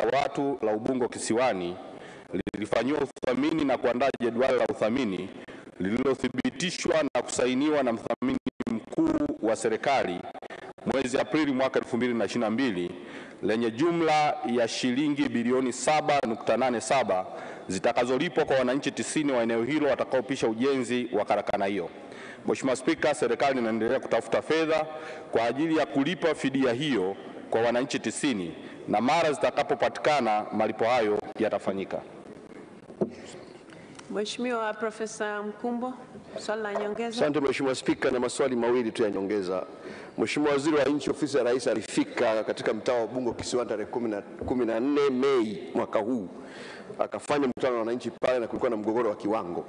watu la Ubungo Kisiwani lilifanyiwa uthamini na kuandaa jedwali la uthamini lililothibitishwa na kusainiwa na mthamini mkuu wa serikali mwezi Aprili mwaka 2022 lenye jumla ya shilingi bilioni 7.87 zitakazolipwa kwa wananchi 90 wa eneo hilo watakaopisha ujenzi wa karakana hiyo. Mheshimiwa Spika, serikali inaendelea kutafuta fedha kwa ajili ya kulipa fidia hiyo kwa wananchi 90 na mara zitakapopatikana malipo hayo yatafanyika. Mheshimiwa Profesa Mkumbo, swali la nyongeza. Asante Mheshimiwa Spika, na maswali mawili tu ya nyongeza. Mheshimiwa Waziri wa Nchi Ofisi ya Rais alifika katika mtaa wa Bunge Kisiwani tarehe 14 Mei mwaka huu. Akafanya mkutano na wananchi pale na kulikuwa na mgogoro wa kiwango.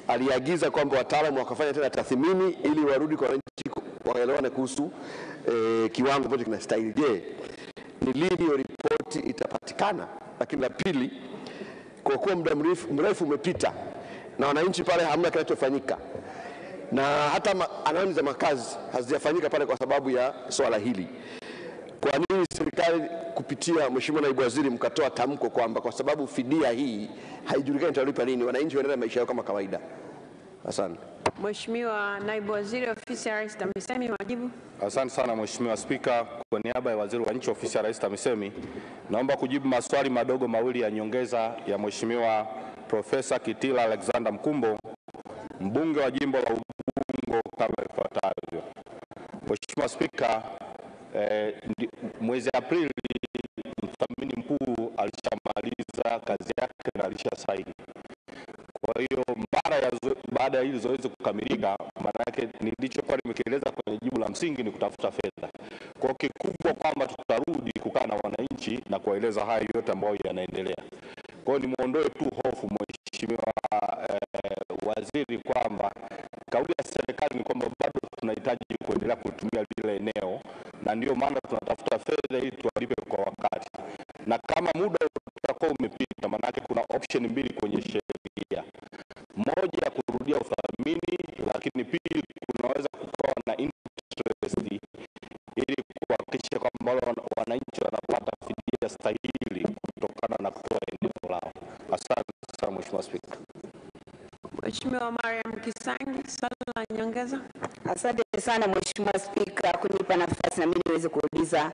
Aliagiza kwamba wataalamu wakafanya tena tathmini ili warudi kwa wananchi waelewane kuhusu kiwango ambacho kinastahili. Je, ni lini hiyo ripoti itapatikana? Lakini la pili, kwa kuwa muda mrefu umepita na wananchi pale hamna kinachofanyika na hata anwani za makazi hazijafanyika pale kwa sababu ya swala hili, kwa nini serikali kupitia Mheshimiwa Naibu Waziri mkatoa tamko kwamba kwa sababu fidia hii haijulikani italipa lini, wananchi waendelee maisha yao kama kawaida? Asante. Mheshimiwa Naibu Waziri Ofisi ya Rais TAMISEMI, majibu. Asante sana Mheshimiwa Spika, kwa niaba ya Waziri wa Nchi Ofisi ya Rais TAMISEMI naomba kujibu maswali madogo mawili ya nyongeza ya Mheshimiwa Profesa Kitila Alexander Mkumbo, mbunge wa jimbo la Ubungo kama ifuatavyo. Mheshimiwa Spika, mwezi Aprili mthamini mkuu alishamaliza kazi yake na alishasaini. Kwa hiyo baada ya hili zoezi kukamilika, maana yake nilichokuwa nimekieleza kwenye jibu la msingi ni kutafuta fedha. Kwa kikubwa kwamba tutarudi kukaa na wananchi na kuwaeleza haya yote ambayo yanaendelea. Kwa hiyo nimuondoe tu hofu Mheshimiwa Waziri kwamba kauli ya serikali ni kwamba bado tunahitaji kuendelea kutumia lile eneo na ndio maana tunatafuta fedha ili tuwalipe kwa wakati. Na kama muda utakuwa umepita, maana yake kuna option mbili kwenye sheria. Moja, kurudia uthamini, lakini pili, kunaweza kukawa na interest ili kuhakikisha kwamba wananchi wanapata fidia stahili kutokana na kutoa eneo lao. Asante sana Mheshimiwa Spika. Mheshimiwa Mariam Kisangi, swali la nyongeza. Asante sana Mheshimiwa Spika kunipa nafasi na mimi niweze kuuliza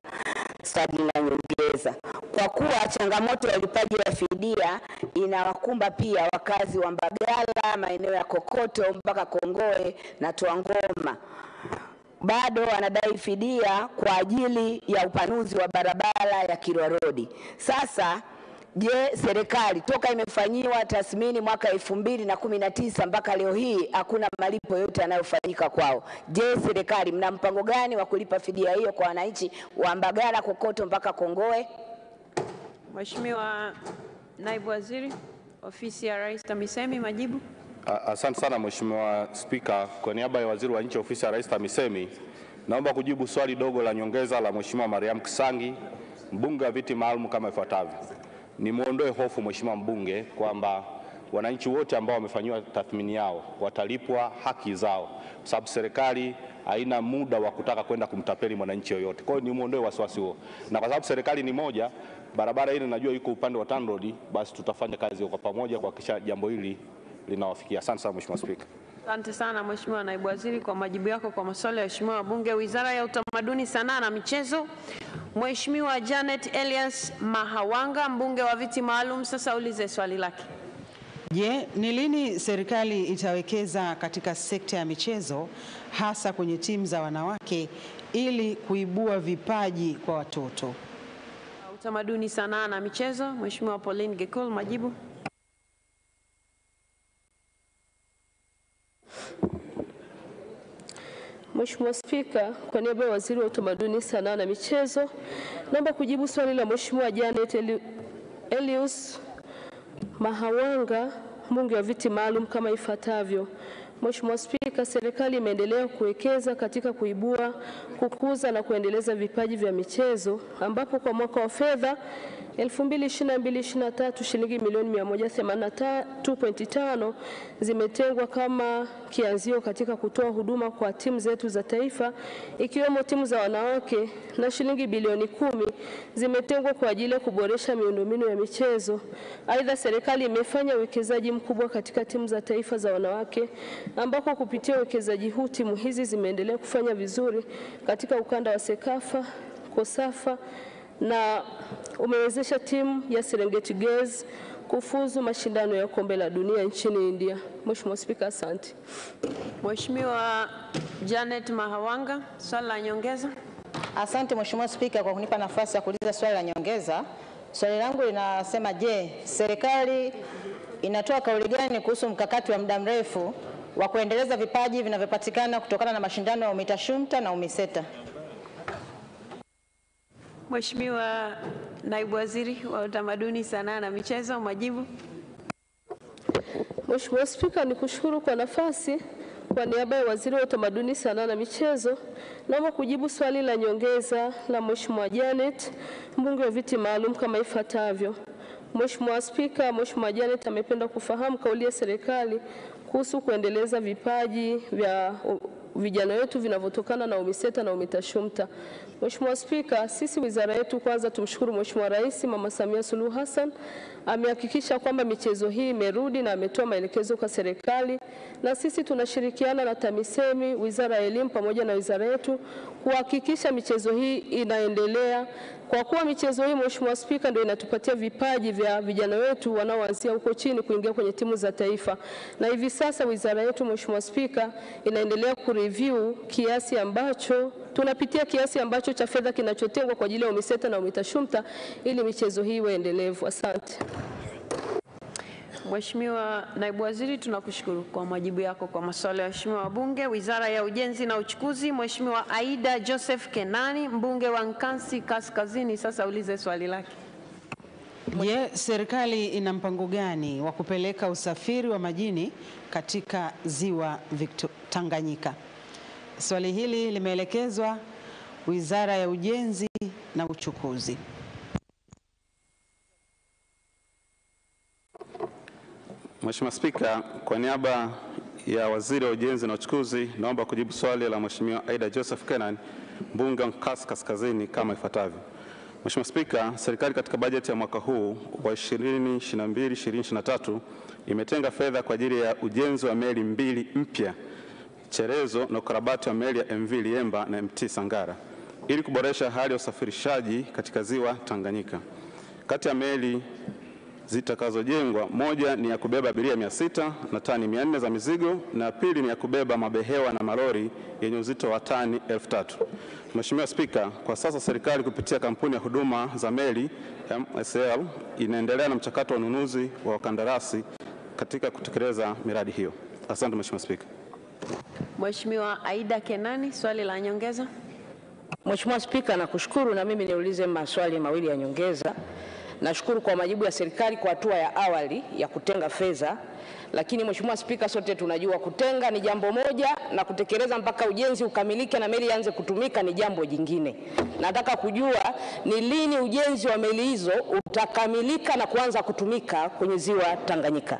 swali la nyongeza. Kwa kuwa changamoto ya ulipaji wa fidia inawakumba pia wakazi wa Mbagala, maeneo ya Kokoto mpaka Kongoe na Twangoma, bado wanadai fidia kwa ajili ya upanuzi wa barabara ya Kilwa Road. Sasa je, serikali toka imefanyiwa tathmini mwaka 2019 mpaka leo hii hakuna malipo yote yanayofanyika kwao. Je, serikali mna mpango gani wa kulipa fidia hiyo kwa wananchi wa Mbagala, Kokoto mpaka Kongoe? Mheshimiwa Naibu Waziri Ofisi ya Rais TAMISEMI, majibu. Asante sana Mheshimiwa Spika, kwa niaba ya Waziri wa Nchi Ofisi ya Rais TAMISEMI naomba kujibu swali dogo la nyongeza la Mheshimiwa Mariam Kisangi, mbunge wa viti maalum kama ifuatavyo. Nimuondoe hofu Mheshimiwa mbunge kwamba wananchi wote ambao wamefanyiwa tathmini yao watalipwa haki zao, kwa sababu serikali haina muda wa kutaka kwenda kumtapeli mwananchi yoyote. Kwa hiyo nimuondoe wasiwasi huo, na kwa sababu serikali ni moja, barabara hili najua iko upande wa TANROADS, basi tutafanya kazi kwa pamoja kuhakikisha jambo hili linawafikia. Asante sana Mheshimiwa Spika. Asante sana Mheshimiwa Naibu Waziri kwa majibu yako kwa maswali ya Mheshimiwa wabunge. Wizara ya Utamaduni, Sanaa na Michezo, Mheshimiwa Janet Elias Mahawanga, mbunge wa viti maalum, sasa ulize swali lake. Je, ni lini serikali itawekeza katika sekta ya michezo hasa kwenye timu za wanawake ili kuibua vipaji kwa watoto? Utamaduni, Sanaa na Michezo, Mheshimiwa Pauline Gekul, majibu. Mheshimiwa Spika, kwa niaba ya Waziri wa Utamaduni, Sanaa na Michezo, naomba kujibu swali la Mheshimiwa Janet Elias Mahawanga, mbunge wa viti maalum kama ifuatavyo. Mheshimiwa Spika, serikali imeendelea kuwekeza katika kuibua, kukuza na kuendeleza vipaji vya michezo, ambapo kwa mwaka wa fedha 2022/23 shilingi milioni 183.5 zimetengwa kama kianzio katika kutoa huduma kwa timu zetu za taifa ikiwemo timu za wanawake, na shilingi bilioni 10 zimetengwa kwa ajili ya kuboresha miundombinu ya michezo. Aidha, serikali imefanya uwekezaji mkubwa katika timu za taifa za wanawake ambako kupitia uwekezaji huu timu hizi zimeendelea kufanya vizuri katika ukanda wa Sekafa, Kosafa na umewezesha timu ya Serengeti Girls kufuzu mashindano ya kombe la dunia nchini India. Mheshimiwa Spika, asante. Mheshimiwa Janet Mahawanga, swali la nyongeza. Asante Mheshimiwa Spika kwa kunipa nafasi ya kuuliza swali la nyongeza. Swali langu linasema, je, serikali inatoa kauli gani kuhusu mkakati wa muda mrefu wa kuendeleza vipaji vinavyopatikana kutokana na mashindano ya UMITASHUMTA na UMISETA? Mheshimiwa Naibu Waziri wa Utamaduni, Sanaa na Michezo, majibu. Mheshimiwa Spika, nikushukuru kwa nafasi. Kwa niaba ya Waziri wa Utamaduni, Sanaa na Michezo, naomba kujibu swali la nyongeza la Mheshimiwa Janet, mbunge wa viti maalum kama ifuatavyo. Mheshimiwa Spika, Mheshimiwa Janet amependa kufahamu kauli ya serikali kuhusu kuendeleza vipaji vya vijana wetu vinavyotokana na UMISETA na UMITASHUMTA. Mheshimiwa Spika, sisi wizara yetu kwanza tumshukuru Mheshimiwa Rais Mama Samia Suluhu Hassan, amehakikisha kwamba michezo hii imerudi na ametoa maelekezo kwa serikali, na sisi tunashirikiana na TAMISEMI, Wizara ya Elimu pamoja na wizara yetu kuhakikisha michezo hii inaendelea. Kwa kuwa michezo hii, Mheshimiwa Spika, ndio inatupatia vipaji vya vijana wetu wanaoanzia huko chini kuingia kwenye timu za taifa. Na hivi sasa wizara yetu, Mheshimiwa Spika, inaendelea kureview kiasi ambacho tunapitia kiasi ambacho cha fedha kinachotengwa kwa ajili ya UMISETA na UMITASHUMTA ili michezo hii iwe endelevu. Asante. Mheshimiwa Naibu Waziri, tunakushukuru kwa majibu yako kwa maswali ya waheshimiwa wabunge. Wizara ya Ujenzi na Uchukuzi, Mheshimiwa Aida Joseph Kenani, mbunge wa Nkasi Kaskazini, sasa ulize swali lake. Je, serikali ina mpango gani wa kupeleka usafiri wa majini katika ziwa Tanganyika? Swali hili limeelekezwa Wizara ya Ujenzi na Uchukuzi. Mheshimiwa Spika, kwa niaba ya Waziri wa Ujenzi na Uchukuzi, naomba kujibu swali la Mheshimiwa Aida Joseph Kenan, mbunge wa Nkasi Kaskazini kama ifuatavyo. Mheshimiwa Spika, serikali katika bajeti ya mwaka huu wa 2022/2023 imetenga fedha kwa ajili ya ujenzi wa meli mbili mpya, cherezo na ukarabati wa meli ya MV Liemba na MT Sangara ili kuboresha hali ya usafirishaji katika ziwa Tanganyika. Kati ya meli zitakazojengwa, moja ni ya kubeba abiria 600 na tani 400 za mizigo, na pili ni ya kubeba mabehewa na malori yenye uzito wa tani 3000. Mheshimiwa Spika, kwa sasa serikali kupitia kampuni ya huduma za meli MSL inaendelea na mchakato wa ununuzi wa wakandarasi katika kutekeleza miradi hiyo. Asante Mheshimiwa Spika. Mheshimiwa Aida Kenani, swali la nyongeza. Mheshimiwa Spika, nakushukuru, na mimi niulize maswali mawili ya nyongeza. Nashukuru kwa majibu ya serikali kwa hatua ya awali ya kutenga fedha, lakini Mheshimiwa Spika, sote tunajua kutenga ni jambo moja na kutekeleza mpaka ujenzi ukamilike na meli ianze kutumika ni jambo jingine. Nataka kujua ni lini ujenzi wa meli hizo utakamilika na kuanza kutumika kwenye ziwa Tanganyika.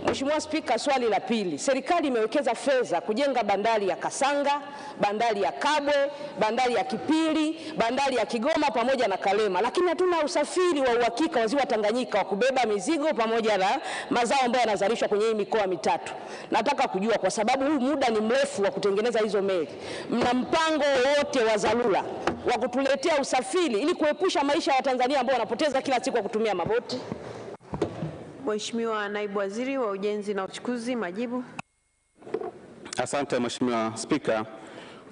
Mheshimiwa Spika, swali la pili, serikali imewekeza fedha kujenga bandari ya Kasanga, bandari ya Kabwe, bandari ya Kipili, bandari ya Kigoma pamoja na Kalema, lakini hatuna usafiri wa uhakika wa ziwa Tanganyika wa kubeba mizigo pamoja na mazao ambayo yanazalishwa kwenye hii mikoa mitatu. Nataka kujua, kwa sababu huu muda ni mrefu wa kutengeneza hizo meli, mna mpango wote wa dharura wa kutuletea usafiri ili kuepusha maisha ya Watanzania ambao wanapoteza kila siku kwa kutumia maboti? Mheshimiwa Naibu Waziri wa Ujenzi na Uchukuzi, majibu. Asante Mheshimiwa Spika.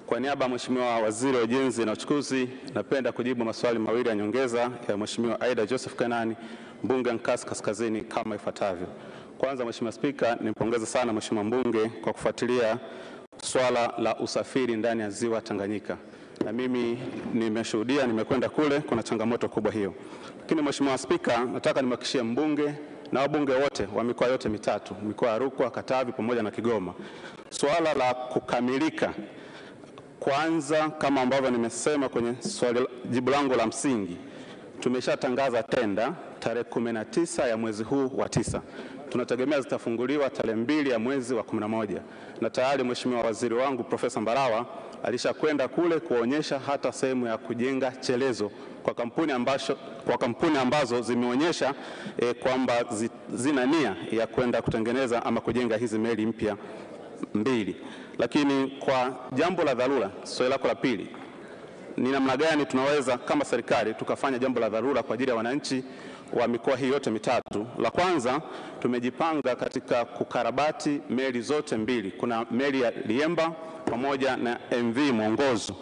Kwa niaba ya Mheshimiwa Waziri wa Ujenzi na Uchukuzi, napenda kujibu maswali mawili ya nyongeza ya Mheshimiwa Aida Joseph Kenani, mbunge wa Nkasi Kaskazini kama ifuatavyo. Kwanza Mheshimiwa Spika, nimpongeze sana Mheshimiwa mbunge kwa kufuatilia swala la usafiri ndani ya ziwa Tanganyika. Na mimi nimeshuhudia, nimekwenda kule, kuna changamoto kubwa hiyo. Lakini Mheshimiwa Spika, nataka nimhakikishie mbunge na wabunge wote wa mikoa yote mitatu, mikoa ya Rukwa, Katavi pamoja na Kigoma, swala la kukamilika kwanza, kama ambavyo nimesema kwenye swali jibu langu la msingi, tumeshatangaza tenda tarehe 19 ya mwezi huu wa 9. Tunategemea zitafunguliwa tarehe 2 ya mwezi wa 11. Na tayari Mheshimiwa Waziri wangu Profesa Mbarawa alishakwenda kule kuonyesha hata sehemu ya kujenga chelezo kwa kampuni ambazo zimeonyesha kwamba zina nia ya kwenda kutengeneza ama kujenga hizi meli mpya 2. Lakini kwa jambo la dharura, swali lako la pili, ni namna gani tunaweza kama serikali tukafanya jambo la dharura kwa ajili ya wananchi wa mikoa hii yote mitatu? La kwanza, tumejipanga katika kukarabati meli zote 2. Kuna meli ya Liemba pamoja na MV Mwongozo,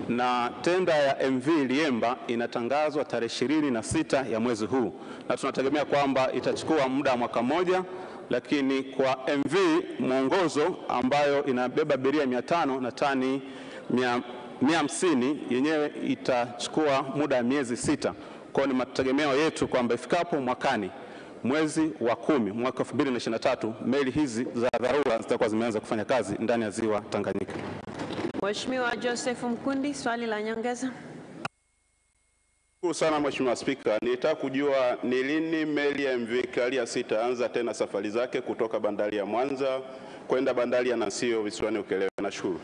na tenda ya MV Liemba inatangazwa tarehe 26 ya mwezi huu, na tunategemea kwamba itachukua muda wa mwaka mmoja. Lakini kwa MV Mwongozo ambayo inabeba abiria 500 na tani 150 yenyewe itachukua muda wa miezi 6. Kwa ni mategemeo yetu kwamba ifikapo mwakani mwezi wa 10 mwaka 2023 meli hizi za dharura zitakuwa zimeanza kufanya kazi ndani ya ziwa Tanganyika. Mheshimiwa Joseph Mkundi, swali la nyongeza. Sana Mheshimiwa Spika, nitaka kujua ni lini meli ya MV Kalia 6 anza tena safari zake kutoka bandari ya Mwanza kwenda bandari ya Nasio visiwani Ukerewe. Nashukuru.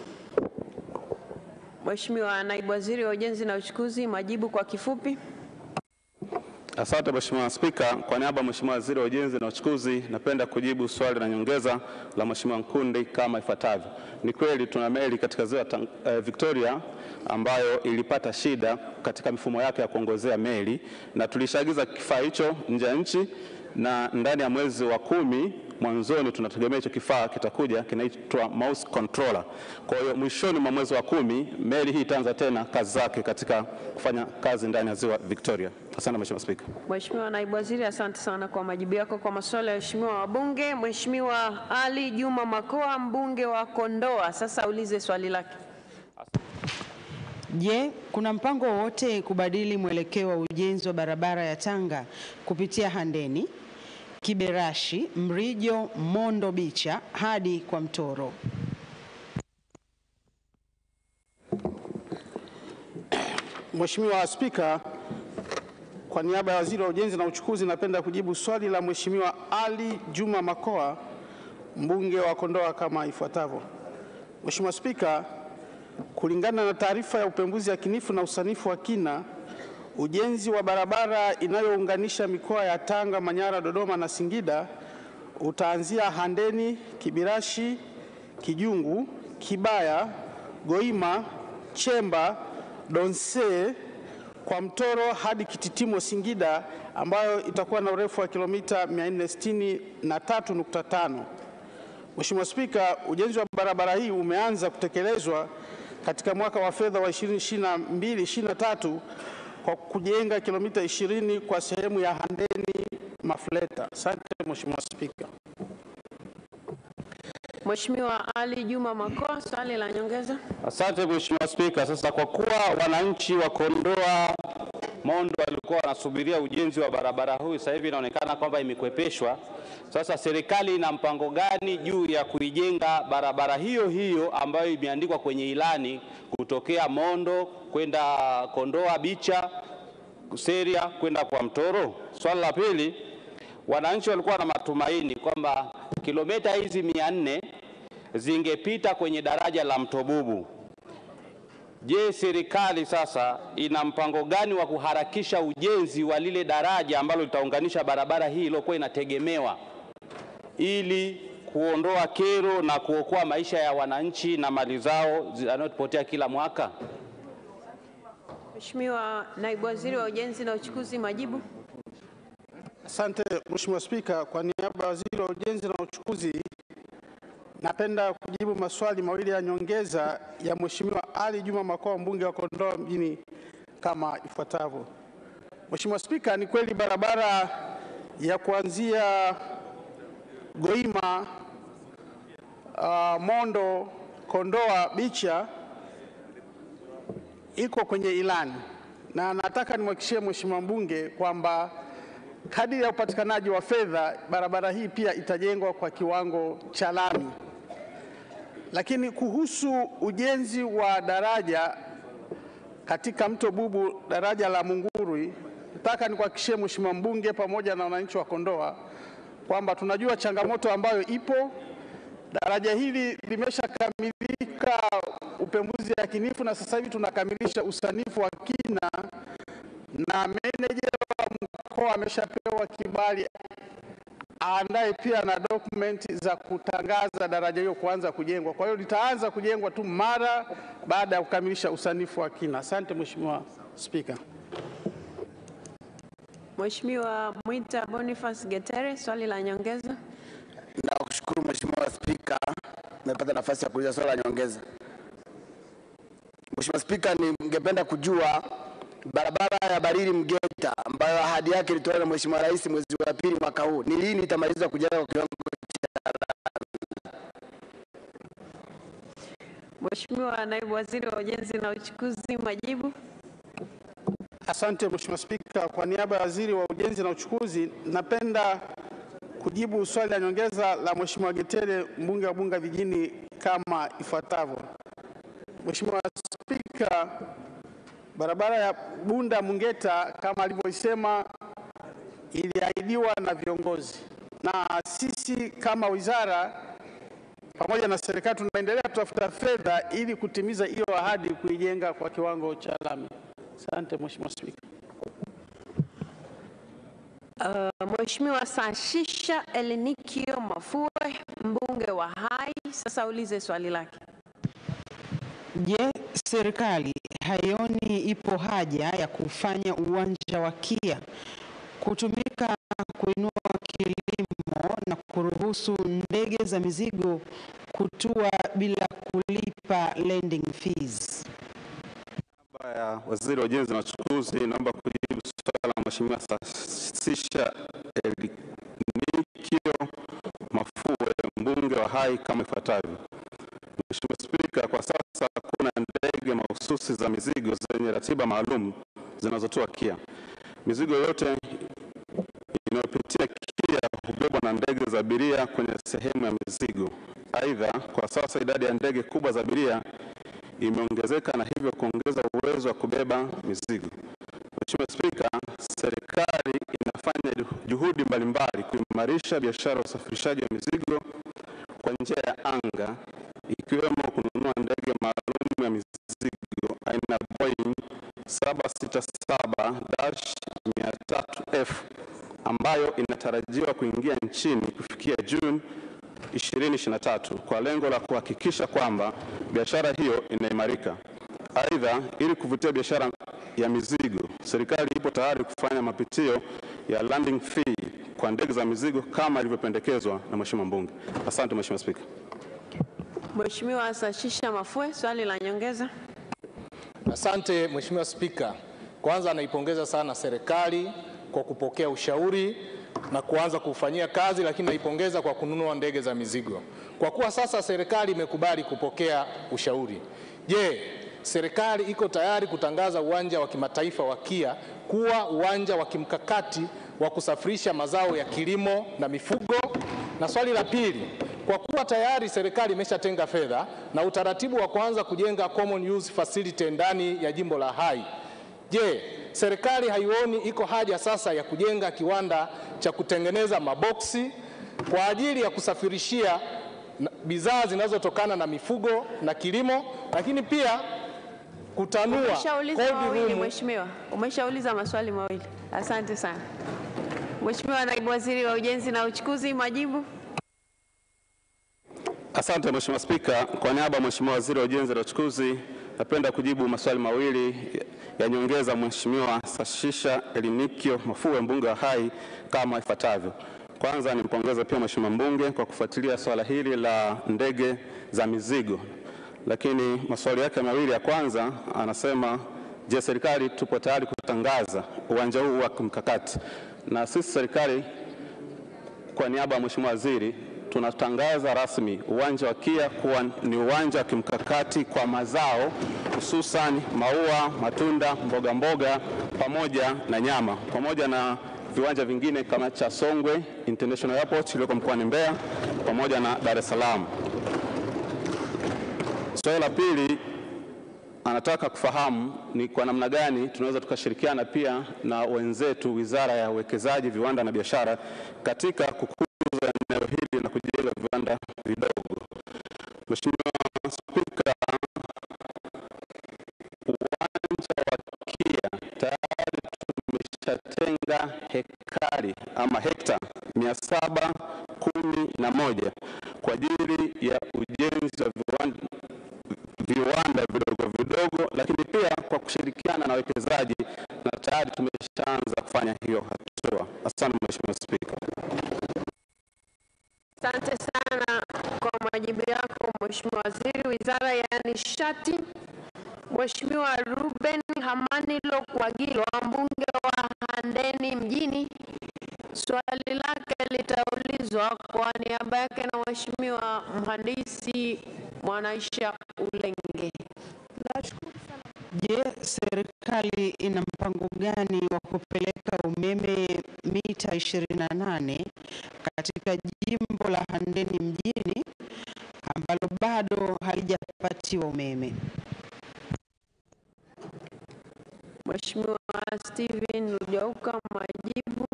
Mheshimiwa Naibu Waziri wa Ujenzi na Uchukuzi, majibu kwa kifupi. Asante Mheshimiwa Spika, kwa niaba ya Mheshimiwa Waziri wa Ujenzi na Uchukuzi napenda kujibu swali la nyongeza la Mheshimiwa Mkundi kama ifuatavyo. Ni kweli tuna meli katika ziwa Victoria ambayo ilipata shida katika mifumo yake ya kuongozea meli, na tulishaagiza kifaa hicho nje ya nchi, na ndani ya mwezi wa 10 mwanzoni tunategemea hicho kifaa kitakuja, kinaitwa mouse controller. Kwa hiyo mwishoni mwa mwezi wa 10 meli hii itaanza tena kazi zake katika kufanya kazi ndani ya ziwa Victoria. Asante Mheshimiwa Spika. Mheshimiwa Naibu Waziri, asante sana kwa majibu yako kwa maswali ya Mheshimiwa wabunge. Mheshimiwa Ali Juma Makoa, mbunge wa Kondoa, sasa ulize swali lake. Je, kuna mpango wowote kubadili mwelekeo wa ujenzi wa barabara ya Tanga kupitia Handeni, Kiberashi, Mrijo, Mondo Bicha hadi kwa Mtoro? Mheshimiwa Spika, kwa niaba ya Waziri wa Ujenzi na Uchukuzi napenda kujibu swali la Mheshimiwa Ali Juma Makoa, mbunge wa Kondoa kama ifuatavyo. Mheshimiwa Spika, kulingana na taarifa ya upembuzi yakinifu na usanifu wa kina, ujenzi wa barabara inayounganisha mikoa ya Tanga, Manyara, Dodoma na Singida utaanzia Handeni, Kibirashi, Kijungu, Kibaya, Goima, Chemba, Donse, kwa Mtoro hadi Kititimo Singida, ambayo itakuwa na urefu wa kilomita 463.5. Mheshimiwa Spika, ujenzi wa barabara hii umeanza kutekelezwa katika mwaka wa fedha wa 2022/23 kwa kujenga kilomita 20 kwa sehemu ya Handeni Mafleta. Asante Mheshimiwa Spika. Mheshimiwa Ali Juma Makoa, swali la nyongeza. Asante Mheshimiwa Spika. Sasa kwa kuwa wananchi wa Kondoa Mondo walikuwa wanasubiria ujenzi wa barabara huu, sasa hivi inaonekana kwamba imekwepeshwa. Sasa serikali ina mpango gani juu ya kuijenga barabara hiyo hiyo ambayo imeandikwa kwenye ilani kutokea Mondo kwenda Kondoa Bicha Seria kwenda kwa Mtoro? Swali la pili, wananchi walikuwa na matumaini kwamba kilomita hizi 400 zingepita kwenye daraja la Mtobubu. Je, serikali sasa ina mpango gani wa kuharakisha ujenzi wa lile daraja ambalo litaunganisha barabara hii iliyokuwa inategemewa ili kuondoa kero na kuokoa maisha ya wananchi na mali zao zinazopotea kila mwaka? Mheshimiwa Naibu Waziri wa Ujenzi na Uchukuzi, majibu. Asante Mheshimiwa Spika, kwa niaba ya Waziri wa Ujenzi na Uchukuzi napenda kujibu maswali mawili ya nyongeza ya Mheshimiwa Ali Juma Makoa, mbunge wa Kondoa mjini kama ifuatavyo. Mheshimiwa Spika, ni kweli barabara ya kuanzia Goima, Mondo, Kondoa, Bicha iko kwenye ilani, na nataka nimhakikishie Mheshimiwa mbunge kwamba kadiri ya upatikanaji wa fedha barabara hii pia itajengwa kwa kiwango cha lami. Lakini kuhusu ujenzi wa daraja katika mto Bubu, daraja la Mungurwi nataka nikuhakikishie Mheshimiwa mbunge pamoja na wananchi wa Kondoa kwamba tunajua changamoto ambayo ipo. Daraja hili limeshakamilika upembuzi yakinifu na sasa hivi tunakamilisha usanifu wa kina, na meneja wa mkoa ameshapewa kibali aandae pia na dokumenti za kutangaza daraja hiyo kuanza kujengwa. Kwa hiyo litaanza kujengwa tu mara baada ya kukamilisha usanifu wa kina. Asante Mheshimiwa Spika. Mheshimiwa Mwita Boniface Getere, swali la nyongeza. Nakushukuru Mheshimiwa Spika, nimepata nafasi ya kuuliza swali la nyongeza. Mheshimiwa Spika, ningependa kujua barabara ya Barili Mgeta ambayo ahadi yake ilitolewa na Mheshimiwa Rais mwezi wa pili mwaka huu, ni lini itamalizwa kujengwa kwa kiwango cha lami? Mheshimiwa Naibu Waziri wa Ujenzi na Uchukuzi, majibu. Asante Mheshimiwa Spika, kwa niaba ya Waziri wa Ujenzi na Uchukuzi napenda kujibu swali la nyongeza la Mheshimiwa Getere, mbunge wa Bunge vijijini kama ifuatavyo. Mheshimiwa Spika, barabara ya Bunda Mungeta kama alivyosema iliahidiwa na viongozi, na sisi kama wizara pamoja na serikali tunaendelea kutafuta fedha ili kutimiza hiyo ahadi, kuijenga kwa kiwango cha lami. Asante Mheshimiwa Spika. Mheshimiwa Sashisha Elenikio Mafue, mbunge wa Hai, sasa ulize swali lake. Je, serikali haioni ipo haja ya kufanya uwanja wa KIA kutumika kuinua kilimo na kuruhusu ndege za mizigo kutua bila kulipa landing fees? Niaba ya Waziri wa Ujenzi na Uchukuzi, naomba kujibu swali la Mheshimiwa Sashisha Elenikio Mafue, mbunge wa Hai kama ifuatavyo. Mheshimiwa Spika, kwa sasa hakuna ndege mahususi za mizigo zenye ratiba maalum zinazotoa KIA. Mizigo yote inayopitia KIA hubebwa na ndege za abiria kwenye sehemu ya mizigo. Aidha, kwa sasa idadi ya ndege kubwa za abiria imeongezeka na hivyo kuongeza uwezo wa kubeba mizigo. Mheshimiwa Spika, serikali inafanya juhudi mbalimbali kuimarisha biashara ya usafirishaji wa mizigo kwa njia ya anga, ikiwemo kununua ndege maalum ya mizigo aina Boeing 767-300F ambayo inatarajiwa kuingia nchini kufikia Juni 2023 kwa lengo la kuhakikisha kwamba biashara hiyo inaimarika. Aidha, ili kuvutia biashara ya mizigo, serikali ipo tayari kufanya mapitio ya landing fee kwa ndege za mizigo kama ilivyopendekezwa na Mheshimiwa mbunge. Asante Mheshimiwa Spika. Mheshimiwa Sashisha Mafue, swali la nyongeza. Asante Mheshimiwa Spika. Kwanza naipongeza sana serikali kwa kupokea ushauri na kuanza kufanyia kazi, lakini naipongeza kwa kununua ndege za mizigo. Kwa kuwa sasa serikali imekubali kupokea ushauri, je, serikali iko tayari kutangaza uwanja wa kimataifa wa KIA kuwa uwanja wa kimkakati wa kusafirisha mazao ya kilimo na mifugo? Na swali la pili, kwa kuwa tayari serikali imeshatenga fedha na utaratibu wa kuanza kujenga common use facility ndani ya jimbo la Hai, je, serikali haioni iko haja sasa ya kujenga kiwanda cha kutengeneza maboksi kwa ajili ya kusafirishia bidhaa zinazotokana na mifugo na kilimo, lakini pia kutanua Umeshauliza mawili Mheshimiwa. Umeshauliza maswali mawili. Asante sana. Mheshimiwa Naibu Waziri wa Ujenzi na Uchukuzi, majibu. Asante Mheshimiwa Spika, kwa niaba ya Mheshimiwa Waziri wa Ujenzi na Uchukuzi napenda kujibu maswali mawili ya nyongeza Mheshimiwa Sashisha Elenikio Mafue, mbunge wa Hai kama ifuatavyo. Kwanza nimpongeze pia Mheshimiwa mbunge kwa kufuatilia swala hili la ndege za mizigo. Lakini maswali yake mawili ya kwanza anasema, je, serikali tupo tayari kutangaza uwanja huu wa kimkakati? Na sisi serikali kwa niaba ya Mheshimiwa Waziri tunatangaza rasmi uwanja wa KIA kuwa ni uwanja wa kimkakati kwa mazao hususan maua, matunda, mboga mboga pamoja na nyama, pamoja na viwanja vingine kama cha Songwe International Airport iliyoko mkoani Mbeya pamoja na Dar es Salaam. Swali la pili anataka kufahamu ni kwa namna gani tunaweza tukashirikiana pia na wenzetu Wizara ya Uwekezaji, Viwanda na Biashara katika kukuza eneo hili na kujenga viwanda vidogo. Mheshimiwa Spika, uwanja wa KIA tayari tumeshatenga hekari ama hekta 711 kwa ajili ya ujenzi wa viwanda vidogo vidogo, lakini pia kwa kushirikiana na wawekezaji, na tayari tumeshaanza kufanya hiyo hatua. Asante Mheshimiwa Spika. Asante sana kwa majibu yako Mheshimiwa Waziri. Wizara ya Nishati, Mheshimiwa Ruben Hamanilo Kwagilwa, mbunge wa Handeni mjini, swali lake litaulizwa kwa niaba yake na Mheshimiwa Mhandisi Mwanaisha Ulenge. Je, serikali ina mpango gani wa kupeleka umeme mita 28 katika jimbo la Handeni mjini ambalo bado halijapatiwa umeme? Mheshimiwa Steven Lujauka, majibu.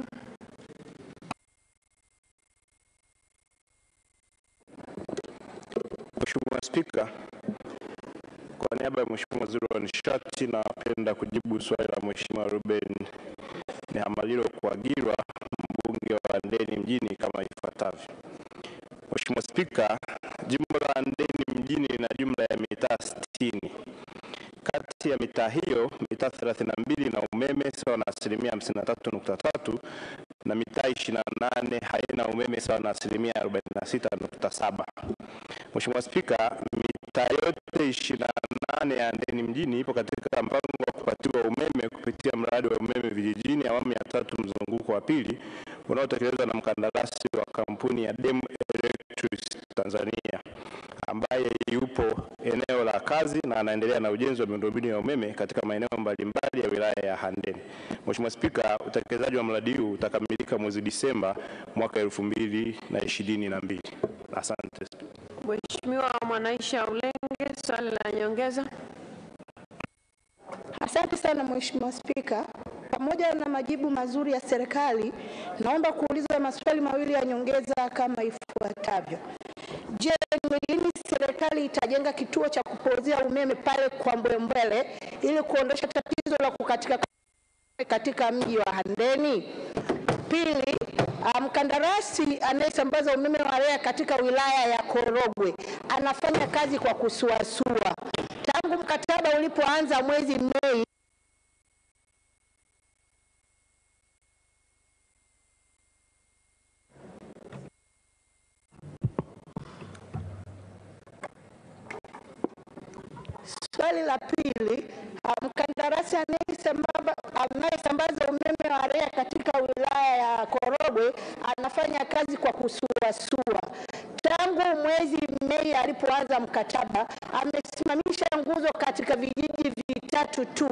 Mheshimiwa Spika, kwa niaba ya Mheshimiwa Waziri wa Nishati, napenda kujibu swali la Mheshimiwa Ruben Hamanilo Kwagilwa, mbunge wa Handeni mjini kama ifuatavyo. Mheshimiwa Spika, jimbo la Handeni mjini lina jumla ya mitaa 60. Kati ya mitaa hiyo, mitaa 32 na umeme sawa na 53.3 na mitaa 28 haina umeme sawa na 46.7. Mheshimiwa Spika, mitaa yote 28 ya Handeni mjini ipo katika mpango wa kupatiwa umeme kupitia mradi wa umeme vijijini awamu ya 3 mzunguko wa pili unaotekelezwa na mkandarasi wa kampuni ya Electric Tanzania ambaye yupo eneo la kazi na anaendelea na ujenzi wa miundombinu ya umeme katika maeneo mbalimbali ya wilaya ya Handeni. Mheshimiwa Spika, utekelezaji wa mradi huu utakamilika mwezi Disemba mwaka 2022. Asante. Mheshimiwa Mwanaisha Ulenge, swali la nyongeza. Asante sana Mheshimiwa Spika. Pamoja na majibu mazuri ya serikali, naomba kuuliza maswali mawili ya nyongeza kama ifuatavyo. Je, ni lini serikali itajenga kituo cha kupozea umeme pale kwa Mbwembwele ili kuondosha tatizo la kukatika katika mji wa Handeni? Pili, mkandarasi anayesambaza umeme wa REA katika wilaya ya Korogwe anafanya kazi kwa kusuasua. Tangu mkataba ulipoanza mwezi Mei Swali la pili, mkandarasi anayesambaza umeme wa REA katika wilaya ya Korogwe anafanya kazi kwa kusuasua. Tangu mwezi Mei alipoanza mkataba, amesimamisha nguzo katika vijiji vitatu tu.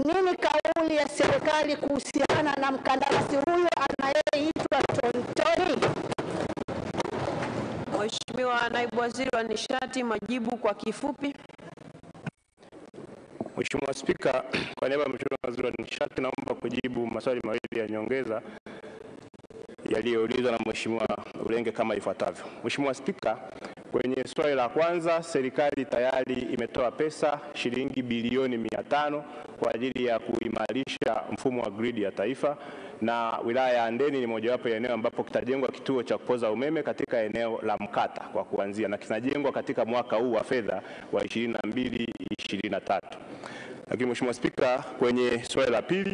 Nini kauli ya serikali kuhusiana na mkandarasi huyo anayeitwa Tontoni? Mheshimiwa Naibu Waziri wa Nishati, majibu kwa kifupi. Mheshimiwa Spika, kwa niaba ya Mheshimiwa Waziri wa Nishati, naomba kujibu maswali mawili ya nyongeza yaliyoulizwa na Mheshimiwa Ulenge kama ifuatavyo. Mheshimiwa Spika, kwenye swali la kwanza, serikali tayari imetoa pesa shilingi bilioni 500 kwa ajili ya kuimarisha mfumo wa grid ya taifa, na wilaya ya Handeni ni mojawapo ya eneo ambapo kitajengwa kituo cha kupoza umeme katika eneo la Mkata kwa kuanzia, na kinajengwa katika mwaka huu wa fedha wa 22-23. Lakini Mheshimiwa Spika, kwenye swali la pili,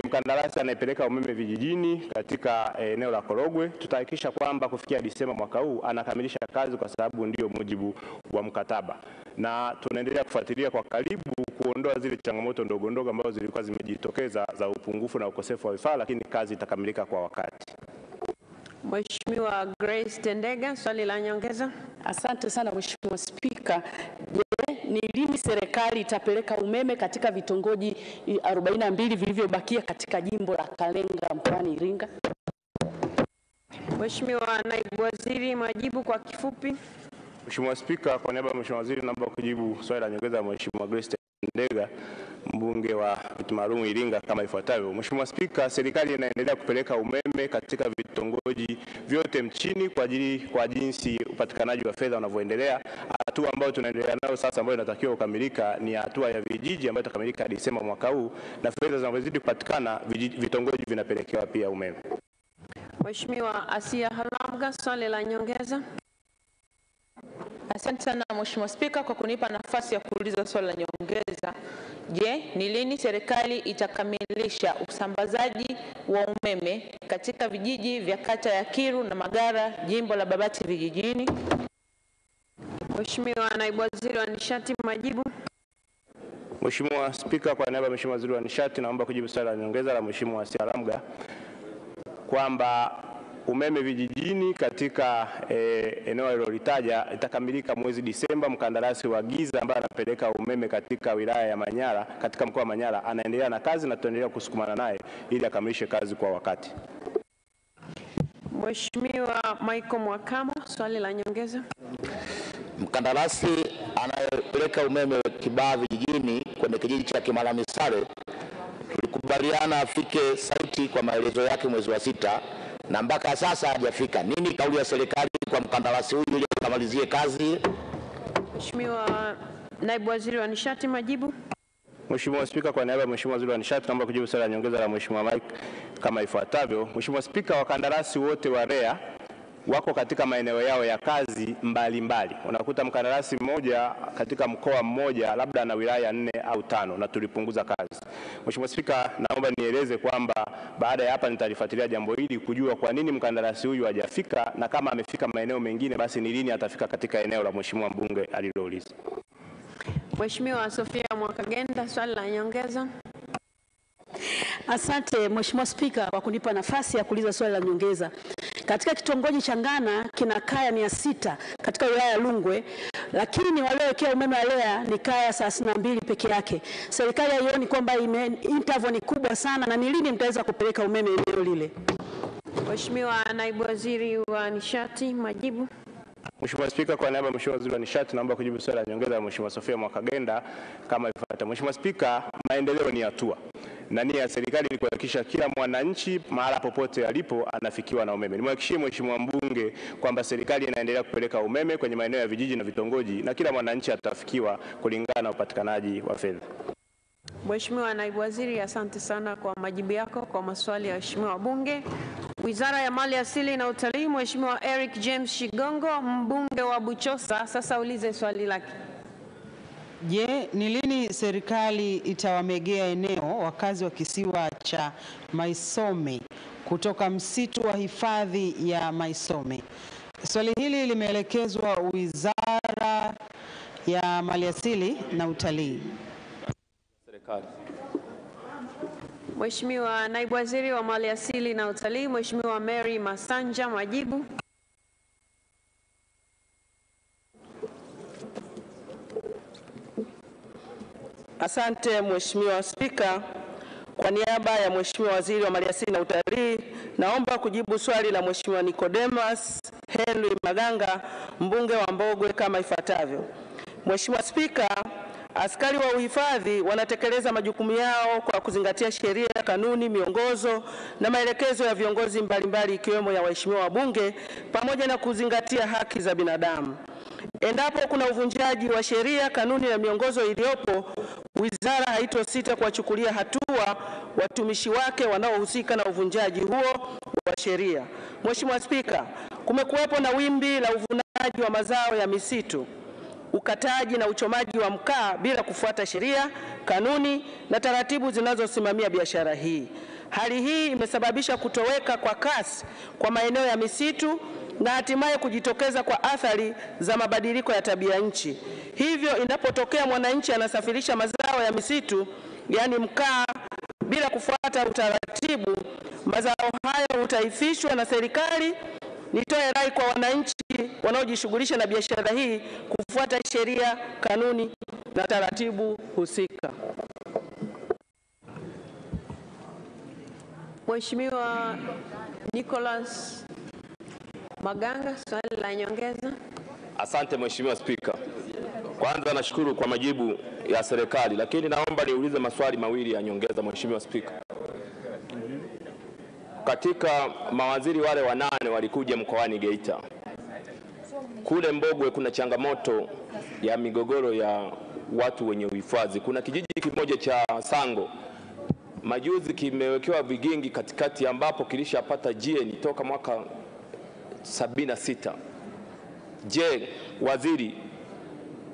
mkandarasi anayepeleka umeme vijijini katika eneo la Korogwe, tutahakikisha kwamba kufikia Disemba mwaka huu anakamilisha kazi kwa sababu ndio mujibu wa mkataba, na tunaendelea kufuatilia kwa karibu kuondoa zile changamoto ndogo ndogo ambazo zilikuwa zimejitokeza za upungufu na ukosefu wa vifaa, lakini kazi itakamilika kwa wakati. Mheshimiwa Grace Tendega, swali la nyongeza. Asante sana Mheshimiwa Spika. Je, ni lini serikali itapeleka umeme katika vitongoji 42 vilivyobakia katika jimbo la Kalenga mkoani Iringa? Mheshimiwa Naibu Waziri, majibu kwa kifupi. Mheshimiwa Spika, kwa niaba ya Mheshimiwa Waziri naomba kujibu swali la nyongeza la Mheshimiwa Grace Ndega, mbunge wa viti maalum Iringa kama ifuatavyo. Mheshimiwa Spika, serikali inaendelea kupeleka umeme katika vitongoji vyote nchini kwa jinsi upatikanaji wa fedha unavyoendelea. Hatua ambayo tunaendelea nayo sasa ambayo inatakiwa kukamilika ni hatua ya vijiji ambayo itakamilika Desemba mwaka huu, na fedha zinazozidi kupatikana vitongoji vinapelekewa pia umeme. Mheshimiwa Asia Haramga, swali la nyongeza. Asante sana Mheshimiwa Spika kwa kunipa nafasi ya kuuliza swali la nyongeza. Je, ni lini serikali itakamilisha usambazaji wa umeme katika vijiji vya kata ya Kiru na Magara, jimbo la Babati vijijini? Mheshimiwa Naibu Waziri wa Nishati, majibu. Mheshimiwa Spika, kwa niaba ya Mheshimiwa Waziri wa Nishati naomba kujibu swali la nyongeza la Mheshimiwa Asia Haramga kwamba umeme vijijini katika eneo alilolitaja itakamilika mwezi Disemba. Mkandarasi wa giza ambaye anapeleka umeme katika wilaya ya Manyara, katika mkoa wa Manyara, anaendelea na kazi na tutaendelea kusukumana naye ili akamilishe kazi kwa wakati. Mheshimiwa Michael Mwakamo, swali la nyongeza. Mkandarasi anayepeleka umeme Kibaha vijijini kwenye kijiji cha Kimalamisare, tulikubaliana afike saiti kwa maelezo yake mwezi wa 6 na mpaka sasa hajafika. Nini kauli ya serikali kwa mkandarasi huyu ili akamalizie kazi? Mheshimiwa Naibu Waziri wa Nishati, majibu. Mheshimiwa Spika, kwa niaba ya Mheshimiwa Waziri wa Nishati naomba kujibu swali la nyongeza la Mheshimiwa Mike kama ifuatavyo. Mheshimiwa Spika, wakandarasi wote wa REA wako katika maeneo yao ya kazi mbalimbali. Unakuta mkandarasi mmoja katika mkoa mmoja labda na wilaya 4 au 5 na tulipunguza kazi. Mheshimiwa Spika, naomba nieleze kwamba baada ya hapa nitalifuatilia jambo hili kujua kwa nini mkandarasi huyu hajafika, na kama amefika maeneo mengine basi ni lini atafika katika eneo la Mheshimiwa mbunge alilouliza. Mheshimiwa Sofia Mwakagenda, swali la nyongeza. Asante Mheshimiwa Spika kwa kunipa nafasi ya kuuliza swali la nyongeza. Katika kitongoji cha Ngana kina kaya 600 katika wilaya ya Rungwe, lakini waliowekea umeme wa REA ni kaya 32 peke yake. Serikali haioni kwamba interval ni kubwa sana, na ni lini mtaweza kupeleka umeme eneo lile? Mheshimiwa Naibu Waziri wa Nishati, majibu. Mheshimiwa Spika, kwa niaba ya Mheshimiwa Waziri wa Nishati naomba kujibu swali la nyongeza la Mheshimiwa Sofia Mwakagenda kama ifuatavyo. Mheshimiwa Spika, maendeleo ni hatua, na nia ya serikali ni kuhakikisha kila mwananchi mahala popote alipo anafikiwa na umeme. Nimhakikishie Mheshimiwa mbunge kwamba serikali inaendelea kupeleka umeme kwenye maeneo ya vijiji na vitongoji na kila mwananchi atafikiwa kulingana na upatikanaji wa fedha. Mheshimiwa Naibu Waziri, asante sana kwa majibu yako kwa maswali ya waheshimiwa wabunge. Wizara ya Mali Asili na Utalii, Mheshimiwa Eric James Shigongo, mbunge wa Buchosa, sasa ulize swali lake. Je, ni lini serikali itawamegea eneo wakazi wa kisiwa cha Maisome kutoka msitu wa hifadhi ya Maisome? Swali hili limeelekezwa Wizara ya Maliasili na Utalii. Serikali. Mheshimiwa Naibu Waziri wa Maliasili na Utalii, Mheshimiwa Mary Masanja, majibu. Asante Mheshimiwa Spika, kwa niaba ya Mheshimiwa Waziri wa Maliasili na Utalii naomba kujibu swali la Mheshimiwa Nicodemus Henry Maganga, mbunge wa Mbogwe kama ifuatavyo. Mheshimiwa Spika, askari wa uhifadhi wanatekeleza majukumu yao kwa kuzingatia sheria, kanuni, miongozo na maelekezo ya viongozi mbalimbali ikiwemo ya waheshimiwa wabunge pamoja na kuzingatia haki za binadamu. Endapo kuna uvunjaji wa sheria, kanuni na miongozo iliyopo, wizara haitosita kuwachukulia hatua watumishi wake wanaohusika na uvunjaji huo wa sheria. Mheshimiwa Spika, kumekuwepo na wimbi la uvunaji wa mazao ya misitu, ukataji na uchomaji wa mkaa bila kufuata sheria, kanuni na taratibu zinazosimamia biashara hii. Hali hii imesababisha kutoweka kwa kasi kwa maeneo ya misitu na hatimaye kujitokeza kwa athari za mabadiliko ya tabia nchi. Hivyo inapotokea mwananchi anasafirisha mazao ya misitu, yani mkaa, bila kufuata utaratibu, mazao hayo hutaifishwa na serikali. Nitoe rai kwa wananchi wanaojishughulisha na biashara hii kufuata sheria, kanuni na taratibu husika. Mheshimiwa Nicholas Maganga, swali la nyongeza. Asante Mheshimiwa Spika. Kwanza nashukuru kwa majibu ya serikali, lakini naomba niulize maswali mawili ya nyongeza Mheshimiwa Spika. Katika mawaziri wale wa 8 walikuja mkoani Geita. Kule Mbogwe kuna changamoto ya migogoro ya watu wenye uhifadhi. Kuna kijiji kimoja cha Sango majuzi kimewekewa vigingi katikati ambapo kilishapata GN toka mwaka 76. Je, waziri,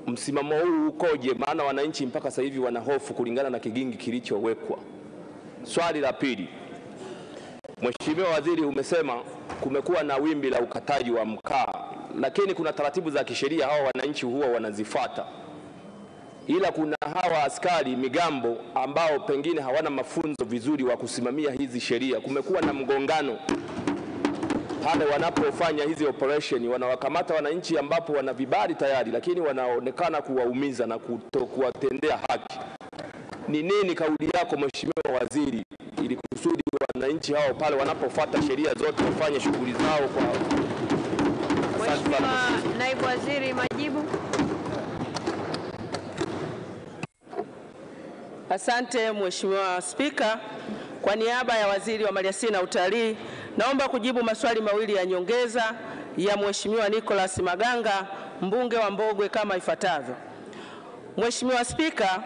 msimamo huu ukoje? Maana wananchi mpaka sasa hivi wana hofu kulingana na kigingi kilichowekwa. Swali la pili, Mheshimiwa Waziri, umesema kumekuwa na wimbi la ukataji wa mkaa, lakini kuna taratibu za kisheria hawa wananchi huwa wanazifuata, ila kuna hawa askari migambo ambao pengine hawana mafunzo vizuri wa kusimamia hizi sheria. Kumekuwa na mgongano pale wanapofanya hizi operation, wanawakamata wananchi ambapo wana vibali tayari, lakini wanaonekana kuwaumiza na kuwatendea haki. Ni nini kauli yako Mheshimiwa Waziri, ili kusudi wananchi hao pale wanapofuata sheria zote wafanye shughuli zao kwa... Mheshimiwa Naibu Waziri, majibu. Asante Mheshimiwa Spika. Kwa niaba ya Waziri wa Maliasili na Utalii, naomba kujibu maswali mawili ya nyongeza ya Mheshimiwa Nicholas Maganga, mbunge wa Mbogwe kama ifuatavyo. Mheshimiwa Spika,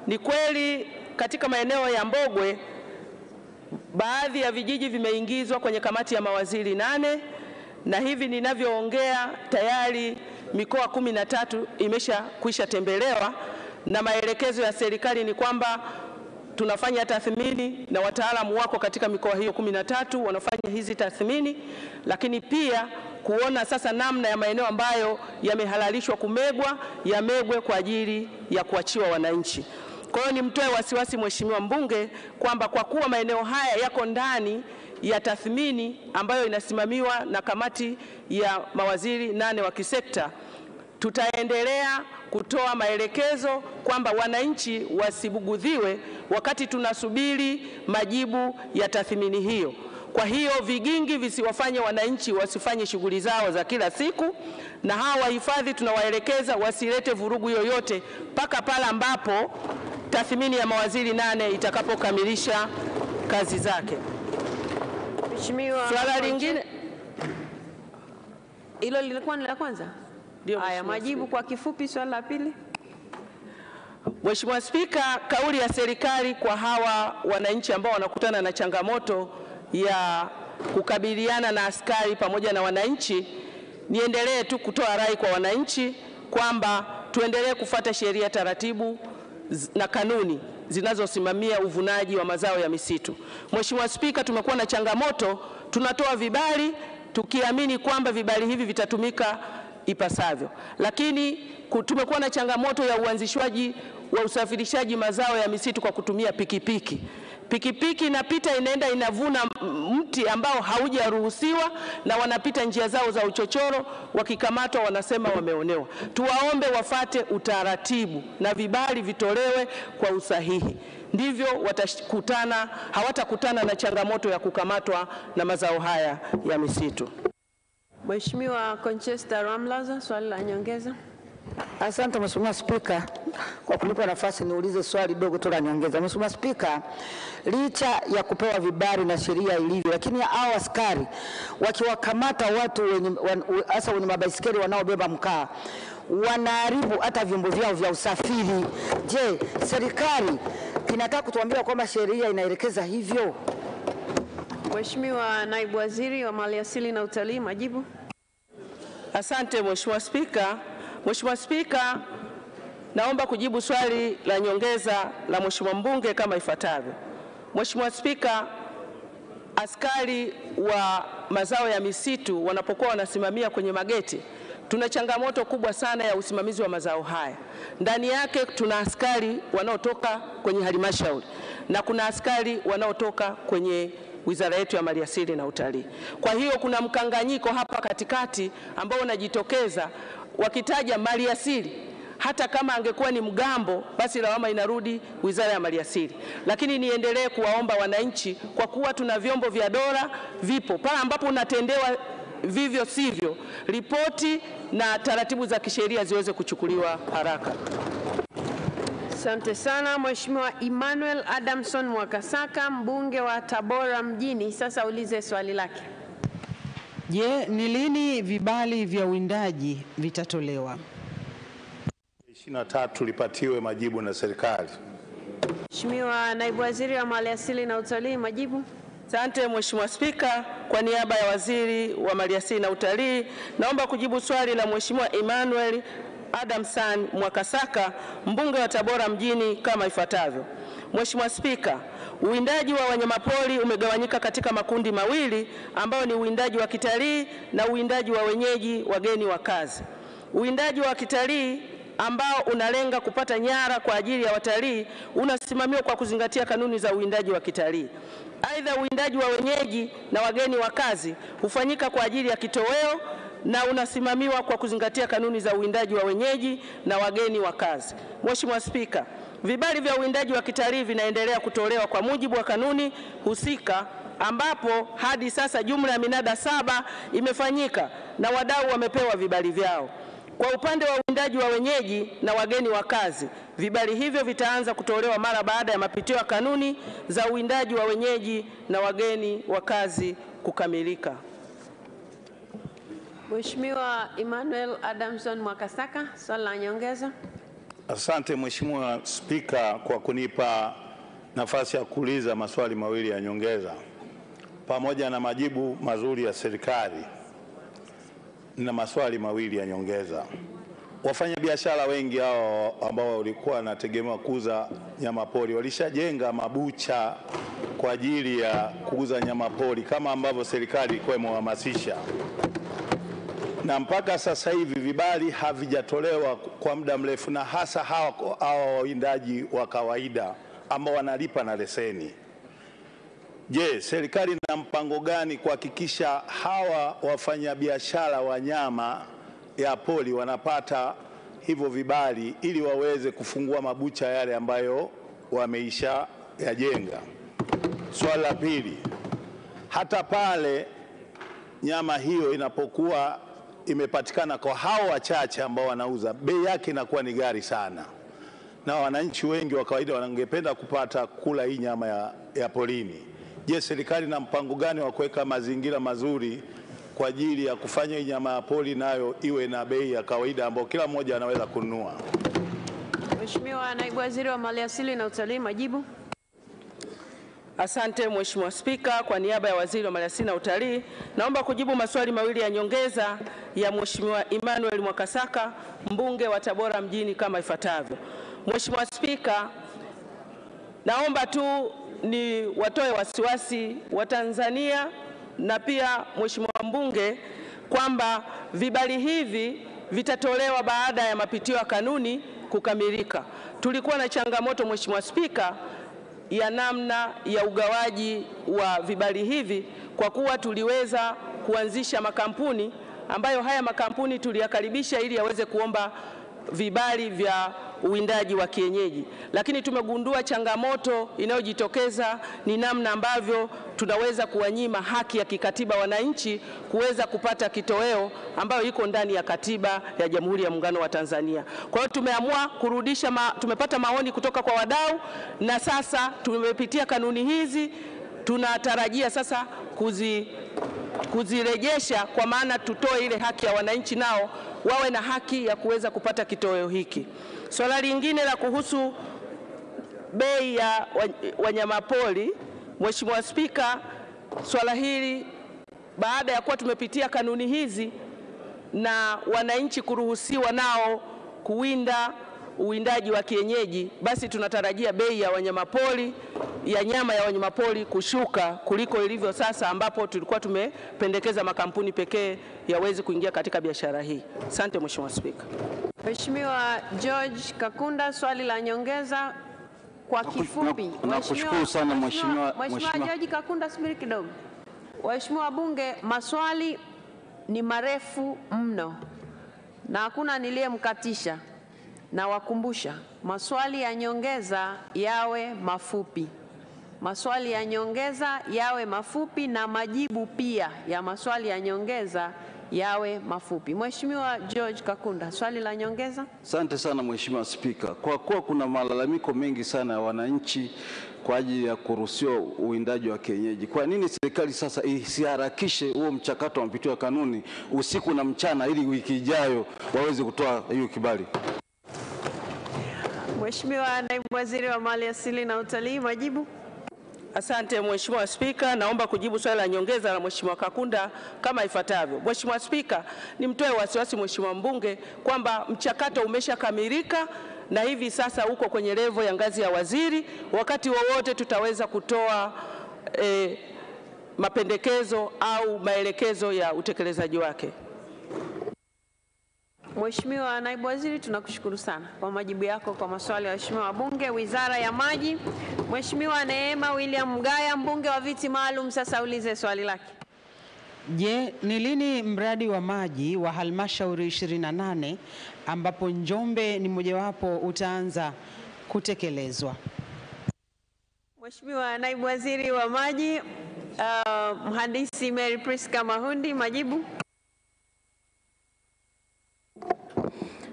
ni kweli katika maeneo ya Mbogwe baadhi ya vijiji vimeingizwa kwenye kamati ya mawaziri 8 na hivi ninavyoongea tayari mikoa 13 imeshakwisha tembelewa, na maelekezo ya serikali ni kwamba tunafanya tathmini na wataalamu wako katika mikoa hiyo 13 wanafanya hizi tathmini, lakini pia kuona sasa namna ya maeneo ambayo yamehalalishwa kumegwa yamegwe kwa ajili ya kuachiwa wananchi. Kwa hiyo nimtoe wasiwasi Mheshimiwa mbunge kwamba kwa kuwa maeneo haya yako ndani ya tathmini ambayo inasimamiwa na kamati ya mawaziri 8 wa kisekta, tutaendelea kutoa maelekezo kwamba wananchi wasibugudhiwe wakati tunasubiri majibu ya tathmini hiyo. Kwa hiyo vigingi visiwafanye wananchi wasifanye shughuli zao za kila siku, na hawa wahifadhi tunawaelekeza wasilete vurugu yoyote mpaka pale ambapo tathmini ya mawaziri 8 itakapokamilisha kazi zake. Mheshimiwa, swala lingine hilo lilikuwa ni la kwanza. Haya, majibu kwa kifupi swali la pili. Mheshimiwa Spika, kauli ya serikali kwa hawa wananchi ambao wanakutana na changamoto ya kukabiliana na askari pamoja na wananchi, niendelee tu kutoa rai kwa wananchi kwamba tuendelee kufuata sheria, taratibu na kanuni zinazosimamia uvunaji wa mazao ya misitu. Mheshimiwa Spika, tumekuwa na changamoto, tunatoa vibali tukiamini kwamba vibali hivi vitatumika ipasavyo, lakini tumekuwa na changamoto ya uanzishwaji wa usafirishaji mazao ya misitu kwa kutumia pikipiki. Pikipiki inapita inaenda inavuna mti ambao haujaruhusiwa na wanapita njia zao za uchochoro, wakikamatwa wanasema wameonewa. Tuwaombe wafate utaratibu na vibali vitolewe kwa usahihi, ndivyo hawatakutana na changamoto ya kukamatwa na mazao haya ya misitu. Mheshimiwa Conchester Ramlaza, swali la nyongeza. Asante Mheshimiwa Spika kwa kunipa nafasi niulize swali dogo tu la nyongeza. Mheshimiwa Spika, licha ya kupewa vibali na sheria ilivyo, lakini hao askari wakiwakamata watu hasa wenye mabaisikeli wanaobeba mkaa wanaharibu hata vyombo vyao vya usafiri. Je, serikali inataka kutuambia kwamba sheria inaelekeza hivyo? Mheshimiwa Naibu Waziri wa Maliasili na Utalii, majibu. Asante Mheshimiwa Spika. Mheshimiwa Spika, naomba kujibu swali la nyongeza la Mheshimiwa mbunge kama ifuatavyo. Mheshimiwa Spika, askari wa mazao ya misitu wanapokuwa wanasimamia kwenye mageti, tuna changamoto kubwa sana ya usimamizi wa mazao haya. Ndani yake tuna askari wanaotoka kwenye halmashauri na kuna askari wanaotoka kwenye wizara yetu ya Maliasili na Utalii. Kwa hiyo kuna mkanganyiko hapa katikati ambao unajitokeza wakitaja maliasili. Hata kama angekuwa ni mgambo, basi lawama inarudi wizara ya Maliasili. Lakini niendelee kuwaomba wananchi, kwa kuwa tuna vyombo vya dola vipo pale ambapo unatendewa vivyo sivyo ripoti na taratibu za kisheria ziweze kuchukuliwa haraka. Asante sana Mheshimiwa Emmanuel Adamson Mwakasaka, mbunge wa Tabora mjini, sasa ulize swali lake. Je, ni lini vibali vya uwindaji vitatolewa? 23 lipatiwe majibu na serikali. Mheshimiwa Naibu Waziri wa Maliasili na Utalii, majibu. Asante Mheshimiwa Spika, kwa niaba ya Waziri wa Maliasili na Utalii, naomba kujibu swali la Mheshimiwa Emmanuel Adamson Mwakasaka, mbunge wa Tabora mjini kama ifuatavyo. Mheshimiwa Spika, uwindaji wa wanyamapori umegawanyika katika makundi mawili ambao ni uwindaji wa kitalii na uwindaji wa wenyeji wageni wakazi. Uwindaji wa kitalii ambao unalenga kupata nyara kwa ajili ya watalii unasimamiwa kwa kuzingatia kanuni za uwindaji wa kitalii. Aidha, uwindaji wa wenyeji na wageni wakazi hufanyika kwa ajili ya kitoweo na unasimamiwa kwa kuzingatia kanuni za uwindaji wa wenyeji na wageni wakazi. Mheshimiwa Spika, vibali vya uwindaji wa kitalii vinaendelea kutolewa kwa mujibu wa kanuni husika, ambapo hadi sasa jumla ya minada 7 imefanyika na wadau wamepewa vibali vyao. Kwa upande wa uwindaji wa wenyeji na wageni wakazi, vibali hivyo vitaanza kutolewa mara baada ya mapitio ya kanuni za uwindaji wa wenyeji na wageni wakazi kukamilika. Mheshimiwa Emmanuel Adamson Mwakasaka, swali la nyongeza. Asante Mheshimiwa Spika kwa kunipa nafasi ya kuuliza maswali mawili ya nyongeza. Pamoja na majibu mazuri ya serikali, nina maswali mawili ya nyongeza. Wafanyabiashara wengi hao ambao walikuwa wanategemea kuuza nyama pori walishajenga mabucha kwa ajili ya kuuza nyama pori kama ambavyo serikali ilikuwa imehamasisha, na mpaka sasa hivi vibali havijatolewa kwa muda mrefu, na hasa hawa wawindaji wa kawaida ambao wanalipa na leseni. Je, serikali ina mpango gani kuhakikisha hawa wafanyabiashara wa nyama ya pori wanapata hivyo vibali ili waweze kufungua mabucha yale ambayo wameisha yajenga? Swali la pili, hata pale nyama hiyo inapokuwa imepatikana kwa hao wachache ambao wanauza, bei yake inakuwa ni ghali sana, na wananchi wengi wa kawaida wangependa kupata kula hii nyama ya porini. Je, serikali na mpango gani wa kuweka mazingira mazuri kwa ajili ya kufanya hii nyama ya pori nayo iwe na bei ya kawaida ambayo kila mmoja anaweza kununua? Mheshimiwa Naibu Waziri wa Maliasili na Utalii, majibu. Asante Mheshimiwa Spika, kwa niaba ya Waziri wa Maliasili na Utalii, naomba kujibu maswali mawili ya nyongeza ya Mheshimiwa Emmanuel Mwakasaka, mbunge wa Tabora mjini kama ifuatavyo. Mheshimiwa Spika, naomba tu ni watoe wasiwasi wa Tanzania na pia Mheshimiwa mbunge kwamba vibali hivi vitatolewa baada ya mapitio ya kanuni kukamilika. Tulikuwa na changamoto Mheshimiwa Spika ya namna ya ugawaji wa vibali hivi, kwa kuwa tuliweza kuanzisha makampuni ambayo haya makampuni tuliyakaribisha ili yaweze kuomba vibali vya uwindaji wa kienyeji, lakini tumegundua changamoto inayojitokeza ni namna ambavyo tunaweza kuwanyima haki ya kikatiba wananchi kuweza kupata kitoweo ambayo iko ndani ya katiba ya Jamhuri ya Muungano wa Tanzania. Kwa hiyo tumeamua kurudisha tumepata maoni kutoka kwa wadau na sasa tumepitia kanuni hizi, tunatarajia sasa kuzirejesha kwa maana tutoe ile haki ya wananchi nao wawe na haki ya kuweza kupata kitoweo hiki. Swala lingine la kuhusu bei ya wanyamapori, Mheshimiwa Spika, swala hili baada ya kuwa tumepitia kanuni hizi na wananchi kuruhusiwa nao kuwinda uwindaji wa kienyeji, basi tunatarajia bei ya wanyamapori ya nyama ya wanyamapori kushuka kuliko ilivyo sasa, ambapo tulikuwa tumependekeza makampuni pekee yaweze kuingia katika biashara hii. Asante Mheshimiwa Spika. Mheshimiwa George Kakunda, swali la nyongeza kwa kifupi. Nakushukuru sana Mheshimiwa George Kakunda, subiri kidogo. Waheshimiwa wabunge, maswali ni marefu mno na hakuna niliyemkatisha. Na wakumbusha maswali ya nyongeza yawe mafupi. maswali ya nyongeza yawe mafupi na majibu pia ya maswali ya nyongeza yawe mafupi. Mheshimiwa George Kakunda, swali la nyongeza. Asante sana Mheshimiwa Spika. Kwa kuwa kuna malalamiko mengi sana ya wananchi kwa ajili ya kuruhusiwa uwindaji wa kienyeji, kwa nini serikali sasa isiharakishe huo mchakato wa mpitio wa kanuni usiku na mchana ili wiki ijayo waweze kutoa hiyo kibali? Mheshimiwa Naibu Waziri wa Mali Asili na Utalii, majibu. Asante Mheshimiwa Spika, naomba kujibu swali la nyongeza la Mheshimiwa Kakunda kama ifuatavyo. Mheshimiwa Spika, nimtoe wasiwasi Mheshimiwa mbunge kwamba mchakato umeshakamilika na hivi sasa uko kwenye levo ya ngazi ya waziri. Wakati wowote tutaweza kutoa mapendekezo au maelekezo ya utekelezaji wake. Mheshimiwa Naibu Waziri, tunakushukuru sana kwa majibu yako kwa maswali ya waheshimiwa wabunge. Wizara ya Maji, Mheshimiwa Neema William Mgaya, mbunge wa viti maalum, sasa ulize swali lake. Je, ni lini mradi wa maji wa halmashauri 28 ambapo Njombe ni mojawapo utaanza kutekelezwa? Mheshimiwa Naibu Waziri wa Maji, Mhandisi Mary Priska Mahundi, majibu.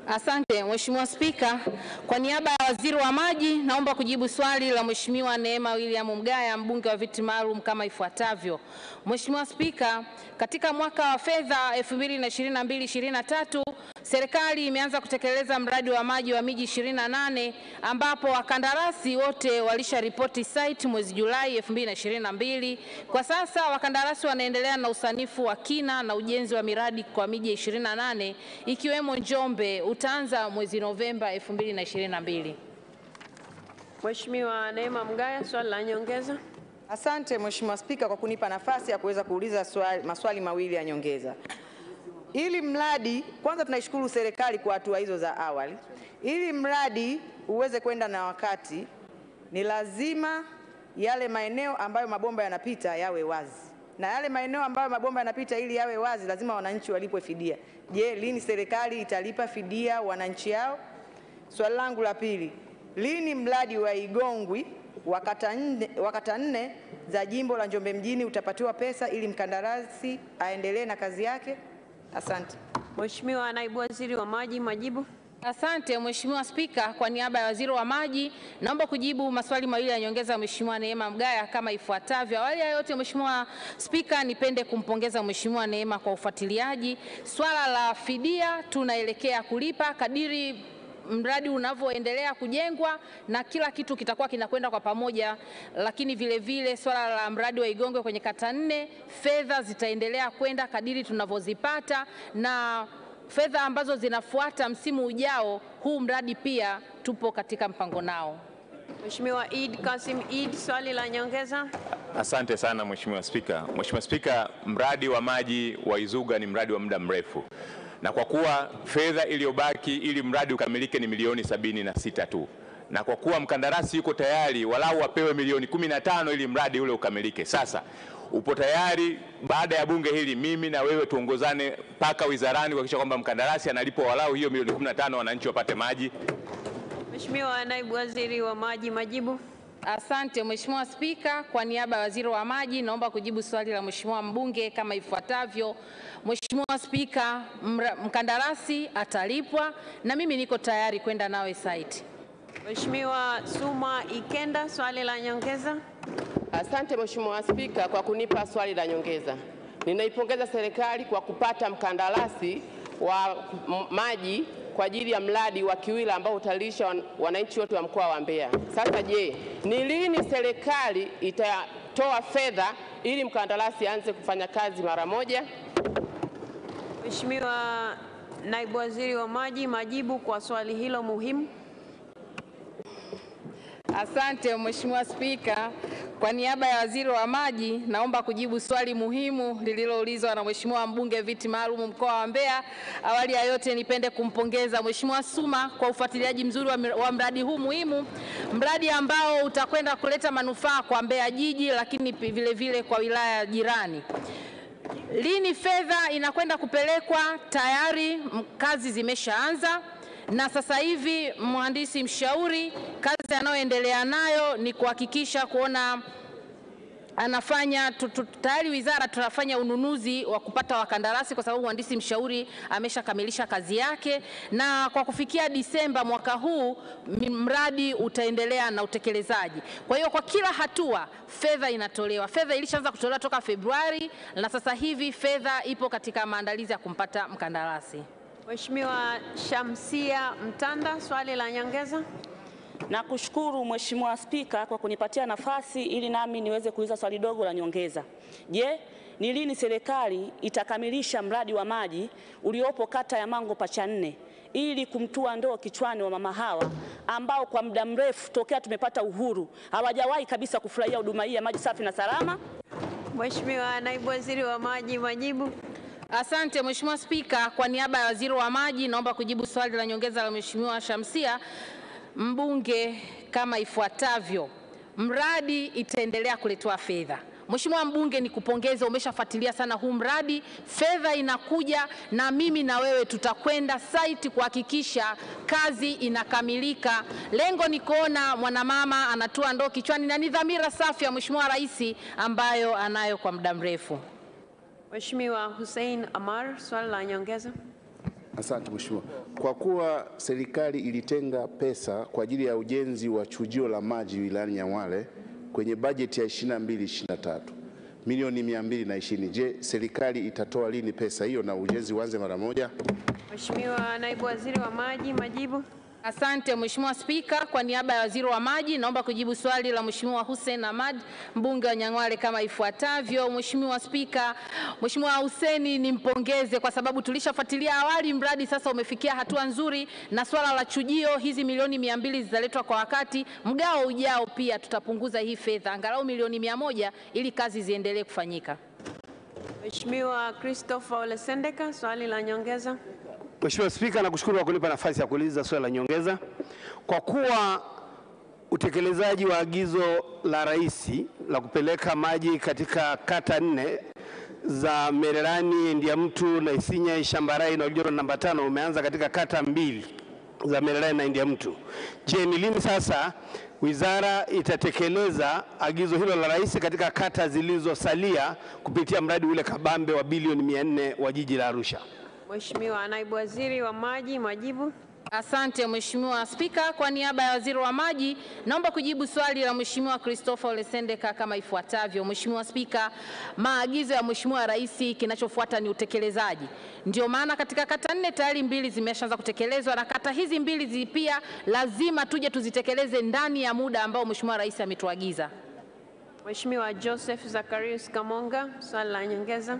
Asante Mheshimiwa Spika, kwa niaba ya Waziri wa Maji naomba kujibu swali la Mheshimiwa Neema William Mgaya, mbunge wa viti maalum kama ifuatavyo. Mheshimiwa Spika, katika mwaka wa fedha 2022/23 serikali imeanza kutekeleza mradi wa maji wa miji 28 ambapo wakandarasi wote walisharipoti site mwezi Julai 2022. Kwa sasa wakandarasi wanaendelea na usanifu wa kina na ujenzi wa miradi kwa miji 28 ikiwemo Njombe utaanza mwezi Novemba 2022. Mheshimiwa Neema Mgaya, swali la nyongeza. Asante Mheshimiwa Spika kwa kunipa nafasi ya kuweza kuuliza maswali mawili ya nyongeza. Ili mradi, kwanza tunaishukuru serikali kwa hatua hizo za awali. Ili mradi uweze kwenda na wakati, ni lazima yale maeneo ambayo mabomba yanapita yawe wazi. Na yale maeneo ambayo mabomba yanapita ili yawe wazi, lazima wananchi walipwe fidia. Je, lini serikali italipa fidia wananchi hao? Swali langu la pili, lini mradi wa Igongwi wa kata 4 za jimbo la Njombe mjini utapatiwa pesa ili mkandarasi aendelee na kazi yake? Asante. Mheshimiwa Naibu Waziri wa Maji, majibu. Asante Mheshimiwa Spika, kwa niaba ya Waziri wa Maji naomba kujibu maswali mawili ya nyongeza Mheshimiwa Neema Mgaya kama ifuatavyo. Awali ya yote Mheshimiwa Spika, nipende kumpongeza Mheshimiwa Neema kwa ufuatiliaji. Swala la fidia tunaelekea kulipa kadiri mradi unavyoendelea kujengwa na kila kitu kitakuwa kinakwenda kwa pamoja, lakini vile vile swala la mradi wa Igongwe kwenye kata 4 fedha zitaendelea kwenda kadiri tunavyozipata, na fedha ambazo zinafuata msimu ujao huu mradi pia tupo katika mpango nao. Mheshimiwa Eid Kasim Eid, swali la nyongeza. Asante sana Mheshimiwa Spika. Mheshimiwa Spika, mradi wa maji wa Izuga ni mradi wa muda mrefu, na kwa kuwa fedha iliyobaki ili mradi ukamilike ni milioni 76 tu, na kwa kuwa mkandarasi yuko tayari walau apewe milioni 15 ili mradi ule ukamilike. Sasa upo tayari baada ya bunge hili mimi na wewe tuongozane mpaka wizarani kuhakikisha kwamba mkandarasi analipwa walau hiyo milioni 15 wananchi wapate maji? Mheshimiwa Naibu Waziri wa Maji, majibu. Asante Mheshimiwa Spika, kwa niaba ya Waziri wa Maji naomba kujibu swali la Mheshimiwa mbunge kama ifuatavyo. Mheshimiwa Spika, mkandarasi atalipwa na mimi niko tayari kwenda nawe site. Mheshimiwa Suma Ikenda, swali la nyongeza. Asante Mheshimiwa Spika kwa kunipa swali la nyongeza. Ninaipongeza serikali kwa kupata mkandarasi wa maji kwa ajili ya mradi wa Kiwila ambao utalisha wananchi wote wa mkoa wa Mbeya. Sasa je, ni lini serikali itatoa fedha ili mkandarasi aanze kufanya kazi mara moja? Mheshimiwa Naibu Waziri wa Maji, majibu kwa swali hilo muhimu. Asante Mheshimiwa Spika, kwa niaba ya Waziri wa Maji naomba kujibu swali muhimu lililoulizwa na Mheshimiwa mbunge viti maalum mkoa wa Mbeya. Awali ya yote nipende kumpongeza Mheshimiwa Suma kwa ufuatiliaji mzuri wa mradi huu muhimu, mradi ambao utakwenda kuleta manufaa kwa Mbeya jiji lakini vile vile kwa wilaya jirani. Lini fedha inakwenda kupelekwa? Tayari kazi zimeshaanza na sasa hivi mhandisi mshauri kazi sasa yanayoendelea nayo ni kuhakikisha kuona anafanya tayari wizara tunafanya ununuzi wa kupata wakandarasi kwa sababu mhandisi mshauri ameshakamilisha kazi yake, na kwa kufikia Disemba mwaka huu mradi utaendelea na utekelezaji. Kwa hiyo kwa kila hatua fedha inatolewa. Fedha ilishaanza kutolewa toka Februari na sasa hivi fedha ipo katika maandalizi ya kumpata mkandarasi. Mheshimiwa Shamsia Mtanda, swali la nyongeza. Nakushukuru Mheshimiwa Spika kwa kunipatia nafasi ili nami niweze kuuliza swali dogo la nyongeza. Je, ni lini serikali itakamilisha mradi wa maji uliopo kata ya Mango Pacha 4 ili kumtua ndoo kichwani wa mama hawa ambao kwa muda mrefu tokea tumepata uhuru hawajawahi kabisa kufurahia huduma hii ya maji safi na salama? Mheshimiwa Naibu Waziri wa Maji, majibu. Asante Mheshimiwa Spika, kwa niaba ya Waziri wa Maji naomba kujibu swali la nyongeza la Mheshimiwa Shamsia mbunge kama ifuatavyo. Mradi itaendelea kuletewa fedha. Mheshimiwa mbunge, nikupongeze, umeshafuatilia sana huu mradi. Fedha inakuja na mimi na wewe tutakwenda site kuhakikisha kazi inakamilika. Lengo ni kuona mwanamama anatua ndoo kichwani na ni dhamira safi ya Mheshimiwa Rais ambayo anayo kwa muda mrefu. Mheshimiwa Hussein Amar, swali la nyongeza. Asante Mheshimiwa. Kwa kuwa serikali ilitenga pesa kwa ajili ya ujenzi wa chujio la maji wilayani Nyang'hwale kwenye bajeti ya 22-23 milioni 220, je, serikali itatoa lini pesa hiyo na ujenzi uanze mara moja? Mheshimiwa Naibu Waziri wa Maji, majibu. Asante Mheshimiwa Spika, kwa niaba ya Waziri wa Maji naomba kujibu swali la Mheshimiwa Hussein Ahmad mbunge wa Nyang'hwale kama ifuatavyo. Mheshimiwa Spika, Mheshimiwa Hussein nimpongeze kwa sababu tulishafuatilia awali, mradi sasa umefikia hatua nzuri, na swala la chujio hizi milioni 200 zitaletwa kwa wakati. Mgao ujao pia tutapunguza hii fedha angalau milioni 100 ili kazi ziendelee kufanyika. Mheshimiwa Christopher Ole Sendeka, swali la nyongeza. Mheshimiwa Spika, nakushukuru kwa kunipa nafasi ya kuuliza swali la nyongeza. Kwa kuwa utekelezaji wa agizo la Rais la kupeleka maji katika kata 4 za Mererani, Ndiamtu na Isinya, Ishambarai na Oljoro namba 5 umeanza katika kata 2 za Mererani na Ndiamtu. Je, ni lini sasa wizara itatekeleza agizo hilo la Rais katika kata zilizosalia kupitia mradi ule kabambe wa bilioni 400 wa jiji la Arusha? Mheshimiwa Naibu Waziri wa Maji, majibu. Asante Mheshimiwa Spika, kwa niaba ya Waziri wa Maji naomba kujibu swali la Mheshimiwa Christopher Ole Sendeka kama ifuatavyo. Mheshimiwa Spika, maagizo ya Mheshimiwa Rais kinachofuata ni utekelezaji. Ndio maana katika kata 4 tayari 2 zimeshaanza kutekelezwa, na kata hizi 2 pia lazima tuje tuzitekeleze ndani ya muda ambao Mheshimiwa Rais ametuagiza. Mheshimiwa Joseph Zacharias Kamonga, swali la nyongeza.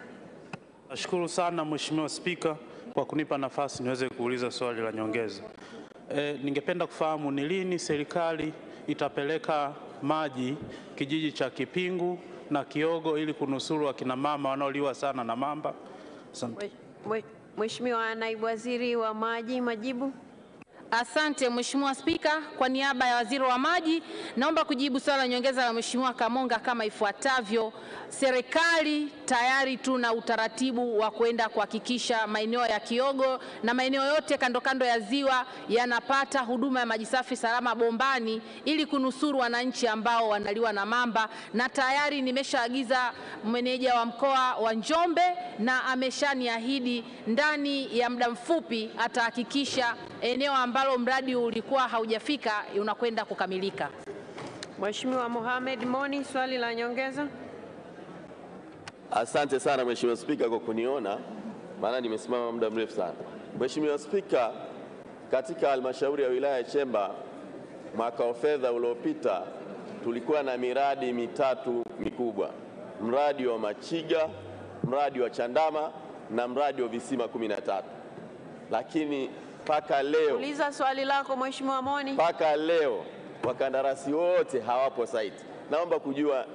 Nashukuru sana Mheshimiwa Spika kwa kunipa nafasi niweze kuuliza swali la nyongeza. Ningependa kufahamu ni lini serikali itapeleka maji kijiji cha Kipingu na Kiogo ili kunusuru akina mama wanaoliwa sana na mamba. Asante. Mheshimiwa Naibu Waziri wa Maji, majibu. Asante Mheshimiwa Spika, kwa niaba ya Waziri wa Maji naomba kujibu swali la nyongeza la Mheshimiwa Kamonga kama ifuatavyo. Serikali tayari tuna utaratibu wa kwenda kuhakikisha maeneo ya Kiogo na maeneo yote kando kando ya ziwa yanapata huduma ya maji safi salama bombani ili kunusuru wananchi ambao wanaliwa na mamba, na tayari nimeshaagiza meneja wa mkoa wa Njombe na ameshaniahidi ndani ya muda mfupi atahakikisha eneo ambalo mradi ulikuwa haujafika unakwenda kukamilika. Mheshimiwa Mohamed Moni, swali la nyongeza. Asante sana Mheshimiwa Spika kwa kuniona, maana nimesimama muda mrefu sana. Mheshimiwa Spika, katika halmashauri ya wilaya ya Chemba mwaka wa fedha uliopita tulikuwa na miradi 3 mikubwa: mradi wa Machiga, mradi wa Chandama na mradi wa visima 13. Lakini mpaka leo, uliza swali lako Mheshimiwa Moni. Mpaka leo wakandarasi wote hawapo site. Naomba kujua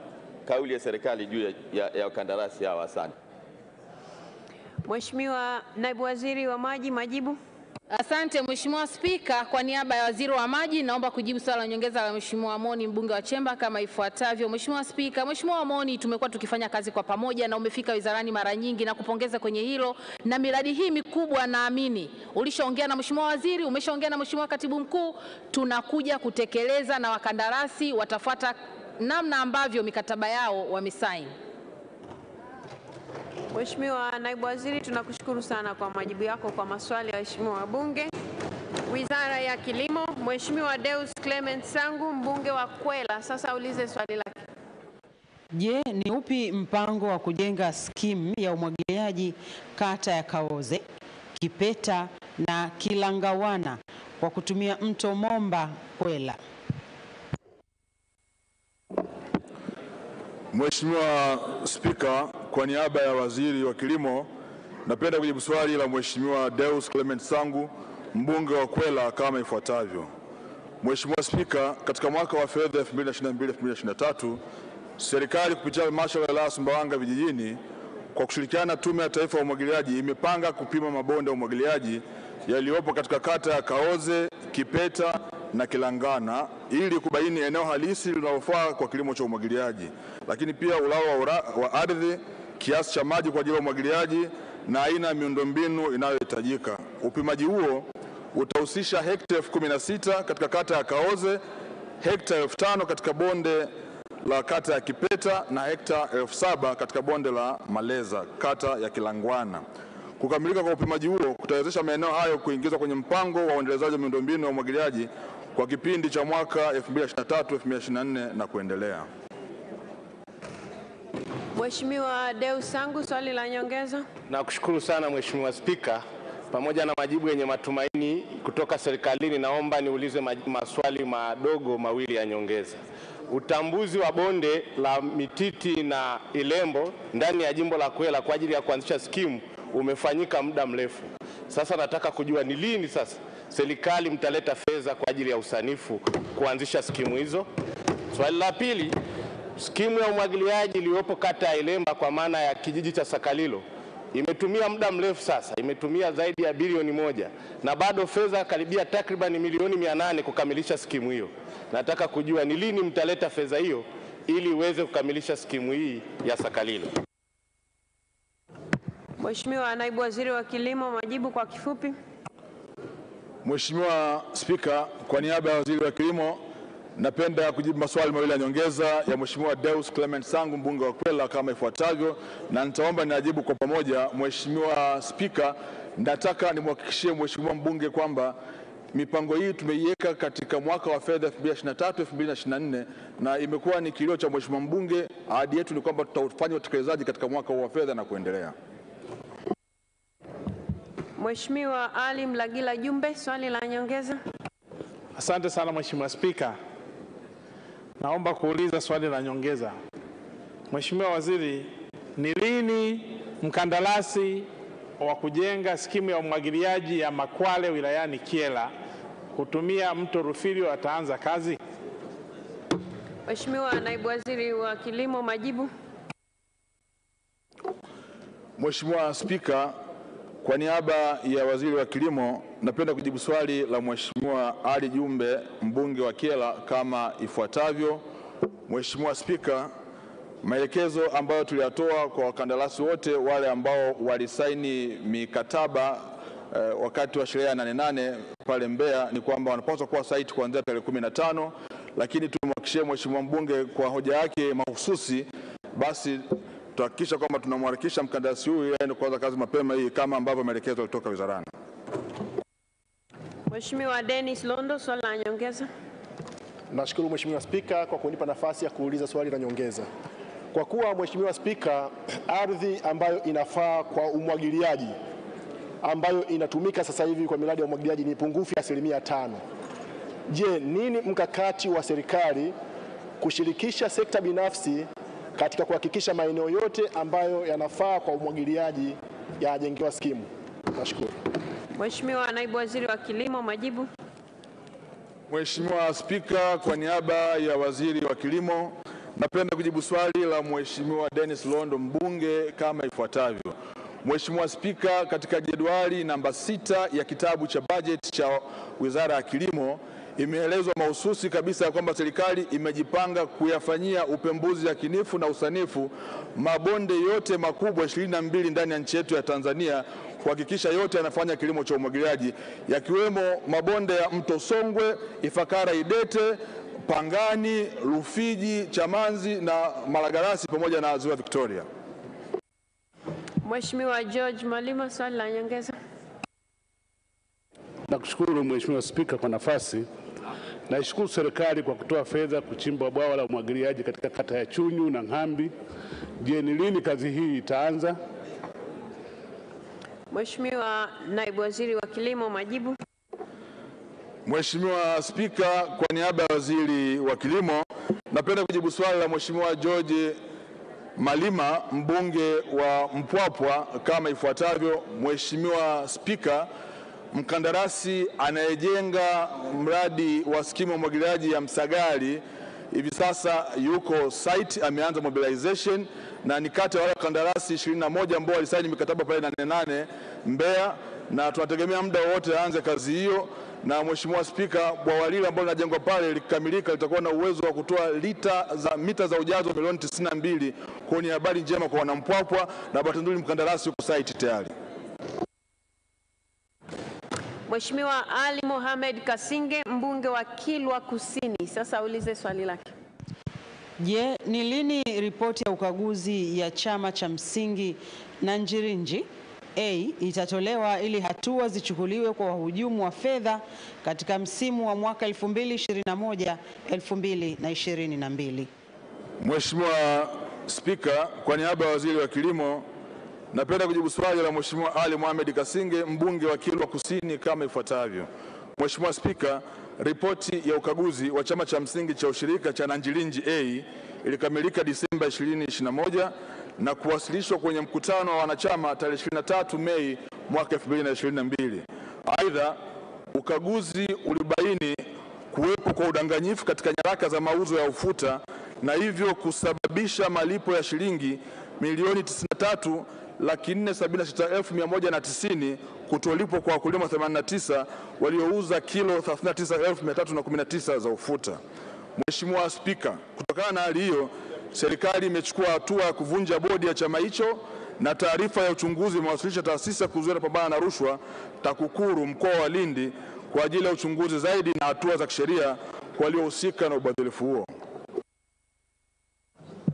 kauli ya serikali juu ya wakandarasi hawa. Asante. Mheshimiwa Naibu Waziri wa Maji, majibu. Asante Mheshimiwa Spika, kwa niaba ya Waziri wa Maji naomba kujibu swali la nyongeza la Mheshimiwa Moni, mbunge wa Chemba, kama ifuatavyo. Mheshimiwa Spika, Mheshimiwa Moni, tumekuwa tukifanya kazi kwa pamoja na umefika wizarani mara nyingi na kupongeza kwenye hilo, na miradi hii mikubwa naamini ulishaongea na Mheshimiwa Waziri, umeshaongea na Mheshimiwa Katibu Mkuu, tunakuja kutekeleza na wakandarasi watafuata namna ambavyo mikataba yao wamesaini. Mheshimiwa Naibu Waziri, tunakushukuru sana kwa majibu yako kwa maswali ya waheshimiwa wabunge. Wizara ya Kilimo, Mheshimiwa Deus Clement Sangu, mbunge wa Kwela, sasa ulize swali lake. Je, ni upi mpango wa kujenga skimu ya umwagiliaji kata ya Kaoze, Kipeta na Kilangawana kwa kutumia mto Momba Kwela? Mheshimiwa Spika, kwa niaba ya Waziri wa Kilimo, napenda kujibu swali la Mheshimiwa Deus Clement Sangu, mbunge wa Kwela, kama ifuatavyo. Mheshimiwa Spika, katika mwaka wa fedha 2022-2023, serikali kupitia halmashauri ya Sumbawanga vijijini kwa kushirikiana na Tume ya Taifa ya Umwagiliaji imepanga kupima mabonde ya umwagiliaji yaliyopo katika kata ya Kaoze, Kipeta na Kilangana ili kubaini eneo halisi linalofaa kwa kilimo cha umwagiliaji, lakini pia ulawa wa ardhi, kiasi cha maji kwa ajili ya umwagiliaji na aina ya miundombinu inayohitajika. Upimaji huo utahusisha hekta 16,000 katika kata ya Kaoze, hekta 5,000 katika bonde la kata ya Kipeta na hekta 7,000 katika bonde la Maleza kata ya Kilangwana. Kukamilika kwa upimaji huo kutawezesha maeneo hayo kuingizwa kwenye mpango wa uendelezaji wa miundombinu ya umwagiliaji kwa kipindi cha mwaka 2023-2024 na kuendelea. Mheshimiwa Deus Sangu, swali la nyongeza. Nakushukuru sana Mheshimiwa Spika. Pamoja na majibu yenye matumaini kutoka serikalini, naomba niulize maswali madogo mawili ya nyongeza. Utambuzi wa bonde la Mititi na Ilembo ndani ya jimbo la Kwela kwa ajili ya kuanzisha skimu umefanyika muda mrefu. Sasa nataka kujua ni lini sasa serikali mtaleta fedha kwa ajili ya usanifu kuanzisha skimu hizo. Swali la pili, skimu ya umwagiliaji iliyopo kata ya Ilemba kwa maana ya kijiji cha Sakalilo imetumia muda mrefu sasa, imetumia zaidi ya bilioni 1 na bado fedha karibia takriban milioni 800 kukamilisha skimu hiyo. Nataka kujua ni lini mtaleta fedha hiyo ili uweze kukamilisha skimu hii ya Sakalilo. Mheshimiwa Naibu Waziri wa Kilimo, majibu kwa kifupi. Mheshimiwa Spika, kwa niaba ya Waziri wa Kilimo, napenda kujibu maswali mawili ya nyongeza ya Mheshimiwa Deus Clement Sangu, mbunge wa Kwela, kama ifuatavyo, na nitaomba niajibu kwa pamoja. Mheshimiwa Spika, nataka nimhakikishie Mheshimiwa mbunge kwamba mipango hii tumeiweka katika mwaka wa fedha 2023-2024 na imekuwa ni kilio cha Mheshimiwa mbunge. Ahadi yetu ni kwamba tutafanya utekelezaji katika mwaka wa fedha na kuendelea. Mheshimiwa Ali Mlagila Jumbe, swali la nyongeza. Asante sana Mheshimiwa Spika. Naomba kuuliza swali la nyongeza. Mheshimiwa Waziri, ni lini mkandarasi wa kujenga skimu ya umwagiliaji ya Makwale wilayani Kyela kutumia mto Rufilio ataanza kazi? Mheshimiwa Naibu Waziri wa Kilimo, majibu. Mheshimiwa Spika, kwa niaba ya Waziri wa Kilimo, napenda kujibu swali la Mheshimiwa Ali Jumbe, mbunge wa Kyela, kama ifuatavyo. Mheshimiwa Spika, maelekezo ambayo tuliyatoa kwa wakandarasi wote wale ambao walisaini mikataba wakati wa sherehe ya Nane pale Mbeya ni kwamba wanapaswa kuwa site kuanzia tarehe 15, lakini tumhakikishie Mheshimiwa mbunge kwa hoja yake mahususi, basi tuhakikisha kwamba tunamharakisha mkandarasi huyu ili kuanza kazi mapema hii kama ambavyo maelekezo yalitoka wizarani. Mheshimiwa Dennis Londo, swali la nyongeza. Nashukuru Mheshimiwa Spika kwa kunipa nafasi ya kuuliza swali la nyongeza. Kwa kuwa Mheshimiwa Spika, ardhi ambayo inafaa kwa umwagiliaji ambayo inatumika sasa hivi kwa miradi ya umwagiliaji ni pungufu ya 5%. Je, nini mkakati wa serikali kushirikisha sekta binafsi katika kuhakikisha maeneo yote ambayo yanafaa kwa umwagiliaji yajengewa skimu? Nashukuru. Mheshimiwa Naibu Waziri wa Kilimo, majibu. Mheshimiwa Spika, kwa niaba ya Waziri wa Kilimo, napenda kujibu swali la Mheshimiwa Dennis Londo, mbunge, kama ifuatavyo. Mheshimiwa Spika, katika jedwali namba 6 ya kitabu cha bajeti cha Wizara ya Kilimo imeelezwa mahususi kabisa kwamba serikali imejipanga kuyafanyia upembuzi yakinifu na usanifu mabonde yote makubwa 22 ndani ya nchi yetu ya Tanzania, kuhakikisha yote yanafanya kilimo cha umwagiliaji, yakiwemo mabonde ya mto Songwe, Ifakara, Idete, Pangani, Rufiji, Chamanzi na Malagarasi pamoja na Ziwa Victoria. Mheshimiwa George Malima, swali la nyongeza. Nakushukuru Mheshimiwa Spika kwa nafasi. Naishukuru serikali kwa kutoa fedha kuchimba bwawa la umwagiliaji katika kata ya Chunyu na Ng'ambi. Je, ni lini kazi hii itaanza? Mheshimiwa Naibu Waziri wa Kilimo, majibu. Mheshimiwa Spika, kwa niaba ya Waziri wa Kilimo, napenda kujibu swali la Mheshimiwa George Malima, mbunge wa Mpwapwa kama ifuatavyo. Mheshimiwa Spika, mkandarasi anayejenga mradi wa skimu ya umwagiliaji ya Msagali hivi sasa yuko site, ameanza mobilization na ni kati ya wale kandarasi 21 ambao walisaini mikataba pale Nane Mbeya, na tunategemea muda wote aanze kazi hiyo. Na Mheshimiwa Spika, bwawa lile ambalo linajengwa pale likikamilika litakuwa na uwezo wa kutoa mita za ujazo milioni 92. Kwa ni habari njema kwa wanampwapwa, na bahati nzuri mkandarasi yuko site tayari. Mheshimiwa Ali Mohamed Kasinge, mbunge wa Kilwa Kusini, sasa ulize swali lake. Je, ni lini ripoti ya ukaguzi ya chama cha msingi Nanjirinji A itatolewa ili hatua zichukuliwe kwa wahujumu wa fedha katika msimu wa mwaka 2021-2022? Mheshimiwa Spika, kwa niaba ya Waziri wa Kilimo, napenda kujibu swali la Mheshimiwa Ali Mohamed Kasinge, mbunge wa Kilwa Kusini kama ifuatavyo. Mheshimiwa Spika, ripoti ya ukaguzi wa chama cha msingi cha ushirika cha Nanjirinji A ilikamilika Disemba 2021 na kuwasilishwa kwenye mkutano wa wanachama tarehe 23 Mei mwaka 2022. Aidha, ukaguzi ulibaini kuwepo kwa udanganyifu katika nyaraka za mauzo ya ufuta na hivyo kusababisha malipo ya shilingi milioni 93,476,190 kutolipwa kwa wakulima 89 waliouza kilo 39,319 za ufuta. Mheshimiwa Spika, kutokana na hali hiyo, serikali imechukua hatua ya kuvunja bodi ya chama hicho na taarifa ya uchunguzi imewasilisha taasisi ya kuzuia na kupambana na rushwa TAKUKURU mkoa wa Lindi kwa ajili ya uchunguzi zaidi na hatua za kisheria kwa waliohusika na ubadhirifu huo.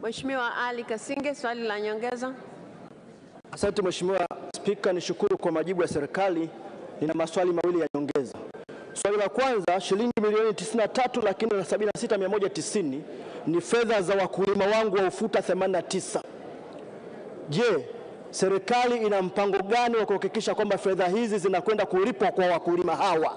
Mheshimiwa Ali Kasinge, swali la nyongeza. Asante Mheshimiwa Spika, nishukuru kwa majibu ya serikali. Nina maswali mawili ya nyongeza. Swali la kwanza, shilingi milioni 93,76,190 ni fedha za wakulima wangu wa ufuta 89. Je, serikali ina mpango gani wa kuhakikisha kwamba fedha hizi zinakwenda kulipwa kwa wakulima hawa?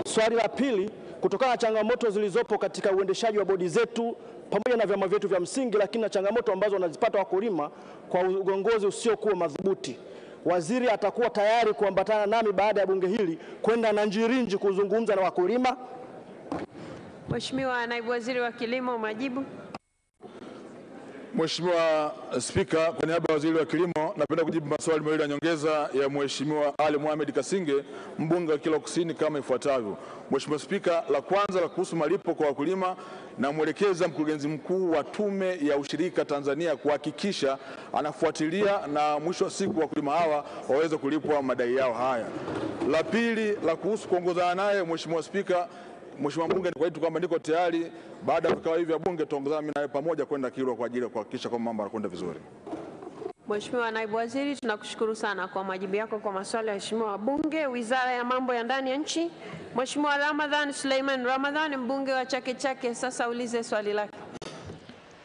Swali la pili, kutokana na changamoto zilizopo katika uendeshaji wa bodi zetu pamoja na vyama vyetu vya msingi, lakini na changamoto ambazo wanazipata wakulima kwa uongozi usiokuwa madhubuti, waziri atakuwa tayari kuambatana nami baada ya bunge hili kwenda Nanjirinji kuzungumza na wakulima? Mheshimiwa Naibu Waziri wa Kilimo, majibu. Mheshimiwa Spika, kwa niaba ya Waziri wa Kilimo, napenda kujibu maswali mawili ya nyongeza ya Mheshimiwa Ali Mohamed Kasinge, mbunge wa Kilwa Kusini kama ifuatavyo. Mheshimiwa Spika, la kwanza la kuhusu malipo kwa wakulima, na mwelekeza mkurugenzi mkuu wa Tume ya Ushirika Tanzania kuhakikisha anafuatilia na mwisho wa siku wakulima hawa waweze kulipwa madai yao haya. La pili la kuhusu kuongozana naye, Mheshimiwa Spika, Mheshimiwa mbunge, kwa hiyo kwamba niko tayari baada ya vikao hivi vya bunge tuongozana mimi naye pamoja kwenda Kilwa kwa ajili ya kuhakikisha kwamba mambo yanakwenda vizuri. Mheshimiwa Naibu Waziri, tunakushukuru sana kwa majibu yako kwa maswali ya Mheshimiwa wabunge. Wizara ya Mambo ya Ndani ya Nchi, Mheshimiwa Ramadhan Suleiman Ramadhan, mbunge wa Chake Chake, sasa ulize swali lake.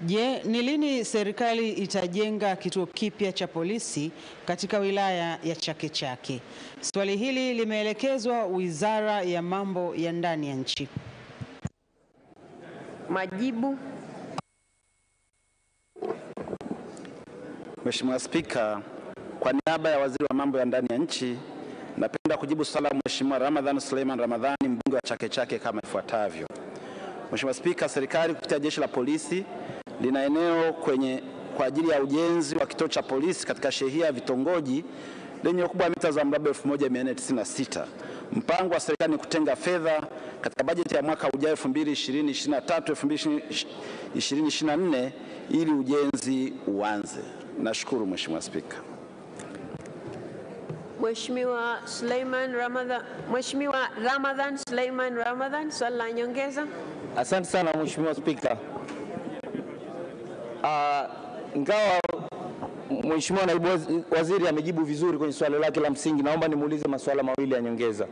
Je, ni lini serikali itajenga kituo kipya cha polisi katika wilaya ya Chake Chake? Swali hili limeelekezwa Wizara ya Mambo ya Ndani ya Nchi. Majibu. Mheshimiwa Spika, kwa niaba ya Waziri wa Mambo ya Ndani ya Nchi, napenda kujibu swali la Mheshimiwa Ramadhan Suleiman Ramadhani, mbunge wa Chake Chake kama ifuatavyo. Mheshimiwa Spika, serikali kupitia Jeshi la Polisi lina eneo kwenye kwa ajili ya ujenzi wa kituo cha polisi katika shehia ya vitongoji lenye ukubwa wa mita za mraba 1496. Mpango wa serikali ni kutenga fedha katika bajeti ya mwaka ujao 2023-2024 ili ujenzi uanze. Nashukuru Mheshimiwa Spika. Mheshimiwa Ramadhan Suleiman, swali la nyongeza. Asante sana Mheshimiwa Spika. Ingawa Mheshimiwa Naibu Waziri amejibu vizuri kwenye swali lake la msingi, naomba nimuulize masuala mawili ya nyongeza.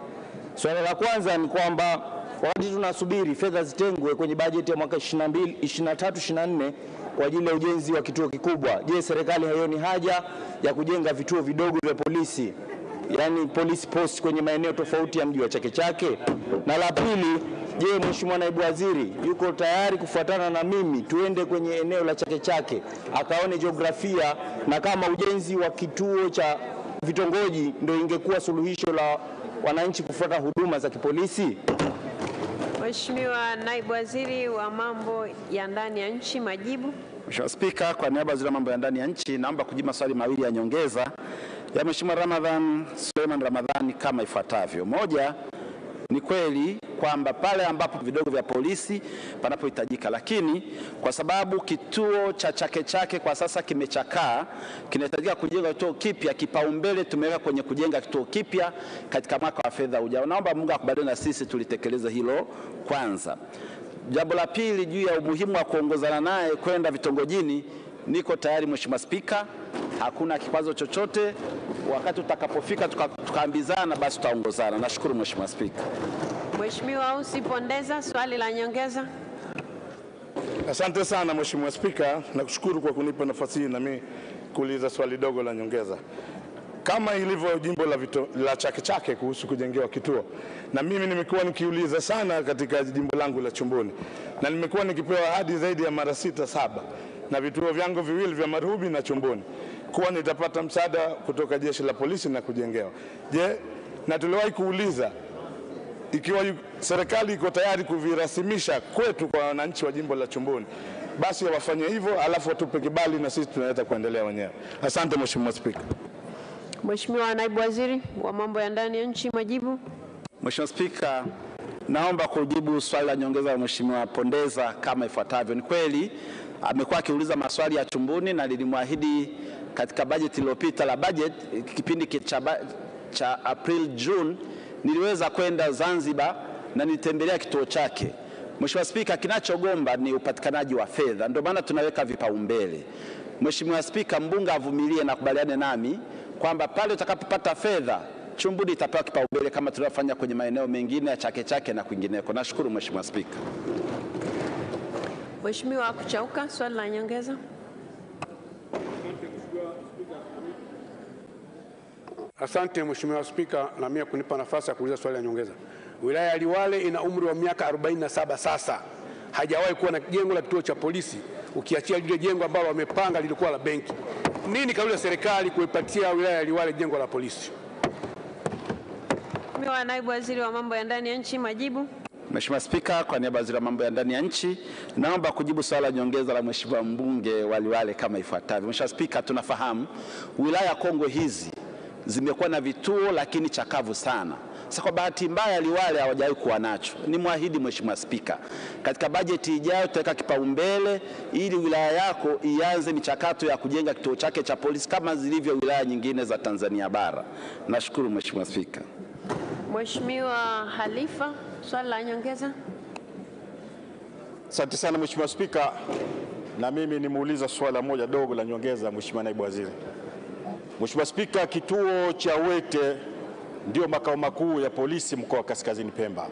Swali la kwanza ni kwamba wakati tunasubiri fedha zitengwe kwenye bajeti ya mwaka 23-24 kwa ajili ya ujenzi wa kituo kikubwa, je, serikali haioni haja ya kujenga vituo vidogo vya polisi, yani police post kwenye maeneo tofauti ya mji wa Chake Chake? Na la pili, je, Mheshimiwa Naibu Waziri yuko tayari kufuatana na mimi tuende kwenye eneo la Chake Chake akaone jiografia na kama ujenzi wa kituo cha vitongoji ndio ingekuwa suluhisho la wananchi kufuata huduma za kipolisi? Mheshimiwa Naibu Waziri wa mambo ya ndani ya nchi, majibu. Mheshimiwa Spika, kwa niaba ya Waziri wa mambo ya ndani ya nchi naomba kujibu maswali mawili ya nyongeza ya Mheshimiwa Ramadhan kama ifuatavyo. Moja, ni kweli kwamba pale ambapo vidogo vya polisi panapohitajika, lakini kwa sababu kituo cha Chake Chake kwa sasa kimechakaa, kinahitajika kujenga kituo kipya, kipaumbele tumeweka kwenye kujenga kituo kipya katika mwaka wa fedha ujao. Naomba Mungu akubaliane na sisi tulitekeleza hilo kwanza. Jambo la pili, juu ya umuhimu wa kuongozana naye kwenda vitongojini, niko tayari Mheshimiwa Spika, hakuna kikwazo chochote. Wakati utakapofika tukaambizana, basi tutaongozana. Nashukuru Mheshimiwa Spika. Mheshimiwa Usipondeza, swali la nyongeza. Asante sana Mheshimiwa Spika, nakushukuru kwa kunipa nafasi hii na mimi kuuliza swali dogo la nyongeza. Kama ilivyo jimbo la Chake Chake kuhusu kujengewa kituo, na mimi nimekuwa nikiuliza sana katika jimbo langu la Chumbuni, na nimekuwa nikipewa ahadi zaidi ya mara 6-7 na vituo vyangu viwili vya Marubi na Chumbuni kuwa nitapata msaada kutoka jeshi la polisi na kujengewa. Je, na tuliwahi kuuliza ikiwa serikali iko tayari kuvirasimisha kwetu kwa wananchi wa jimbo la Chumbuni, basi wafanye hivyo alafu watupe kibali na sisi tunaweza kuendelea wenyewe. Asante Mheshimiwa Spika. Mheshimiwa Naibu Waziri wa mambo ya ndani ya nchi, majibu. Mheshimiwa Spika, naomba kujibu swali la nyongeza la Mheshimiwa Pondeza kama ifuatavyo. Ni kweli amekuwa akiuliza maswali ya Chumbuni na nilimwahidi katika bajeti iliyopita la bajeti kipindi cha April June niliweza kwenda Zanzibar na nitembelea kituo chake. Mheshimiwa Spika, kinachogomba ni upatikanaji wa fedha, ndio maana tunaweka vipaumbele. Mheshimiwa Spika, mbunge avumilie na kubaliane nami kwamba pale utakapopata fedha Chumbuni itapewa kipaumbele kama tulivyofanya kwenye maeneo mengine ya Chake Chake na kwingineko. Nashukuru Mheshimiwa Spika. Mheshimiwa Kuchauka, swali la nyongeza. Asante Mheshimiwa Spika, na mimi kunipa nafasi ya kuuliza swali la nyongeza. Wilaya ya Liwale ina umri wa miaka 47 sasa. Hajawahi kuwa na jengo la kituo cha polisi, ukiachia lile jengo ambalo wamepanga lilikuwa la benki. Nini kauli ya serikali kuipatia wilaya ya Liwale jengo la polisi? Mheshimiwa Naibu Waziri wa mambo ya ndani ya nchi, majibu. Mheshimiwa Spika, kwa niaba ya Waziri wa mambo ya ndani ya nchi naomba kujibu swali la nyongeza la Mheshimiwa mbunge wa Liwale kama ifuatavyo. Mheshimiwa Spika, tunafahamu wilaya kongwe hizi zimekuwa na vituo lakini chakavu sana. Sasa kwa bahati mbaya Liwale hawajawahi kuwa nacho. Nimwahidi Mheshimiwa Spika, katika bajeti ijayo tutaweka kipaumbele ili wilaya yako ianze michakato ya kujenga kituo chake cha polisi kama zilivyo wilaya nyingine za Tanzania bara. Nashukuru Mheshimiwa Spika. Mheshimiwa Halifa, swali la nyongeza. Asante sana Mheshimiwa Spika, na mimi nimuuliza swala moja dogo la nyongeza Mheshimiwa Naibu Waziri. Mheshimiwa Spika, kituo cha Wete ndio makao makuu ya polisi mkoa wa Kaskazini Pemba.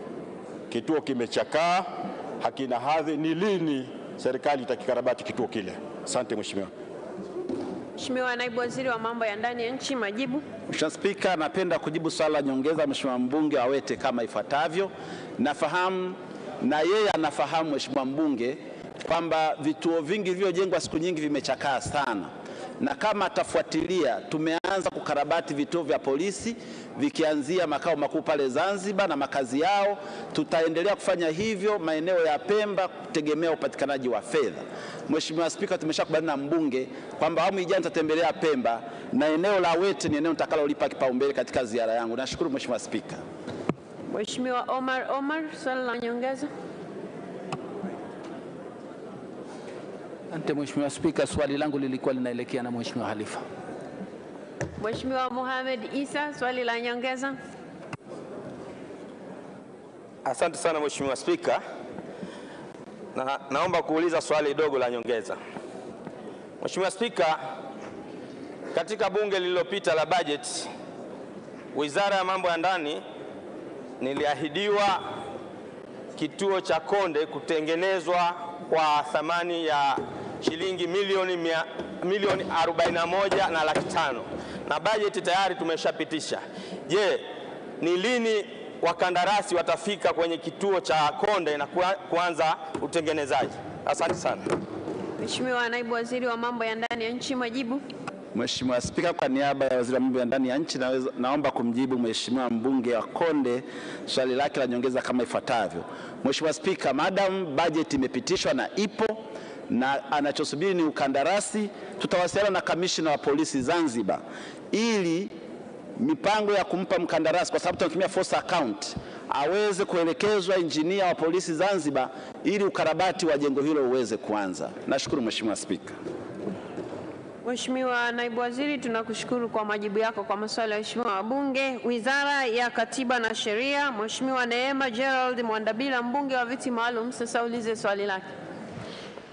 Kituo kimechakaa, hakina hadhi. Ni lini serikali itakikarabati kituo kile? Asante Mheshimiwa. Mheshimiwa Naibu Waziri wa mambo ya ndani ya nchi, majibu. Mheshimiwa Spika, napenda kujibu swali la nyongeza Mheshimiwa mbunge wa Wete kama ifuatavyo. Nafahamu na yeye anafahamu Mheshimiwa mbunge kwamba vituo vingi vilivyojengwa siku nyingi vimechakaa sana. na kama atafuatilia, tumeanza kukarabati vituo vya polisi vikianzia makao makuu pale Zanzibar na makazi yao. Tutaendelea kufanya hivyo maeneo ya Pemba kutegemea upatikanaji wa fedha. Mheshimiwa Spika, tumeshakubaliana na mbunge kwamba awamu ijayo nitatembelea Pemba na eneo la Wete ni eneo nitakalolipa kipaumbele katika ziara yangu. Nashukuru Mheshimiwa Spika. Mheshimiwa Omar, swali la nyongeza. Asante Mheshimiwa Spika, swali langu lilikuwa linaelekea na Mheshimiwa Halifa. Mheshimiwa Mohamed Isa, swali la nyongeza. Asante sana Mheshimiwa Spika. Naomba kuuliza swali dogo la nyongeza. Mheshimiwa Spika, katika bunge lililopita la budget, Wizara ya Mambo ya Ndani niliahidiwa kituo cha Konde kutengenezwa kwa thamani ya shilingi milioni 41.5 na bajeti tayari tumeshapitisha. Je, ni lini wakandarasi watafika kwenye kituo cha Konde na kuanza utengenezaji? Asante sana. Mheshimiwa Naibu Waziri wa Mambo ya Ndani ya Nchi, majibu. Mheshimiwa Spika, kwa niaba ya Waziri wa Mambo ya Ndani ya Nchi naomba kumjibu Mheshimiwa mbunge wa Konde swali lake la nyongeza kama ifuatavyo. Mheshimiwa Spika, madam budget imepitishwa na ipo na anachosubiri ni ukandarasi, tutawasiliana na kamishna wa polisi Zanzibar ili mipango ya kumpa mkandarasi, kwa sababu tunatumia force account, aweze kuelekezwa injinia wa polisi Zanzibar ili ukarabati wa jengo hilo uweze kuanza. Nashukuru Mheshimiwa Spika. Mheshimiwa Naibu Waziri, tunakushukuru kwa majibu yako kwa maswali ya waheshimiwa wabunge. Wizara ya Katiba na Sheria, Mheshimiwa Neema Gerald Mwandabila, mbunge wa viti maalum, sasa ulize swali lake.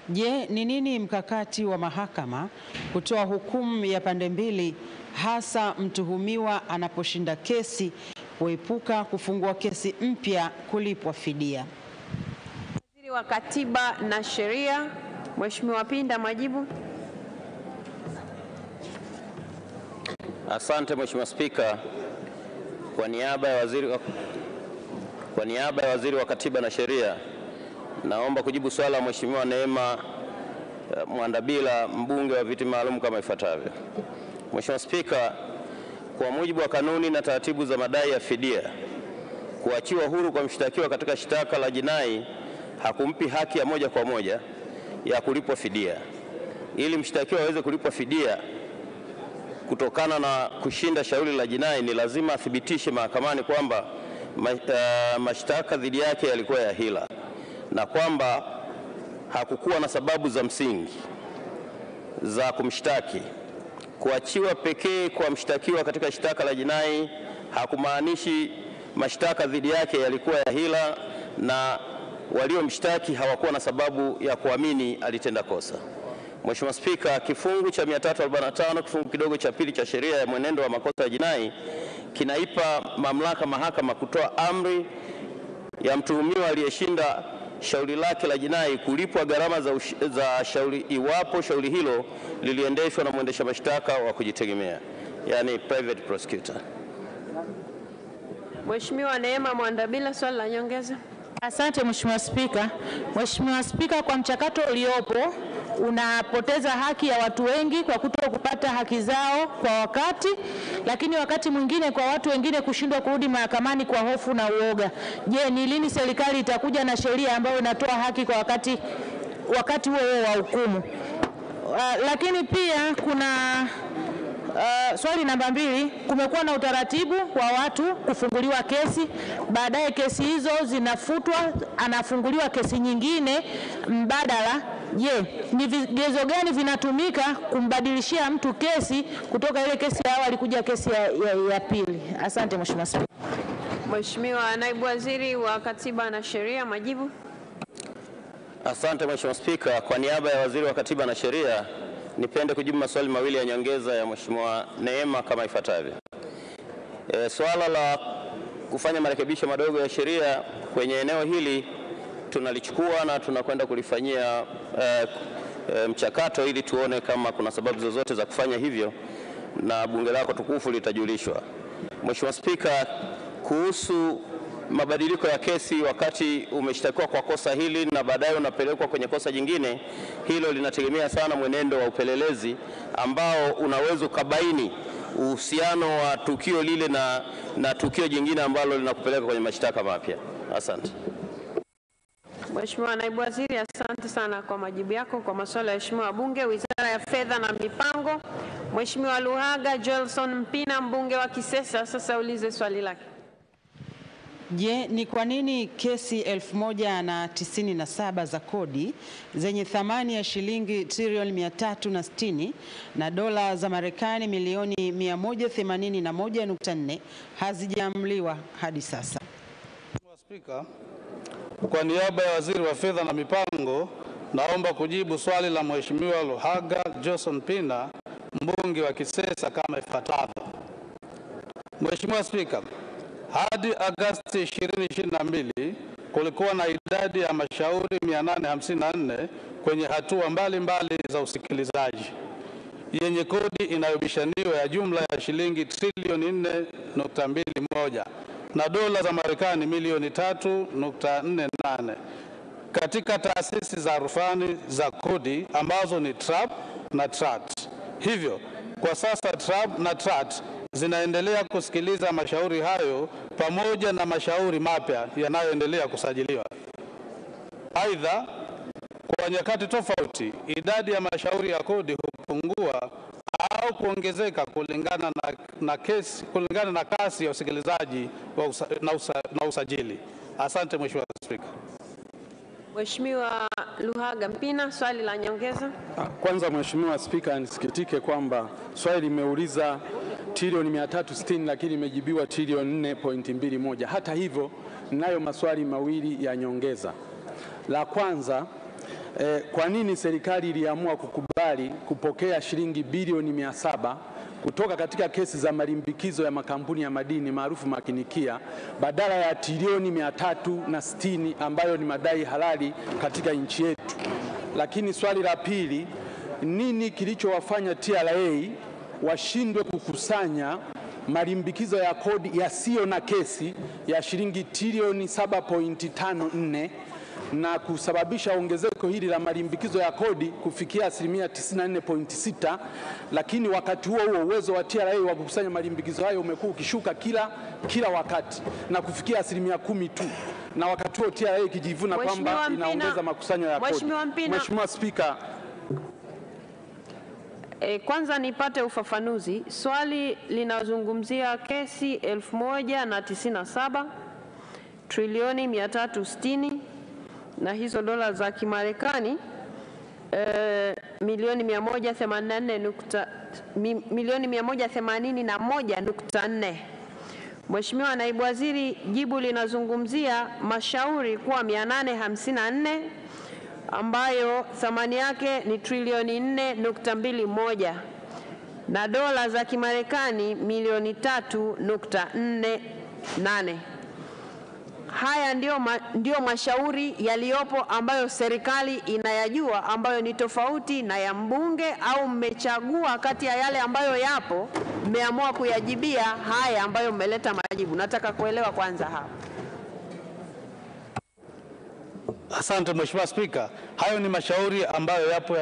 Je, ni nini mkakati wa mahakama kutoa hukumu ya pande mbili, hasa mtuhumiwa anaposhinda kesi, kuepuka kufungua kesi mpya kulipwa fidia? Waziri wa Katiba na Sheria, Mheshimiwa Pinda, majibu. Asante Mheshimiwa Spika, kwa niaba ya Waziri wa Katiba na Sheria naomba kujibu swali la Mheshimiwa Neema Mwandabila, mbunge wa viti maalum kama ifuatavyo. Mheshimiwa Spika, kwa mujibu wa kanuni na taratibu za madai ya fidia, kuachiwa huru kwa mshtakiwa katika shtaka la jinai hakumpi haki ya moja kwa moja ya kulipwa fidia. Ili mshtakiwa aweze kulipwa fidia kutokana na kushinda shauri la jinai, ni lazima athibitishe mahakamani kwamba mashtaka dhidi yake yalikuwa ya hila na kwamba hakukuwa na sababu za msingi za kumshtaki. Kuachiwa pekee kwa mshtakiwa katika shtaka la jinai hakumaanishi mashtaka dhidi yake yalikuwa ya hila na waliomshtaki hawakuwa na sababu ya kuamini alitenda kosa. Mheshimiwa Spika, kifungu cha 345 kifungu kidogo cha pili cha sheria ya mwenendo wa makosa ya jinai kinaipa mamlaka mahakama kutoa amri ya mtuhumiwa aliyeshinda shauri lake la jinai kulipwa gharama za shauri iwapo shauri hilo liliendeshwa na mwendesha mashtaka wa kujitegemea, yani private prosecutor. Mheshimiwa Neema Mwandabila, swali la nyongeza. Asante Mheshimiwa Spika. Mheshimiwa Spika, kwa mchakato uliopo unapoteza haki ya watu wengi kwa kuto kupata haki zao kwa wakati, lakini wakati mwingine kwa watu wengine kushindwa kurudi mahakamani kwa hofu na uoga. Je, ni lini serikali itakuja na sheria ambayo inatoa haki kwa wakati huo wa hukumu? Lakini pia kuna swali namba 2, kumekuwa na utaratibu wa watu kufunguliwa kesi, baadaye kesi hizo zinafutwa, anafunguliwa kesi nyingine mbadala. Je, ni vigezo gani vinatumika kumbadilishia mtu kesi kutoka ile kesi ya awali kuja kesi ya pili? Asante Mheshimiwa Spika. Mheshimiwa Naibu Waziri wa Katiba na Sheria, majibu. Asante Mheshimiwa Spika, kwa niaba ya Waziri wa Katiba na Sheria nipende kujibu maswali mawili ya nyongeza ya Mheshimiwa Neema kama ifuatavyo. Swala la kufanya marekebisho madogo ya sheria kwenye eneo hili tunalichukua na tunakwenda kulifanyia mchakato ili tuone kama kuna sababu zozote za kufanya hivyo na bunge lako tukufu litajulishwa. Mheshimiwa Spika, kuhusu mabadiliko ya kesi wakati umeshtakiwa kwa kosa hili na baadaye unapelekwa kwenye kosa jingine, hilo linategemea sana mwenendo wa upelelezi ambao unaweza ukabaini uhusiano wa tukio lile na tukio jingine ambalo linakupeleka kwenye mashtaka mapya. Asante. Mheshimiwa Naibu Waziri, asante sana kwa majibu yako kwa maswali ya Mheshimiwa wabunge. Wizara ya Fedha na Mipango, Mheshimiwa Luhaga Joelson Mpina, mbunge wa Kisesa, sasa ulize swali lake. Je, ni kwa nini kesi 1097 za kodi zenye thamani ya shilingi trilioni 360 na dola za Marekani milioni 181.4 hazijaamliwa hadi sasa? Spika, kwa niaba ya Waziri wa Fedha na Mipango, naomba kujibu swali la Mheshimiwa Luhaga Joelson Mpina, mbunge wa Kisesa kama ifuatavyo. Mheshimiwa Spika, hadi Agosti 2022 kulikuwa na idadi ya mashauri 854 kwenye hatua mbalimbali za usikilizaji yenye kodi inayobishaniwa ya jumla ya shilingi trilioni 4.21 na dola za Marekani milioni 3.48 katika taasisi za rufani za kodi ambazo ni TRAP na TRAT. Hivyo, kwa sasa TRAP na TRAT zinaendelea kusikiliza mashauri hayo pamoja na mashauri mapya yanayoendelea kusajiliwa. Aidha, kwa nyakati tofauti, idadi ya mashauri ya kodi hupungua au kuongezeka kulingana na kasi ya usikilizaji na usajili. Asante Mheshimiwa Spika. Mheshimiwa Luhaga Mpina, swali la nyongeza. Kwanza Mheshimiwa Spika, nisikitike kwamba swali limeuliza trilioni 360 lakini imejibiwa trilioni 4.21. Hata hivyo, ninayo maswali mawili ya nyongeza. La kwanza, kwa nini serikali iliamua kukubali kupokea shilingi bilioni 700 kutoka katika kesi za malimbikizo ya makampuni ya madini maarufu makinikia badala ya trilioni 360 ambayo ni madai halali katika nchi yetu? Lakini swali la pili, nini kilichowafanya TRA washindwe kukusanya malimbikizo ya kodi yasiyo na kesi ya shilingi trilioni 7.54 na kusababisha ongezeko hili la malimbikizo ya kodi kufikia 94.6, lakini wakati huo huo uwezo wa TRA wa kukusanya malimbikizo hayo umekuwa ukishuka kila wakati na kufikia 10% tu, na wakati huo TRA ikijivuna kwamba inaongeza makusanyo ya kodi. Mheshimiwa Spika, kwanza nipate ufafanuzi. Swali linazungumzia kesi 1097 trilioni 360 na hizo dola za Kimarekani milioni 181.4. Mheshimiwa Naibu Waziri, jibu linazungumzia mashauri kuwa 854 ambayo thamani yake ni trilioni 4.21 na dola za Kimarekani milioni 3.48. Haya ndio mashauri yaliyopo ambayo serikali inayajua, ambayo ni tofauti na ya mbunge, au mmechagua kati ya yale ambayo yapo mmeamua kuyajibia haya ambayo mmeleta majibu? Nataka kuelewa kwanza hapa. Asante Mheshimiwa Spika, hayo ni mashauri ambayo yapo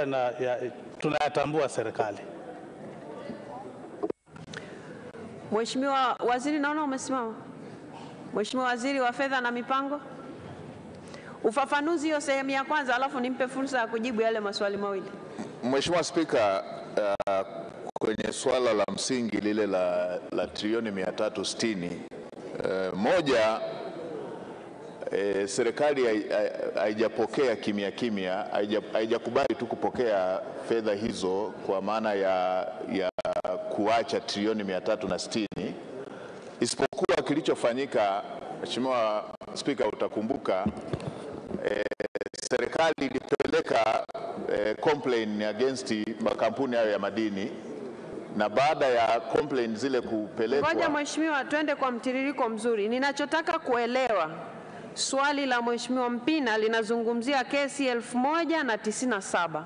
tunayatambua serikali. Mheshimiwa Waziri, naona umesimama. Mheshimiwa Waziri wa Fedha na Mipango, ufafanuzi hiyo sehemu ya kwanza, alafu nimpe fursa ya kujibu yale maswali mawili. Mheshimiwa Spika, kwenye swala la msingi lile la trilioni 360, moja, serikali haijapokea kimya, haijakubali tu kupokea fedha hizo kwa maana ya kuacha trilioni 360, isipokuwa kilichofanyika. Mheshimiwa Spika, utakumbuka serikali ilipeleka complaint against makampuni hayo ya madini, na baada ya complaint zile kupelekwa. Ngoja Mheshimiwa, twende kwa mtiririko mzuri. Ninachotaka kuelewa, swali la Mheshimiwa Mpina linazungumzia kesi 1097.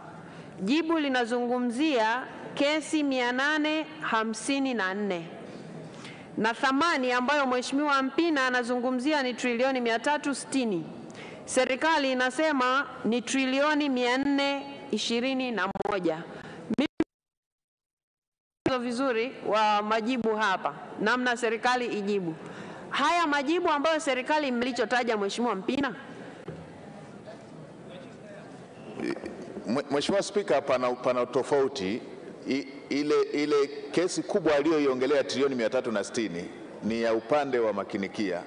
Jibu linazungumzia kesi 854. na thamani ambayo Mheshimiwa Mpina anazungumzia ni trilioni 360. Serikali inasema ni trilioni 421. Vizuri wa majibu hapa, namna serikali ijibu haya majibu ambayo serikali mlichotaja Mheshimiwa Mpina. Mheshimiwa Spika, pana tofauti. Ile kesi kubwa aliyoiongelea trilioni 360 ni ya upande wa makinikia.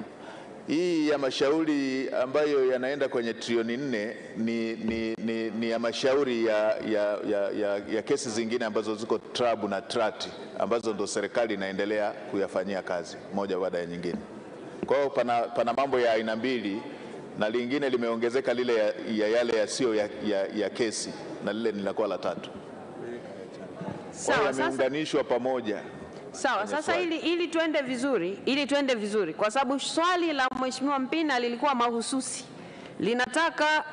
Hii ya mashauri ambayo yanaenda kwenye trilioni 4 ni ya mashauri ya kesi zingine ambazo ziko trabu na trati, ambazo ndo serikali inaendelea kuyafanyia kazi moja baada ya nyingine. Kwa hiyo pana mambo ya aina mbili, na lingine limeongezeka lile ya yale yasiyo ya kesi, na lile linakuwa la tatu. Sawa, yameunganishwa pamoja. Sawa, sasa ili tuende vizuri, kwa sababu swali la Mheshimiwa Mpina lilikuwa mahususi.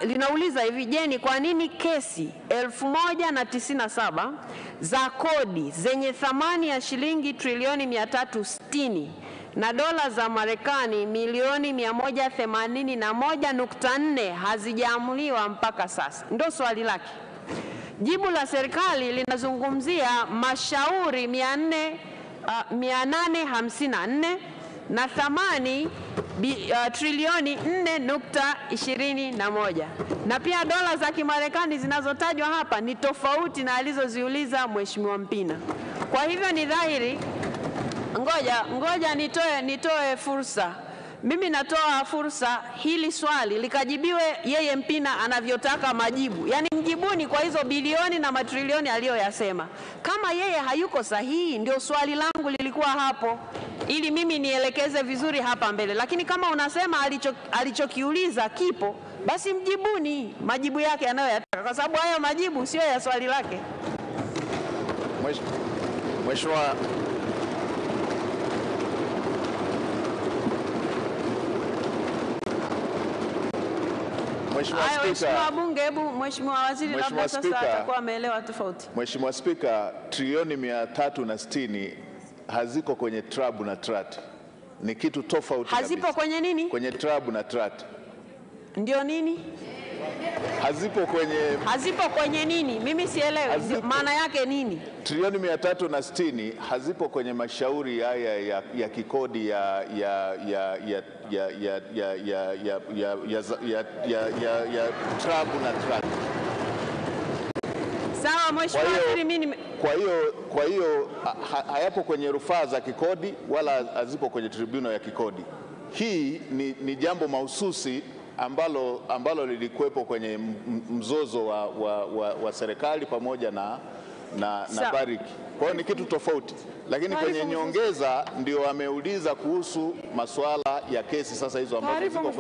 Linauliza hivi, je, ni kwa nini kesi 1097 za kodi zenye thamani ya shilingi trilioni 360 na dola za Marekani milioni 181.4 hazijaamuliwa mpaka sasa? Ndio swali lake. Jibu la serikali linazungumzia mashauri 854 na thamani trilioni 4.21, na pia dola za Kimarekani zinazotajwa hapa ni tofauti na alizoziuliza Mheshimiwa Mpina. Kwa hivyo ni dhahiri, ngoja nitoe fursa. Mimi natoa fursa hili swali likajibiwe yeye Mpina anavyotaka majibu. Yaani mjibuni kwa hizo bilioni na matrilioni aliyoyasema. Kama yeye hayuko sahihi, ndio swali langu lilikuwa hapo, ili mimi nielekeze vizuri hapa mbele. Lakini kama unasema alichokiuliza kipo, basi mjibuni majibu yake anayoyataka, kwa sababu hayo majibu sio ya swali lake. Mheshimiwa Mheshimiwa Bunge, hebu Mheshimiwa Waziri labda sasa atakuwa ameelewa tofauti. Mheshimiwa Spika, trilioni 360 haziko kwenye trabu na trat. Ni kitu tofauti kabisa. Hazipo kwenye nini? Kwenye trabu na trat. Ndio nini? Hazipo kwenye nini? Mimi sielewi. Maana yake nini? Trilioni 360 hazipo kwenye mashauri haya ya kikodi ya trabu na trat. Sawa Mheshimiwa Waziri, mimi kwa hiyo hayapo kwenye rufaa za kikodi wala hazipo kwenye tribunal ya kikodi. Hii ni jambo mahususi ambalo lilikuwepo kwenye mzozo wa serikali pamoja na Bariki. Kwa hiyo ni kitu tofauti, lakini kwenye nyongeza ndio ameuliza kuhusu masuala ya kesi sasa hizo ambazo ziko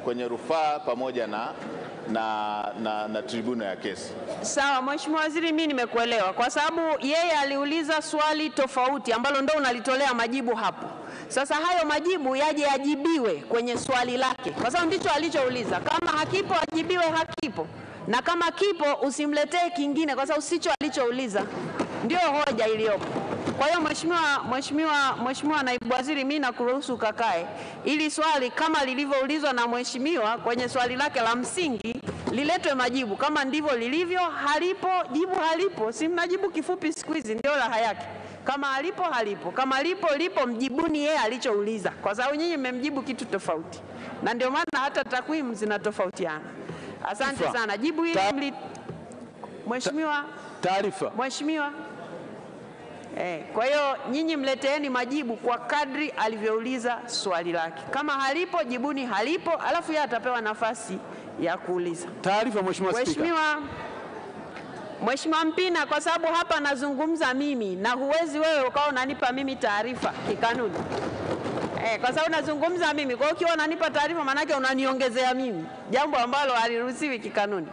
kwenye rufaa pamoja na tribunal ya kesi. Sawa Mheshimiwa Waziri, mimi nimekuelewa, kwa sababu yeye aliuliza swali tofauti ambalo ndio unalitolea majibu hapo. Sasa hayo majibu yaje yajibiwe kwenye swali lake, kwa sababu ndicho alichouliza. Kama hakipo ajibiwe hakipo, na kama kipo usimletee kingine, kwa sababu sicho alichouliza. Ndio hoja iliyopo. Kwa hiyo Mheshimiwa Naibu Waziri, mimi nakuruhusu kakae ili swali kama lilivyoulizwa na mheshimiwa kwenye swali lake la msingi liletwe majibu. Kama ndivyo lilivyo, halipo jibu halipo. Si mnajibu kifupi siku hizi, ndio raha yake. Kama halipo halipo, kama lipo mjibuni yeye alichouliza, kwa sababu nyinyi mmemjibu kitu tofauti, na ndio maana hata takwimu zinatofautiana. Asante sana. Jibu hili Mheshimiwa, taarifa Mheshimiwa. Kwa hiyo nyinyi mleteeni majibu kwa kadri alivyouliza swali lake. Kama halipo jibuni halipo, alafu yeye atapewa nafasi ya kuuliza. Taarifa Mheshimiwa Spika. Mheshimiwa Mpina, kwa sababu hapa nazungumza mimi na huwezi wewe ukawa unanipa mimi taarifa kikanuni. Kwa sababu nazungumza mimi, kwa hiyo ukiwa unanipa taarifa maana yake unaniongezea mimi, jambo ambalo haliruhusiwi kikanuni.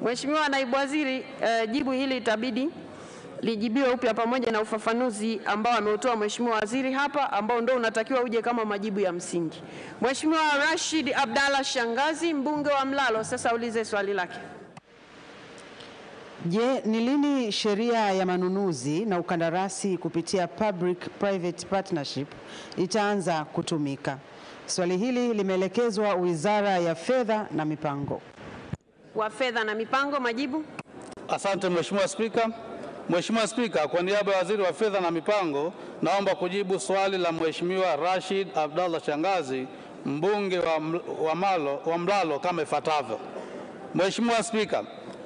Mheshimiwa Naibu Waziri, jibu hili itabidi lijibiwe upya pamoja na ufafanuzi ambao ameutoa Mheshimiwa Waziri hapa, ambao ndio unatakiwa uje kama majibu ya msingi. Mheshimiwa Rashid Abdalla Shangazi, mbunge wa Mlalo, sasa ulize swali lake. Je, ni lini sheria ya manunuzi na ukandarasi kupitia Public Private Partnership itaanza kutumika? Swali hili limeelekezwa Wizara ya Fedha na Mipango. Wa Fedha na Mipango, majibu. Asante Mheshimiwa Spika. Mheshimiwa Spika, kwa niaba ya Waziri wa Fedha na Mipango, naomba kujibu swali la Mheshimiwa Rashid Abdallah Shangazi, mbunge wa Mlalo kama ifuatavyo. Mheshimiwa Spika,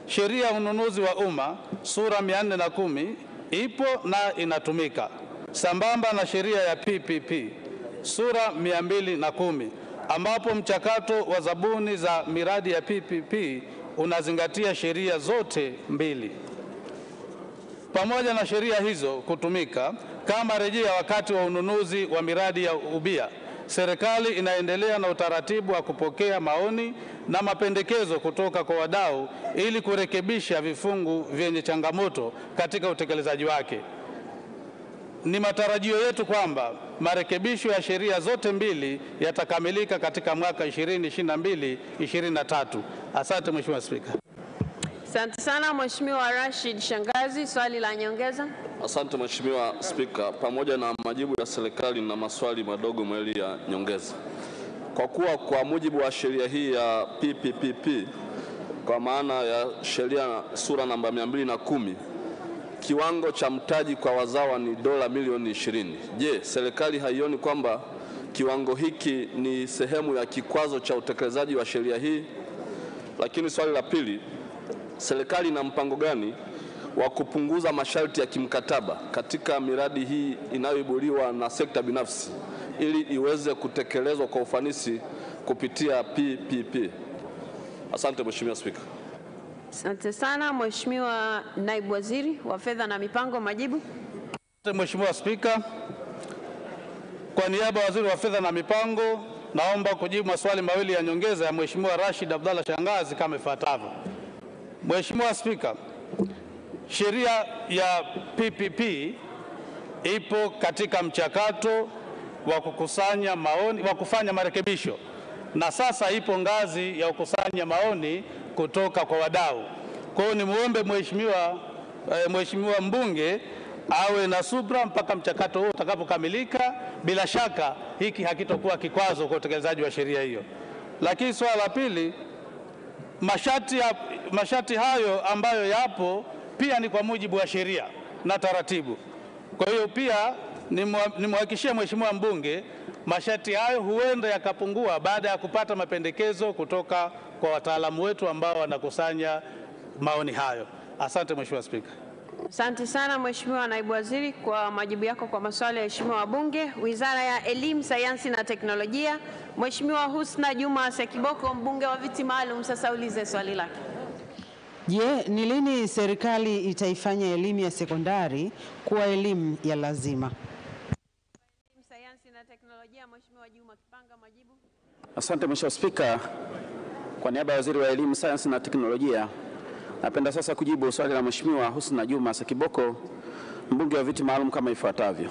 sheria ya ununuzi wa umma sura 410 ipo na inatumika sambamba na sheria ya PPP sura 210 ambapo mchakato wa zabuni za miradi ya PPP unazingatia sheria zote mbili. Pamoja na sheria hizo kutumika kama rejea wakati wa ununuzi wa miradi ya ubia, serikali inaendelea na utaratibu wa kupokea maoni na mapendekezo kutoka kwa wadau ili kurekebisha vifungu vyenye changamoto katika utekelezaji wake. Ni matarajio yetu kwamba marekebisho ya sheria zote mbili yatakamilika katika mwaka 2022-2023. Asante Mheshimiwa Spika. Asante sana Mheshimiwa Rashid Shangazi, swali la nyongeza. Asante Mheshimiwa Spika, pamoja na majibu ya serikali na maswali madogo mawili ya nyongeza. Kwa kuwa kwa mujibu wa sheria hii ya PPP kwa maana ya sheria sura namba 210, kiwango cha mtaji kwa wazawa ni dola milioni 20. Je, serikali haioni kwamba kiwango hiki ni sehemu ya kikwazo cha utekelezaji wa sheria hii? Lakini swali la pili, serikali ina mpango gani wa kupunguza masharti ya kimkataba katika miradi hii inayoibuliwa na sekta binafsi ili iweze kutekelezwa kwa ufanisi kupitia PPP? Asante Mheshimiwa Spika. Asante sana Mheshimiwa Naibu Waziri wa Fedha na Mipango, majibu. Asante Mheshimiwa Spika. Kwa niaba ya Waziri wa Fedha na Mipango, naomba kujibu maswali mawili ya nyongeza ya Mheshimiwa Rashid Abdallah Shangazi kama ifuatavyo. Mheshimiwa Spika, sheria ya PPP ipo katika mchakato wa kukusanya maoni, wa kufanya marekebisho, na sasa ipo ngazi ya kukusanya maoni kutoka kwa wadau. Kwa hiyo nimuombe Mheshimiwa mbunge awe na subra mpaka mchakato huo utakapokamilika. Bila shaka hiki hakitokuwa kikwazo kwa utekelezaji wa sheria hiyo. Lakini swala la pili, masharti hayo ambayo yapo pia ni kwa mujibu wa sheria na taratibu. Kwa hiyo pia nimhakikishie Mheshimiwa mbunge masharti hayo huenda yakapungua baada ya kupata mapendekezo kutoka kwa wataalamu wetu ambao wanakusanya maoni hayo. Asante Mheshimiwa Spika. Asante sana Mheshimiwa Naibu Waziri kwa majibu yako kwa maswali ya Mheshimiwa wabunge. Wizara ya Elimu, Sayansi na Teknolojia, Mheshimiwa Husna Juma Sekiboko, mbunge wa viti maalum, sasa ulize swali lake. Je, ni lini serikali itaifanya elimu ya sekondari kuwa elimu ya lazima? Elimu, Sayansi na Teknolojia, Mheshimiwa Juma Kipanga, majibu. Asante Mheshimiwa Spika. Kwa niaba ya Waziri wa Elimu, Sayansi na Teknolojia, napenda sasa kujibu swali la Mheshimiwa Husna Juma Sekiboko, mbunge wa viti maalum kama ifuatavyo.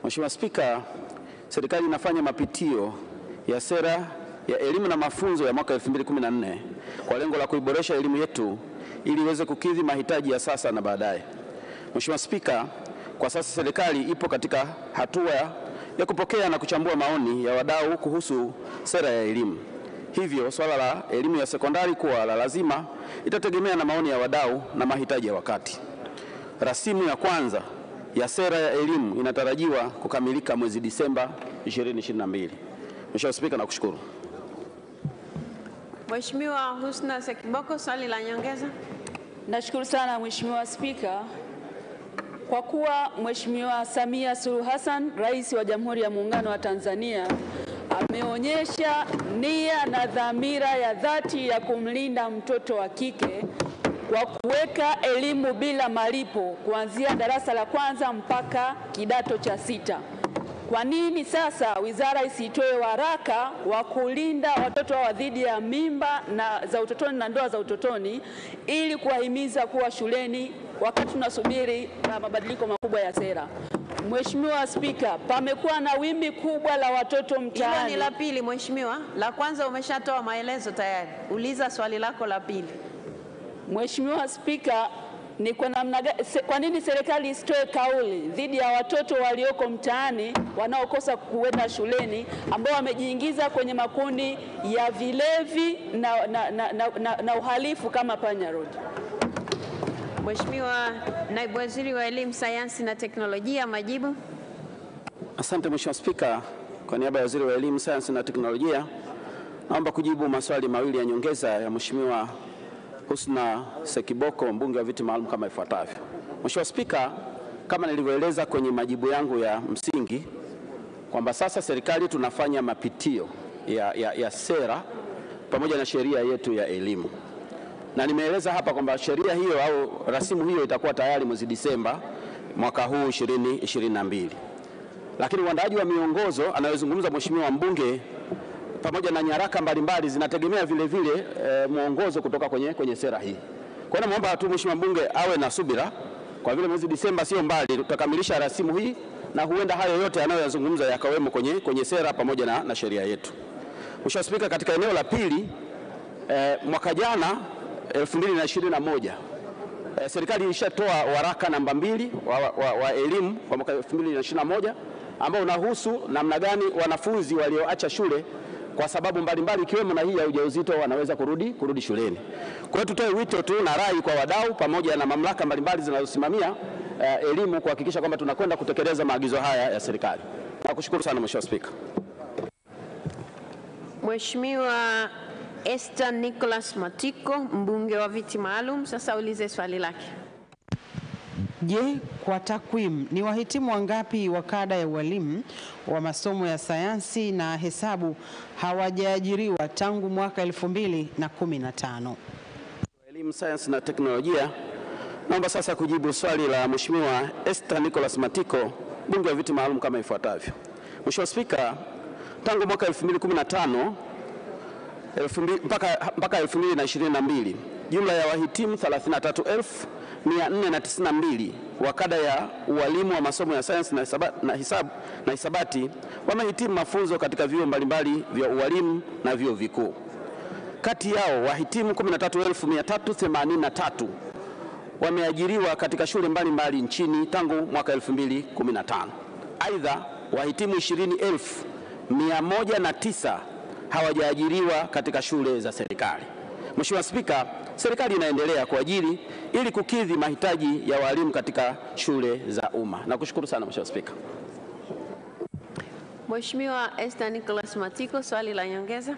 Mheshimiwa Spika, serikali inafanya mapitio ya sera ya elimu na mafunzo ya mwaka 2014 kwa lengo la kuiboresha elimu yetu ili iweze kukidhi mahitaji ya sasa na baadaye. Mheshimiwa Spika, kwa sasa serikali ipo katika hatua ya kupokea na kuchambua maoni ya wadau kuhusu sera ya elimu. Hivyo swala la elimu ya sekondari kuwa la lazima itategemea na maoni ya wadau na mahitaji ya wakati. Rasimu ya kwanza ya sera ya elimu inatarajiwa kukamilika mwezi Disemba 2022. Mheshimiwa Spika, nakushukuru. Mheshimiwa Husna Sekiboko, swali la nyongeza. Nashukuru sana Mheshimiwa Spika. Kwa kuwa Mheshimiwa Samia Suluhu Hassan, Rais wa Jamhuri ya Muungano wa Tanzania, ameonyesha nia na dhamira ya dhati ya kumlinda mtoto wa kike kwa kuweka elimu bila malipo kuanzia darasa la kwanza mpaka kidato cha 6. Kwa nini sasa wizara isitoe waraka wa kulinda watoto wa dhidi ya mimba na za utotoni na ndoa za utotoni ili kuwahimiza kuwa shuleni wakati tunasubiri mabadiliko makubwa ya sera? Mheshimiwa Spika, pamekuwa na wimbi kubwa la watoto mtaani. Hilo ni la pili Mheshimiwa. La kwanza umeshatoa maelezo tayari. Uliza swali lako la pili. Mheshimiwa Spika, ni kwa nini serikali isitoe kauli dhidi ya watoto walioko mtaani wanaokosa kuenda shuleni ambao wamejiingiza kwenye makundi ya vilevi na uhalifu kama panya road? Mheshimiwa Naibu Waziri wa Elimu, Sayansi na Teknolojia, majibu. Asante Mheshimiwa Spika, kwa niaba ya Waziri wa Elimu, Sayansi na Teknolojia, naomba kujibu maswali mawili ya nyongeza ya Mheshimiwa Husna Sekiboko, mbunge wa viti maalum kama ifuatavyo. Mheshimiwa Spika, kama nilivyoeleza kwenye majibu yangu ya msingi kwamba sasa serikali tunafanya mapitio ya sera pamoja na sheria yetu ya elimu. Na nimeeleza hapa kwamba sheria hiyo au rasimu hiyo itakuwa tayari mwezi Disemba mwaka huu 2022. Lakini uandaaji wa miongozo anayozungumza Mheshimiwa mbunge pamoja na nyaraka mbalimbali zinategemea vile vile mwongozo kutoka kwenye sera hii. Kwa hiyo naomba tu Mheshimiwa mbunge awe na subira, kwa vile mwezi Disemba sio mbali, tutakamilisha rasimu hii na huenda hayo yote anayozungumza yakawemo kwenye sera pamoja na sheria yetu. Mheshimiwa Spika, katika eneo la pili, mwaka jana 2021 serikali ilishatoa waraka namba 2 wa elimu kwa mwaka 2021 ambao unahusu namna gani wanafunzi walioacha shule kwa sababu mbalimbali ikiwemo na hii ya ujauzito wanaweza kurudi shuleni. Kwa hiyo tutoe wito tu na rai kwa wadau pamoja na mamlaka mbalimbali zinazosimamia elimu kuhakikisha kwamba tunakwenda kutekeleza maagizo haya ya serikali. Nakushukuru sana Mheshimiwa Spika. Mheshimiwa Esther Nicholas Matiko, mbunge wa viti maalum, sasa ulize swali lake. Je, kwa takwimu ni wahitimu wangapi wa kada ya ualimu wa masomo ya sayansi na hesabu hawajaajiriwa tangu mwaka 2015? Elimu, sayansi na teknolojia, naomba sasa kujibu swali la Mheshimiwa Esther Nicholas Matiko, mbunge wa viti maalum kama ifuatavyo. Mheshimiwa Spika, tangu mwaka 2015 mpaka 2022 jumla ya wahitimu 33,492 wa kada ya ualimu wa masomo ya sayansi na hisabati wamehitimu mafunzo katika vyuo mbalimbali vya ualimu na vyuo vikuu. Kati yao wahitimu 13,383 wameajiriwa katika shule mbalimbali nchini tangu mwaka 2015. Aidha, wahitimu 20,109 hawajaajiriwa katika shule za serikali. Mheshimiwa Spika, serikali inaendelea kuajiri ili kukidhi mahitaji ya walimu katika shule za umma. Nakushukuru sana Mheshimiwa Spika. Mheshimiwa Esther Nicholas Matiko, swali la nyongeza.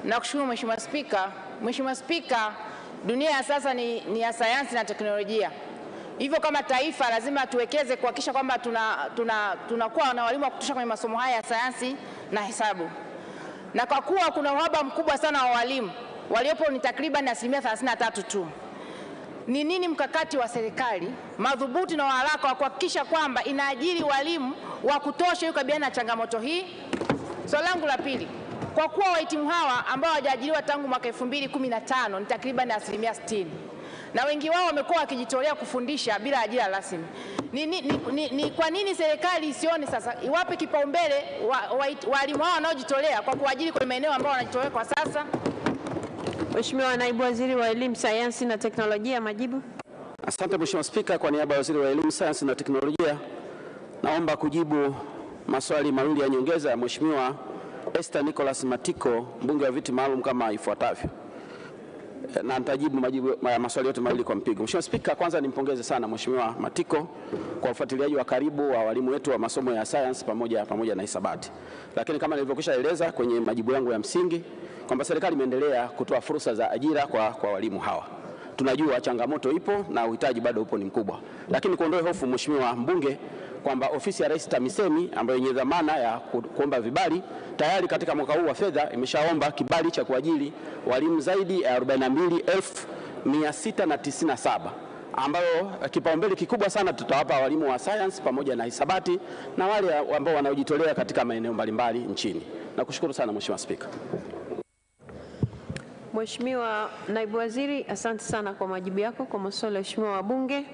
Nakushukuru Mheshimiwa Spika. Mheshimiwa Spika, dunia ya sasa ni ya sayansi na teknolojia. Hivyo kama taifa lazima tuwekeze kuhakikisha kwamba tunakuwa na walimu wa kutosha kwenye masomo haya ya sayansi na hesabu. Na kwa kuwa kuna uhaba mkubwa sana wa walimu, waliopo ni takriban 33% tu. Ni nini mkakati wa serikali madhubuti na haraka wa kuhakikisha kwamba inaajiri walimu wa kutosha ili kukabiliana na changamoto hii? Swali langu la pili, kwa kuwa wahitimu hawa ambao hawajaajiriwa tangu mwaka 2015 ni takriban 60% na wengi wao wamekuwa wakijitolea kufundisha bila ajira rasmi, ni kwa nini serikali isione sasa iwape kipaumbele walimu hao wanaojitolea kwa kuajiri kwenye maeneo ambayo wanajitolea kwa sasa? Mheshimiwa Naibu Waziri wa Elimu, Sayansi na Teknolojia, majibu. Asante Mheshimiwa Spika, kwa niaba ya Waziri wa Elimu, Sayansi na Teknolojia, naomba kujibu maswali mawili ya nyongeza ya Mheshimiwa Esther Nicholas Matiko, mbunge wa viti maalum kama ifuatavyo. Na nitajibu maswali yote mawili kwa mpigo. Mheshimiwa Spika, kwanza nimpongeze sana Mheshimiwa Matiko kwa ufuatiliaji wa karibu wa walimu wetu wa masomo ya science pamoja na hisabati. Lakini kama nilivyokwisha eleza kwenye majibu yangu ya msingi kwamba serikali imeendelea kutoa fursa za ajira kwa walimu hawa. Tunajua changamoto ipo na uhitaji bado upo ni mkubwa. Lakini kuondoe hofu Mheshimiwa mbunge kwamba ofisi ya Rais TAMISEMI ambayo yenye dhamana ya kuomba vibali tayari katika mwaka huu wa fedha imeshaomba kibali cha kuajiri walimu zaidi ya 42,697 ambayo kipaumbele kikubwa sana tutawapa walimu wa science pamoja na hisabati na wale ambao wanaojitolea katika maeneo mbalimbali nchini. Nakushukuru sana Mheshimiwa Spika. Mheshimiwa Naibu Waziri, asante sana kwa majibu yako kwa maswali ya Mheshimiwa wabunge.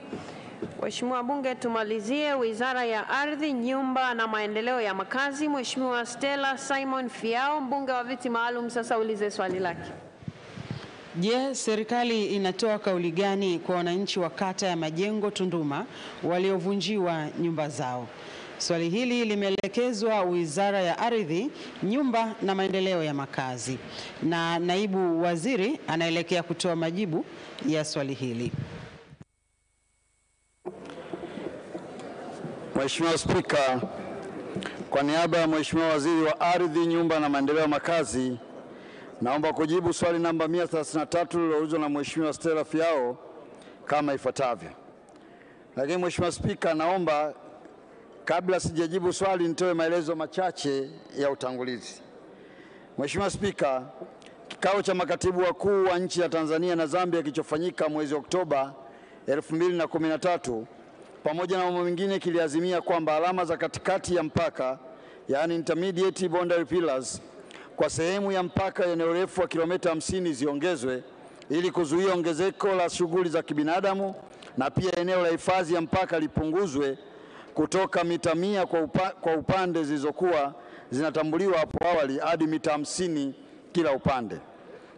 Mheshimiwa wabunge, tumalizie Wizara ya Ardhi, Nyumba na Maendeleo ya Makazi. Mheshimiwa Stella Simon Fiao, mbunge wa viti maalum, sasa ulize swali lake. Je, serikali inatoa kauli gani kwa wananchi wa kata ya Majengo Tunduma waliovunjiwa nyumba zao? Swali hili limeelekezwa Wizara ya Ardhi, Nyumba na Maendeleo ya Makazi, na naibu waziri anaelekea kutoa majibu ya swali hili. Mheshimiwa Spika, kwa niaba ya Mheshimiwa Waziri wa Ardhi, Nyumba na Maendeleo ya Makazi, naomba kujibu swali namba 133 lililoulizwa na Mheshimiwa Stella Fiao kama ifuatavyo. Lakini Mheshimiwa Spika, naomba kabla sijajibu swali nitoe maelezo machache ya utangulizi. Mheshimiwa Spika, kikao cha makatibu wakuu wa nchi ya Tanzania na Zambia kilichofanyika mwezi Oktoba 2013 pamoja na mambo mengine kiliazimia kwamba alama za katikati ya mpaka, yani intermediate boundary pillars, kwa sehemu ya mpaka yenye urefu wa kilomita 50 ziongezwe ili kuzuia ongezeko la shughuli za kibinadamu, na pia eneo la hifadhi ya mpaka lipunguzwe kutoka mita 100 kwa upande zilizokuwa zinatambuliwa hapo awali hadi mita 50 kila upande.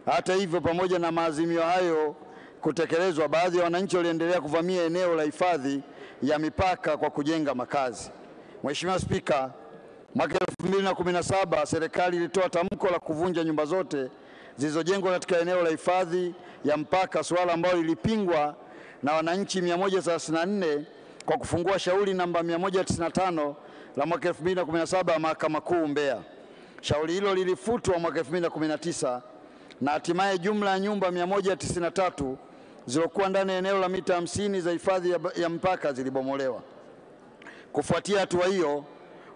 Hata hivyo, pamoja na maazimio hayo kutekelezwa, baadhi ya wananchi waliendelea kuvamia eneo la hifadhi ya mipaka kwa kujenga makazi. Mheshimiwa Spika, mwaka 2017 serikali ilitoa tamko la kuvunja nyumba zote zilizojengwa katika eneo la hifadhi ya mpaka, suala ambalo lilipingwa na wananchi 134 kwa kufungua shauri namba 195 la mwaka 2017 Mahakama Kuu Mbeya. Shauri hilo lilifutwa mwaka 2019 na hatimaye jumla ya nyumba 193 zilizokuwa ndani ya eneo la mita 50 za hifadhi ya mpaka zilibomolewa. Kufuatia hatua hiyo,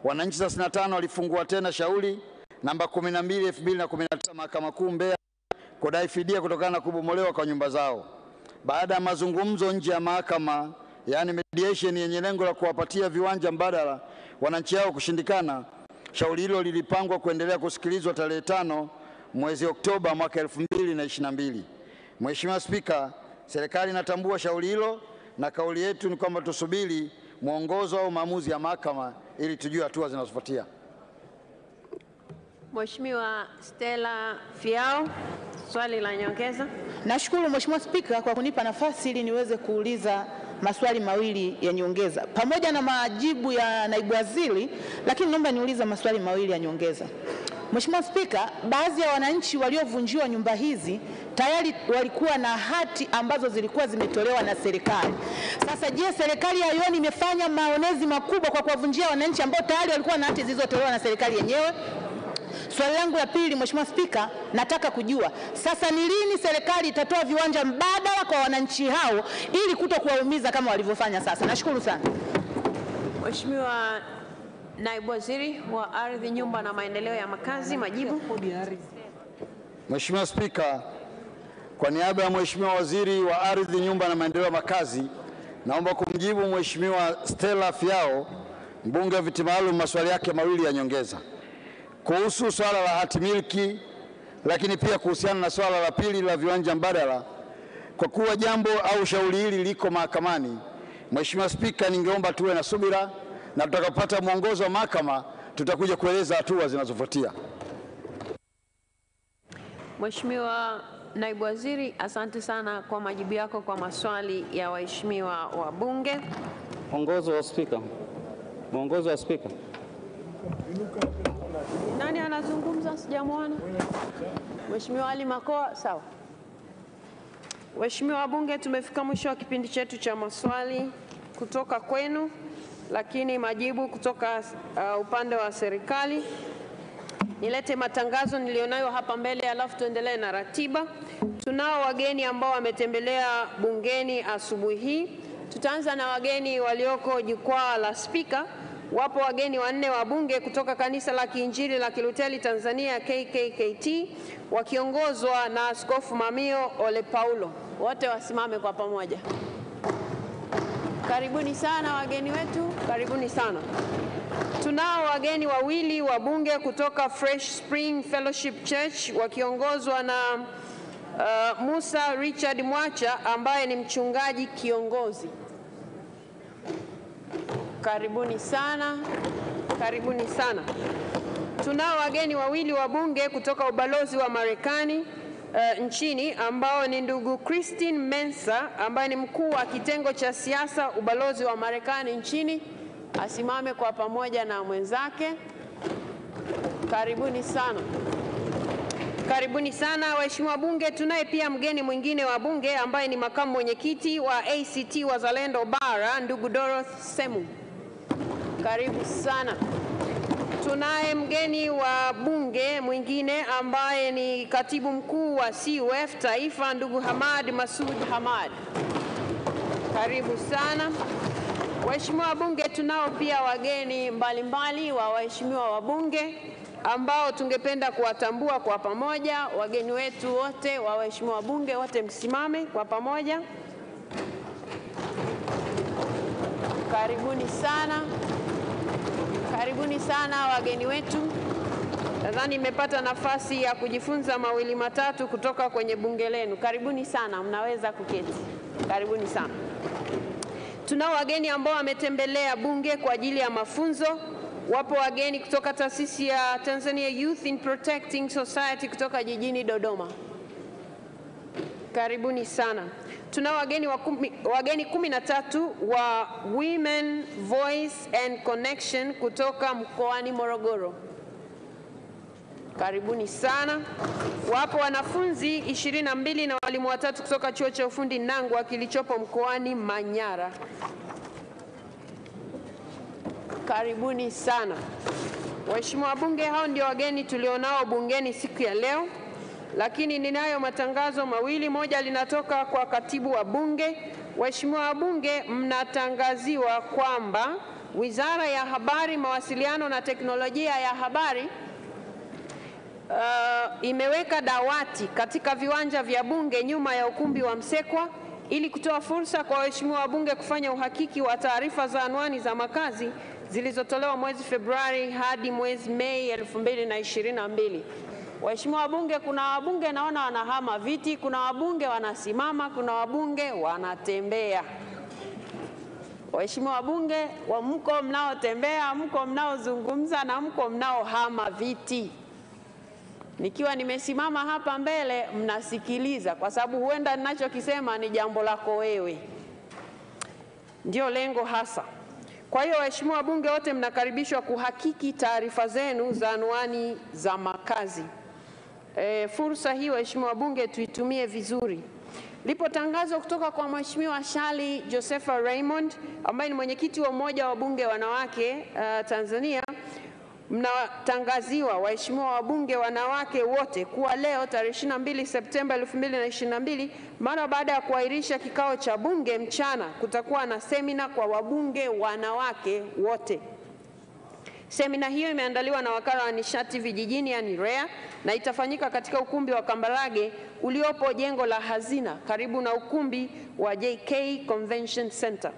wananchi 35 walifungua tena shauri namba 12/2019 Mahakama Kuu Mbeya kudai fidia kutokana na kubomolewa kwa nyumba zao. Baada ya mazungumzo nje ya mahakama, yani mediation, yenye lengo la kuwapatia viwanja mbadala wananchi hao kushindikana, shauri hilo lilipangwa kuendelea kusikilizwa tarehe 5 mwezi Oktoba mwaka 2022. Mheshimiwa Spika, serikali inatambua shauri hilo na kauli yetu ni kwamba tusubiri mwongozo au maamuzi ya mahakama ili tujue hatua zinazofuatia. Mheshimiwa Stella Fiao, swali la nyongeza. Nashukuru Mheshimiwa Spika kwa kunipa nafasi ili niweze kuuliza maswali mawili ya nyongeza pamoja na majibu ya naibu waziri, lakini naomba niulize maswali mawili ya nyongeza. Mheshimiwa Spika, baadhi ya wananchi waliovunjiwa nyumba hizi tayari walikuwa na hati ambazo zilikuwa zimetolewa na serikali. Sasa je, serikali ya Yoni imefanya maonezi makubwa kwa kuwavunjia wananchi ambao tayari walikuwa na hati zilizotolewa na serikali yenyewe? Swali langu la pili, Mheshimiwa Spika, nataka kujua sasa ni lini serikali itatoa viwanja mbadala kwa wananchi hao ili kutokuwaumiza kama walivyofanya sasa. Nashukuru sana. Mheshimiwa Naibu Waziri wa Ardhi, Nyumba na Maendeleo ya Makazi, majibu. Mheshimiwa Spika, kwa niaba ya Mheshimiwa Waziri wa Ardhi, Nyumba na Maendeleo ya Makazi, naomba kumjibu Mheshimiwa Stella Fiao, mbunge wa viti maalum, maswali yake mawili ya nyongeza kuhusu swala la hati miliki, lakini pia kuhusiana na swala la pili la viwanja mbadala. Kwa kuwa jambo au shauri hili liko mahakamani, Mheshimiwa Spika, ningeomba tuwe na subira na tutakapopata mwongozo wa mahakama tutakuja kueleza hatua zinazofuatia. Mheshimiwa Naibu Waziri, asante sana kwa majibu yako kwa maswali ya waheshimiwa wabunge. Mwongozo wa Spika. Mwongozo wa Spika. Nani anazungumza? Sijamwona. Mheshimiwa Ali Makoa, sawa. Waheshimiwa wabunge, tumefika mwisho wa kipindi chetu cha maswali kutoka kwenu, lakini majibu kutoka upande wa serikali. Nilete matangazo nilionayo hapa mbele alafu tuendelee na ratiba. Tunao wageni ambao wametembelea bungeni asubuhi hii. Tutaanza na wageni walioko jukwaa la Spika. Wapo wageni 4 wa bunge kutoka Kanisa la Kiinjili la Kiluteli Tanzania KKKT wakiongozwa na Askofu Mamio Ole Paulo. Wote wasimame kwa pamoja. Karibuni sana wageni wetu, karibuni sana. Tunao wageni 2 wa bunge kutoka Fresh Spring Fellowship Church wakiongozwa na Musa Richard Mwacha ambaye ni mchungaji kiongozi. Karibuni sana, karibuni sana. Tunao wageni 2 wa bunge kutoka ubalozi wa Marekani nchini ambao ni ndugu Christine Mensa ambaye ni mkuu wa kitengo cha siasa ubalozi wa Marekani nchini, asimame kwa pamoja na mwenzake. Karibuni sana. Karibuni sana waheshimiwa bunge. Tunaye pia mgeni mwingine wa bunge ambaye ni makamu mwenyekiti wa ACT Wazalendo Bara, ndugu Dorothy Semu. Karibu sana. Tunaye mgeni wa bunge mwingine ambaye ni katibu mkuu wa CUF Taifa, ndugu Hamad Masud Hamad. Karibu sana. Waheshimiwa bunge, tunao pia wageni mbalimbali wa waheshimiwa wabunge ambao tungependa kuwatambua kwa pamoja. Wageni wetu wote wa waheshimiwa wabunge wote msimame kwa pamoja. Karibuni sana. Karibuni sana wageni wetu. Nadhani nimepata nafasi ya kujifunza mawili matatu kutoka kwenye bunge lenu. Karibuni sana, mnaweza kuketi. Karibuni sana. Tunao wageni ambao wametembelea bunge kwa ajili ya mafunzo. Wapo wageni kutoka taasisi ya Tanzania Youth in Protecting Society kutoka jijini Dodoma. Karibuni sana. Tunao wageni 13 wa Women Voice and Connection kutoka mkoani Morogoro. Karibuni sana. Wapo wanafunzi 22 na walimu watatu kutoka chuo cha ufundi Nangwa kilichopo mkoani Manyara. Karibuni sana. Waheshimiwa wabunge, hao ndio wageni tulionao bungeni siku ya leo. Lakini ninayo matangazo mawili. Moja linatoka kwa katibu wa bunge. Waheshimiwa wabunge, mnatangaziwa kwamba Wizara ya Habari, Mawasiliano na Teknolojia ya Habari imeweka dawati katika viwanja vya bunge nyuma ya ukumbi wa Msekwa ili kutoa fursa kwa waheshimiwa wabunge kufanya uhakiki wa taarifa za anwani za makazi zilizotolewa mwezi Februari hadi mwezi Mei 2022. Waheshimiwa wabunge, kuna wabunge naona wanahama viti, kuna wabunge wanasimama, kuna wabunge wanatembea. Waheshimiwa wabunge, mko mnaotembea, mko mnaozungumza na mko mnaohama viti. Nikiwa nimesimama hapa mbele mnasikiliza kwa sababu huenda ninachokisema ni jambo lako wewe. Ndio lengo hasa. Kwa hiyo waheshimiwa wabunge wote mnakaribishwa kuhakiki taarifa zenu za anwani za makazi. Fursa hii waheshimiwa wabunge tuitumie vizuri. Lipo tangazo kutoka kwa Mheshimiwa Shali Josepha Raymond ambaye ni mwenyekiti wa Umoja wa Bunge Wanawake Tanzania. Mnatangaziwa waheshimiwa wabunge wanawake wote kuwa leo tarehe 22 Septemba 2022 mara baada ya kuahirisha kikao cha bunge mchana kutakuwa na semina kwa wabunge wanawake wote. Semina hiyo imeandaliwa na wakala wa nishati vijijini yani REA na itafanyika katika ukumbi wa Kambarage uliopo jengo la Hazina karibu na ukumbi wa JK Convention Center.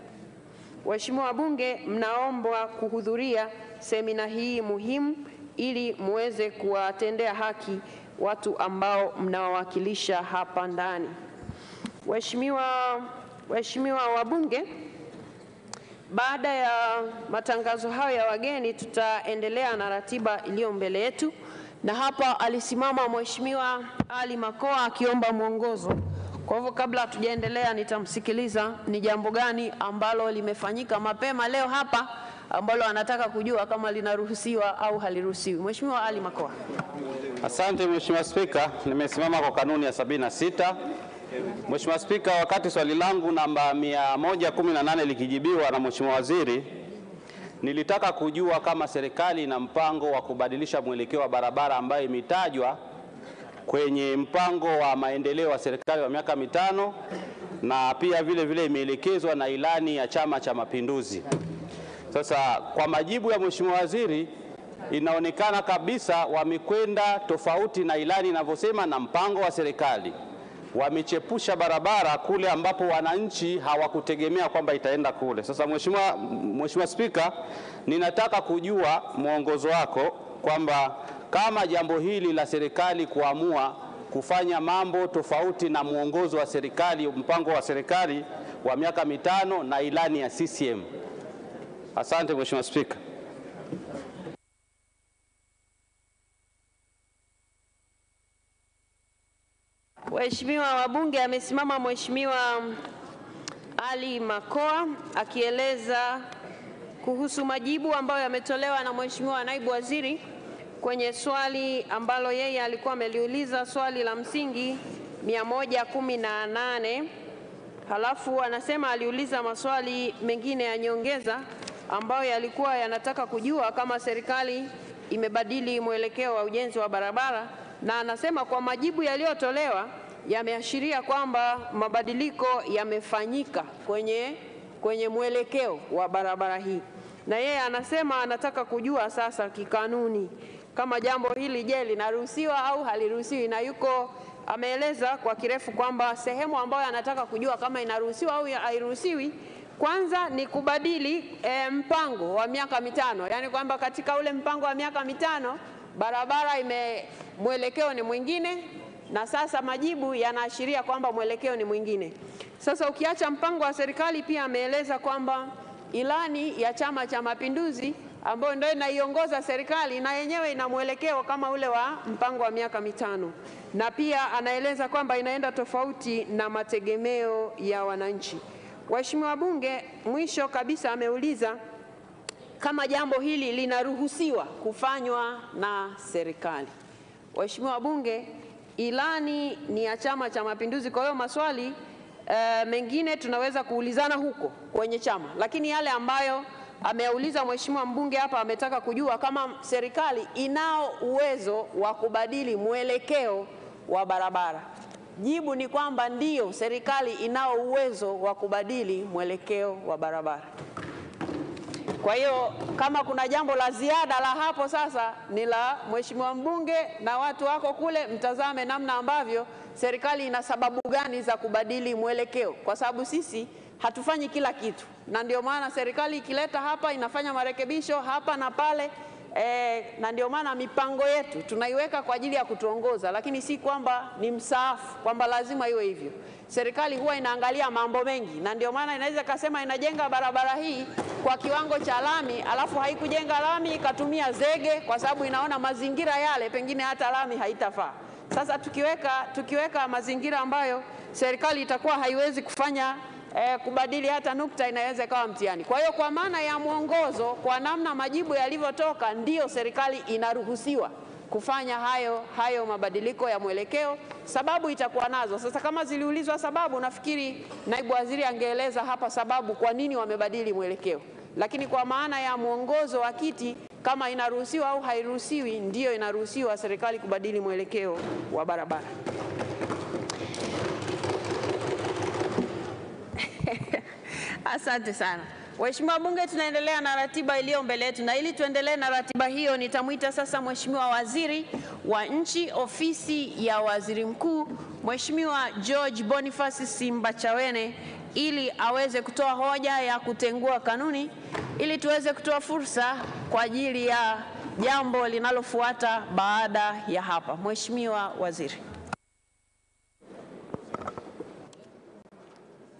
Waheshimiwa wabunge, mnaombwa kuhudhuria semina hii muhimu ili muweze kuwatendea haki watu ambao mnawawakilisha hapa ndani. Waheshimiwa wabunge, baada ya matangazo hayo ya wageni tutaendelea na ratiba iliyo mbele yetu, na hapa alisimama Mheshimiwa Ali Makoa akiomba mwongozo. Kwa hivyo kabla hatujaendelea nitamsikiliza ni jambo gani ambalo limefanyika mapema leo hapa ambalo anataka kujua kama linaruhusiwa au haliruhusiwi. Mheshimiwa Ali Makoa. Asante Mheshimiwa Spika, nimesimama kwa kanuni ya 76. Mheshimiwa Spika, wakati swali langu namba 118 likijibiwa na Mheshimiwa Waziri, nilitaka kujua kama serikali ina mpango wa kubadilisha mwelekeo wa barabara ambayo imetajwa kwenye mpango wa maendeleo wa serikali wa miaka 5 na pia vile imeelekezwa na ilani ya Chama cha Mapinduzi. Sasa kwa majibu ya Mheshimiwa Waziri inaonekana kabisa wamekwenda tofauti na ilani inavyosema na mpango wa serikali. Wamechepusha barabara kule ambapo wananchi hawakutegemea kwamba itaenda kule. Sasa Mheshimiwa Spika, ninataka kujua mwongozo wako kwamba kama jambo hili la serikali kuamua kufanya mambo tofauti na mwongozo wa serikali, mpango wa serikali wa miaka 5 na ilani ya CCM. Asante Mheshimiwa Spika. Waheshimiwa wabunge, amesimama Mheshimiwa Ali Makoa akieleza kuhusu majibu ambayo yametolewa na Mheshimiwa Naibu Waziri kwenye swali ambalo yeye alikuwa ameliuliza, swali la msingi 118. Halafu anasema aliuliza maswali mengine ya nyongeza ambayo yalikuwa yanataka kujua kama serikali imebadili mwelekeo wa ujenzi wa barabara, na anasema kwa majibu yaliyotolewa yameashiria kwamba mabadiliko yamefanyika kwenye mwelekeo wa barabara hii. Na yeye anasema anataka kujua sasa kikanuni kama jambo hili je, linaruhusiwa au haliruhusiwi, na ameeleza kwa kirefu kwamba sehemu ambayo anataka kujua kama inaruhusiwa au hairuhusiwi kwanza ni kubadili mpango wa miaka mitano. Yaani kwamba katika ule mpango wa miaka mitano barabara mwelekeo ni mwingine, na sasa majibu yanaashiria kwamba mwelekeo ni mwingine. Sasa ukiacha mpango wa serikali, pia ameeleza kwamba ilani ya Chama cha Mapinduzi ambayo ndio inaiongoza serikali na yenyewe ina mwelekeo kama ule wa mpango wa miaka mitano, na pia anaeleza kwamba inaenda tofauti na mategemeo ya wananchi. Waheshimiwa wabunge, mwisho kabisa ameuliza kama jambo hili linaruhusiwa kufanywa na serikali. Waheshimiwa wabunge, ilani ni ya Chama cha Mapinduzi, kwa hiyo maswali mengine tunaweza kuulizana huko kwenye chama, lakini yale ambayo ameuliza Mheshimiwa mbunge hapa, ametaka kujua kama serikali inao uwezo wa kubadili mwelekeo wa barabara. Jibu ni kwamba ndiyo, serikali inao uwezo wa kubadili mwelekeo wa barabara. Kwa hiyo kama kuna jambo la ziada la hapo sasa ni la Mheshimiwa mbunge na watu wako kule, mtazame namna ambavyo serikali ina sababu gani za kubadili mwelekeo, kwa sababu sisi hatufanyi kila kitu, na ndio maana serikali ikileta hapa inafanya marekebisho hapa na pale, na ndio maana mipango yetu tunaiweka kwa ajili ya kutuongoza, lakini si kwamba ni msaafu kwamba lazima iwe hivyo. Serikali huwa inaangalia mambo mengi, na ndio maana inaweza kusema inajenga barabara hii kwa kiwango cha lami, alafu haikujenga lami ikatumia zege kwa sababu inaona mazingira yale pengine hata lami haitafaa. Sasa tukiweka mazingira ambayo serikali itakuwa haiwezi kufanya kubadili hata nukta, inaweza kawa mtihani. Kwa hiyo kwa maana ya mwongozo, kwa namna majibu yalivyotoka, ndiyo serikali inaruhusiwa kufanya hayo mabadiliko ya mwelekeo. Sababu itakuwa nazo. Sasa kama ziliulizwa sababu, nafikiri naibu waziri angeeleza hapa sababu kwa nini wamebadili mwelekeo. Lakini kwa maana ya mwongozo wa kiti, kama inaruhusiwa au hairuhusiwi, ndiyo inaruhusiwa serikali kubadili mwelekeo wa barabara. Asante sana. Waheshimiwa wabunge, tunaendelea na ratiba iliyo mbele yetu, na ili tuendelee na ratiba hiyo nitamuita sasa Mheshimiwa Waziri wa Nchi, Ofisi ya Waziri Mkuu, Mheshimiwa George Boniface Simbachawene, ili aweze kutoa hoja ya kutengua kanuni, ili tuweze kutoa fursa kwa ajili ya jambo linalofuata baada ya hapa. Mheshimiwa Waziri.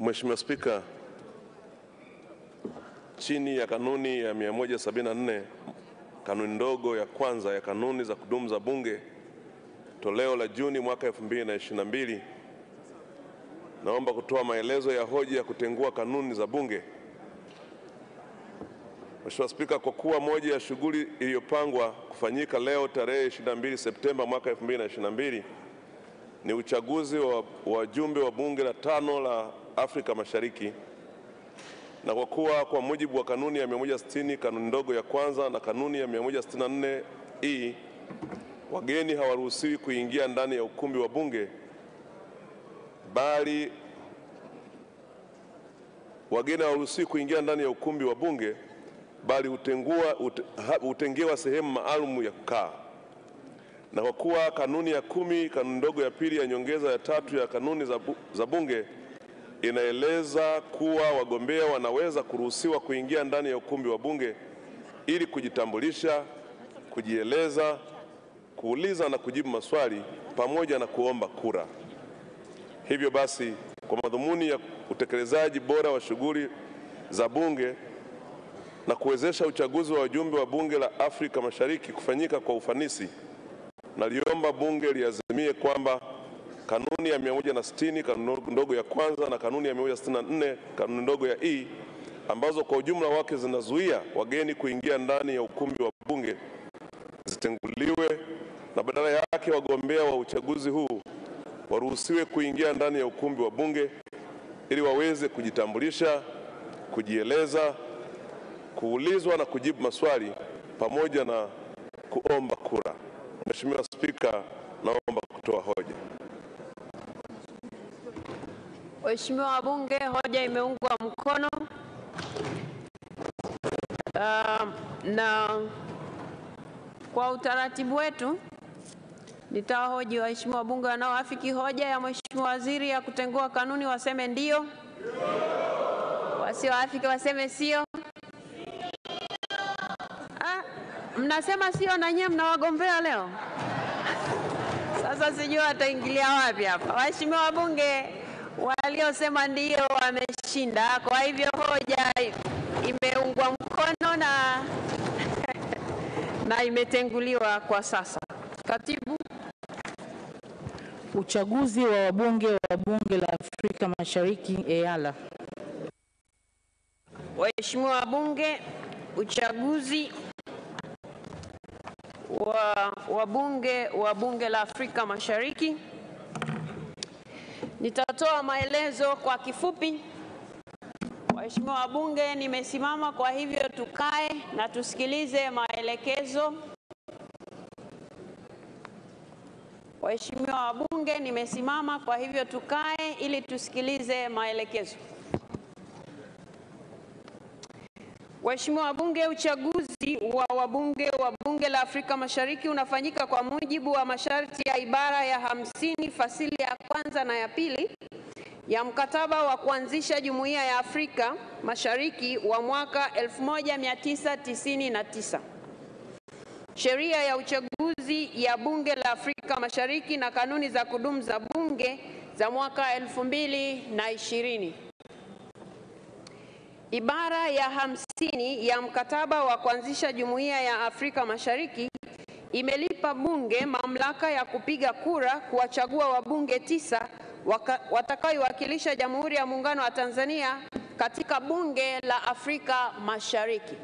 Mheshimiwa Spika, chini ya kanuni ya 174 kanuni ndogo ya kwanza ya kanuni za kudumu za Bunge toleo la Juni mwaka 2022, naomba kutoa maelezo ya hoja ya kutengua kanuni za Bunge. Mheshimiwa Spika, kwa kuwa moja ya shughuli iliyopangwa kufanyika leo tarehe 22 Septemba mwaka 2022 ni uchaguzi wa wajumbe wa Bunge la 5 la Afrika Mashariki, na kwa kuwa kwa mujibu wa kanuni ya 160 kanuni ndogo ya kwanza na kanuni ya 164E wageni hawaruhusiwi kuingia ndani ya ukumbi wa Bunge, bali hutengewa sehemu maalum ya kukaa. Na kwa kuwa kanuni ya 10 kanuni ndogo ya pili ya nyongeza ya 3 ya kanuni za Bunge inaeleza kuwa wagombea wanaweza kuruhusiwa kuingia ndani ya ukumbi wa Bunge ili kujitambulisha, kujieleza, kuuliza na kujibu maswali pamoja na kuomba kura. Hivyo basi, kwa madhumuni ya utekelezaji bora wa shughuli za Bunge na kuwezesha uchaguzi wa wajumbe wa Bunge la Afrika Mashariki kufanyika kwa ufanisi, naliomba Bunge liazimie kwamba kanuni ya 160 kanuni ndogo ya kwanza na kanuni ya 164 kanuni ndogo ya E ambazo kwa ujumla wake zinazuia wageni kuingia ndani ya ukumbi wa Bunge zitenguliwe na badala yake wagombea wa uchaguzi huu waruhusiwe kuingia ndani ya ukumbi wa Bunge ili waweze kujitambulisha, kujieleza, kuulizwa na kujibu maswali pamoja na kuomba kura. Mheshimiwa Spika, naomba kutoa hoja. Waheshimiwa wabunge, hoja imeungwa mkono. Na kwa utaratibu wetu nitawahoji waheshimiwa wabunge wanaoafiki hoja ya Mheshimiwa Waziri ya kutengua kanuni waseme ndio. Wasioafiki waseme sio. Mnasema sio na nyinyi mnawagombea leo. Sasa sijui ataingilia wapi hapa. Waheshimiwa wabunge waliosema ndio wameshinda. Kwa hivyo hoja imeungwa mkono na imetenguliwa kwa sasa. Katibu. Uchaguzi wa wabunge wa Bunge la Afrika Mashariki EALA. Waheshimiwa wabunge, uchaguzi wa wabunge wa Bunge la Afrika Mashariki. Nitatoa maelezo kwa kifupi. Waheshimiwa wabunge, nimesimama, kwa hivyo tukae na tusikilize maelekezo. Waheshimiwa wabunge, nimesimama, kwa hivyo tukae ili tusikilize maelekezo. Waheshimiwa wabunge, uchaguzi wa wabunge wa Bunge la Afrika Mashariki unafanyika kwa mujibu wa masharti ya ibara ya 50 fasili ya kwanza na ya pili ya mkataba wa kuanzisha Jumuiya ya Afrika Mashariki wa mwaka 1999. Sheria ya uchaguzi ya Bunge la Afrika Mashariki na kanuni za kudumu za Bunge za mwaka 2020. Ibara ya 50 ya mkataba wa kuanzisha Jumuiya ya Afrika Mashariki imelipa Bunge mamlaka ya kupiga kura kuwachagua wabunge 9 watakaowakilisha Jamhuri ya Muungano wa Tanzania katika Bunge la Afrika Mashariki.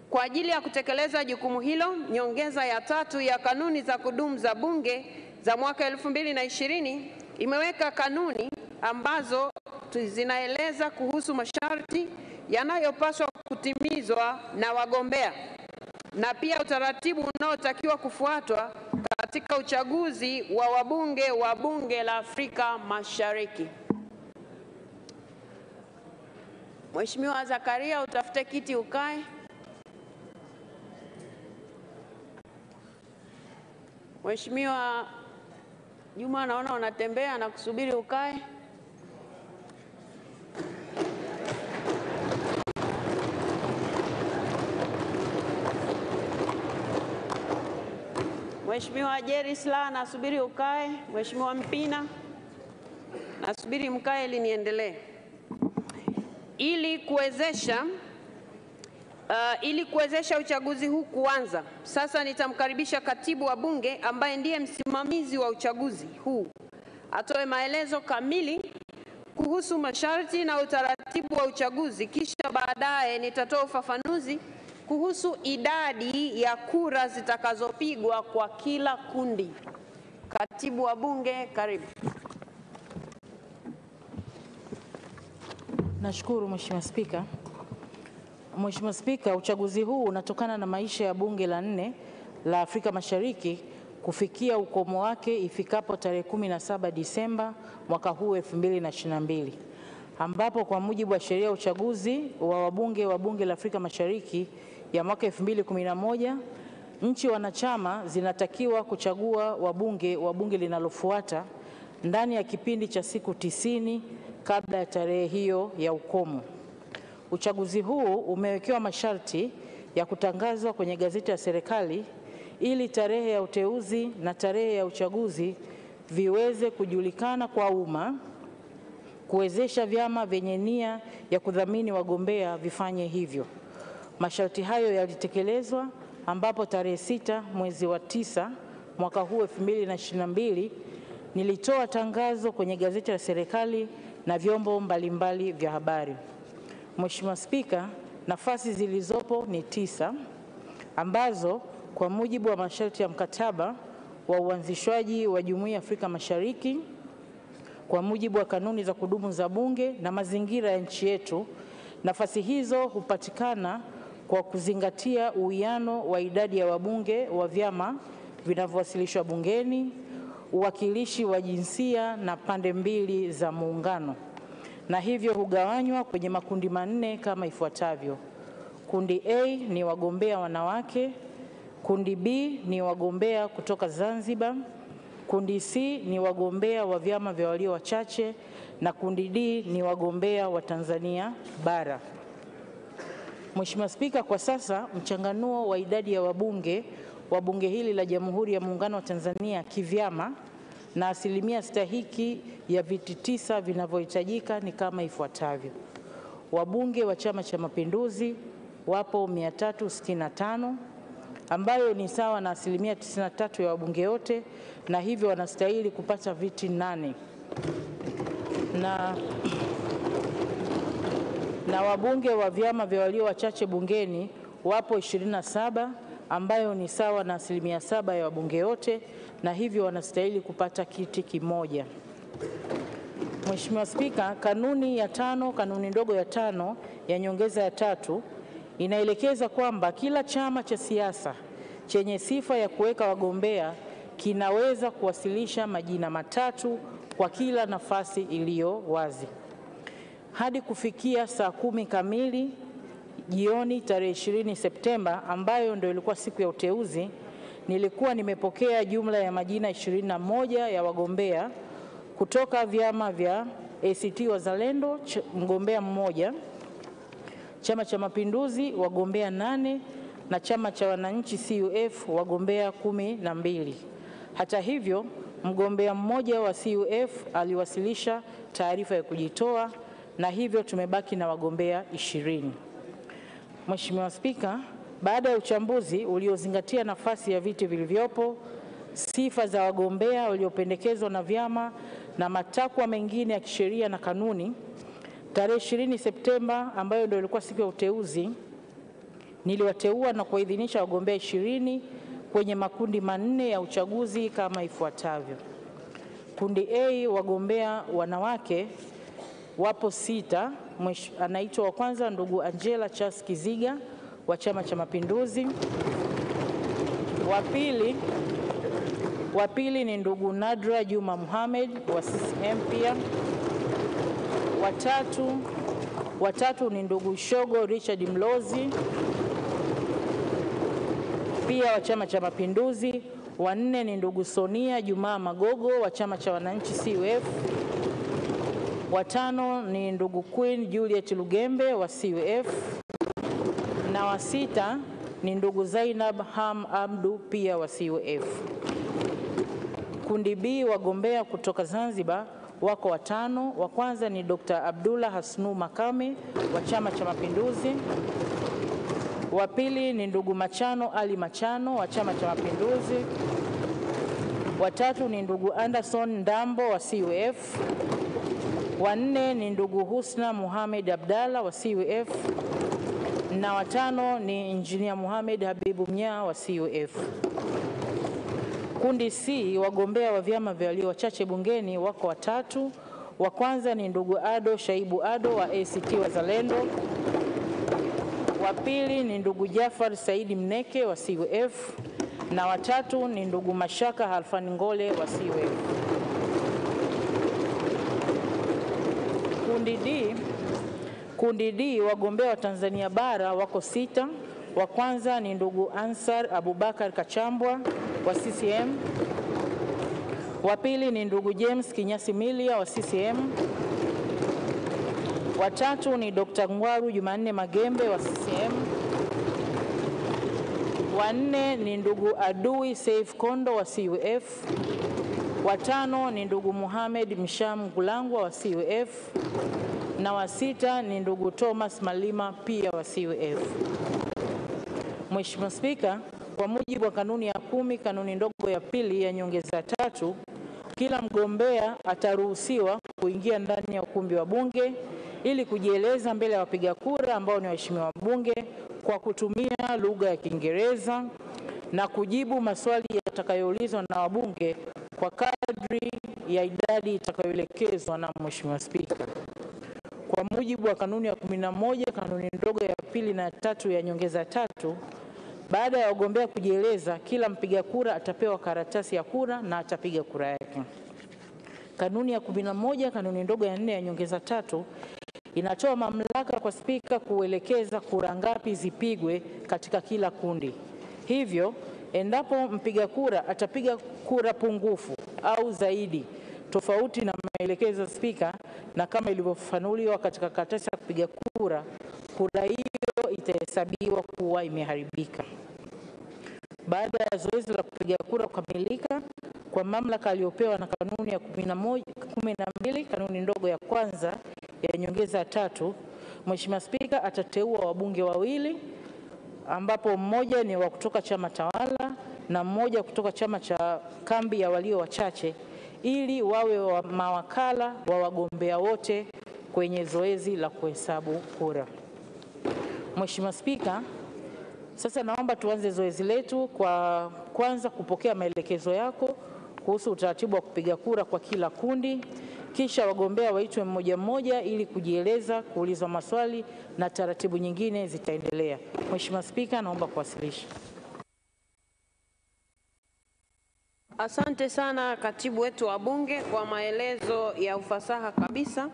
Kwa ajili ya kutekeleza jukumu hilo, nyongeza ya 3 ya kanuni za kudumu za Bunge za mwaka 2020 imeweka kanuni ambazo zinaeleza kuhusu masharti yanayopaswa kutimizwa na wagombea na pia utaratibu unaotakiwa kufuatwa katika uchaguzi wa wabunge wa Bunge la Afrika Mashariki. Mheshimiwa Zakaria, utafute kiti ukae. Mheshimiwa Juma, naona unatembea na kusubiri ukae. Mheshimiwa Jerry Sla, nasubiri ukae. Mheshimiwa Mpina, nasubiri mkae ili niendelee. Ili kuwezesha uchaguzi huu kuanza, sasa nitamkaribisha katibu wa Bunge ambaye ndiye msimamizi wa uchaguzi huu atoe maelezo kamili kuhusu masharti na utaratibu wa uchaguzi, kisha baadaye nitatoa ufafanuzi kuhusu idadi ya kura zitakazopigwa kwa kila kundi. Katibu wa Bunge, karibu. Nashukuru Mheshimiwa Spika. Mheshimiwa Spika, uchaguzi huu unatokana na maisha ya Bunge la 4 la Afrika Mashariki kufikia ukomo wake ifikapo tarehe 17 Disemba mwaka huu 2022, ambapo kwa mujibu wa sheria ya uchaguzi wa wabunge wa Bunge la Afrika Mashariki ya mwaka 2011, nchi wanachama zinatakiwa kuchagua wabunge wa bunge linalofuata ndani ya kipindi cha siku 90 kabla ya tarehe hiyo ya ukomo. Uchaguzi huu umewekewa masharti ya kutangazwa kwenye gazeti ya serikali ili tarehe ya uteuzi na tarehe ya uchaguzi viweze kujulikana kwa umma, kuwezesha vyama vyenye nia ya kudhamini wagombea vifanye hivyo. Masharti hayo yalitekelezwa ambapo tarehe 6 mwezi wa 9 mwaka huu 2022 nilitoa tangazo kwenye gazeti la serikali na vyombo mbalimbali vya habari. Mheshimiwa Spika, nafasi zilizopo ni 9 ambazo kwa mujibu wa masharti ya mkataba wa uanzishwaji wa Jumuiya ya Afrika Mashariki, kwa mujibu wa kanuni za kudumu za Bunge na mazingira ya nchi yetu, nafasi hizo hupatikana kwa kuzingatia uwiano wa idadi ya wabunge wa vyama vinavyowasilishwa bungeni, uwakilishi wa jinsia na pande mbili za muungano, na hivyo hugawanywa kwenye makundi manne kama ifuatavyo. Kundi A ni wagombea wanawake, kundi B ni wagombea kutoka Zanzibar, kundi C ni wagombea wa vyama vya walio wachache, na kundi D ni wagombea wa Tanzania bara. Mheshimiwa Spika, kwa sasa mchanganuo wa idadi ya wabunge wa bunge hili la Jamhuri ya Muungano wa Tanzania kivyama na asilimia stahiki ya viti 9 vinavyohitajika ni kama ifuatavyo. Wabunge wa Chama cha Mapinduzi wapo 365 ambayo ni sawa na asilimia 93 ya wabunge wote, na hivyo wanastahili kupata viti 8. Na wabunge wa vyama vya walio wachache bungeni wapo 27 ambayo ni sawa na asilimia 7 ya wabunge wote, na hivyo wanastahili kupata kiti kimoja. Mheshimiwa Spika, kanuni ya 5, kanuni ndogo ya 5 ya nyongeza ya 3 inaelekeza kwamba kila chama cha siasa chenye sifa ya kuweka wagombea kinaweza kuwasilisha majina matatu kwa kila nafasi iliyo wazi. Hadi kufikia saa 10 kamili jioni tarehe 20 Septemba, ambayo ndio ilikuwa siku ya uteuzi, nilikuwa nimepokea jumla ya majina 21 ya wagombea kutoka vyama vya ACT Wazalendo, mgombea mmoja, Chama cha Mapinduzi wagombea 8, na Chama cha Wananchi CUF wagombea 12. Hata hivyo, mgombea mmoja wa CUF aliwasilisha taarifa ya kujitoa, na hivyo tumebaki na wagombea 20. Mheshimiwa Spika, baada ya uchambuzi uliozingatia nafasi ya viti vilivyopo, sifa za wagombea waliopendekezwa na vyama na matakwa mengine ya kisheria na kanuni, tarehe 20 Septemba ambayo ndio ilikuwa siku ya uteuzi, niliwateua na kuidhinisha wagombea 20 kwenye makundi manne ya uchaguzi kama ifuatavyo. Kundi A, wagombea wanawake wapo 6. Anaitwa wa kwanza ndugu Angela Charles Kiziga wa Chama cha Mapinduzi. Wa pili ni ndugu Nadra Juma Mohamed wa CCM pia. Watatu ni ndugu Shogo Richard Mlozi pia wa Chama cha Mapinduzi. Wa 4 ni ndugu Sonia Jumaa Magogo wa Chama cha Wananchi CUF. Wa 5 ni ndugu Queen Juliet Lugembe wa CUF, na wa 6 ni ndugu Zainab Ham Abdu pia wa CUF. Kundi B, wagombea kutoka Zanzibar wako 5. Wa kwanza ni Dr. Abdullah Hasnu Makame wa Chama cha Mapinduzi. Wa pili ni ndugu Machano Ali Machano wa Chama cha Mapinduzi. Wa tatu ni ndugu Anderson Ndambo wa CUF. Wa 4 ni ndugu Husna Mohamed Abdalla wa CUF, na wa 5 ni Engineer Mohamed Habibu Mnyaa wa CUF. Kundi C, wagombea wa vyama vya walio wachache bungeni wako 3. Wa kwanza ni ndugu Ado Shaibu Ado wa ACT Wazalendo. Wa pili ni ndugu Jafar Saidi Mneke wa CUF, na wa 3 ni ndugu Mashaka Halfani Ngole wa CUF. Kundi D, wagombea wa Tanzania bara wako 6. Wa kwanza ni ndugu Ansar Abubakar Kachambwa wa CCM. Wa pili ni ndugu James Kinyasi Milia wa CCM. Wa 3 ni Dr. Ngwaru Jumanne Magembe wa CCM. Wa 4 ni ndugu Adui Saif Kondo wa CUF. Wa 5 ni ndugu Mohamed Msham Gulangwa wa CUF, na wa 6 ni ndugu Thomas Malima pia wa CUF. Mheshimiwa Spika, Kwa mujibu wa kanuni ya 10 kanuni ndogo ya pili ya nyongeza tatu, kila mgombea ataruhusiwa kuingia ndani ya ukumbi wa Bunge ili kujieleza mbele ya wapiga kura ambao ni waheshimiwa wabunge kwa kutumia lugha ya Kiingereza na kujibu maswali yatakayoulizwa na wabunge kwa kadri ya idadi itakayoelekezwa na Mheshimiwa Spika. Kwa mujibu wa kanuni ya 11 kanuni ndogo ya pili na tatu ya nyongeza tatu, baada ya wagombea kujieleza, kila mpiga kura atapewa karatasi ya kura na atapiga kura yake. Kanuni ya 11 kanuni ndogo ya 4 ya nyongeza tatu inatoa mamlaka kwa Spika kuelekeza kura ngapi zipigwe katika kila kundi. Hivyo, endapo mpiga kura atapiga kura pungufu au zaidi tofauti na maelekezo ya Spika na kama ilivyofafanuliwa katika karatasi ya kupiga kura, kura hiyo itahesabiwa kuwa imeharibika. Baada ya zoezi la kupiga kura kukamilika, kwa mamlaka aliyopewa na kanuni ya 12 kanuni ndogo ya kwanza ya nyongeza tatu, Mheshimiwa Spika atateua wabunge wawili ambapo mmoja ni wa kutoka chama tawala na mmoja kutoka chama cha kambi ya walio wachache ili wawe mawakala wa wagombea wote kwenye zoezi la kuhesabu kura. Mheshimiwa Spika, sasa naomba tuanze zoezi letu kwa kwanza kupokea maelekezo yako kuhusu utaratibu wa kupiga kura kwa kila kundi, kisha wagombea waitwe mmoja mmoja ili kujieleza, kuulizwa maswali na taratibu nyingine zitaendelea. Mheshimiwa Spika, naomba kuwasilisha. Asante sana katibu wetu wa Bunge kwa maelezo ya ufasaha kabisa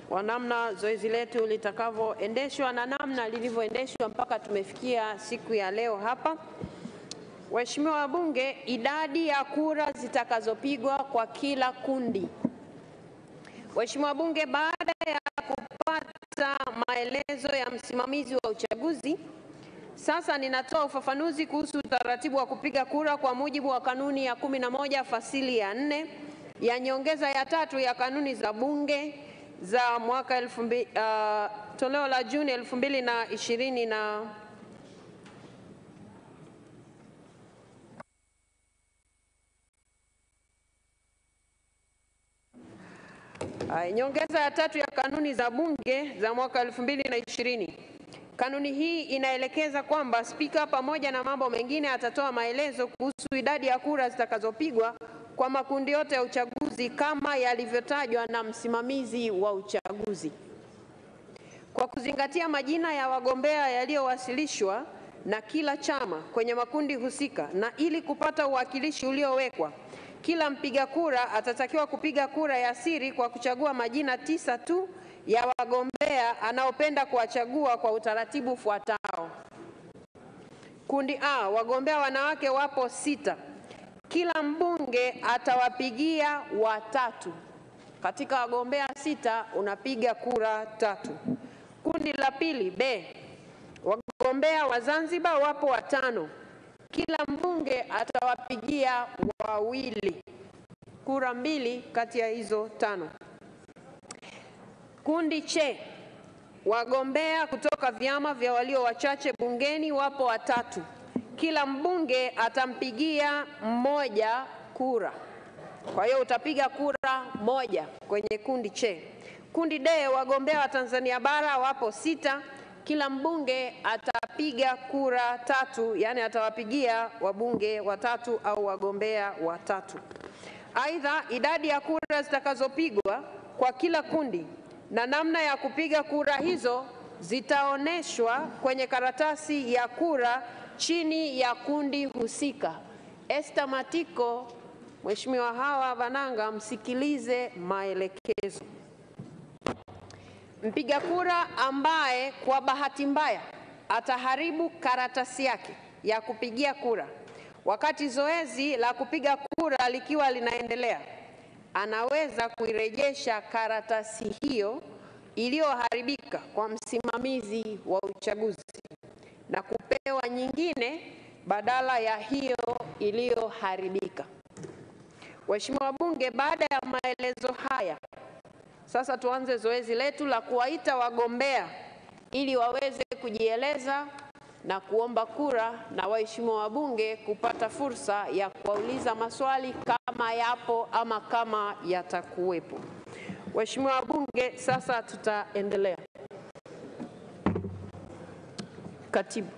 kwa namna zoezi letu litakavyoendeshwa na namna lilivyoendeshwa mpaka tumefikia siku ya leo hapa. Waheshimiwa wabunge, idadi ya kura zitakazopigwa kwa kila kundi. Waheshimiwa wabunge, baada ya kupata maelezo ya msimamizi wa uchaguzi, sasa ninatoa ufafanuzi kuhusu utaratibu wa kupiga kura kwa mujibu wa kanuni ya 11 fasili ya 4 ya nyongeza ya tatu ya kanuni za Bunge za mwaka toleo la Juni 2020 nyongeza ya tatu ya kanuni za Bunge za mwaka 2020. Kanuni hii inaelekeza kwamba Spika pamoja na mambo mengine atatoa maelezo kuhusu idadi ya kura zitakazopigwa kwa makundi yote ya uchaguzi kama yalivyotajwa na msimamizi wa uchaguzi. Kwa kuzingatia majina ya wagombea yaliyowasilishwa na kila chama kwenye makundi husika na ili kupata uwakilishi uliowekwa, kila mpiga kura atatakiwa kupiga kura ya siri kwa kuchagua majina 9 tu ya wagombea anaopenda kuwachagua kwa utaratibu ufuatao. Kundi A, wagombea wanawake wapo 6. Kila mbunge atawapigia watatu. Katika wagombea 6 unapiga kura 3. Kundi la pili B, wagombea wa Zanzibar wapo 5. Kila mbunge atawapigia 2. Kura 2 kati ya hizo 5. Kundi C, wagombea kutoka vyama vya walio wachache bungeni wapo 3. Kila mbunge atampigia 1 kura. Kwa hiyo utapiga kura 1 kwenye kundi C. Kundi D, wagombea wa Tanzania bara wapo 6. Kila mbunge atapiga kura 3, yani atawapigia wabunge 3 au wagombea 3. Aidha, idadi ya kura zitakazopigwa kwa kila kundi na namna ya kupiga kura hizo zitaoneshwa kwenye karatasi ya kura chini ya kundi husika. Esther Matiko, Mheshimiwa Hawa Bananga, msikilize maelekezo. Mpiga kura ambaye kwa bahati mbaya ataharibu karatasi yake ya kupigia kura wakati zoezi la kupiga kura likiwa linaendelea, anaweza kuirejesha karatasi hiyo iliyoharibika kwa msimamizi wa uchaguzi na kupewa nyingine badala ya hiyo iliyoharibika. Waheshimiwa wabunge, baada ya maelezo haya, sasa tuanze zoezi letu la kuwaita wagombea ili waweze kujieleza na kuomba kura na waheshimiwa wabunge kupata fursa ya kuwauliza maswali kama yapo ama kama yatakuwepo. Waheshimiwa wabunge, sasa tutaendelea. Katibu.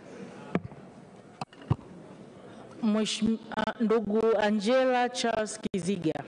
Ndugu Angela Charles Kiziga.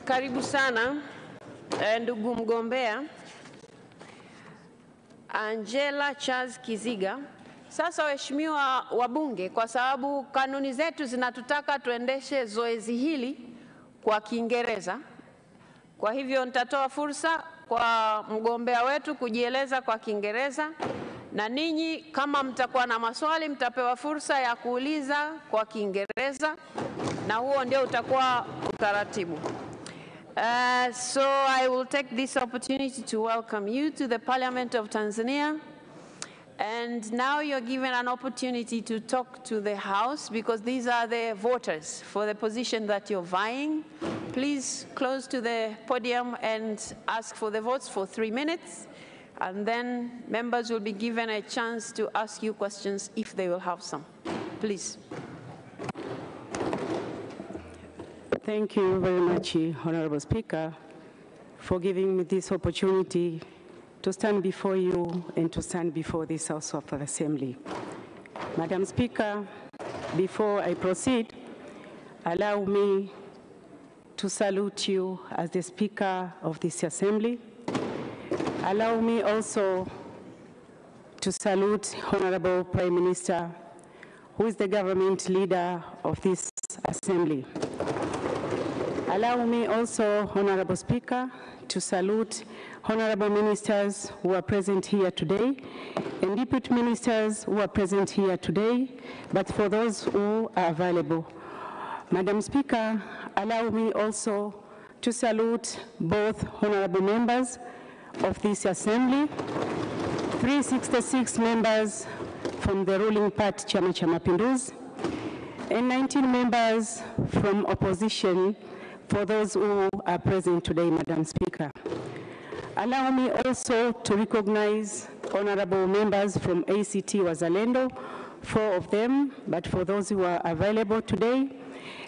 Karibu sana ndugu mgombea Angela Charles Kiziga. Sasa waheshimiwa wabunge, kwa sababu kanuni zetu zinatutaka tuendeshe zoezi hili kwa Kiingereza, kwa hivyo nitatoa fursa kwa mgombea wetu kujieleza kwa Kiingereza, na ninyi kama mtakuwa na maswali mtapewa fursa ya kuuliza kwa Kiingereza, na huo ndio utakuwa utaratibu. So I will take this opportunity to welcome you to the Parliament of Tanzania. And now you're given an opportunity to talk to the House, because these are the voters for the position that you're vying. Please close to the podium and ask for the votes for 3 minutes. And then members will be given a chance to ask you questions if they will have some. Please. Thank you very much, Honorable Speaker, for giving me this opportunity to stand before you and to stand before this House of Assembly. Madam Speaker, before I proceed, allow me to salute you as the Speaker of this Assembly. Allow me also to salute Honorable Prime Minister, who is the government leader of this Assembly. Allow me also, Honorable Speaker, to salute honorable ministers who are present here today and deputy ministers who are present here today, but for those who are available. Madam Speaker, allow me also to salute both honorable members of this Assembly, 366 members from the ruling party Chama cha Mapinduzi, and 19 members from opposition, for those who are present today, Madam Speaker. Allow me also to recognize honorable members from ACT Wazalendo, 4 of them, but for those who are available today,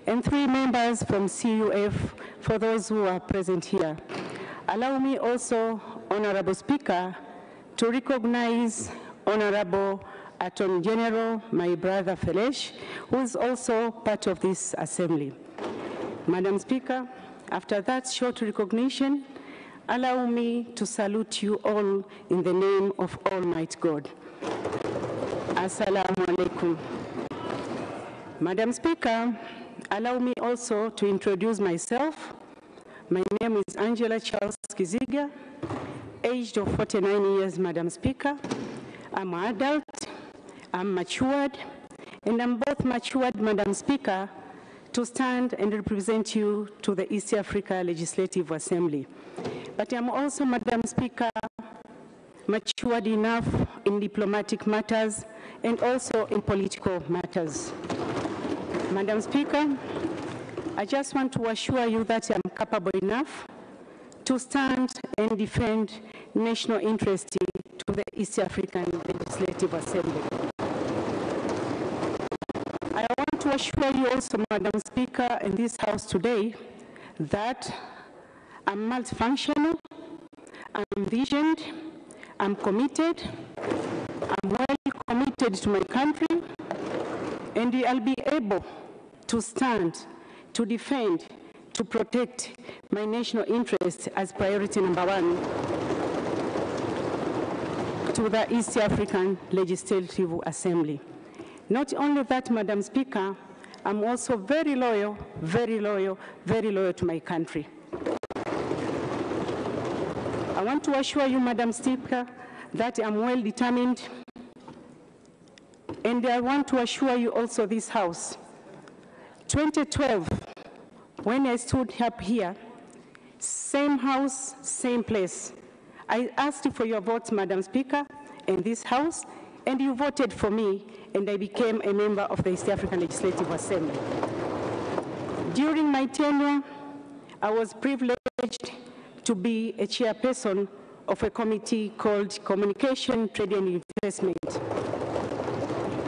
and 3 members from CUF, for those who are present here. Allow me also, Honorable Speaker, to recognize Honorable Attorney General, my brother Felesh, who is also part of this Assembly. Madam Speaker, after that short recognition, allow me to salute you all in the name of Almighty God. Assalamu alaikum. Madam Speaker, allow me also to introduce myself. My name is Angela Charles Kiziga, aged of 49 years, Madam Speaker. I'm an adult, I'm matured, and I'm both matured, Madam Speaker, to stand and represent you to the East Africa Legislative Assembly. But I'm also, Madam Speaker, matured enough in diplomatic matters and also in political matters. Madam Speaker, I just want to assure you that I'm capable enough to stand and defend national interest to the East African Legislative Assembly. I want to assure you also, Madam Speaker, in this House today, that I'm multifunctional, I'm visioned, I'm committed, I'm well committed to my country, and I'll be able to stand, to defend, to protect my national interests as priority number 1. to the East African Legislative Assembly. Not only that, Madam Speaker, I'm also very loyal to my country. I want to assure you, Madam Speaker, that I'm well determined, and I want to assure you also this House. 2012, when I stood up here, same house, same place, I asked for your votes, Madam Speaker, in this House, and you voted for me, and I became a member of the East African Legislative Assembly. During my tenure, I was privileged to be a chairperson of a committee called Communication, Trade and Investment.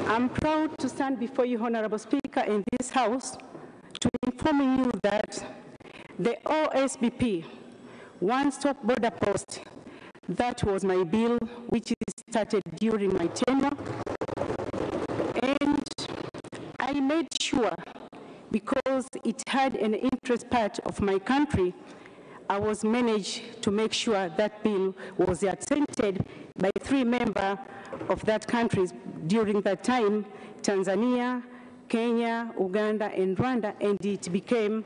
I'm proud to stand before you, Honorable Speaker, in this House to inform you that the OSBP, One-Stop Border Post, that was my bill, which started during my tenure. And I made sure, because it had an interest part of my country, I was managed to make sure that bill was accepted by 3 members of that country during that time, Tanzania, Kenya, Uganda, and Rwanda, and it became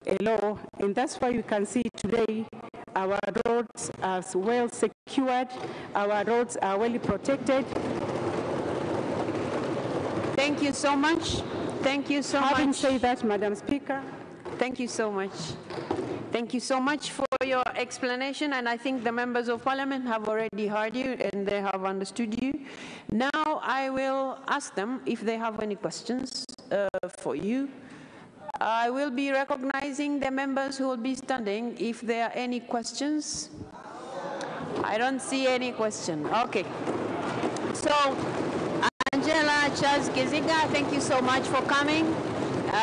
a law, and that's why you can see today our roads are well secured, our roads are well protected. Thank you so much. Thank you so much. Having said that, Madam Speaker, thank you so much. Thank you so much for your explanation, and I think the members of parliament have already heard you and they have understood you. Now I will ask them if they have any questions for you. I will be recognizing the members who will be standing if there are any questions. I don't see any question. Okay. So, Angela Charles Kiziga, thank you so much for coming.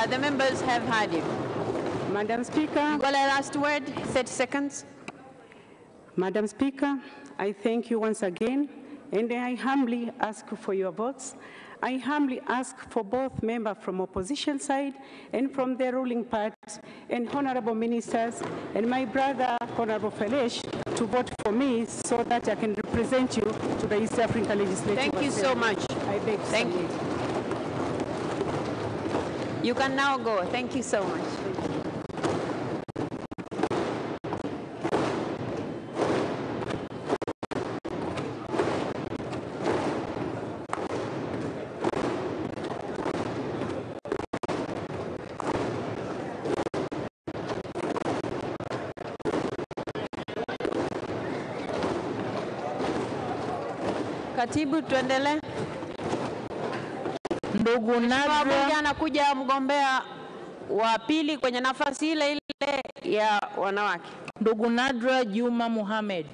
The members have heard you. Madam Speaker. You got a last word, 30 seconds. Madam Speaker, I thank you once again, and I humbly ask for your votes. I humbly ask for both members from opposition side and from the ruling party, and honorable ministers, and my brother, Honorable Felesh, to vote for me so that I can represent you to the East African Legislative Assembly. Thank you so much. I beg to Thank you. You can now go. Thank you so much. Katibu, tuendelee. Ndugu Nadra, Bunge anakuja mgombea wa pili kwenye nafasi ile ile ya wanawake. Ndugu Nadra Juma Mohamed.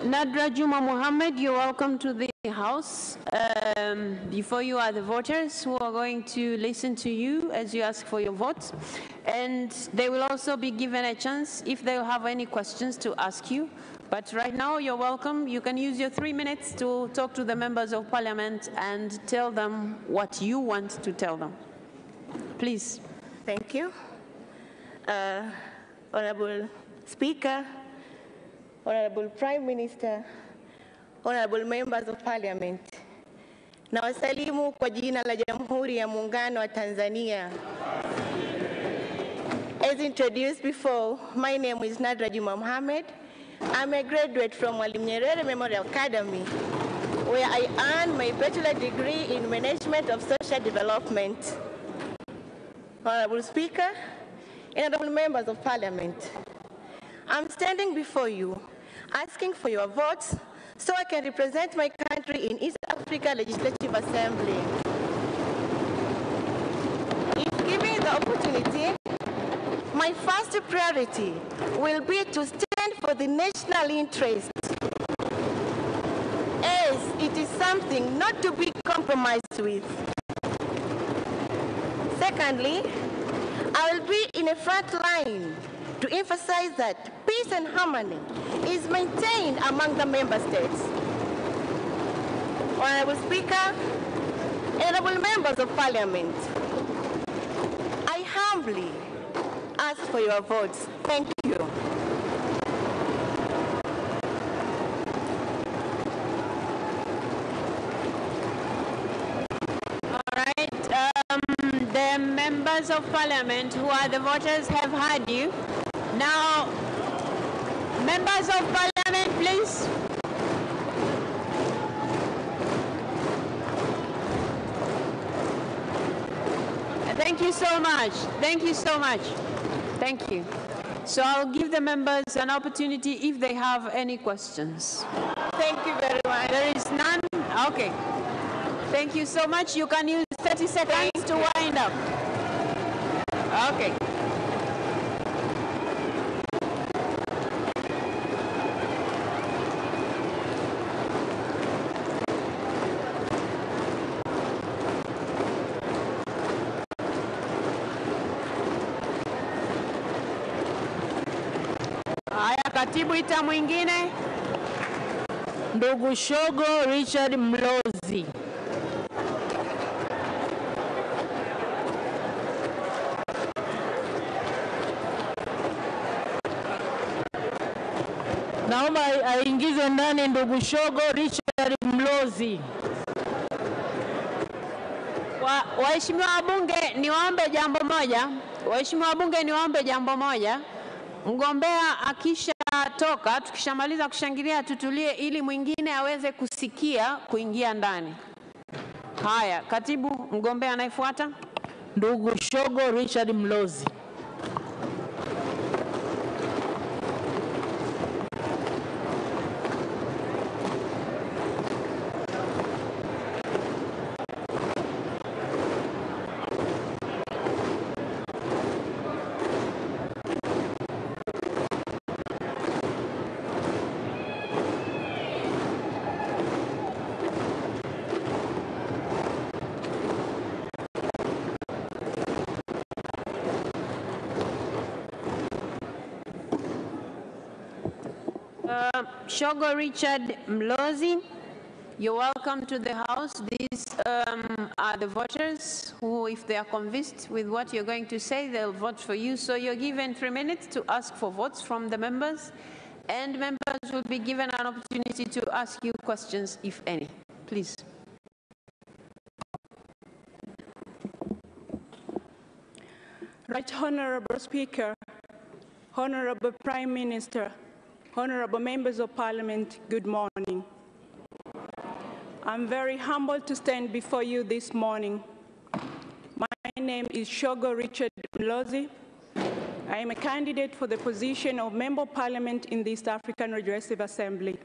Nadra Juma Mohammed, you're welcome to the House. Before you are the voters who are going to listen to you as you ask for your votes. And they will also be given a chance if they have any questions to ask you. But right now, you're welcome. You can use your 3 minutes to talk to the members of parliament and tell them what you want to tell them. Please. Thank you. Honorable Speaker, Honorable Prime Minister, Honorable Members of Parliament, na wasalimu kwa jina la Jamhuri ya Muungano wa Tanzania. As introduced before, my name is Nadra Juma Mohamed. I'm a graduate from Mwalimu Nyerere Memorial Academy, where I earned my bachelor degree in Management of Social Development. Honorable Speaker, and honorable members of Parliament, I'm standing before you asking for your votes so I can represent my country in East Africa Legislative Assembly. the opportunity, my first priority will be to stand for the national interest, as it is something not to be compromised with. Secondly, I will be in a front line to emphasize that peace and harmony is maintained among the member states. Honorable Speaker, honorable members of Parliament, I humbly ask for your votes. Thank you. The members of Parliament who are the voters have heard you. Now, members of Parliament, please. Thank you so much. Thank you so much. Thank you. So I'll give the members an opportunity if they have any questions. Thank you very much. There is none? Okay. Thank you so much. You can use 30 seconds to wind up. Okay. Haya, katibu ita mwingine. Ndugu Shogo Richard Mlozi. Naomba aingize ndani ndugu Shogo Richard Mlozi. Waheshimiwa wabunge, niwaombe jambo moja. Waheshimiwa wabunge, niwaombe jambo moja. Mgombea akisha toka, tukishamaliza kushangilia tutulie ili mwingine aweze kusikia kuingia ndani. Haya, katibu, mgombea anayefuata. Ndugu Shogo Richard Mlozi. Shogo Richard Mlozi, you're welcome to the House. These are the voters who, if they are convinced with what you're going to say, they'll vote for you. So you're given 3 minutes to ask for votes from the members, and members will be given an opportunity to ask you questions, if any. Please. Right Honorable Speaker, Honorable Prime Minister, Honorable Members of Parliament, good morning. I'm very humbled to stand before you this morning. My name is Shogo Richard Mlozi. I am a candidate for the position of Member of Parliament in the East African Regressive Assembly.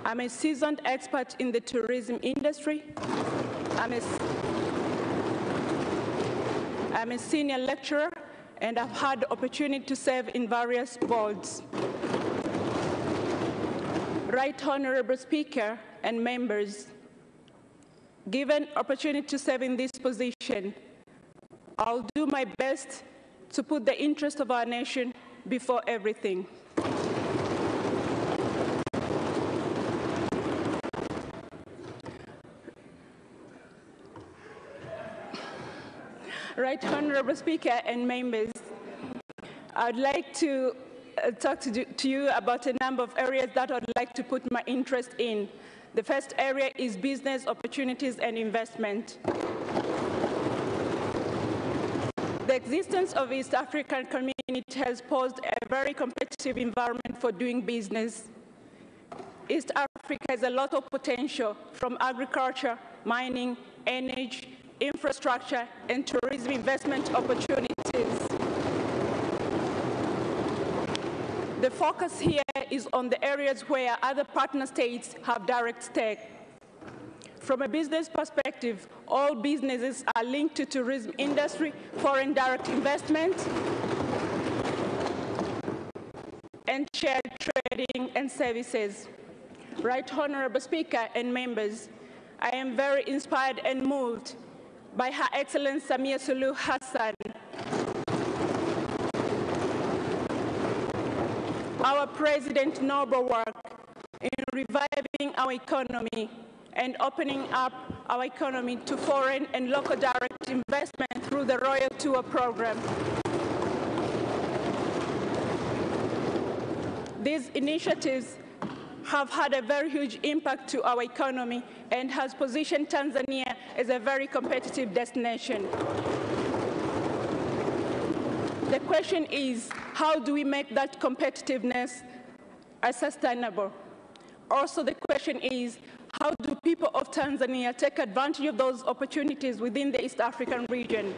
I'm a seasoned expert in the tourism industry. I'm a senior lecturer, and I've had the opportunity to serve in various boards. Right Honorable Speaker and members, given opportunity to serve in this position, I'll do my best to put the interest of our nation before everything. Right Honorable Speaker and members, I'd like to talk to you about a number of areas that I'd like to put my interest in. The first area is business opportunities and investment. The existence of East African community has posed a very competitive environment for doing business. East Africa has a lot of potential from agriculture, mining, energy, infrastructure, and tourism investment opportunities. The focus here is on the areas where other partner states have direct stake. From a business perspective, all businesses are linked to tourism industry, foreign direct investment, and shared trading and services. Right Honorable Speaker and members, I am very inspired and moved by Her Excellency Samia Suluhu Hassan, our President's noble work in reviving our economy and opening up our economy to foreign and local direct investment through the Royal Tour program. These initiatives have had a very huge impact to our economy and has positioned Tanzania as a very competitive destination. The question is, how do we make that competitiveness sustainable? Also, the question is, how do people of Tanzania take advantage of those opportunities within the East African region?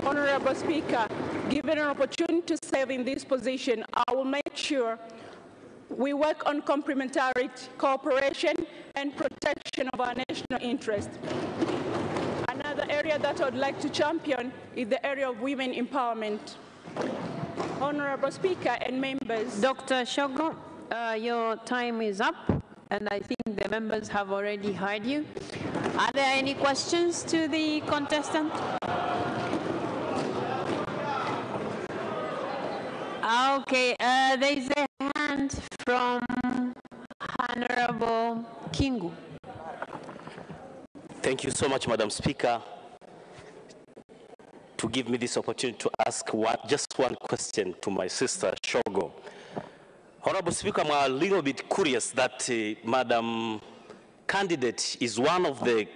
Honorable Speaker, given an opportunity to serve in this position, I will make sure we work on complementary cooperation and protection of our national interest. Another area that I would like to champion is the area of women empowerment. Honorable Speaker and members. Dr. Shogo, your time is up, and I think the members have already heard you. Are there any questions to the contestant? Okay, there is a hand from Honorable Kingu. Thank you so much, Madam Speaker, to give me this opportunity to ask just one question to my sister, Shogo. Honorable Speaker, I'm a little bit curious that Madam Candidate is one of the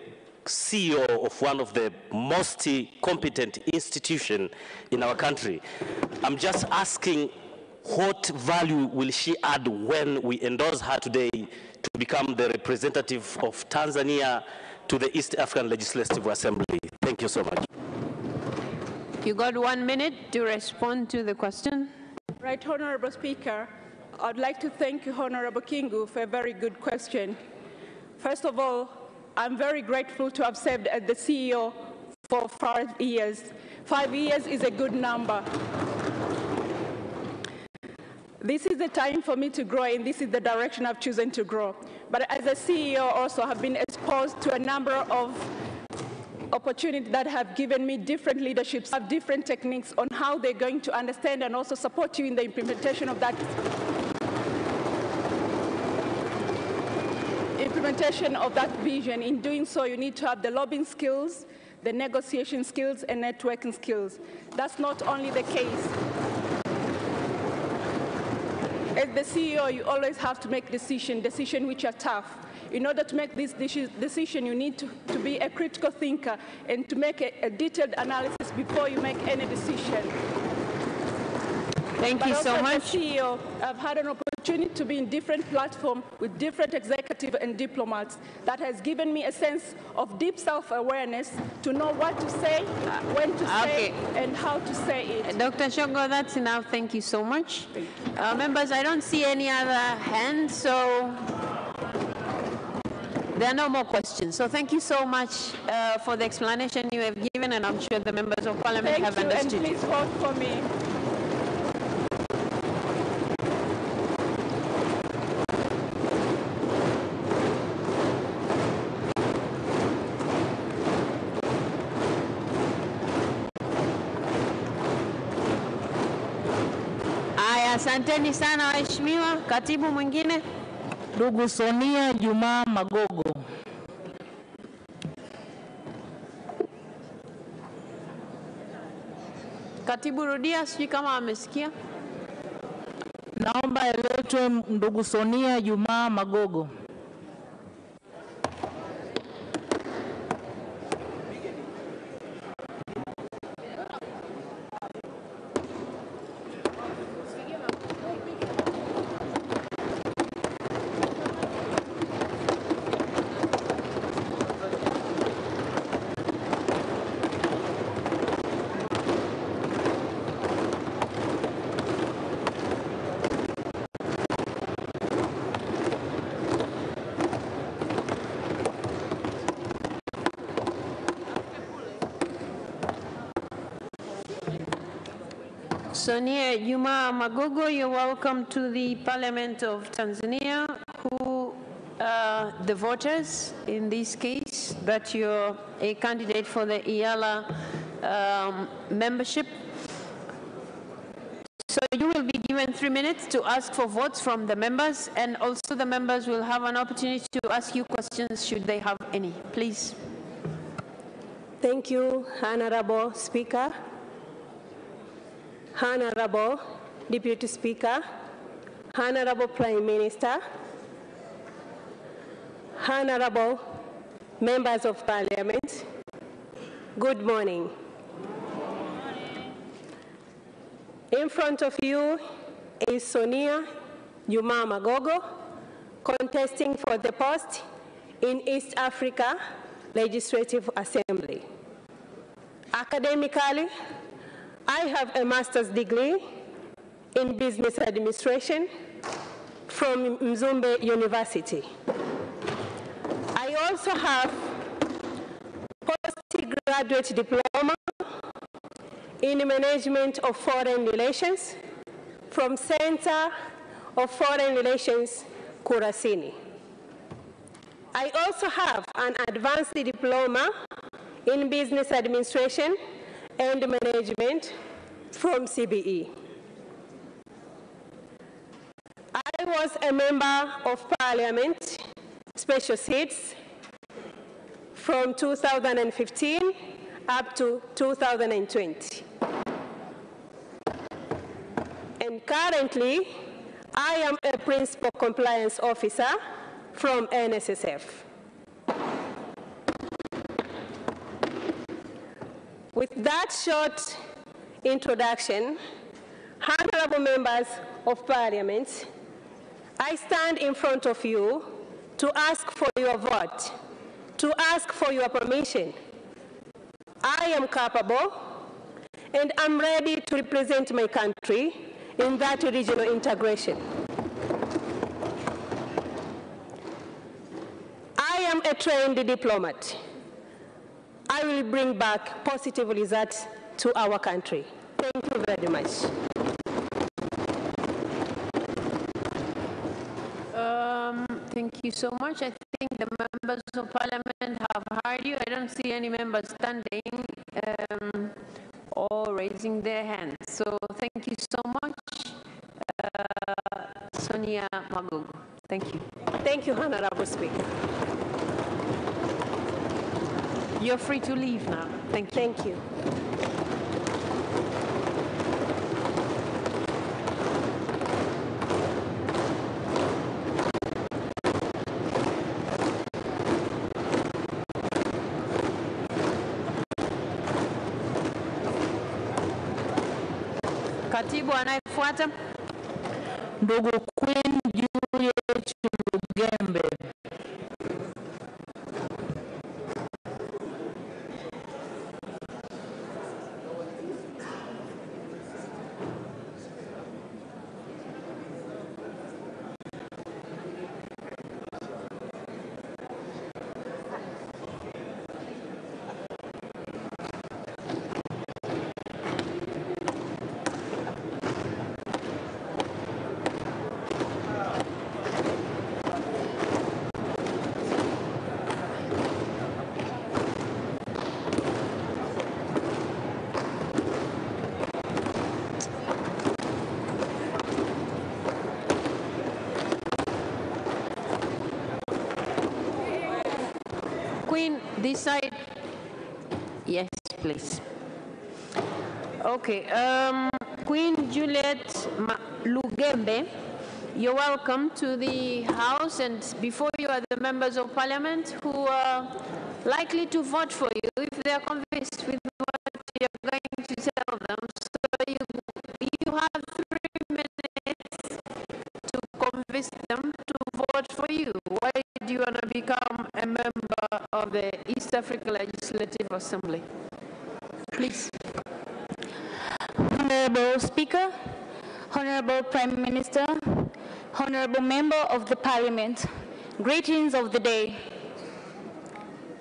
CEO of one of the most competent institutions in our country. I'm just asking, what value will she add when we endorse her today to become the representative of Tanzania to the East African Legislative Assembly? Thank you so much. You got 1 minute to respond to the question. Right, Honorable Speaker, I'd like to thank you, Honorable Kingu, for a very good question. First of all, I'm very grateful to have served as the CEO for 5 years. 5 years is a good number. This is the time for me to grow, and this is the direction I've chosen to grow. But as a CEO, also have been exposed to a number of opportunities that have given me different leaderships, have different techniques on how they're going to understand and also support you in the implementation of that vision. In doing so, you need to have the lobbying skills, the negotiation skills, and networking skills. That's not only the case. As the CEO, you always have to make decisions which are tough. In order to make this decision, you need to be a critical thinker and to make a detailed analysis before you make any decision. Thank you so much. As a CEO, I've had an opportunity to be in different platforms with different executives and diplomats. That has given me a sense of deep self-awareness to know what to say, when to say, and how to say it. Dr. Shogo, that's enough. Thank you so much. Members, I don't see any other hands, so there are no more questions. So thank you so much for the explanation you have given, and I'm sure the members of Parliament have understood. Thank you, and please vote for me. Asanteni sana waheshimiwa. Katibu mwingine. Ndugu Sonia Juma Magogo. Katibu, rudia, sijui kama amesikia. Naomba aletwe ndugu Sonia Juma Magogo. Sonia Juma Magogo, you're welcome to the Parliament of Tanzania, who the voters in this case that you're a candidate for the IALA membership. So you will be given 3 minutes to ask for votes from the members, and also the members will have an opportunity to ask you questions should they have any. Please. Thank you, Honorable Speaker, Honorable Deputy Speaker, Honorable Prime Minister, Honorable Members of Parliament, good morning. In front of you is Sonia Juma Magogo, contesting for the post in East Africa Legislative Assembly. Academically, I have a master's degree in business administration from Mzumbe University. I also have postgraduate diploma in management of foreign relations from Center of Foreign Relations, Kurasini. I also have an advanced diploma in business administration and management from CBE. I was a member of Parliament, special seats, from 2015 up to 2020. And currently, I am a principal compliance officer from NSSF. With that short introduction, honorable members of Parliament, I stand in front of you to ask for your vote, to ask for your permission. I am capable and I'm ready to represent my country in that regional integration. I am a trained diplomat. I will bring back positive results to our country. Thank you very much. Thank you so much. I think the members of Parliament have heard you. I don't see any members standing or raising their hands. So thank you so much, Sonia Magogo. Thank you. Thank you, Honorable Speaker. You're free to leave now. Thank you. Thank you. Katibu anayefuata. Ndugu Queen Juliet Lugembe. Queen, this side. Yes, please. Okay. Queen Juliet Lugembe, you're welcome to the House, and before you are the members of Parliament who are likely to vote for you if they are convinced with what you're going to tell them. So you have 3 minutes to convince them to vote for you. Why do you want to become a member of the East Africa Legislative Assembly? Please. Honorable Speaker, Honorable Prime Minister, Honorable Member of the Parliament, greetings of the day.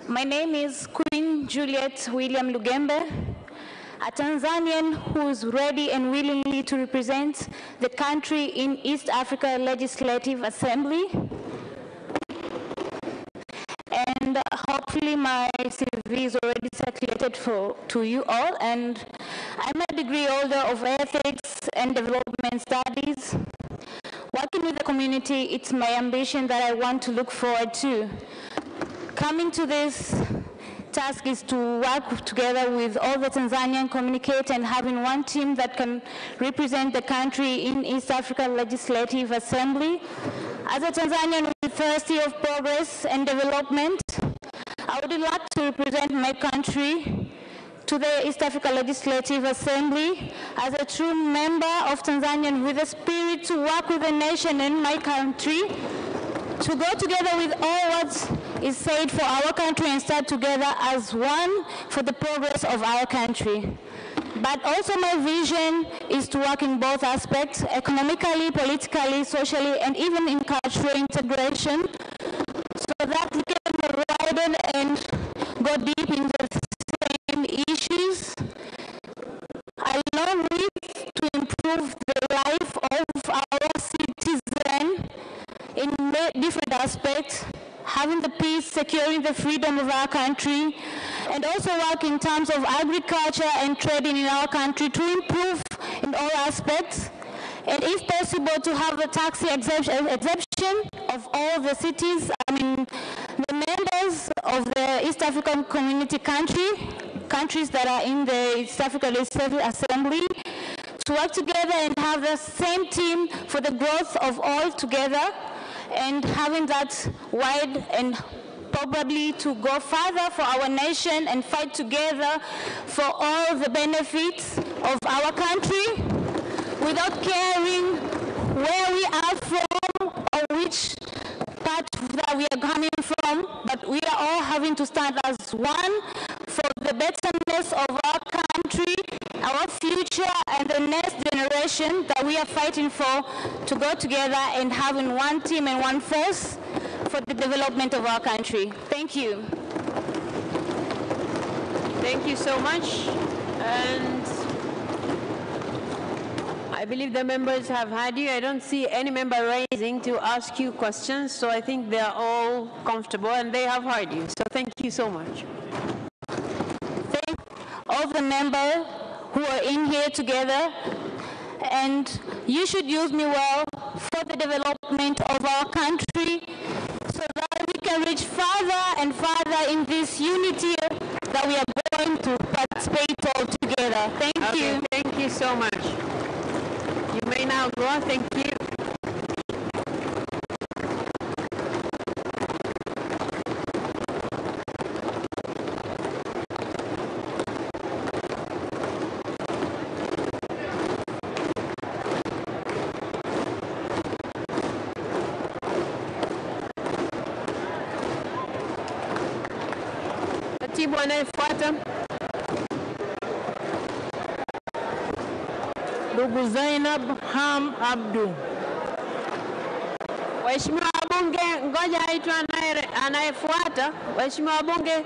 My name is Queen Juliet William Lugembe. a Tanzanian who is ready and willingly to represent the country in East Africa Legislative Assembly. And hopefully my CV is already circulated to you all. And I'm a degree holder of ethics and development studies. Working with the community, it's my ambition that I want to look forward to. Coming to this task is to work together with all the Tanzanian communicate and having one team that can represent the country in East Africa Legislative Assembly. As a Tanzanian with thirsty of progress and development, I would like to represent my country to the East Africa Legislative Assembly as a true member of Tanzania with a spirit to work with the nation and my country, to go together with all what is said for our country and start together as one for the progress of our country. But also my vision is to work in both aspects, economically, politically, socially, and even in cultural integration, so that we can widen and go deep into the same issues, along with to improve the life of our citizens in different aspects, having the peace, securing the freedom of our country, and also work in terms of agriculture and trading in our country to improve in all aspects, and if possible to have a tax exemption of all the cities, the members of the East African Community countries that are in the East African Legislative Assembly, to work together and have the same team for the growth of all together, and having that wide and probably to go further for our nation and fight together for all the benefits of our country without caring where we are from or which part that we are coming from, but we are all having to stand as one for the betterness of our country, our future, and the next generation that we are fighting for, to go together and having one team and one force for the development of our country. Thank you. Thank you so much. And I believe the members have had you. I don't see any member raising to ask you questions, so I think they are all comfortable and they have heard you. So thank you so much. Thank all the members who are in here together, and you should use me well for the development of our country so that we can reach further and further in this unity that we are going to participate all together. Thank you. Thank you so much. You may now go. Thank you. Katibu anayefuata. Ndugu Zainab Ham Abdu. Waheshimiwa wabunge, ngoja aitwe anayefuata. Waheshimiwa wabunge.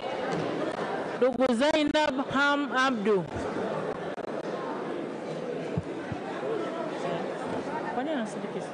Ndugu Zainab Ham Abdu. Kwani anasindikiza?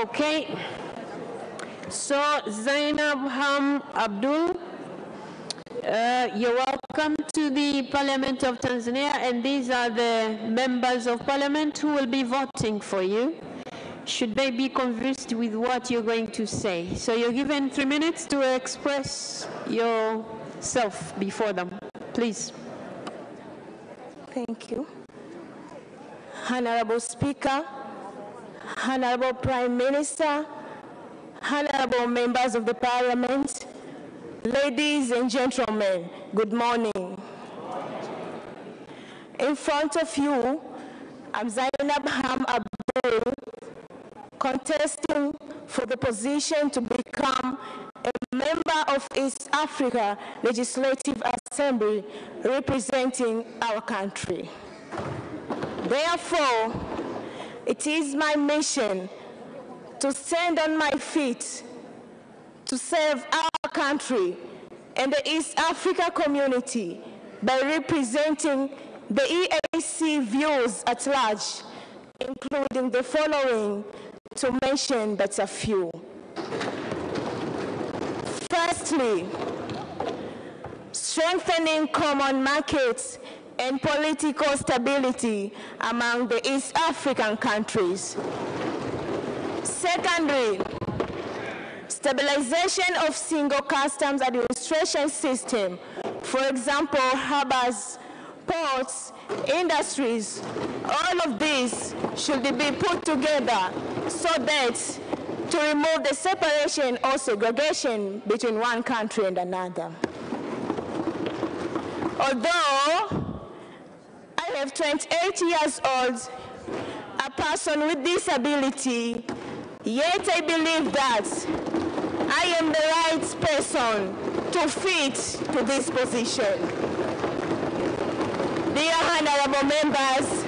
Okay. So Zainab Ham Abdul, you're welcome to the Parliament of Tanzania, and these are the members of Parliament who will be voting for you. Should they be convinced with what you're going to say? So you're given 3 minutes to express yourself before them. Please. Thank you. Honorable Speaker, Honorable Prime Minister, honorable members of the Parliament, ladies and gentlemen, good morning. In front of you, I'm Zainab Ham Abdul, contesting for the position to become a member of East Africa Legislative Assembly representing our country. Therefore, it is my mission to stand on my feet to serve our country and the East Africa community by representing the EAC views at large, including the following, to mention but a few. Firstly, strengthening common markets and political stability among the East African countries. Secondly, stabilization of single customs administration system, for example, harbors, ports, industries. All of these should be put together so that to remove the separation or segregation between one country and another. Although I have 28 years old, a person with disability, yet I believe that I am the right person to fit to this position. Dear honorable members,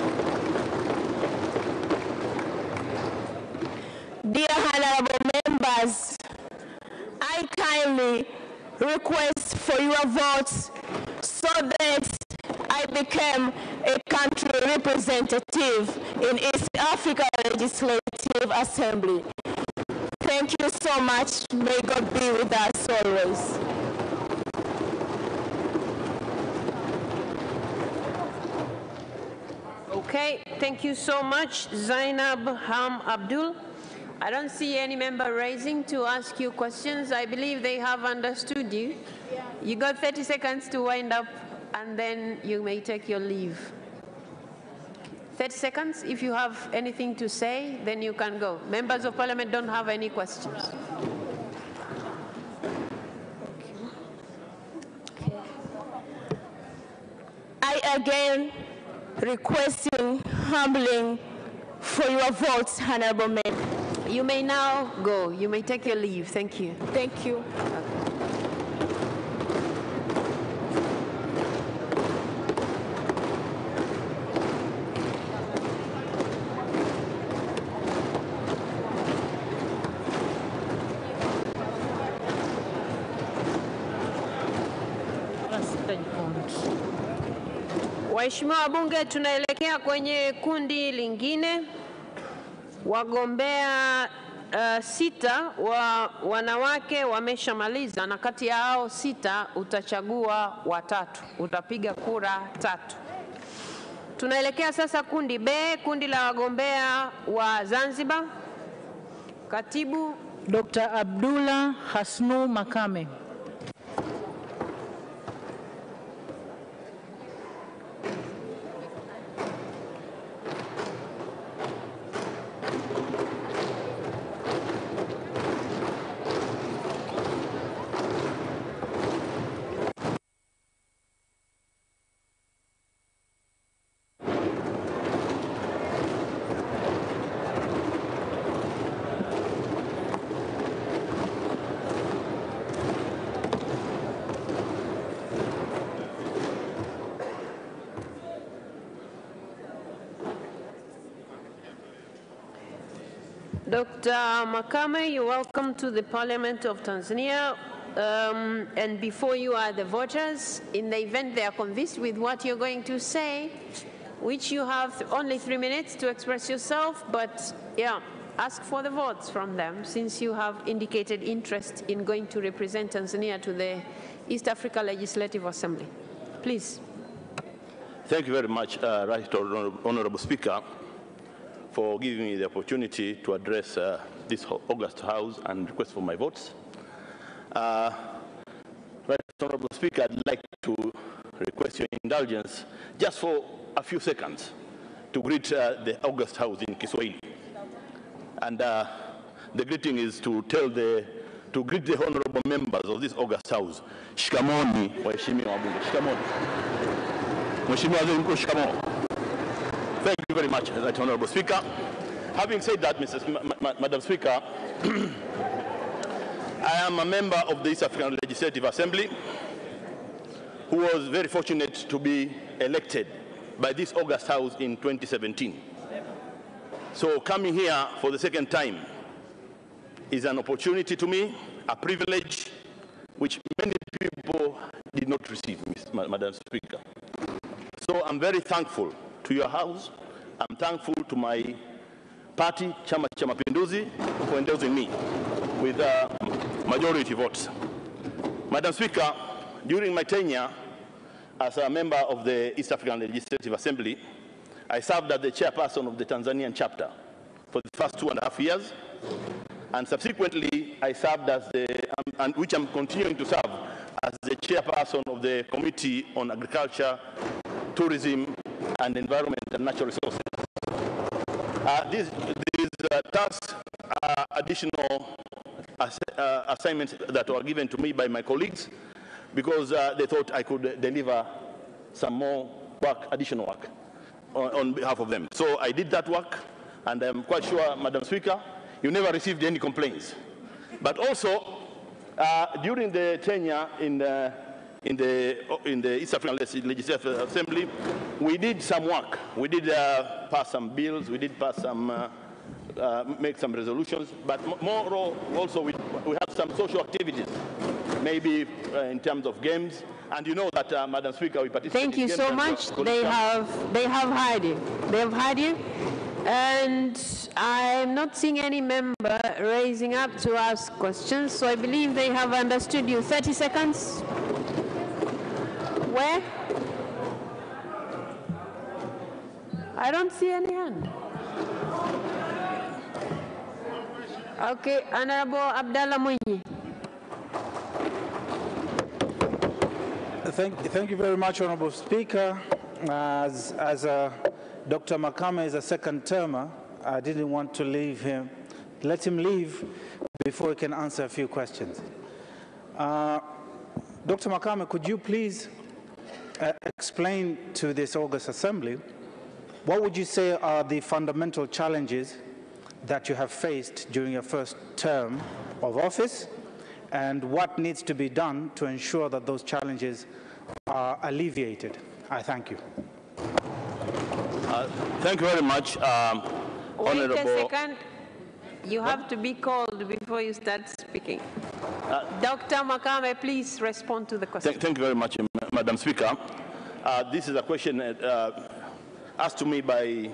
I kindly request for your votes so that I become a country representative in East Africa Legislative Assembly. Thank you so much. May God be with us always. Okay, thank you so much, Zainab Ham Abdul. I don't see any member raising to ask you questions. I believe they have understood you. You got 30 seconds to wind up, and then you may take your leave. 30 seconds. If you have anything to say, then you can go. Members of Parliament don't have any questions. I again requesting, humbling for your votes, honorable member. You may now go. You may take your leave. Thank you. Thank you. Waheshimiwa wabunge, tunaelekea kwenye kundi lingine. Wagombea sita wa wanawake wameshamaliza, na kati ya hao sita utachagua watatu, utapiga kura 3. Tunaelekea sasa kundi B, kundi la wagombea wa Zanzibar. Katibu Dr. Abdullah Hasnu Makame. Dr. Makame, you're welcome to the Parliament of Tanzania. And before you are the voters, in the event they are convinced with what you're going to say, which you have only 3 minutes to express yourself, but yeah, ask for the votes from them since you have indicated interest in going to represent Tanzania to the East Africa Legislative Assembly. Please. Thank you very much, Right Honorable Speaker, for giving me the opportunity to address this August House and request for my votes. Right Honorable Speaker, I'd like to request your indulgence just for a few seconds to greet the August House in Kiswahili. And the greeting is to greet the honorable members of this August House. Shikamoni, waheshimiwa wabunge. Shikamoni. Mheshimiwa Waziri Mkuu, shikamoo. Thank you very much, Right Honorable Speaker. Having said that, Madam Speaker, I am a member of the East African Legislative Assembly who was very fortunate to be elected by this August House in 2017. So coming here for the second time is an opportunity to me, a privilege which many people did not receive, Madam Speaker. So I'm very thankful to your House. I'm thankful to my party, Chama cha Mapinduzi, for endorsing me with majority votes. Madam Speaker, during my tenure as a member of the East African Legislative Assembly, I served as the chairperson of the Tanzanian chapter for the first 2.5 years, and subsequently I served as and which I'm continuing to serve as the chairperson of the Committee on Agriculture, Tourism, and Environment and Natural Resources. These tasks are additional assignments that were given to me by my colleagues because they thought I could deliver some more work, additional work, on behalf of them. So I did that work, and I'm quite sure, Madam Speaker, you never received any complaints. But also, during the tenure in the East African Legislative Assembly, we did some work. We did pass some bills, we did pass some, make some resolutions, but more also we had some social activities, maybe in terms of games. And you know that, Madam Speaker, we participated. Thank you so much. They have heard you. They have heard you. And I'm not seeing any member raising up to ask questions, so I believe they have understood you. 30 seconds. Where? I don't see any hand. Okay, Honorable Abdallah Mwinyi. Thank you very much, Honorable Speaker. As Dr. Makame is a second termer, I didn't want to let him leave before he can answer a few questions. Dr. Makame, could you please explain to this August Assembly, what would you say are the fundamental challenges that you have faced during your first term of office, and what needs to be done to ensure that those challenges are alleviated? I thank you. Thank you very much, Honorable. Wait a second. You have to be called before you start speaking. Dr. Makame, please respond to the question. Thank you very much, Madam Speaker. This is a question asked to me by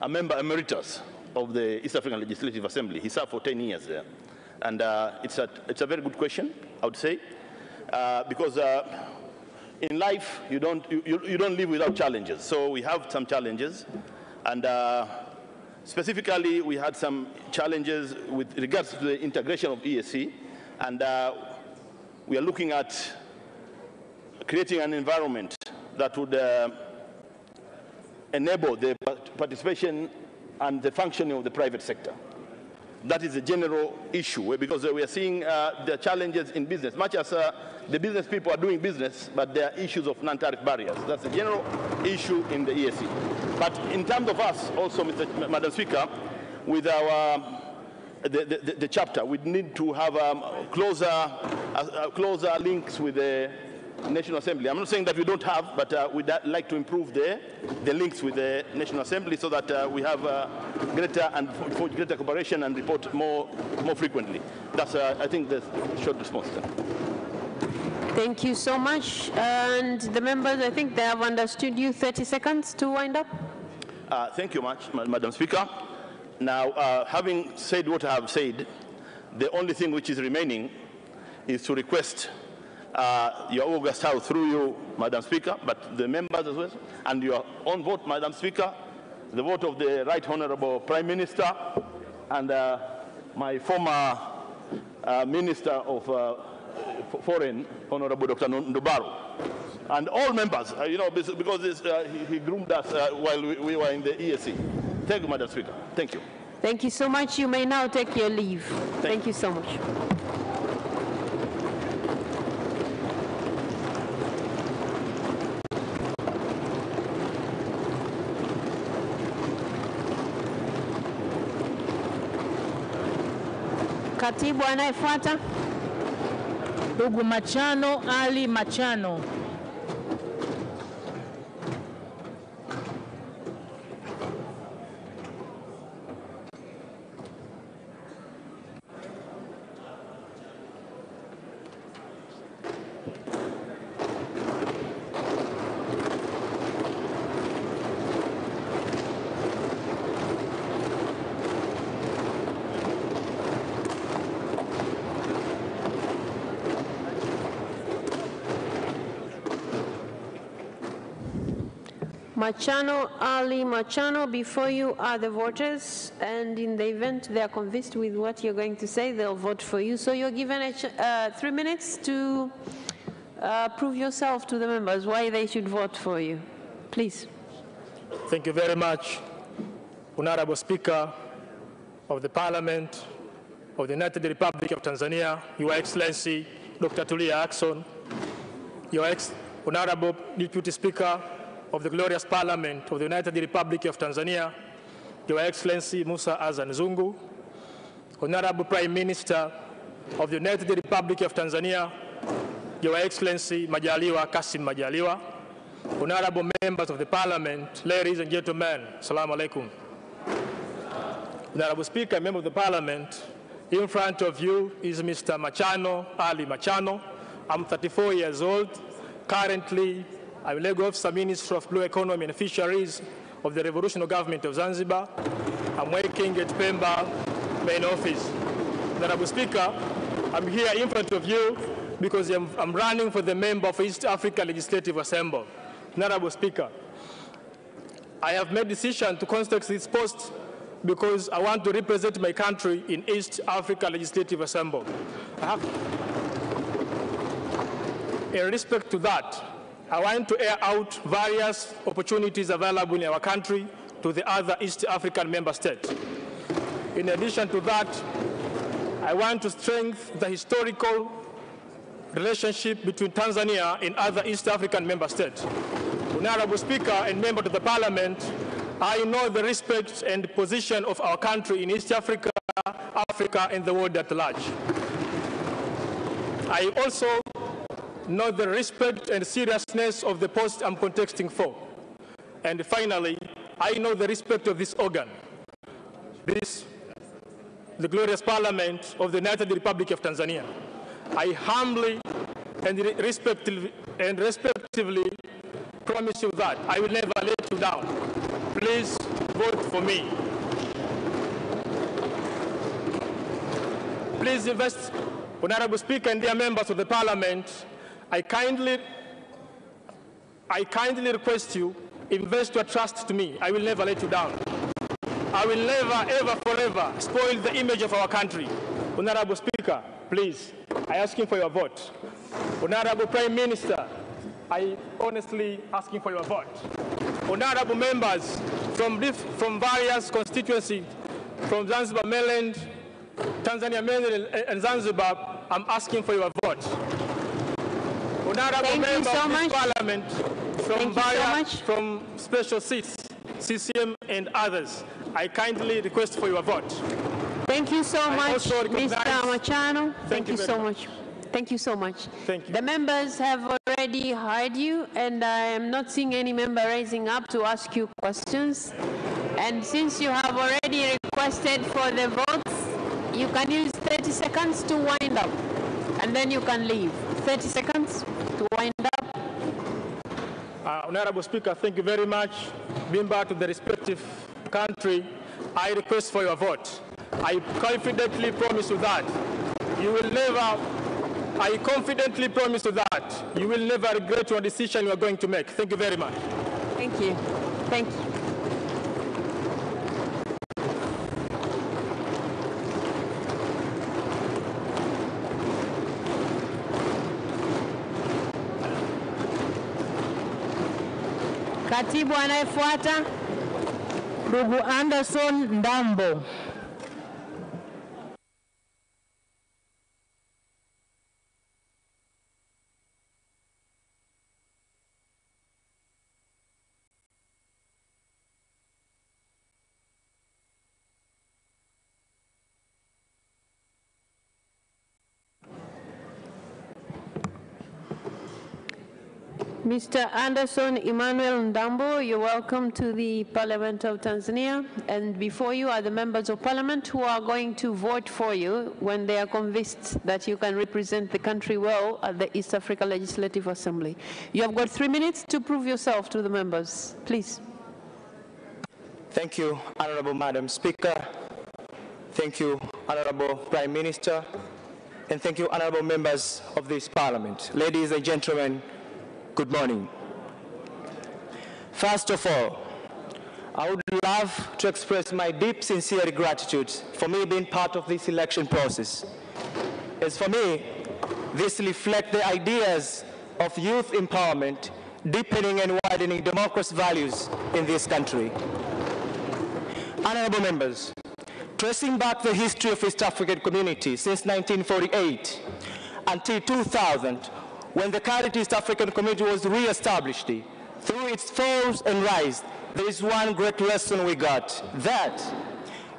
a member emeritus of the East African Legislative Assembly. He served for 10 years there. And it's a very good question, I would say, because in life, you don't live without challenges. So we have some challenges, and specifically, we had some challenges with regards to the integration of EAC, and we are looking at creating an environment that would enable the participation and the functioning of the private sector. That is a general issue, because we are seeing the challenges in business, much as the business people are doing business, but there are issues of non-tariff barriers. That's a general issue in the EAC. But in terms of us, also, Madam Speaker, with our the chapter, we need to have closer links with the National Assembly. I'm not saying that we don't have, but we'd like to improve the links with the National Assembly so that we have greater cooperation and report more frequently. That's, I think, the short response. Thank you so much. And the members, I think they have understood you. 30 seconds to wind up. Thank you much, Madam Speaker. Now, having said what I have said, the only thing which is remaining is to request your August House through you, Madam Speaker, but the members as well, and your own vote, Madam Speaker, the vote of the Right Honorable Prime Minister and my former Minister of Foreign, Honorable Dr. Ndubaru, and all members, because he groomed us while we were in the EAC. Thank you, Madam Speaker. Thank you. Thank you so much. You may now take your leave. Thank you so much. Katibu anayefuata. Ndugu Machano Ali Machano. Machano Ali Machano, before you are the voters, and in the event they are convinced with what you're going to say, they'll vote for you. So you're given 3 minutes to prove yourself to the members why they should vote for you. Please. Thank you very much, Honorable Speaker of the Parliament of the United Republic of Tanzania, Your Excellency Dr. Tulia Ackson, Honorable Deputy Speaker of the glorious Parliament of the United Republic of Tanzania, Your Excellency Musa Azan Zungu, Honorable Prime Minister of the United Republic of Tanzania, Your Excellency Majaliwa Kassim Majaliwa, Honorable members of the Parliament, ladies and gentlemen, Assalamu alaikum. Honorable Speaker, member of the Parliament, in front of you is Mr. Machano Ali Machano. I'm 34 years old. Currently, I'm Legal Officer, Minister of Blue Economy and Fisheries of the Revolutionary Government of Zanzibar. I'm working at Pemba main office. Honorable Speaker, I'm here in front of you because I'm running for the member of East Africa Legislative Assembly. Honorable Speaker, I have made decision to contest this post because I want to represent my country in East Africa Legislative Assembly. In respect to that, I want to air out various opportunities available in our country to the other East African member states. In addition to that, I want to strengthen the historical relationship between Tanzania and other East African member states. Honorable Speaker and member of the Parliament, I know the respect and position of our country in East Africa, Africa, and the world at large. I also know the respect and seriousness of the post I'm contesting for. And finally, I know the respect of this organ, the glorious Parliament of the United Republic of Tanzania. I humbly and respectively promise you that I will never let you down. Please vote for me. Please invest, Honorable Speaker and dear members of the Parliament, I kindly request you, invest your trust to me. I will never let you down. I will never, ever, forever spoil the image of our country. Honorable Speaker, please, I ask you for your vote. Honorable Prime Minister, I honestly asking for your vote. Honorable members from various constituencies, from Zanzibar mainland, Tanzania mainland, and Zanzibar, I'm asking for your vote. Honorable members of this Parliament from special seats, CCM and others, I kindly request for your vote. Thank you so much, Mr. Machano. Thank you so much. Thank you so much. Thank you. The members have already heard you, and I am not seeing any member raising up to ask you questions. And since you have already requested for the votes, you can use 30 seconds to wind up, and then you can leave. 30 seconds to wind up. Honorable Speaker, thank you very much. Being back to the respective country, I request for your vote. I confidently promise you that you will never, I confidently promise you that you will never regret your decision you are going to make. Thank you very much. Thank you. Thank you. Katibu anayefuata, ndugu Anderson Ndambo. Mr. Anderson Emmanuel Ndambo, you're welcome to the Parliament of Tanzania. And before you are the members of Parliament who are going to vote for you when they are convinced that you can represent the country well at the East Africa Legislative Assembly. You have got 3 minutes to prove yourself to the members. Please. Thank you, Honorable Madam Speaker. Thank you, Honorable Prime Minister. And thank you, honorable members of this Parliament. Ladies and gentlemen, good morning. First of all, I would love to express my deep, sincere gratitude for me being part of this election process. As for me, this reflects the ideas of youth empowerment, deepening and widening democracy values in this country. Honorable members, tracing back the history of East African community since 1948 until 2000, when the current East African community was re-established, through its falls and rise, there is one great lesson we got, that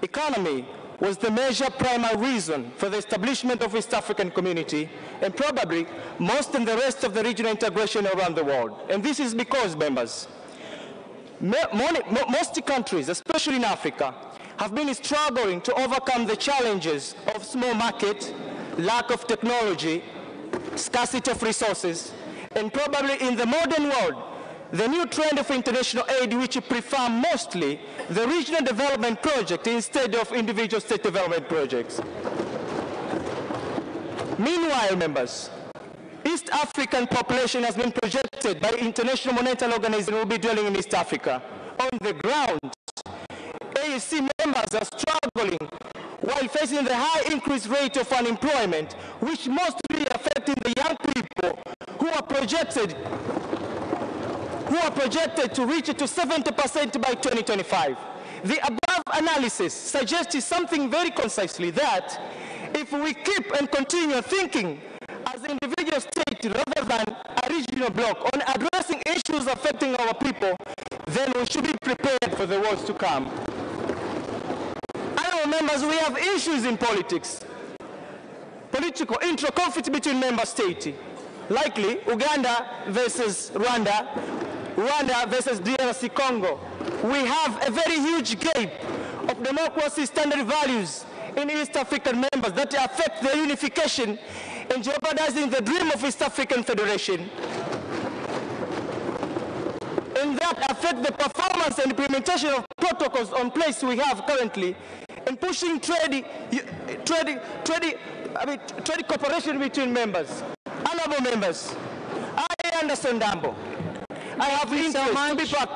economy was the major primary reason for the establishment of East African community, and probably most in the rest of the regional integration around the world. And this is because, members, most countries, especially in Africa, have been struggling to overcome the challenges of small market, lack of technology, scarcity of resources, and probably in the modern world, the new trend of international aid which prefer mostly the regional development project instead of individual state development projects. Meanwhile, members, East African population has been projected by the International Monetary Organization will be dwelling in East Africa. On the ground, AEC members are struggling while facing the high increased rate of unemployment, which mostly affecting the young people who are projected to reach to 70% by 2025. The above analysis suggests something very concisely, that if we keep and continue thinking as an individual state rather than a regional bloc on addressing issues affecting our people, then we should be prepared for the wars to come. Honorable members, we have issues in politics. Political intra-conflict between member states. Likely, Uganda versus Rwanda, Rwanda versus DRC Congo. We have a very huge gap of democracy standard values in East African members that affect their unification and jeopardizing the dream of East African Federation. And that affect the performance and implementation of protocols on place we have currently, and pushing trade cooperation between members. Honorable members, I understand Dambo. I have interest to be part.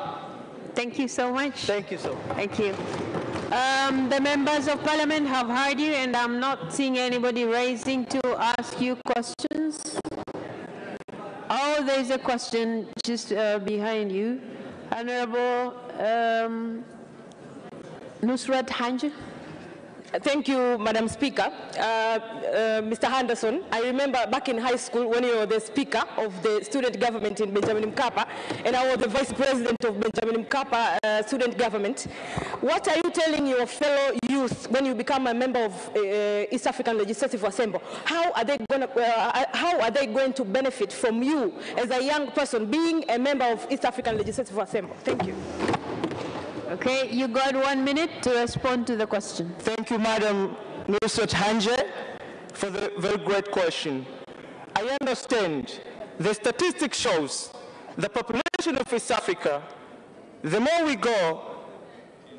Thank you so much. Thank you, sir. Thank you. The members of Parliament have heard you, and I'm not seeing anybody raising to ask you questions. Oh, there is a question just behind you. Honorable Nusrat Hanje. Thank you, Madam Speaker. Mr. Henderson, I remember back in high school when you were the Speaker of the student government in Benjamin Mkapa, and I was the Vice President of Benjamin Mkapa student government. What are you telling your fellow youth when you become a member of East African Legislative Assembly? How are they going to benefit from you as a young person being a member of East African Legislative Assembly? Thank you. Okay, you got 1 minute to respond to the question. Thank you, Madam Nusrat Hanje, for the very great question. I understand the statistics shows the population of East Africa, the more we go,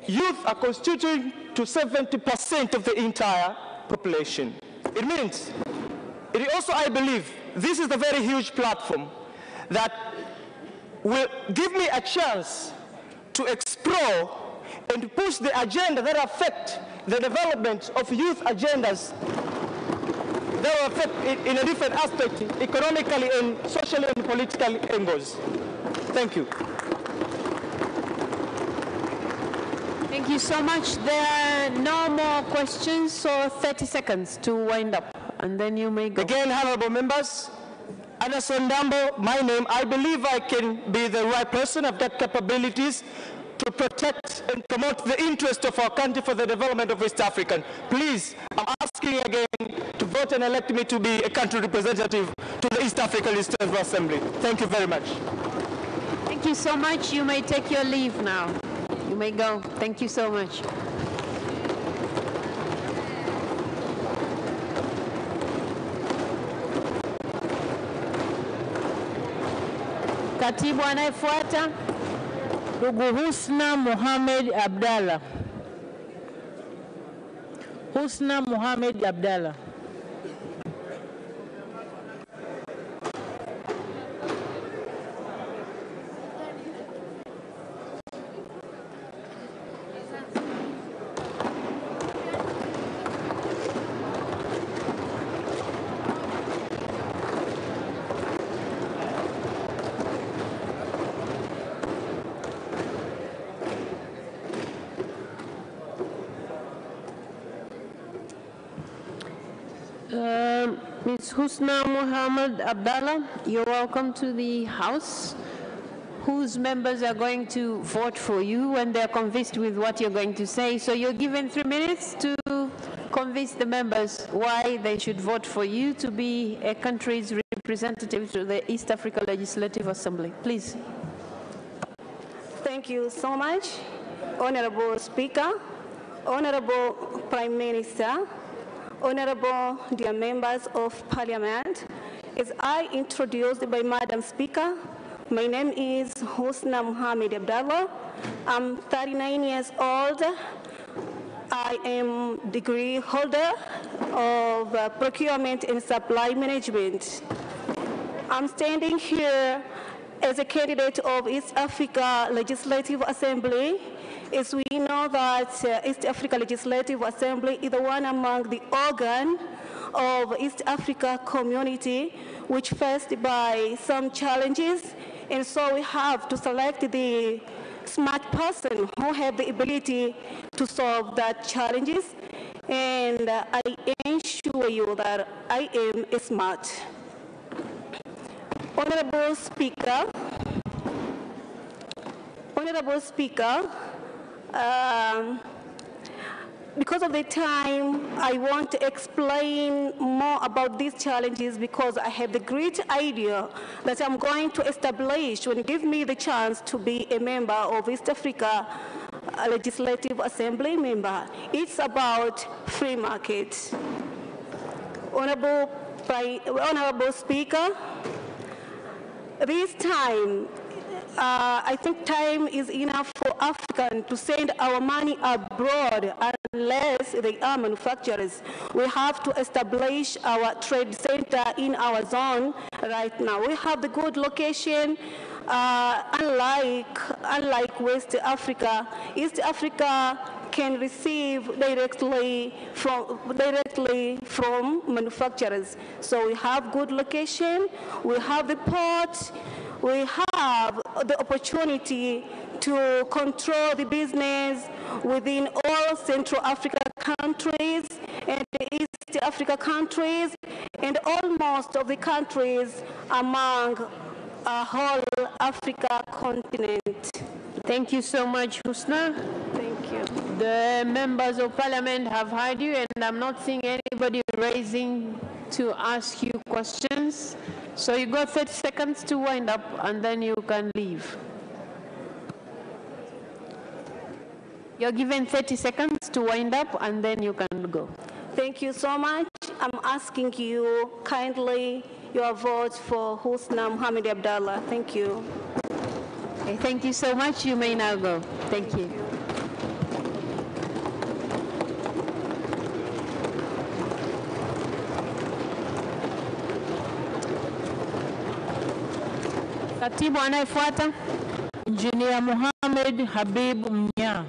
youth are constituting to 70% of the entire population. It means, it also, I believe, this is a very huge platform that will give me a chance to explore and push the agenda that affect the development of youth agendas that will affect in a different aspect, economically and socially and politically angles. Thank you. Thank you so much. There are no more questions, so 30 seconds to wind up, and then you may go. Again, honorable members, Anderson Dambo, my name, I believe I can be the right person. I've got capabilities to protect and promote the interest of our country for the development of East African. Please, I'm asking again to vote and elect me to be a country representative to the East African Legislative Assembly. Thank you very much. Thank you so much. You may take your leave now. You may go. Thank you so much. Katibu anayefuata ndugu Husna Mohamed Abdalla. Husna Mohamed Abdalla. Ms. Husna Mohamed Abdalla, you're welcome to the House, whose members are going to vote for you when they're convinced with what you're going to say. So you're given 3 minutes to convince the members why they should vote for you to be a country's representative to the East Africa Legislative Assembly. Please. Thank you so much, Honorable Speaker, Honorable Prime Minister, Honorable dear members of Parliament. As I introduced by Madam Speaker, my name is Husna Mohamed Abdalla. I'm 39 years old. I am degree holder of procurement and supply management. I'm standing here as a candidate of East Africa Legislative Assembly. As we know that East Africa Legislative Assembly is the one among the organ of East Africa community which faced by some challenges, and so we have to select the smart person who have the ability to solve that challenges, and I ensure you that I am smart. Honorable Speaker, because of the time, I want to explain more about these challenges because I have the great idea that I'm going to establish when you give me the chance to be a member of East Africa Legislative Assembly member. It's about free market. Honorable Speaker, this time, I think time is enough for Africans to send our money abroad unless they are manufacturers. We have to establish our trade center in our zone right now. We have the good location. Unlike West Africa, East Africa can receive directly from manufacturers. So we have good location, we have the port, we have the opportunity to control the business within all Central Africa countries and the East Africa countries and almost of the countries among a whole Africa continent. Thank you so much, Husna. Thank you. The members of Parliament have heard you, and I'm not seeing anybody raising to ask you questions. So you got 30 seconds to wind up, and then you can leave. You're given 30 seconds to wind up, and then you can go. Thank you so much. I'm asking you kindly your vote for Husna Mohamed Abdalla. Thank you. Okay, thank you so much. You may now go. Thank you. Katibu anayefuata, Engineer Mohamed Habib Mnya.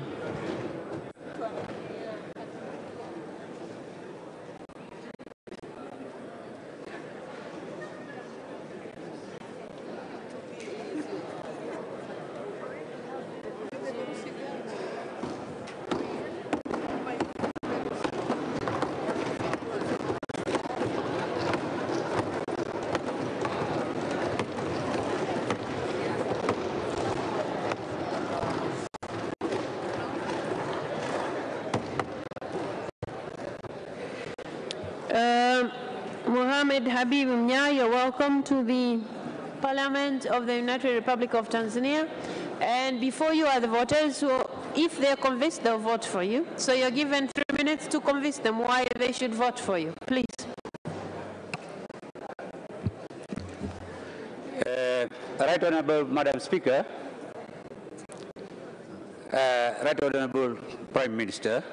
Mohamed Habib Mnya, you're welcome to the Parliament of the United Republic of Tanzania. And before you are the voters, so if they're convinced, they'll vote for you. So you're given 3 minutes to convince them why they should vote for you. Please. Right Honorable Madam Speaker, Right Honorable Prime Minister,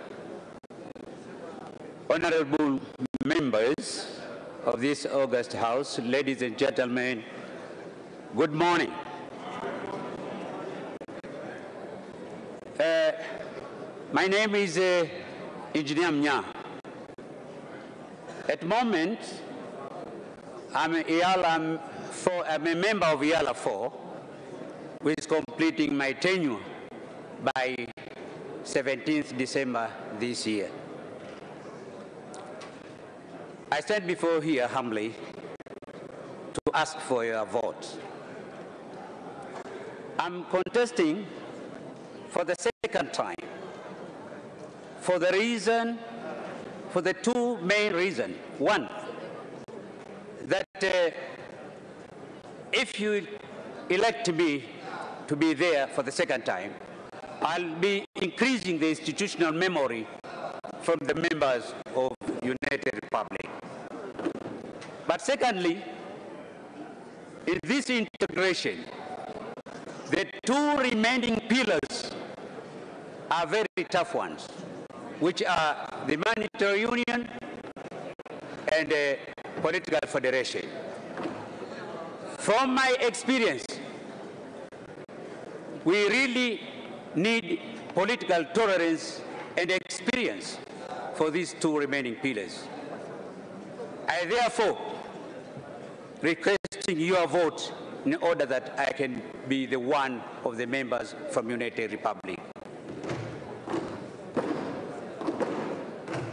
honorable members of this august House, ladies and gentlemen, good morning. My name is Engineer Mnya. At the moment, I'm a member of IALA 4, who is completing my tenure by 17th December this year. I stand before here humbly to ask for your vote. I'm contesting for the second time for the two main reasons. One, that if you elect me to be there for the second time, I'll be increasing the institutional memory from the members of United Republic. But secondly, in this integration, the two remaining pillars are very tough ones, which are the monetary union and political federation. From my experience, we really need political tolerance and experience for these two remaining pillars. I therefore requesting your vote in order that I can be the one of the members from United Republic.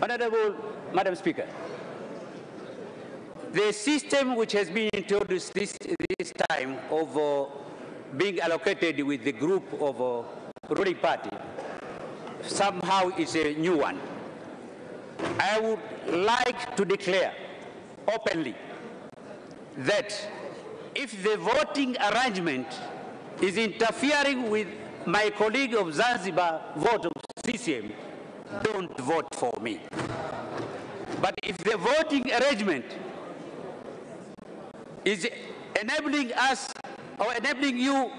Honorable Madam Speaker, the system which has been introduced this time of being allocated with the group of ruling party somehow is a new one. I would like to declare openly that if the voting arrangement is interfering with my colleague of Zanzibar vote of CCM, don't vote for me. But if the voting arrangement is enabling us or enabling you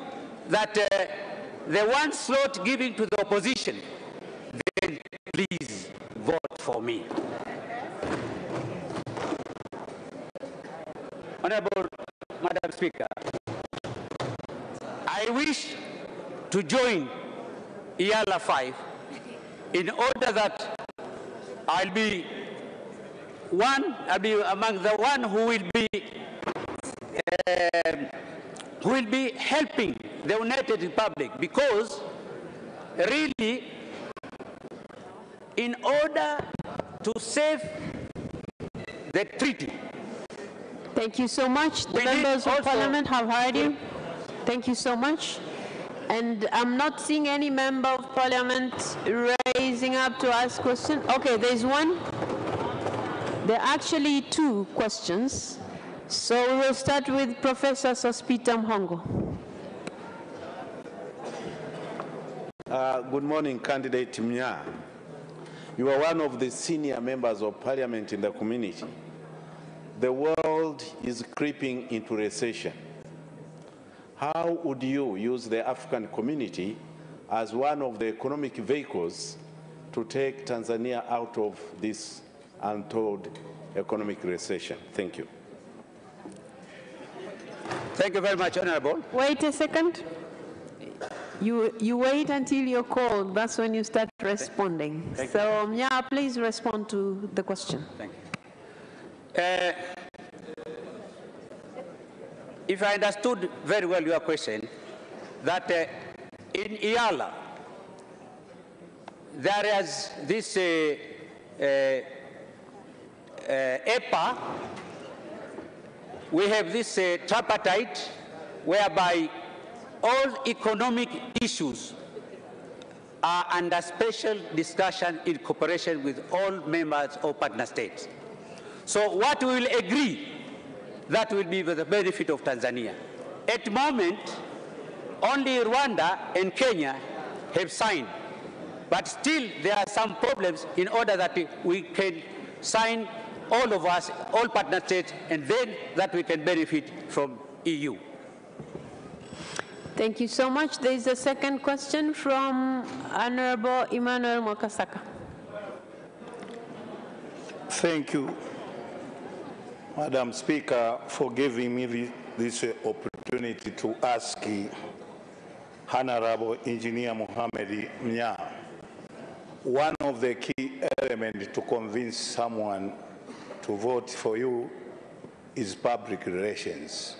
that the one slot given to the opposition, then please vote for me. Honorable Madam Speaker, I wish to join IALA 5 in order that I'll be among the one who will be helping the United Republic, because really, in order to save the treaty. Thank you so much. The members of Parliament have heard you. Thank you so much. And I'm not seeing any member of Parliament raising up to ask questions. Okay, there's one. There are actually two questions. So we will start with Professor Sospita Mhongo. Good morning, Candidate Mnya. You are one of the senior members of Parliament in the community. The world is creeping into recession. How would you use the African community as one of the economic vehicles to take Tanzania out of this untold economic recession? Thank you. Thank you very much, Honorable. Wait a second. You wait until you're called. That's when you start responding. So, Mnya, please respond to the question. Thank you. If I understood very well your question, that in IALA, there is this EPA, we have this tripartite whereby all economic issues are under special discussion in cooperation with all members of partner states. So what we will agree, that will be for the benefit of Tanzania. At the moment, only Rwanda and Kenya have signed, but still there are some problems in order that we can sign all of us, all partner states, and then that we can benefit from EU. Thank you so much. There is a second question from Honorable Emmanuel Mwakasaka. Thank you, Madam Speaker, for giving me this opportunity to ask Honorable Engineer Mohamed Mnya. One of the key elements to convince someone to vote for you is public relations.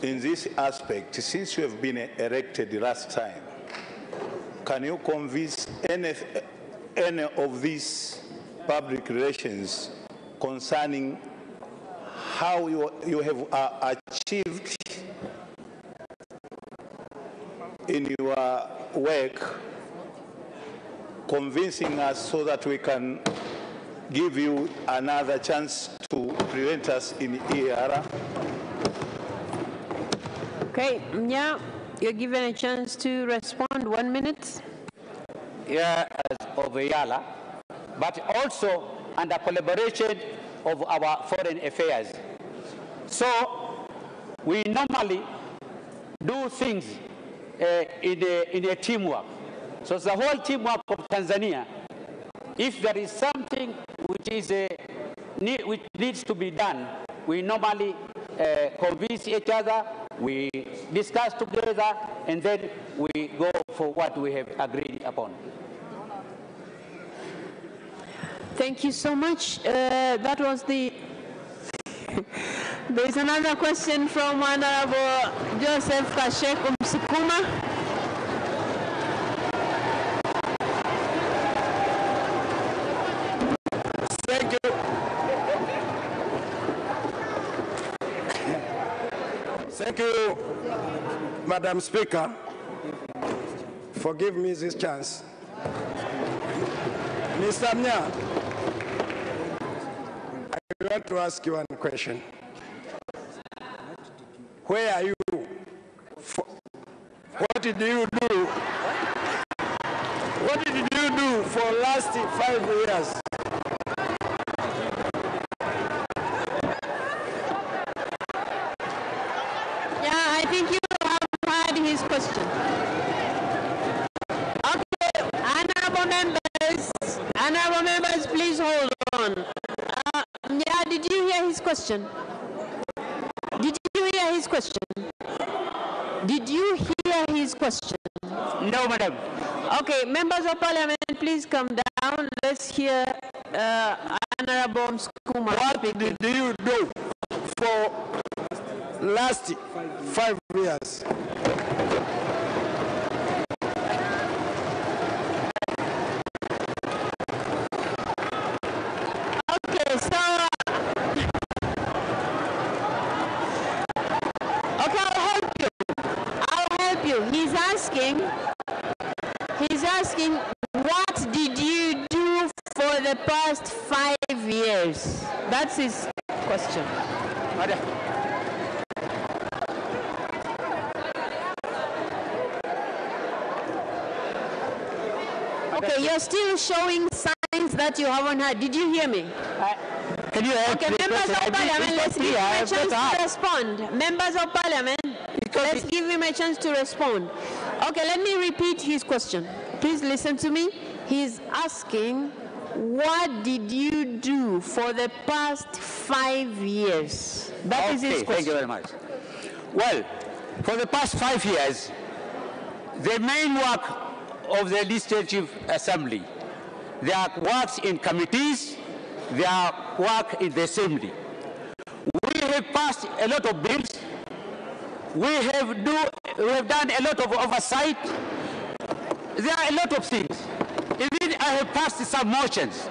In this aspect, since you have been elected last time, can you convince any of these public relations concerning how you have achieved in your work, convincing us so that we can give you another chance to present us in EAR? Okay, Mnya, you're given a chance to respond. 1 minute. Yeah, of EAR, but also under collaboration of our foreign affairs. So we normally do things in a teamwork. So the whole teamwork of Tanzania, if there is something which needs to be done, we normally convince each other, we discuss together, and then we go for what we have agreed upon. Thank you so much. That was the... There's another question from Honorable Joseph Kashek Msukuma. Thank you. Thank you, Madam Speaker, for giving me this chance. Mr. Mnya, I want to ask you one question. Where are you? What did you do? What did you do for the last 5 years? Yeah, I think you have heard his question. Okay, honorable members, please hold on. Yeah, did you hear his question? Did you hear his question? Did you hear his question? No, madam. Okay, members of parliament, please come down. Let's hear Honorable Msukuma. What did you do for last 5 years? Okay, so I'll help you. He's asking, what did you do for the past 5 years? That's his question. Okay, you're still showing signs that you haven't heard. Did you hear me? Can you help? Okay, members of parliament, let's give him a chance to respond. Members of parliament, let's give him a chance to respond. Okay, let me repeat his question. Please listen to me. He's asking, what did you do for the past 5 years? That is his question. Thank you very much. Well, for the past 5 years, the main work of the Legislative Assembly, their works in committees, their work in the Assembly. We have passed a lot of bills. We have done a lot of oversight. There are a lot of things. Even I have passed some motions.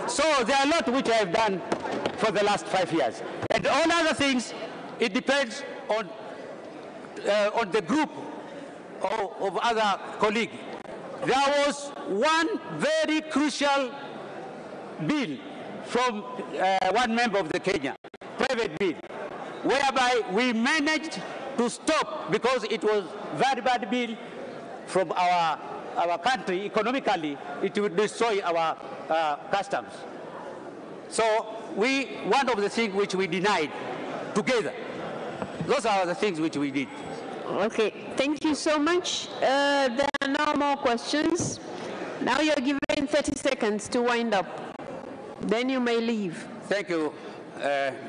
So there are a lot which I have done for the last 5 years. And all other things, it depends on the group of other colleagues. There was one very crucial bill from one member of the Kenya, private bill, whereby we managed to stop, because it was very bad bill from our country economically, it would destroy our customs. So one of the things which we denied together, those are the things which we did. Okay, thank you so much. There are no more questions. Now you're given 30 seconds to wind up. Then you may leave. Thank you,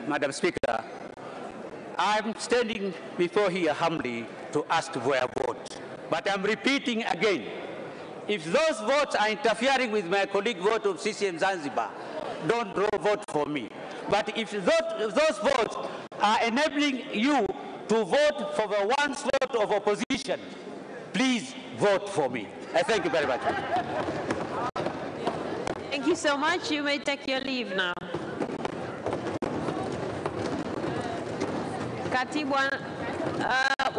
Madam Speaker. I'm standing before here humbly to ask for a vote. But I'm repeating again, if those votes are interfering with my colleague vote of CCM Zanzibar, don't vote for me. But if those votes are enabling you to vote for the one slot of opposition, please vote for me. I thank you very much. Thank you so much. You may take your leave now. Katibu,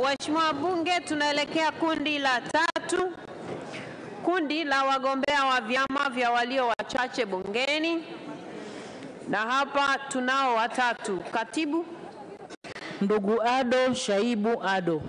waheshimiwa Bunge, tunaelekea kundi la tatu, kundi la wagombea wa vyama vya walio wachache bungeni, na hapa tunao watatu. Katibu. Ndugu Ado Shaibu Ado.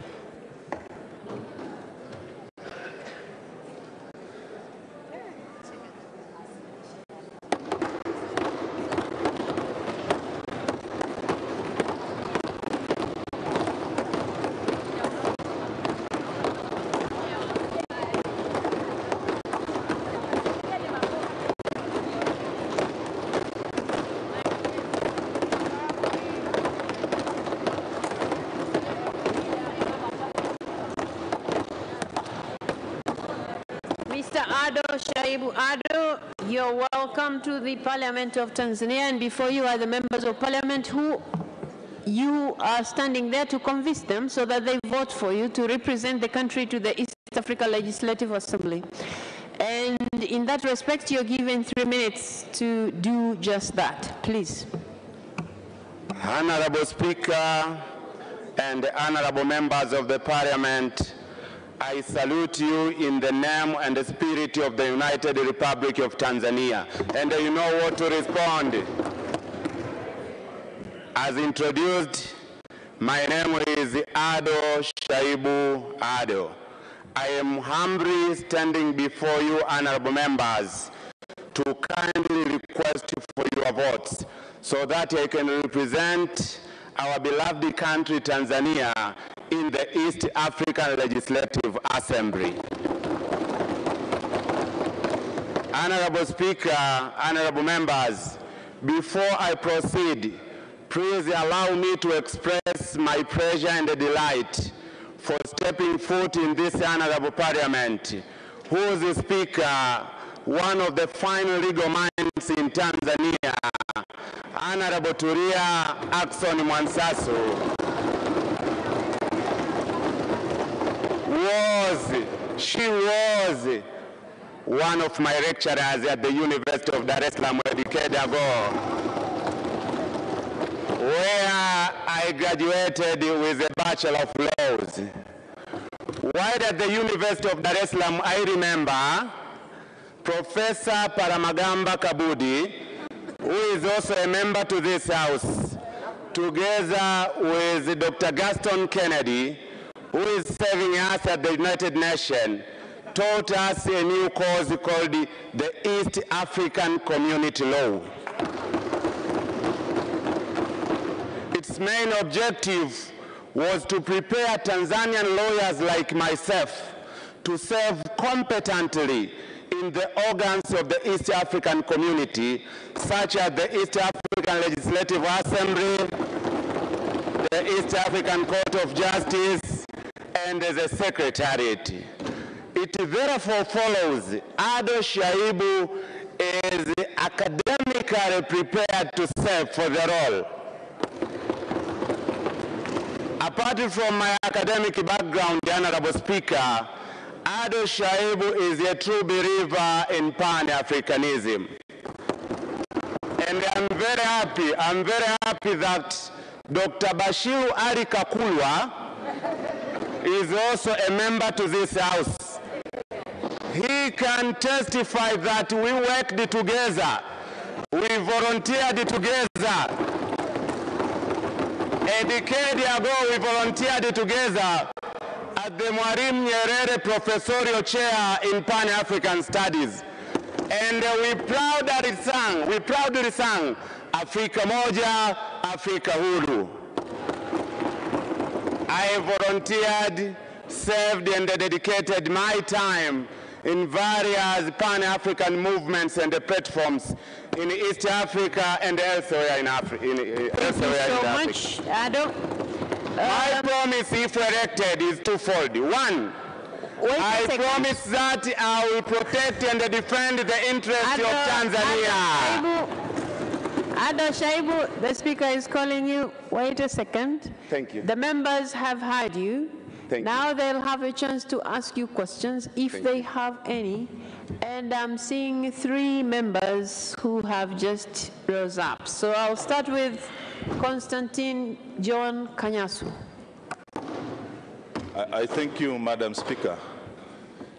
Mr. Ado Shaibu Ado, you're welcome to the Parliament of Tanzania, and before you are the members of Parliament who you are standing there to convince them so that they vote for you to represent the country to the East Africa Legislative Assembly. And in that respect, you're given 3 minutes to do just that. Please. Honorable Speaker and honorable members of the Parliament, I salute you in the name and the spirit of the United Republic of Tanzania. And you know what to respond. As introduced, my name is Ado Shaibu Ado. I am humbly standing before you, honorable members, to kindly request for your votes so that I can represent our beloved country, Tanzania, in the East African Legislative Assembly. Honorable Speaker, honorable members, before I proceed, please allow me to express my pleasure and delight for stepping foot in this honorable Parliament, whose Speaker, one of the fine legal minds in Tanzania, Honorable Tulia Ackson Mwansasu, she was one of my lecturers at the University of Dar es Salaam a decade ago, where I graduated with a Bachelor of Laws. While at the University of Dar es Salaam, I remember Professor Paramagamba Kabudi, who is also a member to this House, together with Dr. Gaston Kennedy, who is serving us at the United Nations, taught us a new course called the East African Community Law. Its main objective was to prepare Tanzanian lawyers like myself to serve competently in the organs of the East African community, such as the East African Legislative Assembly, the East African Court of Justice, and the Secretariat. It therefore follows Ado Shaibu is academically prepared to serve for the role. Apart from my academic background, the Honorable Speaker, Ado Shaibu is a true believer in Pan-Africanism. And I'm very happy that Dr. Bashiru Ali Kakulwa is also a member to this House. He can testify that we worked together we volunteered together. A decade ago, we volunteered together at the Mwalimu Nyerere Professorial Chair in Pan-African Studies. And we proudly sang, Afrika moja, Afrika huru. I volunteered, served and dedicated my time in various Pan-African movements and platforms in East Africa and elsewhere in Africa. Much, Ado. My promise, if elected, is twofold. One, I promise that I will protect and defend the interests of Tanzania. Ado Shaibu, the speaker is calling you. Wait a second. Thank you. The members have heard you. Now they'll have a chance to ask you questions if they have any. And I'm seeing 3 members who have just rose up. So I'll start with Constantine John Kanyasu. I thank you, Madam Speaker.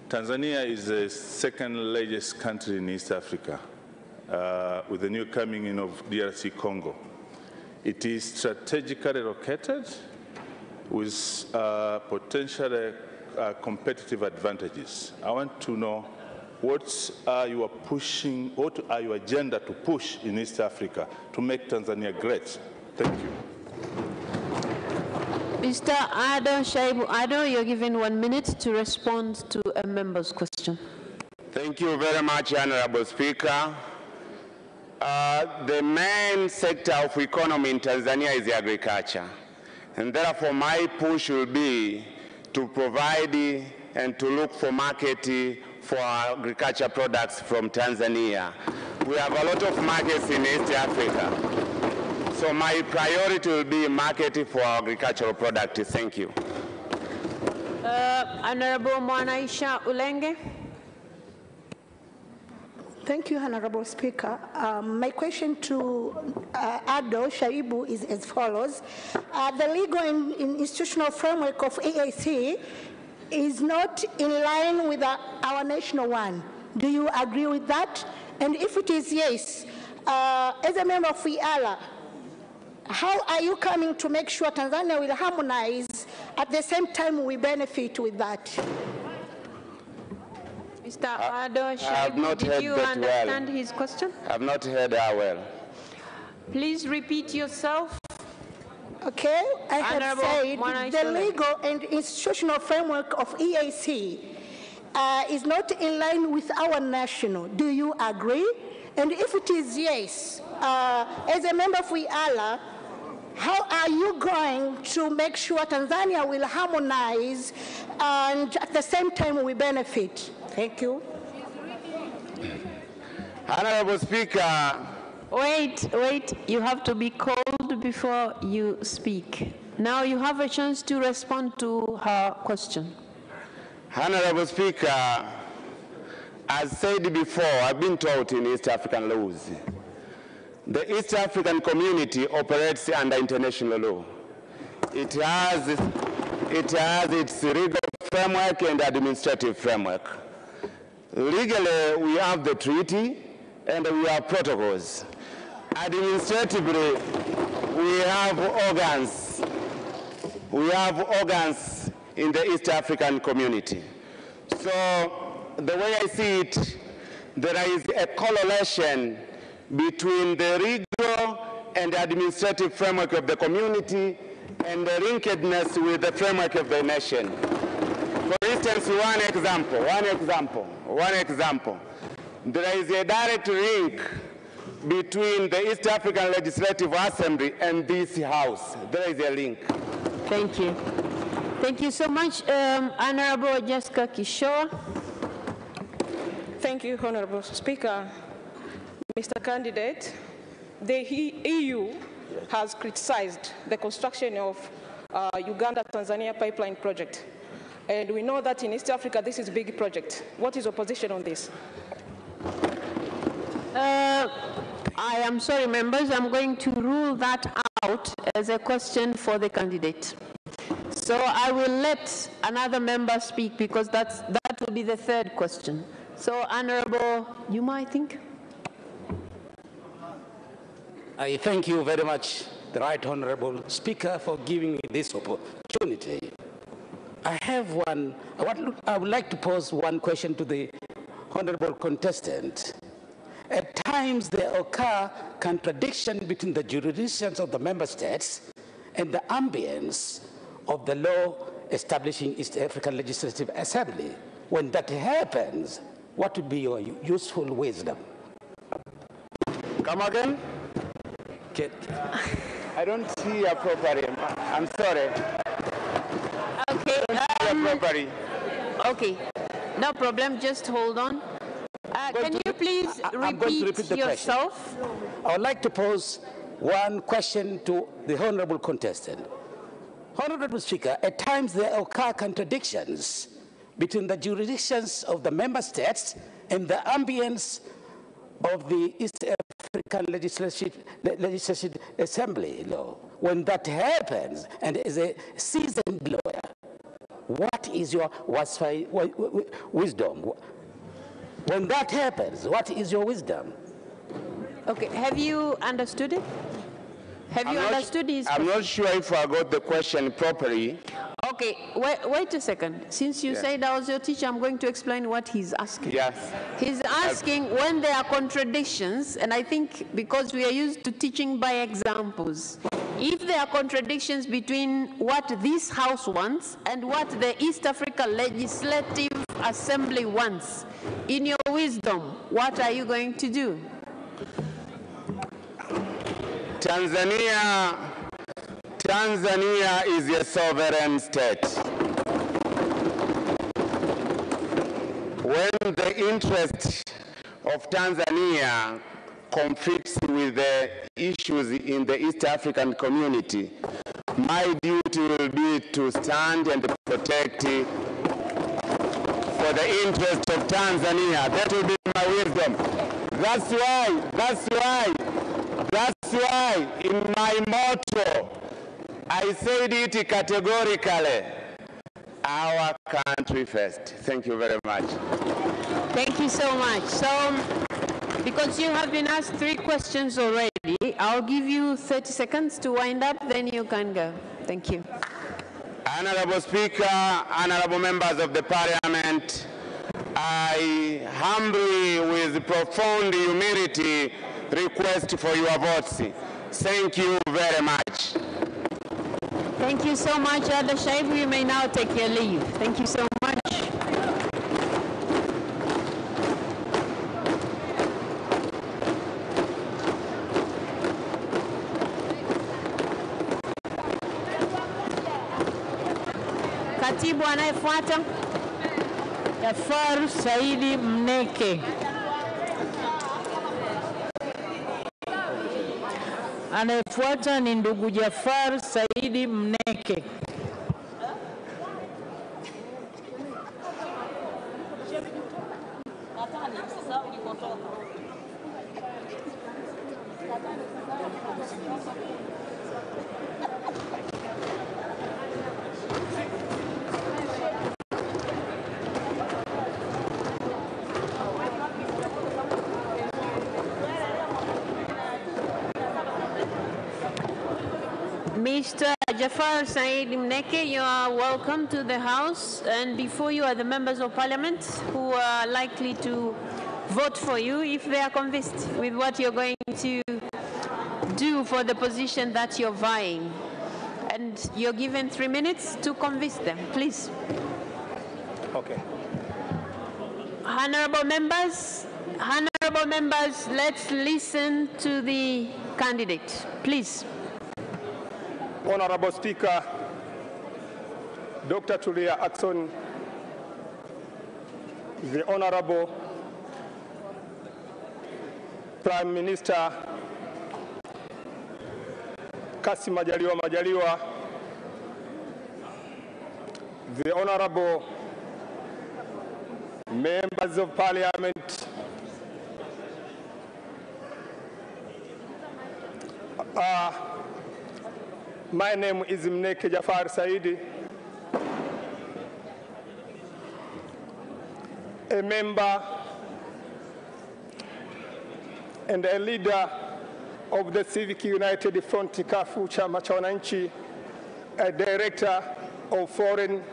Tanzania is the second largest country in East Africa, with the new coming in of DRC Congo. It is strategically located with potential competitive advantages. I want to know what are your agenda to push in East Africa to make Tanzania great? Thank you. Mr. Ado Shaibu Ado, you're given 1 minute to respond to a member's question. Thank you very much, Honorable Speaker. The main sector of economy in Tanzania is agriculture. And therefore, my push will be to provide and to look for market for agriculture products from Tanzania. We have a lot of markets in East Africa. So my priority will be market for agricultural products. Thank you. Honorable Mwanaisha Ulenge. Thank you, Honorable Speaker. My question to Ado Shaibu is as follows. The legal and institutional framework of EAC is not in line with our national one. Do you agree with that? And if it is yes, as a member of WEALA, how are you coming to make sure Tanzania will harmonize at the same time we benefit with that? Mr. Ado Shaibu, did you understand his question? I have not heard her well. Please repeat yourself. Okay, I have said the legal and institutional framework of EAC is not in line with our national. Do you agree? And if it is yes, as a member of WEALA, how are you going to make sure Tanzania will harmonize and at the same time we benefit? Thank you. Honorable Speaker. Wait, you have to be called before you speak. Now you have a chance to respond to her question. Honorable Speaker, as said before, I've been taught in East African laws. The East African community operates under international law. It has its legal framework and administrative framework. Legally, we have the treaty and we have protocols. Administratively, we have organs. We have organs in the East African community. So the way I see it, there is a correlation between the legal and administrative framework of the community and the linkedness with the framework of the nation. For instance, one example. There is a direct link between the East African Legislative Assembly and this House. There is a link. Thank you. Thank you so much. Honorable Jessica Kishoa. Thank you, Honorable Speaker. Mr. Candidate, the EU has criticized the construction of Uganda-Tanzania pipeline project. And we know that in East Africa, this is a big project. What is your position on this? I am sorry, members. I'm going to rule that out as a question for the candidate. So I will let another member speak because that will be the third question. So, Honorable Juma, I think. I thank you very much, the Right Honorable Speaker, for giving me this opportunity. I would like to pose one question to the Honorable contestant. At times there occur contradiction between the jurisdictions of the member states and the ambience of the law establishing East African Legislative Assembly. When that happens, what would be your useful wisdom? Come again? I don't see a properly. I'm sorry. Okay. Okay. No problem. Just hold on. Can you please repeat yourself? I would like to pose one question to the honorable contestant. Honorable Speaker, at times there occur contradictions between the jurisdictions of the member states and the ambience of the East African Legislative Assembly law. When that happens, and as a seasoned lawyer, what is your wisdom? When that happens, what is your wisdom? Okay, have you understood it? Have you understood his question? I'm not sure if I got the question properly. Okay, wait a second. Since you said I was your teacher, I'm going to explain what he's asking. Yes. He's asking when there are contradictions, and I think because we are used to teaching by examples, if there are contradictions between what this House wants and what the East Africa Legislative Assembly wants, in your wisdom, what are you going to do? Tanzania is a sovereign state. When the interest of Tanzania conflicts with the issues in the East African community, my duty will be to stand and protect for the interest of Tanzania. That will be my wisdom. That's why in my motto, I said it categorically, our country first. Thank you very much. Thank you so much. So, because you have been asked 3 questions already, I'll give you 30 seconds to wind up, then you can go. Thank you. Honorable Speaker, honorable members of the Parliament, I humbly, with profound humility, request for your votes. Thank you very much. Thank you so much, Ada Shaibu. You may now take your leave. Thank you so much. Katibu anayefuata. Jafar Saidi Mneke. Anayefuata ni ndugu Jafar Saidi Mneke. Mr. Jafar Said Mneke, you are welcome to the House. And before you are the members of Parliament who are likely to vote for you if they are convinced with what you're going to do for the position that you're vying. And you're given 3 minutes to convince them. Please. Okay. Honorable members, let's listen to the candidate. Please. Honorable Speaker, Dr. Tulia Ackson, the Honorable Prime Minister Kassim Majaliwa, the Honorable Members of Parliament, my name is Mneke Jafar Saidi, a member and a leader of the Civic United Front CUF Chama cha Wananchi, a Director of Foreign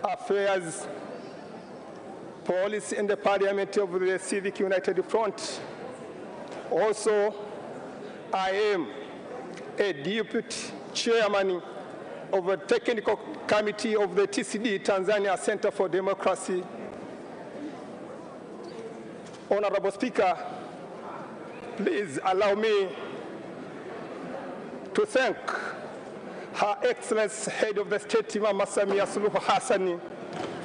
Affairs Policy in the Parliament of the Civic United Front. Also, I am a Deputy Chairman of a Technical Committee of the TCD, Tanzania Center for Democracy. Honorable Speaker, please allow me to thank Her Excellency Head of the State, Mama Samia Suluhu Hassan,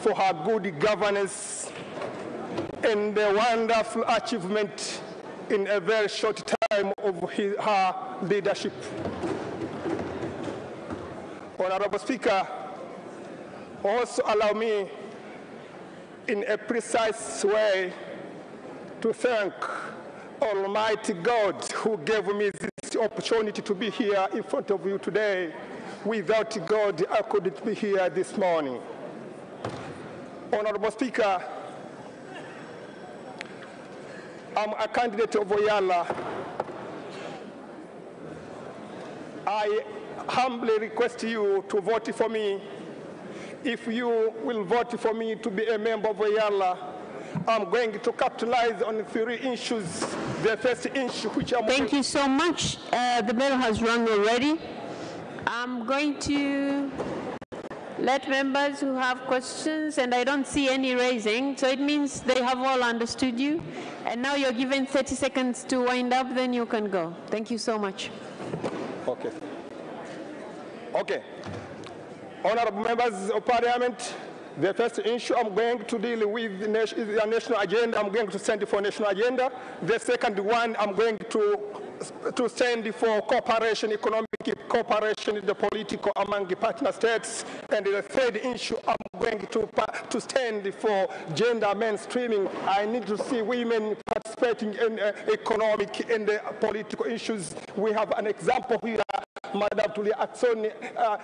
for her good governance and the wonderful achievement in a very short time of her leadership. Honorable Speaker, also allow me in a precise way to thank Almighty God who gave me this opportunity to be here in front of you today. Without God, I couldn't be here this morning. Honorable Speaker, I'm a candidate of Oyala. I humbly request you to vote for me. If you will vote for me to be a member of Oyala, I'm going to capitalize on 3 issues. The first issue which I'm... Thank you so much. The bell has rung already. I'm going to let members who have questions, and I don't see any raising, so it means they have all understood you. And now you're given 30 seconds to wind up, then you can go. Thank you so much. Okay. Okay. Honorable members of Parliament, the first issue I'm going to deal with is the national agenda. I'm going to send for national agenda. The second one, I'm going to send for cooperation, economic cooperation, the political among the partner states. And the third issue, I'm going to stand for gender mainstreaming. I need to see women participating in economic and political issues. We have an example here. Madam Tulia Aksoni,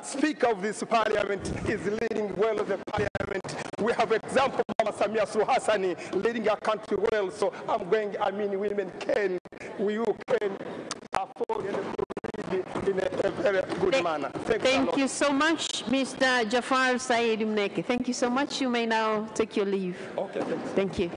Speaker of this Parliament, is leading well the Parliament. We have example Mama Samia Suluhu Hassan leading our country well. So women can, you can afford and lead in a very good manner. Thank you so much, Mr. Jafar Said Mneke. Thank you so much. You may now take your leave. Okay, thanks. Thank you.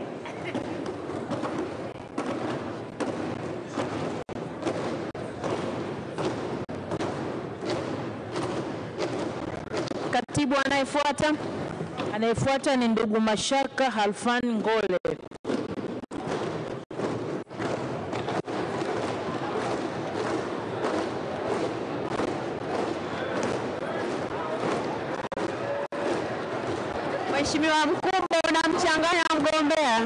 Katibu anayefuata. Anayefuata ni ndugu Mashaka Halfan Ngole. Mheshimiwa Mkumbo, unamchanganya mgombea.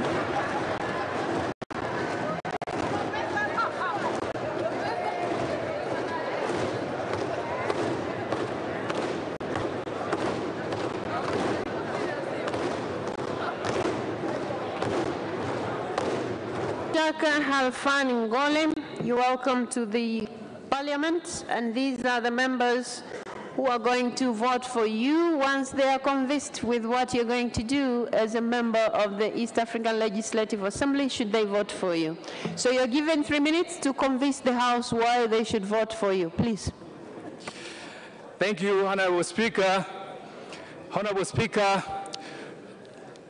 Halfan Ngole, you're welcome to the Parliament, and these are the members who are going to vote for you once they are convinced with what you're going to do as a member of the East African Legislative Assembly, should they vote for you. So you're given 3 minutes to convince the House why they should vote for you. Please. Thank you, Honorable Speaker. Honorable Speaker,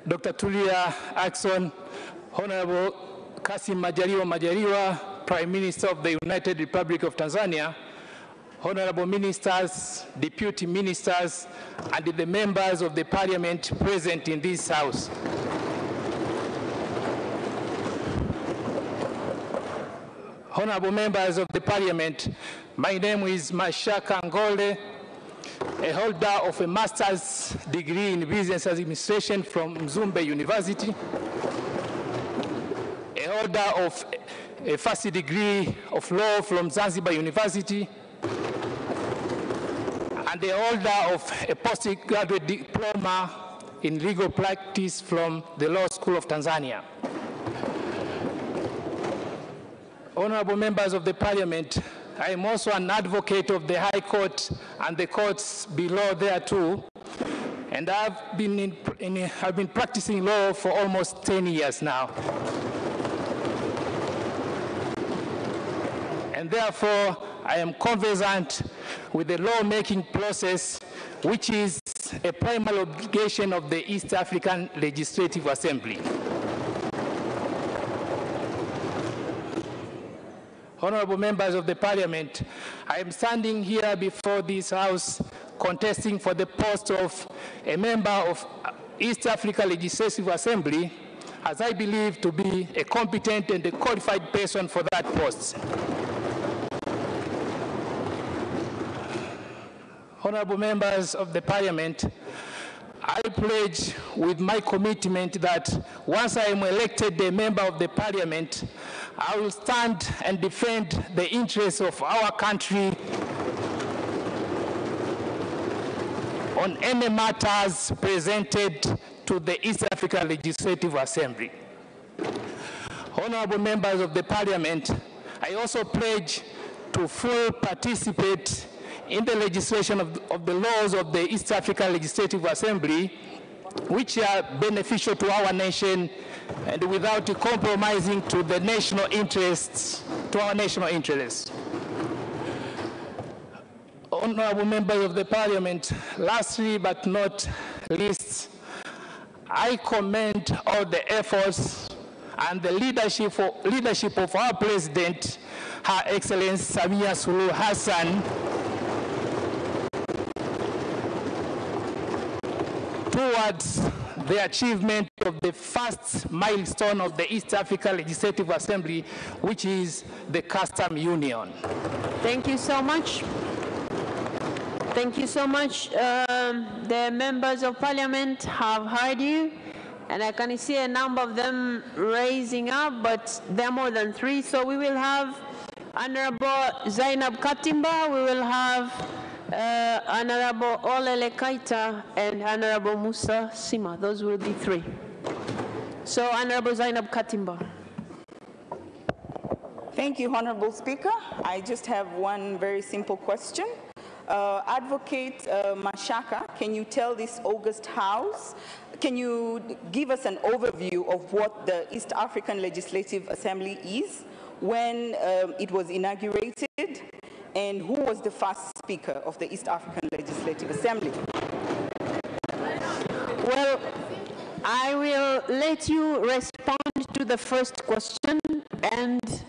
Dr. Tulia Ackson, Honorable Kassim Majaliwa, Prime Minister of the United Republic of Tanzania, Honorable Ministers, Deputy Ministers, and the members of the Parliament present in this House. Honorable members of the Parliament, my name is Mashaka Ngole, a holder of a master's degree in business administration from Mzumbe University, a holder of a first degree of law from Zanzibar University, and the holder of a postgraduate diploma in legal practice from the Law School of Tanzania. Honorable members of the Parliament, I am also an advocate of the High Court and the courts below there too, and I've been practicing law for almost 10 years now. and therefore I am conversant with the lawmaking process, which is a primary obligation of the East African Legislative Assembly. Honorable members of the Parliament, I am standing here before this House contesting for the post of a member of East Africa Legislative Assembly, as I believe to be a competent and a qualified person for that post. Honorable members of the Parliament, I pledge with my commitment that once I am elected a member of the Parliament, I will stand and defend the interests of our country on any matters presented to the East African Legislative Assembly. Honorable members of the Parliament, I also pledge to fully participate in the legislation of the laws of the East African Legislative Assembly, which are beneficial to our nation and without compromising to the national interests, to our national interests. Honorable members of the Parliament, lastly but not least, I commend all the efforts and the leadership of our President, Her Excellency Samia Suluhu Hassan, towards the achievement of the first milestone of the East Africa Legislative Assembly, which is the Custom Union. Thank you so much. Thank you so much. The members of Parliament have heard you, and I can see a number of them raising up, but there are more than 3. So we will have Honorable Zainab Katimba, we will have Honorable Olele Kaita, and Honorable Musa Sima. Those will be 3. So Honorable Zainab Katimba. Thank you, Honorable Speaker. I just have one very simple question. Advocate Mashaka, can you tell this august House, can you give us an overview of what the East African Legislative Assembly is, when it was inaugurated, and who was the first speaker of the East African Legislative Assembly? Well, I will let you respond to the first question and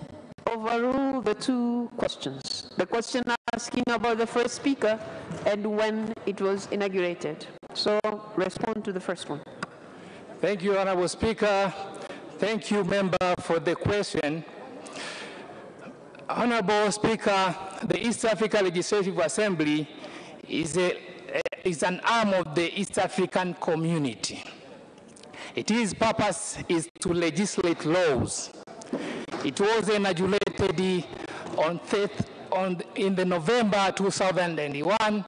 overrule the 2 questions. The question asking about the first speaker and when it was inaugurated. So respond to the first one. Thank you, Honorable Speaker. Thank you, member, for the question. Honorable Speaker, the East Africa Legislative Assembly is an arm of the East African community. Its purpose is to legislate laws. It was inaugurated in the November 2001.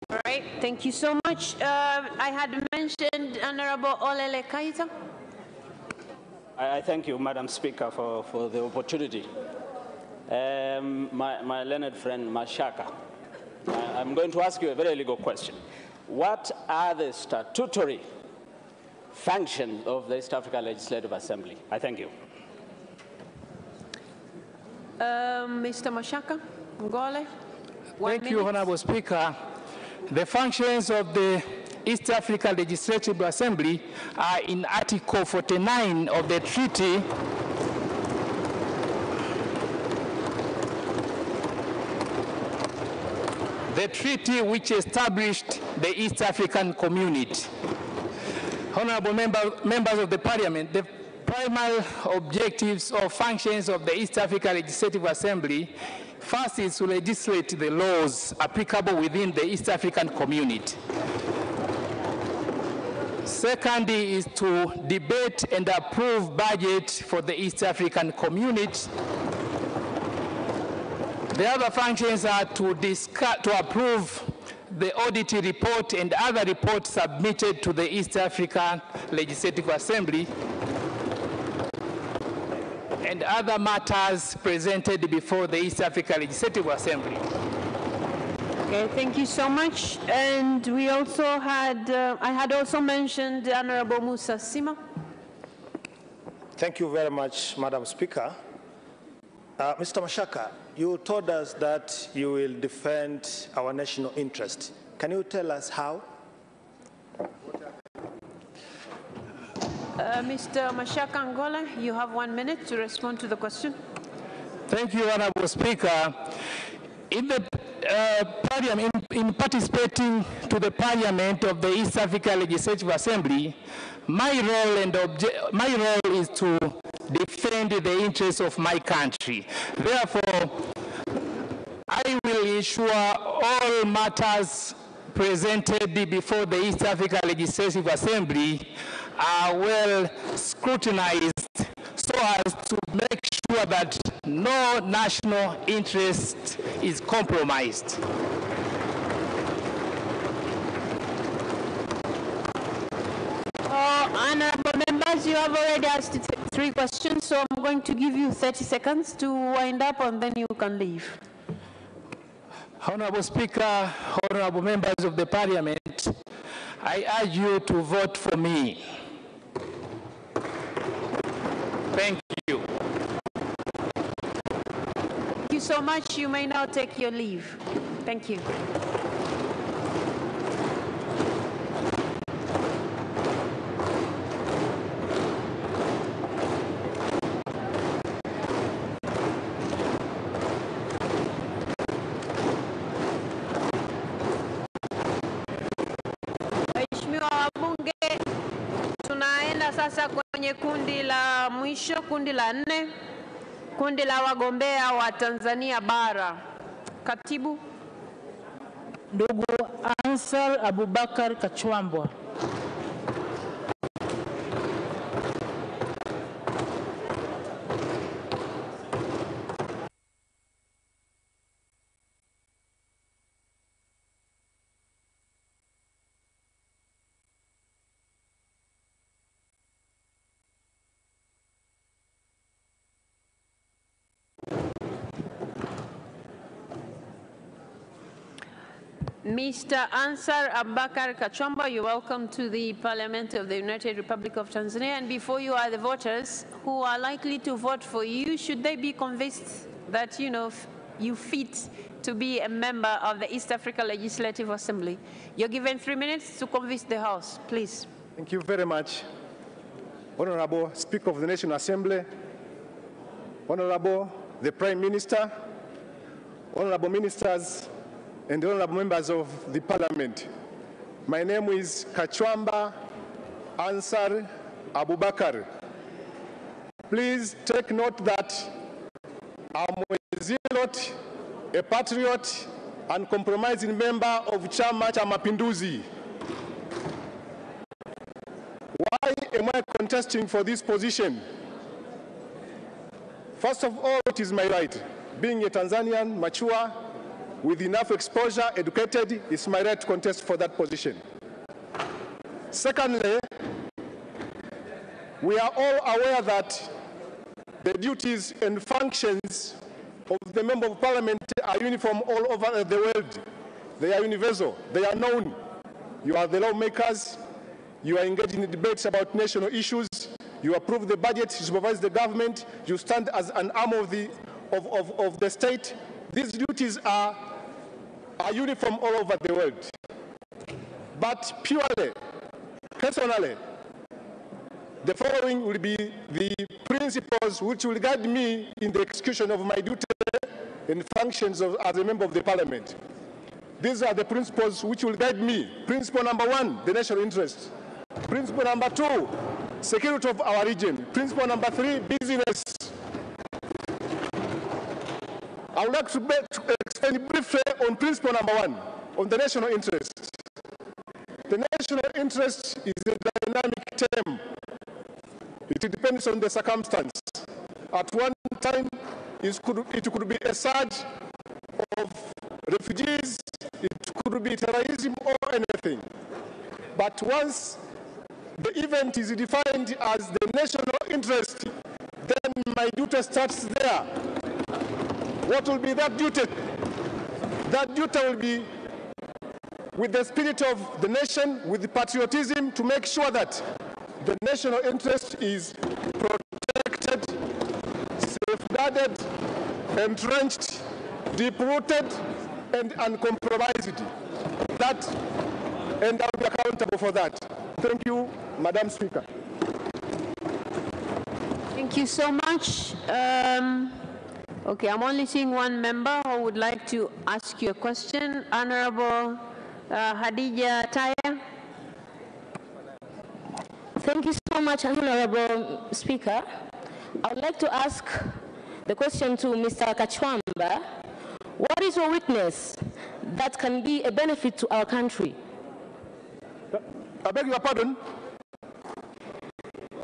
All right, thank you so much. I had mentioned Honorable Olele Kaita. I thank you, Madam Speaker, for the opportunity. My learned friend Mashaka, I'm going to ask you a very legal question. What are the statutory functions of the East Africa Legislative Assembly? I thank you. Mr. Mashaka, Ngole. Thank you, Honorable Speaker. The functions of the East Africa Legislative Assembly are in Article 49 of the treaty which established the East African Community. Honorable members of the Parliament, the primary objectives or functions of the East Africa Legislative Assembly, first is to legislate the laws applicable within the East African Community. Second is to debate and approve budget for the East African Community. The other functions are to approve the audit report and other reports submitted to the East African Legislative Assembly and other matters presented before the East Africa Legislative Assembly. Okay, thank you so much. And we also had, I had also mentioned the Honorable Musa Sima. Thank you very much, Madam Speaker. Mr. Mashaka, you told us that you will defend our national interest. Can you tell us how? Mr. Mashaka Angola, you have 1 minute to respond to the question. Thank you, Honorable Speaker. In the Parliament, in participating to the Parliament of the East Africa Legislative Assembly, my role is to defend the interests of my country. Therefore, I will ensure all matters presented before the East Africa Legislative Assembly are well scrutinized so as to make sure that no national interest is compromised. Honorable members, you have already asked 3 questions, so I'm going to give you 30 seconds to wind up and then you can leave. Honorable Speaker, honorable members of the Parliament, I urge you to vote for me. Thank you. Thank you so much. You may now take your leave. Thank you. Sasa kwenye kundi la mwisho, kundi la 4, kundi la wagombea wa Tanzania bara. Katibu. Ndugu Ansar Abubakar Kachwambwa. Mr. Ansar Abubakar Kachwamba, you're welcome to the Parliament of the United Republic of Tanzania. And before you are the voters who are likely to vote for you, should they be convinced that, you fit to be a member of the East Africa Legislative Assembly? You're given 3 minutes to convince the House, please. Thank you very much. Honorable Speaker of the National Assembly, Honorable the Prime Minister, Honorable Ministers, and honorable members of the Parliament. My name is Kachwamba Ansar Abubakar. Please take note that I'm a zealot, a patriot, and compromising member of Chama cha Mapinduzi. Why am I contesting for this position? First of all, it is my right. Being a Tanzanian, mature, with enough exposure, educated, it's my right to contest for that position. Secondly, we are all aware that the duties and functions of the Member of Parliament are uniform all over the world. They are universal, they are known. You are the lawmakers, you are engaged in debates about national issues, you approve the budget, you supervise the government, you stand as an arm of the state. These duties are uniform all over the world. But purely, personally, the following will be the principles which will guide me in the execution of my duty and functions as a member of the Parliament. These are the principles which will guide me. Principle number 1, the national interest. Principle number 2, security of our region. Principle number 3, business. I would like to explain briefly on principle number 1, on the national interest. The national interest is a dynamic term. It depends on the circumstance. At one time, it could be a surge of refugees, it could be terrorism or anything. But once the event is defined as the national interest, then my duty starts there. What will be that duty? That duty will be with the spirit of the nation, with patriotism, to make sure that the national interest is protected, safeguarded, entrenched, deep-rooted, and uncompromised. And I'll be accountable for that. Thank you, Madam Speaker. Thank you so much. Okay, I'm only seeing one member who would like to ask you a question. Honorable Hadija Taya. Thank you so much, Honorable Speaker. I would like to ask the question to Mr. Kachwamba. What is your weakness that can be a benefit to our country? I beg your pardon?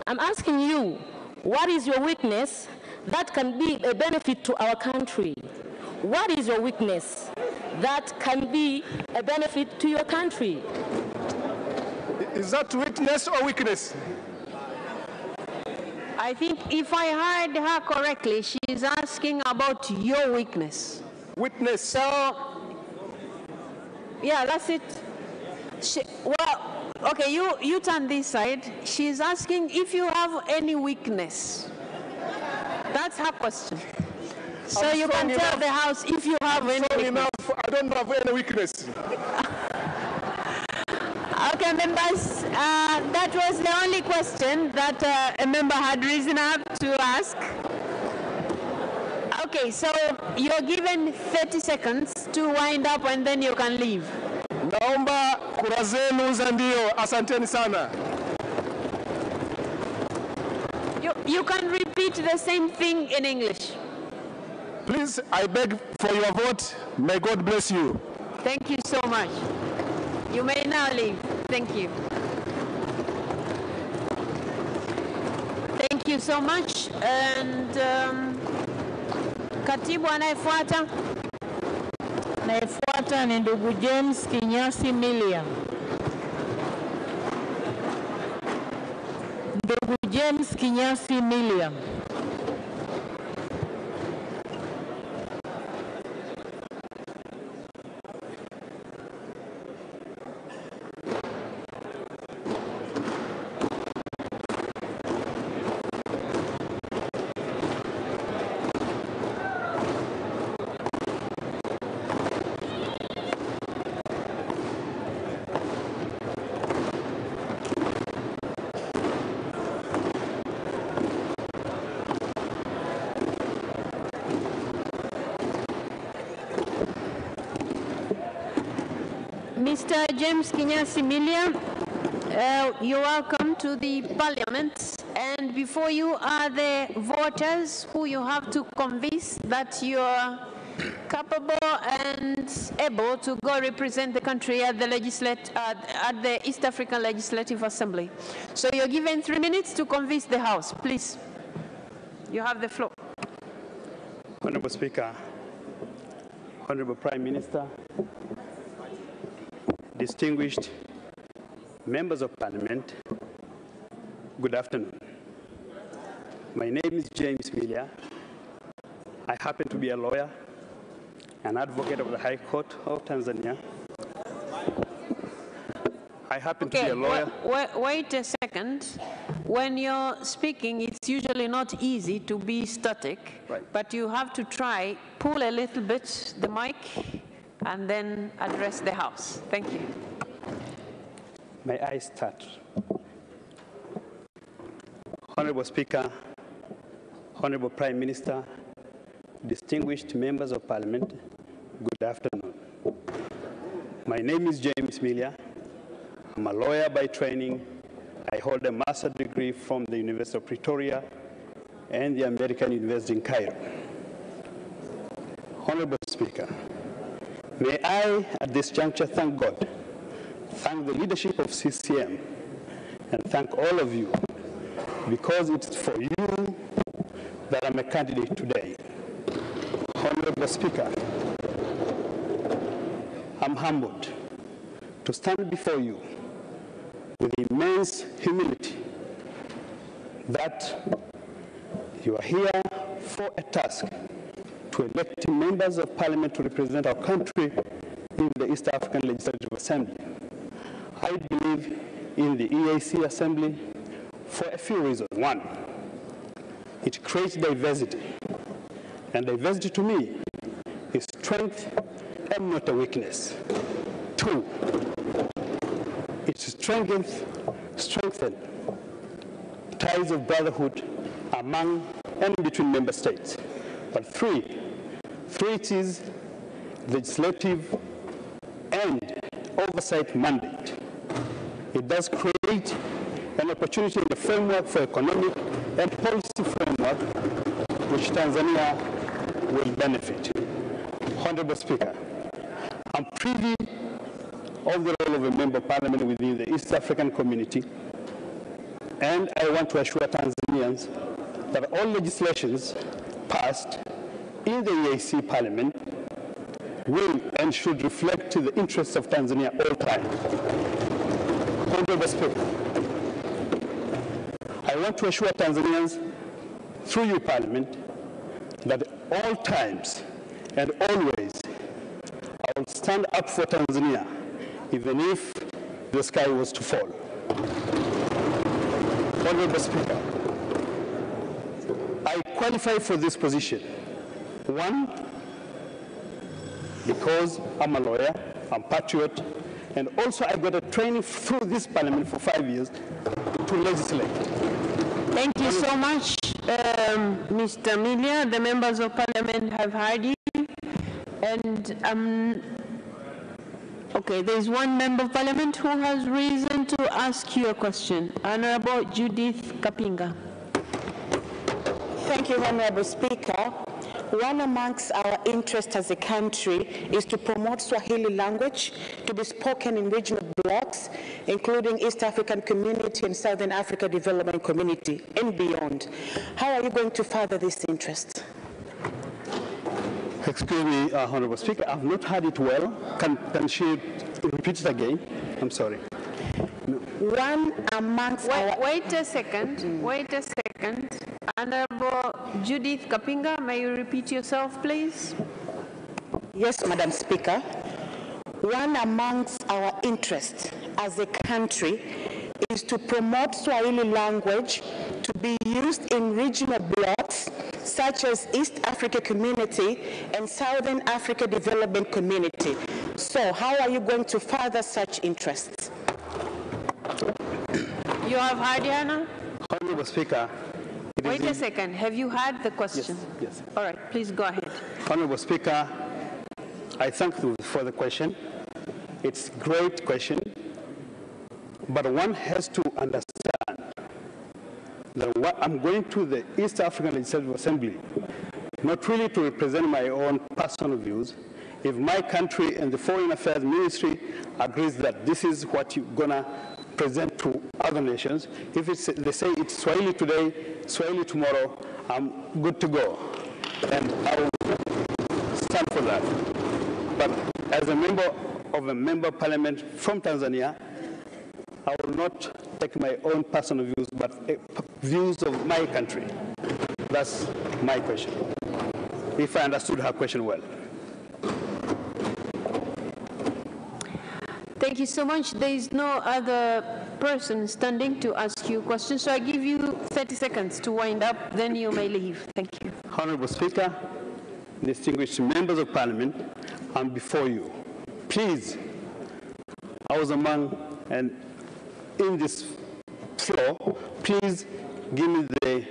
I'm asking you, what is your weakness that can be a benefit to our country? What is your weakness that can be a benefit to your country? Is that weakness or weakness? I think if I heard her correctly, she's asking about your weakness. Weakness. So, yeah, that's it. Well, okay, you turn this side. She's asking if you have any weakness. That's her question. So I'm you can tell the House if you have any weakness. Enough, I don't have any weakness. Okay, members, that was the only question that a member had risen up to ask. Okay, so you're given 30 seconds to wind up and then you can leave. Naomba kura zenu za ndio. Asanteni sana. You can repeat the same thing in English. Please, I beg for your vote. May God bless you. Thank you so much. You may now leave. Thank you. Thank you so much. And katibu anayefuata. Anayefuata ni ndugu James Kinyasi Milia. Ndugu James Kinyasi Milia. Mr. James Kinyasi Milia, you're welcome to the Parliament. And before you are the voters who you have to convince that you're capable and able to go represent the country at the East African Legislative Assembly. So you're given 3 minutes to convince the House. Please, you have the floor. Honorable Speaker, Honorable Prime Minister, distinguished members of Parliament, good afternoon. My name is James Milia. I happen to be a lawyer, an advocate of the High Court of Tanzania. I happen to be a lawyer. Wait a second. When you're speaking, it's usually not easy to be static, but you have to try, pull a little bit the mic, and then address the House. Thank you. May I start? Honorable Speaker, Honorable Prime Minister, distinguished members of Parliament, good afternoon. My name is James Milia. I'm a lawyer by training. I hold a master's degree from the University of Pretoria and the American University in Cairo. Honorable Speaker, may I, at this juncture, thank God, thank the leadership of CCM, and thank all of you, because it's for you that I'm a candidate today. Honorable Speaker, I'm humbled to stand before you with immense humility that you are here for a task to elect members of Parliament to represent our country in the East African Legislative Assembly. I believe in the EAC Assembly for a few reasons. One, it creates diversity. And diversity to me is strength and not a weakness. Two, it strengthens ties of brotherhood among and between member states. But three, it is legislative and oversight mandate. It does create an opportunity in the framework for economic and policy framework which Tanzania will benefit. Honorable Speaker, I'm privy of the role of a member of parliament within the East African community, and I want to assure Tanzanians that all legislations passed in the EAC Parliament will and should reflect the interests of Tanzania all time. Honorable Speaker, I want to assure Tanzanians through your Parliament that at all times and always I will stand up for Tanzania even if the sky was to fall. Honorable Speaker, I qualify for this position. One, because I'm a lawyer, I'm patriot, and also I got a training through this parliament for 5 years to legislate. Thank you so much, Mr. Milia. The members of parliament have heard you. And okay, there's one member of parliament who has reason to ask you a question. Honorable Judith Kapinga. Thank you, Honorable Speaker. One amongst our interests as a country is to promote Swahili language to be spoken in regional blocks, including East African Community and Southern Africa Development Community and beyond. How are you going to further this interest? Excuse me, Honorable Speaker, I've not heard it well. Can she repeat it again? I'm sorry. No. One amongst Wait a second. Wait a second. Honorable Judith Kapinga, may you repeat yourself, please? Yes, Madam Speaker. One amongst our interests as a country is to promote Swahili language to be used in regional blocks such as East Africa Community and Southern Africa Development Community. So how are you going to further such interests? You have heard, Yana? Honorable Speaker. Wait a second. Have you heard the question? Yes. All right, please go ahead. Honorable Speaker, I thank you for the question. It's a great question, but one has to understand that I'm going to the East African Legislative Assembly, not really to represent my own personal views. If my country and the Foreign Affairs Ministry agrees that this is what you're going to present to other nations, if they say it's Swahili today, Swahili tomorrow, I'm good to go. And I will stand for that. But as a member of a member of parliament from Tanzania, I will not take my own personal views, but views of my country. That's my question, if I understood her question well. Thank you so much. There is no other person standing to ask you questions, so I give you 30 seconds to wind up, then you may leave. Thank you. Honorable Speaker, distinguished members of parliament, I'm before you. Please, I was among and in this floor, please give me the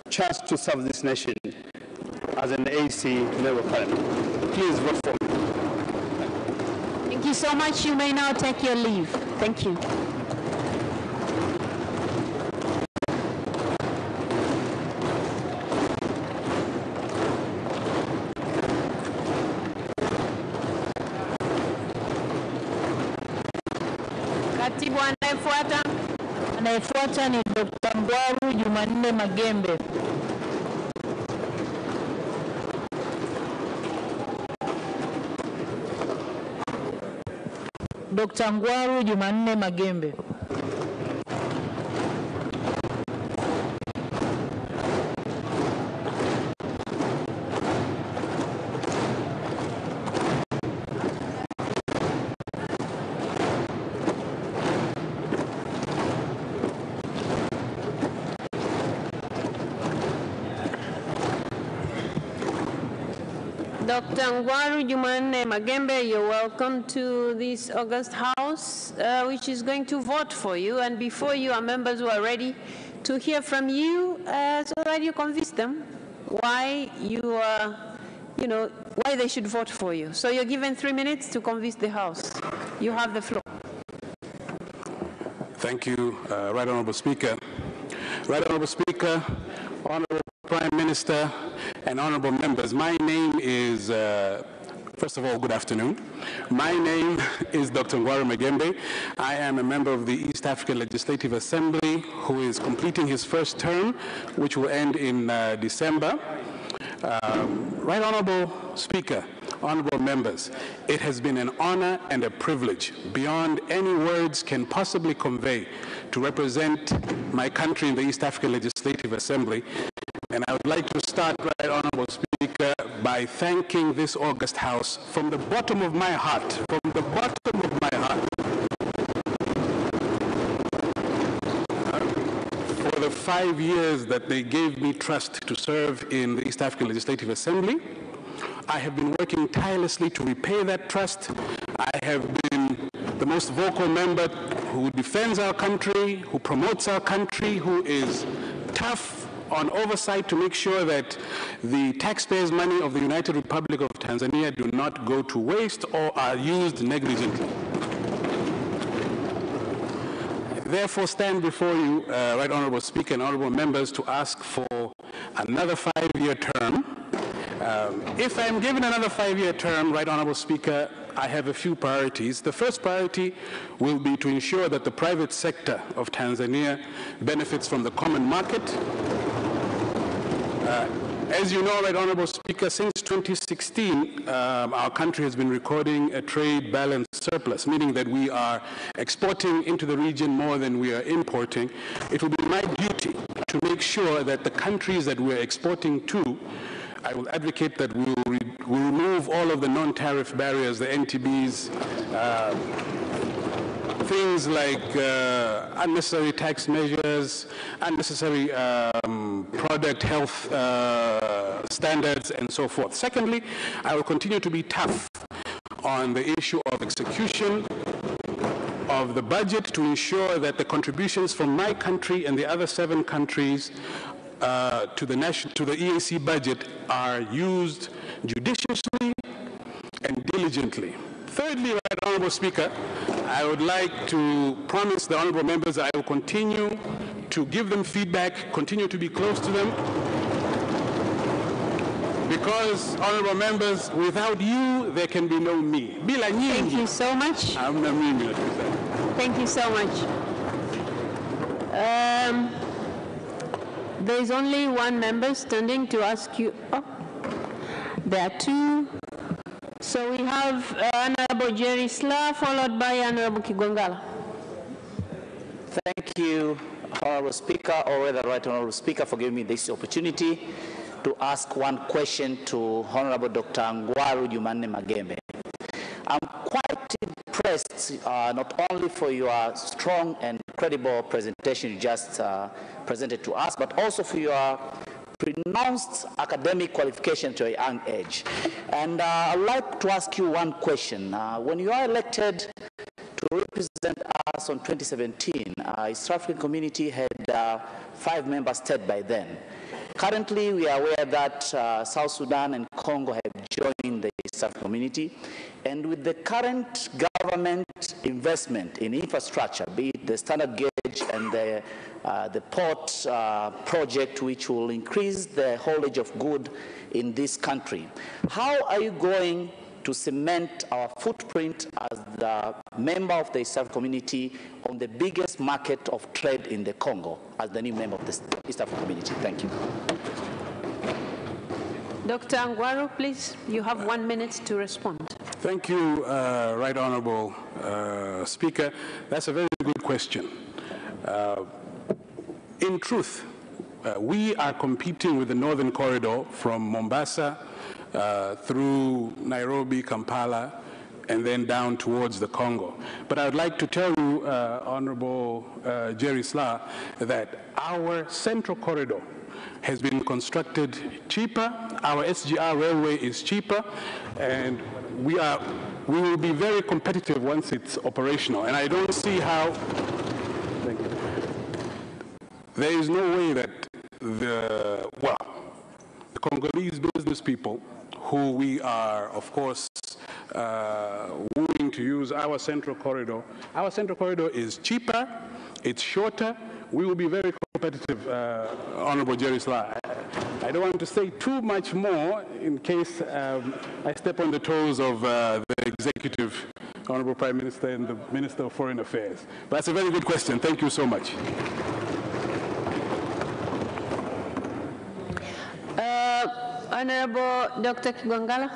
chance to serve this nation as an AC member of parliament. Please vote for me. Thank you so much. You may now take your leave. Thank you. Katibu anayefuata. Anayefuata ni Dr. Ngwaru Jumanne Magembe. Dr. Ngwaru Jumanne Magembe. Dr. Ngwaru Jumanne Magembe, you're welcome to this August House, which is going to vote for you. And before you are members who are ready to hear from you, so that you convince them why you are, why they should vote for you. So you're given 3 minutes to convince the House. You have the floor. Thank you, Right Honorable Speaker. Right Honorable Speaker, Honorable Prime Minister, and honorable members, my name is, first of all, good afternoon. My name is Dr. Ngwaru Magembe. I am a member of the East African Legislative Assembly who is completing his first term, which will end in December. Right Honorable Speaker, honorable members, it has been an honor and a privilege beyond any words can possibly convey to represent my country in the East African Legislative Assembly. And I would like to start, Right Honorable Speaker, by thanking this August House from the bottom of my heart, for the 5 years that they gave me trust to serve in the East African Legislative Assembly. I have been working tirelessly to repay that trust. I have been the most vocal member who defends our country, who promotes our country, who is tough on oversight to make sure that the taxpayers' money of the United Republic of Tanzania do not go to waste or are used negligently. Therefore, stand before you, Right Honorable Speaker and honorable members, to ask for another 5-year term. If I am given another 5-year term, Right Honorable Speaker, I have a few priorities. The first priority will be to ensure that the private sector of Tanzania benefits from the common market. As you know, Right Honorable Speaker, since 2016, our country has been recording a trade balance surplus, meaning that we are exporting into the region more than we are importing. It will be my duty to make sure that the countries that we're exporting to, I will advocate that we will remove all of the non-tariff barriers, the NTBs, things like unnecessary tax measures, unnecessary product health standards, and so forth. Secondly, I will continue to be tough on the issue of execution of the budget to ensure that the contributions from my country and the other 7 countries to the EAC budget are used judiciously and diligently. Thirdly, Right Honorable Speaker, I would like to promise the honorable members that I will continue to give them feedback, continue to be close to them, because, honorable members, without you, there can be no me. Thank you so much. Thank you so much. There is only one member standing to ask you. Oh, there are 2. So we have Honorable Jerry Sla, followed by Honorable Kigongala. Thank you, Honorable Speaker, or rather Right Honorable Speaker, for giving me this opportunity to ask one question to Honorable Dr. Ngwaru Jumanne Magembe. I'm quite impressed not only for your strong and credible presentation you just presented to us, but also for your pronounced academic qualification to a young age. And I'd like to ask you one question. When you are elected to represent us on 2017, East African Community had 5 member states by then. Currently, we are aware that South Sudan and Congo have joined the East African Community, and with the current government investment in infrastructure, be it the standard gauge and the port project, which will increase the haulage of goods in this country, how are you going to cement our footprint as the member of the East African Community on the biggest market of trade in the Congo as the new member of the East African Community? Thank you. Dr. Ngwaru, please, you have 1 minute to respond. Thank you, Right Honorable Speaker. That's a very good question. In truth, we are competing with the Northern Corridor from Mombasa through Nairobi, Kampala, and then down towards the Congo. But I would like to tell you, Honorable Jerry Sla, that our central corridor has been constructed cheaper. Our SGR railway is cheaper, and we will be very competitive once it's operational. And I don't see how, there is no way that the Congolese business people, who we are, of course, willing to use our central corridor. Our central corridor is cheaper, it's shorter. We will be very competitive, Honorable Jerry Sla. I don't want to say too much more in case I step on the toes of the executive, Honorable Prime Minister, and the Minister of Foreign Affairs. But that's a very good question. Thank you so much. Honorable Dr. Kigwangala.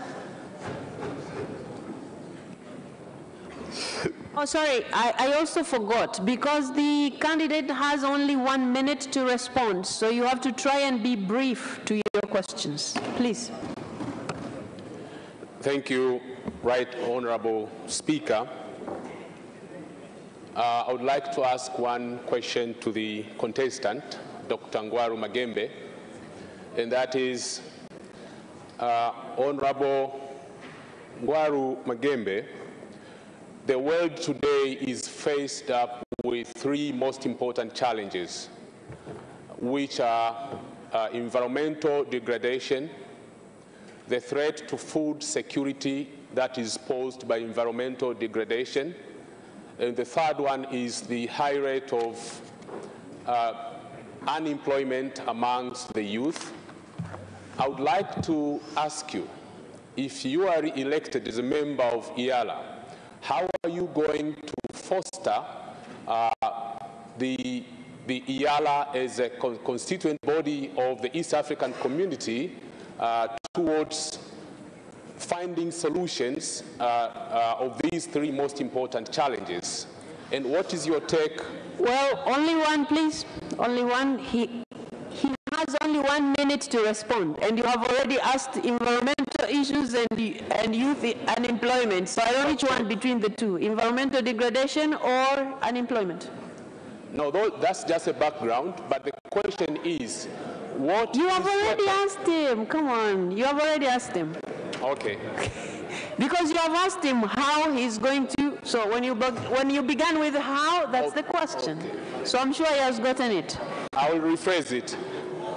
Oh, sorry, I also forgot, because the candidate has only 1 minute to respond, so you have to try and be brief to your questions. Please. Thank you, Right Honorable Speaker. I would like to ask one question to the contestant, Dr. Ngwaru Magembe, and that is, Honorable Ngwaru Magembe, the world today is faced up with three most important challenges, which are environmental degradation, the threat to food security that is posed by environmental degradation, and the third one is the high rate of unemployment amongst the youth. I would like to ask you, if you are elected as a member of IALA, how are you going to foster the IALA as a constituent body of the East African community towards finding solutions of these three most important challenges? And what is your take? Well, only one, please. Only one. He has only 1 minute to respond, and you have already asked environmental issues and youth unemployment. So I don't know which one between the two, environmental degradation or unemployment. No, that's just a background, but the question is, what you have already asked him. Come on, you have already asked him. Okay. Because you have asked him how he's going to, so when you began with how, that's the question. Okay. So I'm sure he has gotten it. I will rephrase it.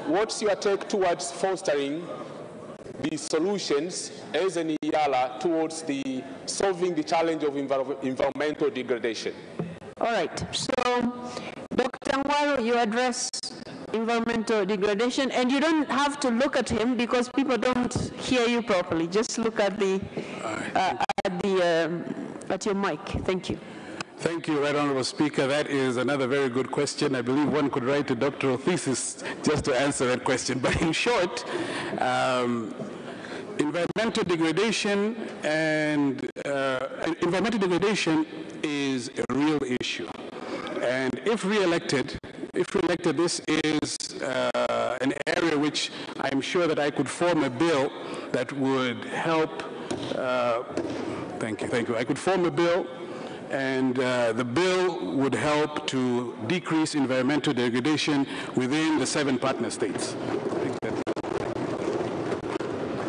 What's your take towards fostering the solutions as an IALA towards solving the challenge of environmental degradation? All right. So, Dr. Ngwaru, you address environmental degradation, and you don't have to look at him because people don't hear you properly. Just look at at your mic. Thank you. Thank you, Right Honorable Speaker. That is another very good question. I believe one could write a doctoral thesis just to answer that question. But in short, environmental degradation is a real issue. And if re-elected, this is an area which I'm sure that I could form a bill that would help. Thank you. I could form a bill, and the bill would help to decrease environmental degradation within the 7 partner states.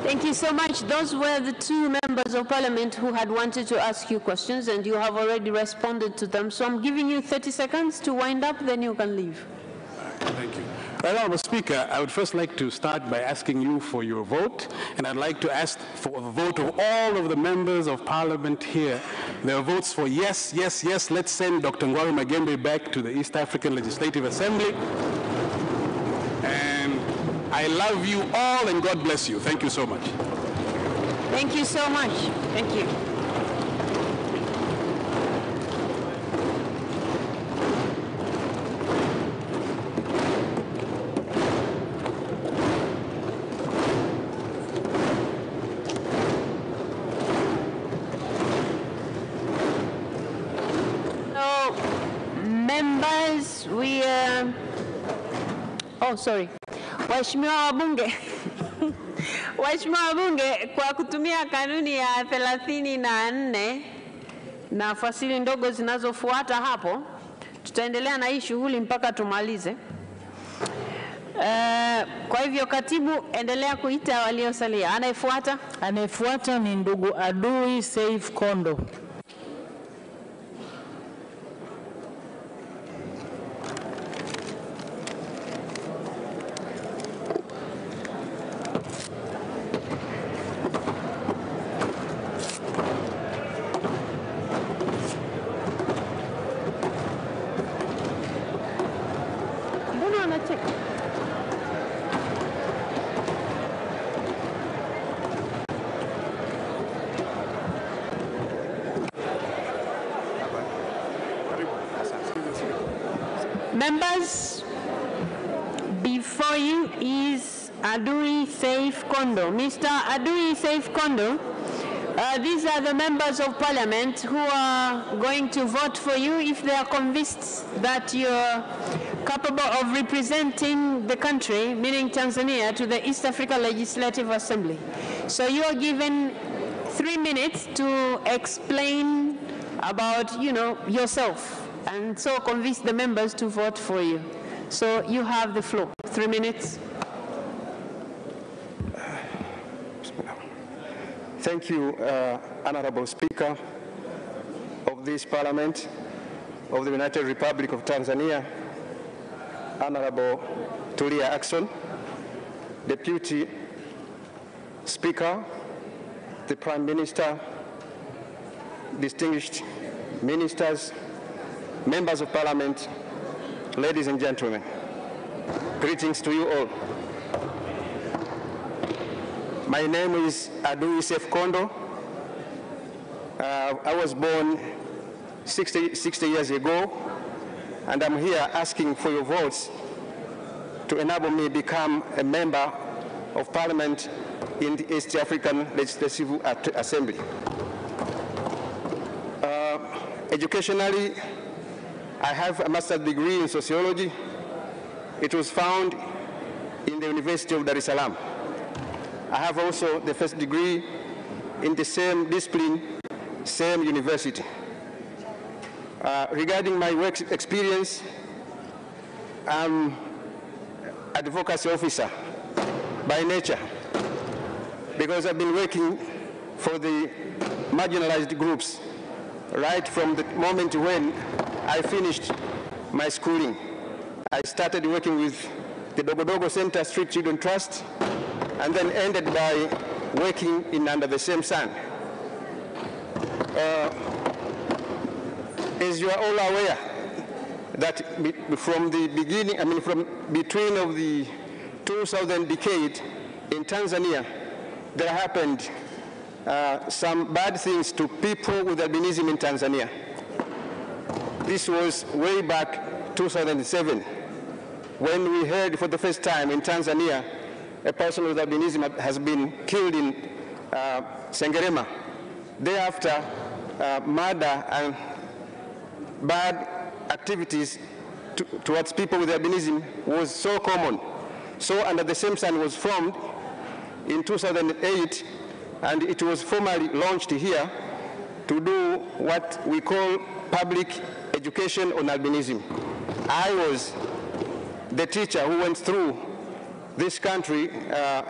Thank you so much. Those were the 2 members of parliament who had wanted to ask you questions, and you have already responded to them. So I'm giving you 30 seconds to wind up, then you can leave. Thank you. Right Honorable Speaker, I would first like to start by asking you for your vote, and I'd like to ask for the vote of all of the members of parliament here. There are votes for yes, yes, yes. Let's send Dr. Ngwaru Magembe back to the East African Legislative Assembly. And I love you all, and God bless you. Thank you so much. Thank you so much. Thank you. Sorry. Waheshimiwa wabunge. Waheshimiwa wabunge, kwa kutumia kanuni ya 34 na fasili ndogo zinazofuata hapo, tutaendelea na hii shughuli mpaka tumalize. Kwa hivyo katibu, endelea kuita waliosalia. Anayefuata? Anayefuata ni ndugu Adui Saif Kondo. Mbona anacheka? Members, before you is Adui Saif Kondo. Mr. Adui Saif Kondo, these are the members of parliament who are going to vote for you if they are convinced that you're capable of representing the country, meaning Tanzania, to the East Africa Legislative Assembly. So you are given 3 minutes to explain about, yourself, and so convince the members to vote for you. So you have the floor. 3 minutes. Thank you, Honorable Speaker of this Parliament of the United Republic of Tanzania, Honorable Tulia Ackson, Deputy Speaker, the Prime Minister, distinguished ministers, members of Parliament, ladies and gentlemen. Greetings to you all. My name is Adui Saif Kondo. I was born 60 years ago, and I'm here asking for your votes to enable me become a member of Parliament in the East African Legislative Assembly. Educationally, I have a master's degree in sociology. It was found in the University of Dar es Salaam. I have also the first degree in the same discipline, same university. Regarding my work experience, I'm advocacy officer by nature, because I've been working for the marginalized groups right from the moment when I finished my schooling. I started working with the Dogodogo Center Street Children Trust, and then ended by working in Under the Same Sun. As you are all aware, that from the beginning, from between of the 2000 decade in Tanzania, there happened some bad things to people with albinism in Tanzania. This was way back 2007, when we heard for the first time in Tanzania a person with albinism has been killed in Sengerema. Thereafter, murder and bad activities towards people with albinism was so common. So Under the Same Sun was formed in 2008, and it was formally launched here to do what we call public education on albinism. I was the teacher who went through this country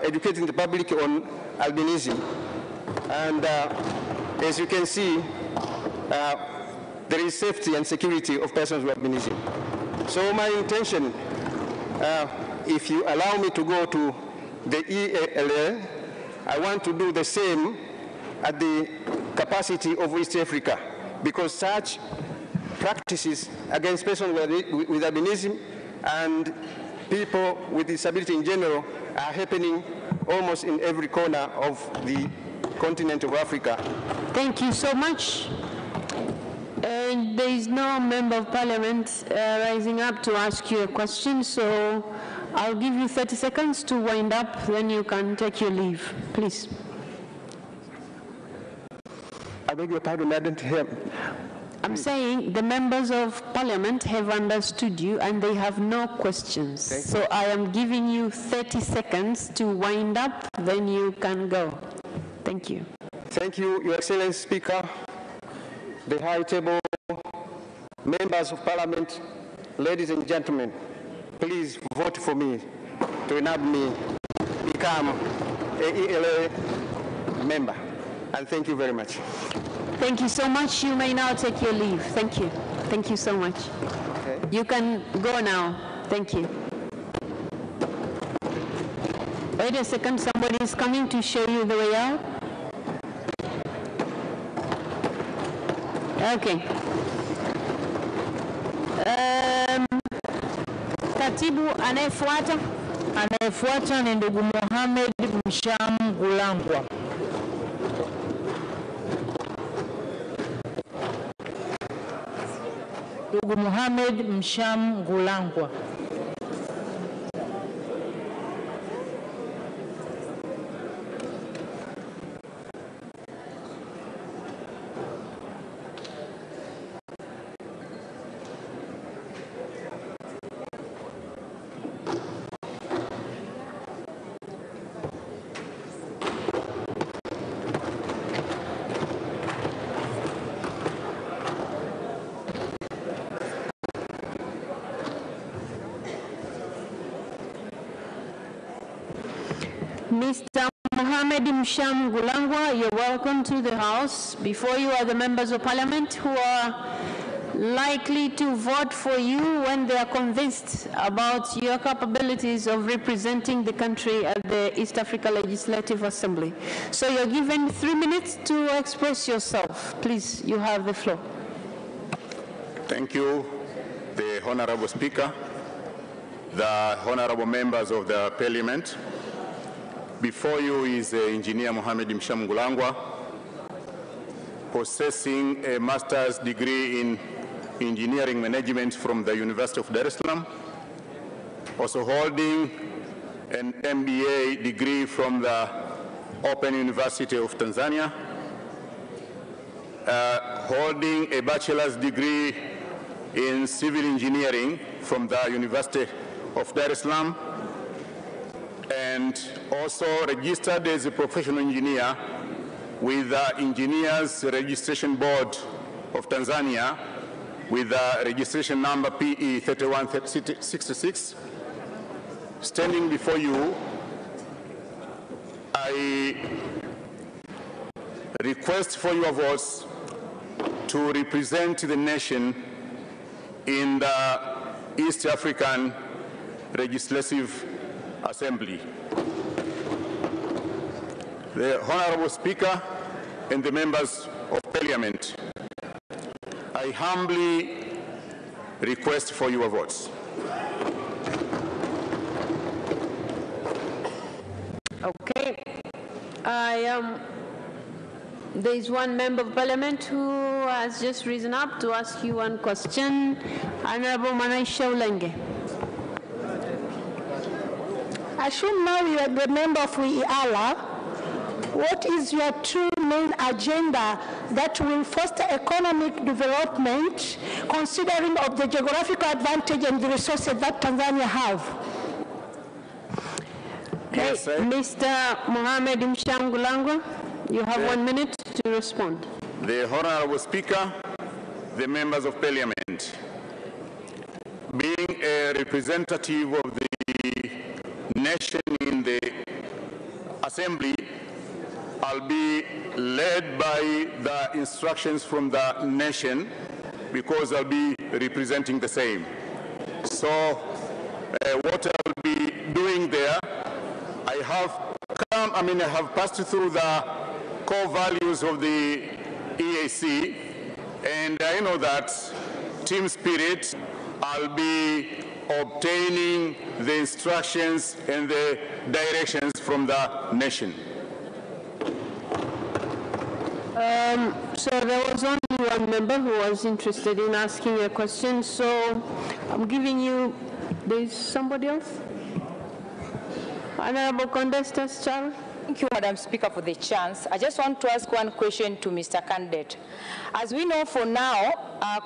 educating the public on albinism. And as you can see, there is safety and security of persons with albinism. So my intention, if you allow me to go to the EALA, I want to do the same at the capacity of East Africa, because such practices against persons with albinism and people with disability in general are happening almost in every corner of the continent of Africa. Thank you so much. There is no member of parliament rising up to ask you a question, so I'll give you 30 seconds to wind up, then you can take your leave. Please. I beg your pardon, I didn't hear. I'm saying the members of parliament have understood you and they have no questions. So I am giving you 30 seconds to wind up, then you can go. Thank you. Thank you, Your Excellency Speaker, the High Table, members of parliament, ladies and gentlemen, please vote for me to enable me become a ELA member. And thank you very much. Thank you so much. You may now take your leave. Thank you. Thank you so much. Okay. You can go now. Thank you. Wait a second. Somebody is coming to show you the way out. Okay. Katibu anayefuata. Anayefuata ni ndugu Mohamed Msham Gulangwa. Ndugu Mohamed Msham Gulangwa. Mr. Mohamed Msham Gulangwa, you're welcome to the House. Before you are the members of Parliament who are likely to vote for you when they are convinced about your capabilities of representing the country at the East Africa Legislative Assembly. So you're given 3 minutes to express yourself. Please, you have the floor. Thank you, the Honorable Speaker, the Honorable members of the Parliament. Before you is Engineer Mohamed Msham Gulangwa, possessing a master's degree in engineering management from the University of Dar es Salaam, also holding an MBA degree from the Open University of Tanzania, holding a bachelor's degree in civil engineering from the University of Dar es Salaam, and also registered as a professional engineer with the Engineers Registration Board of Tanzania with the registration number PE 3166. Standing before you, I request for your votes to represent the nation in the East African Legislative Assembly. The Honorable Speaker and the members of Parliament, I humbly request for your votes. Okay. There is one member of Parliament who has just risen up to ask you one question. Honorable Manaisha Ulenge. I should know you are the member of WEALA. What is your true main agenda that will foster economic development, considering of the geographical advantage and the resources that Tanzania have? Okay, Mr. Mohamed Msham Gulangwa, you have 1 minute to respond. The Honorable Speaker, the members of Parliament, being a representative of the nation in the Assembly, I'll be led by the instructions from the nation because I'll be representing the same. So what I'll be doing there, I have passed through the core values of the EAC, and I know that team spirit, I'll be obtaining the instructions and the directions from the nation. So there was only one member who was interested in asking a question, so I'm giving you, there's somebody else? Honorable Contestant Charles. Thank you, Madam Speaker, for the chance. I just want to ask one question to Mr. Candidate. As we know for now,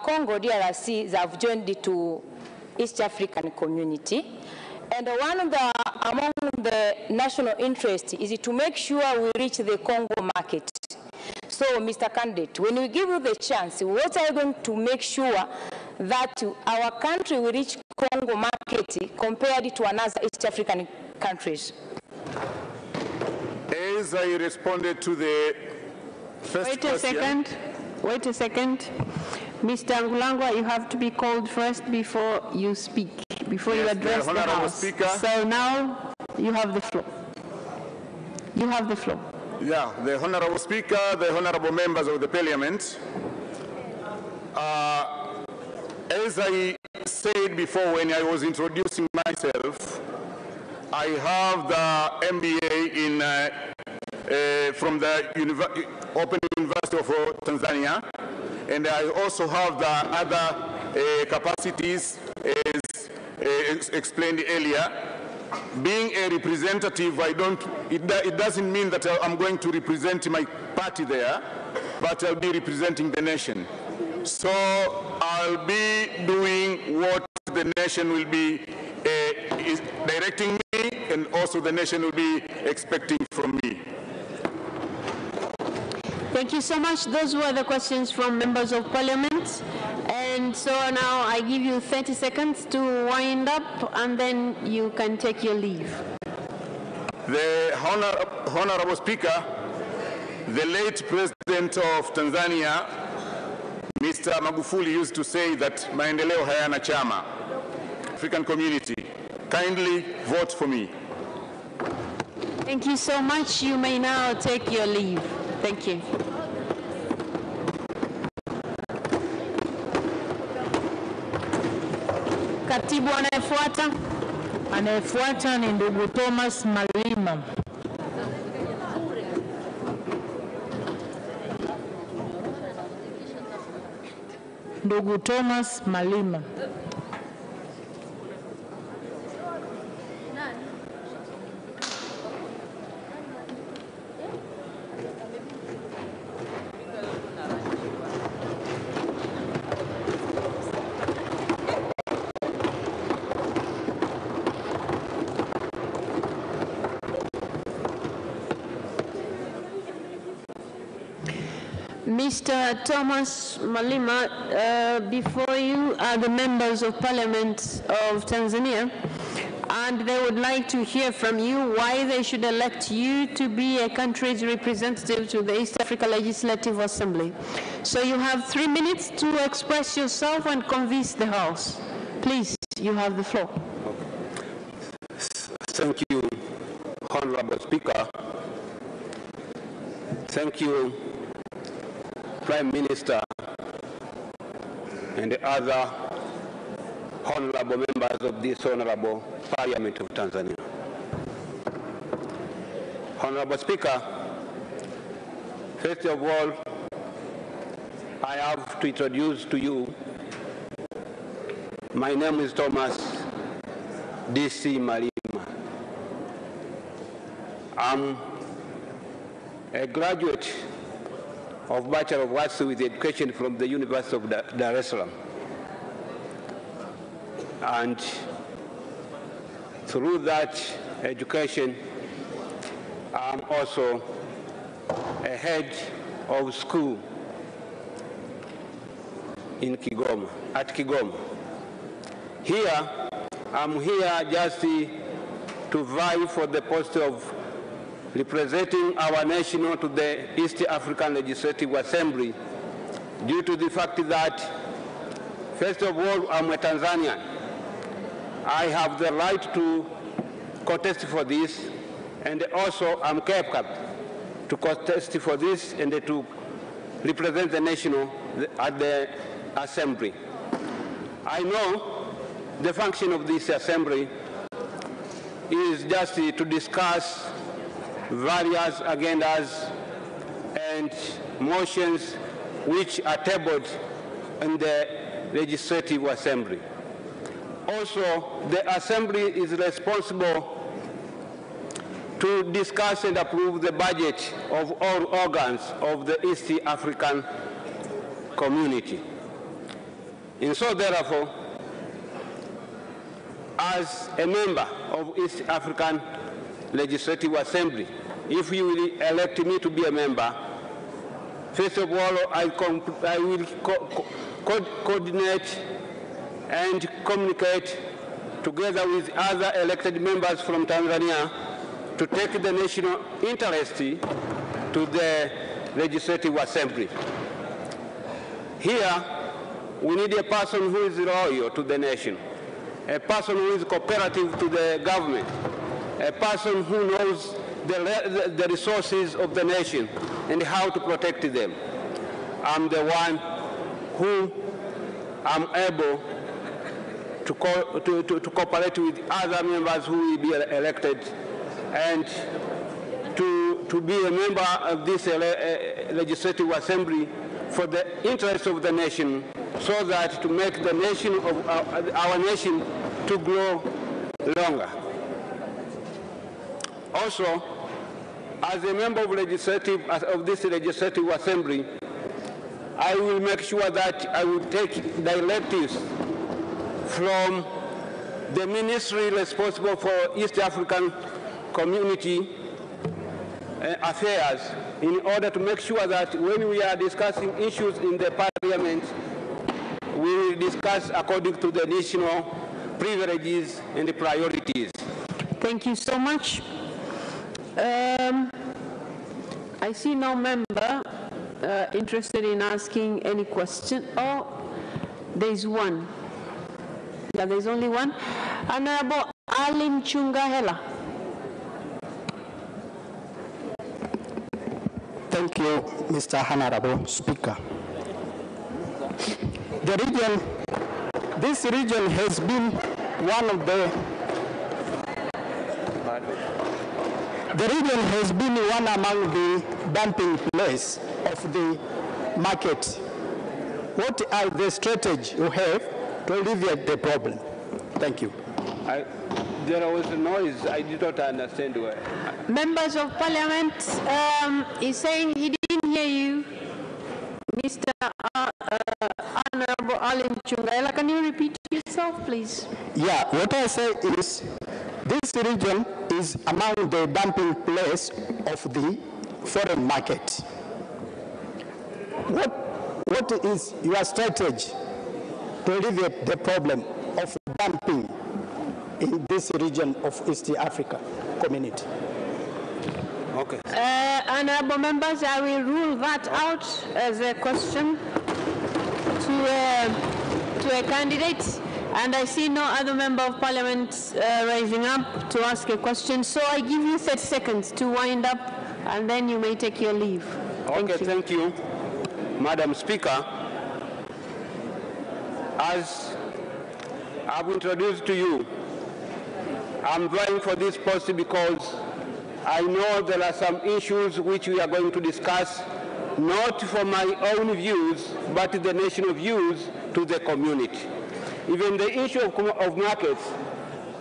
Congo DRC have joined to East African community, and one of the among the national interest is to make sure we reach the Congo market. So, Mr. Candidate, when we give you the chance, what are you going to make sure that our country will reach Congo market compared to another East African countries. As I responded to the first question. Wait a second. Mr. Angulangwa, you have to be called first before you speak, before you address the House. Speaker. So now you have the floor. You have the floor. Yeah, the Honorable Speaker, the Honorable Members of the Parliament. As I said before when I was introducing myself, I have the MBA in from the Open University of Tanzania, and I also have the other capacities as explained earlier. Being a representative, it doesn't mean that I'm going to represent my party there, but I'll be representing the nation. So I'll be doing what the nation will be is directing me, and also the nation will be expecting from me. Thank you so much. Those were the questions from members of parliament. And so now I give you 30 seconds to wind up, and then you can take your leave. The Honorable Speaker, the late President of Tanzania, Mr. Magufuli, used to say that maendeleo hayana chama. African community, kindly vote for me. Thank you so much. You may now take your leave. Thank you. Katibu anayefuata. Anayefuata ni ndugu Thomas Malima. Ndugu Thomas Malima. Mr. Thomas Malima, before you are the members of Parliament of Tanzania, and they would like to hear from you why they should elect you to be a country's representative to the East Africa Legislative Assembly. So you have 3 minutes to express yourself and convince the House. Please, you have the floor. Thank you, Honorable Speaker. Thank you, Prime Minister and the other honorable members of this honorable Parliament of Tanzania. Honorable Speaker, first of all, I have to introduce to you, my name is Thomas D.C. Malima. I'm a graduate of Bachelor of Arts with Education from the University of Dar es Salaam. And through that education, I'm also a head of school in Kigoma, at Kigoma. Here, I'm here just to vie for the post of representing our nation to the East African Legislative Assembly due to the fact that, first of all, I'm a Tanzanian. I have the right to contest for this, and also I'm capable to contest for this and to represent the nation at the Assembly. I know the function of this Assembly is just to discuss various agendas and motions which are tabled in the Legislative Assembly. Also, the Assembly is responsible to discuss and approve the budget of all organs of the East African community. And so, therefore, as a member of East African Legislative Assembly, if you will elect me to be a member, first of all, I will coordinate and communicate together with other elected members from Tanzania, to take the national interest to the Legislative Assembly. Here, we need a person who is loyal to the nation, a person who is cooperative to the government, a person who knows the resources of the nation and how to protect them. I'm the one who am able to cooperate with other members who will be elected and to be a member of this Legislative Assembly for the interest of the nation, so that to make the nation of our nation to grow longer. Also, as a member of this Legislative Assembly, I will make sure that I will take directives from the ministry responsible for East African Community affairs, in order to make sure that when we are discussing issues in the Parliament, we will discuss according to the national privileges and the priorities. Thank you so much. I see no member interested in asking any question. Oh, there's one. Yeah, there's only one. Honorable Alim Chungahela. Thank you, Mr. Honorable Speaker. This region has been one among the dumping place of the market. What are the strategies you have to alleviate the problem? Thank you. There was a noise. I did not understand where. Members of Parliament, is saying he didn't hear you. Mr. Honorable Alim Chungahela, can you repeat yourself, please? Yeah, what I say is, this region is among the dumping place of the foreign market. What is your strategy to alleviate the problem of dumping in this region of East Africa community? Okay. Honorable members, I will rule that out as a question to a candidate, and I see no other member of Parliament rising up to ask a question, so I give you 30 seconds to wind up, and then you may take your leave. Thank you, Madam Speaker. As I've introduced to you, I'm vying for this post because I know there are some issues which we are going to discuss, not for my own views, but the national views to the community. Even the issue of markets,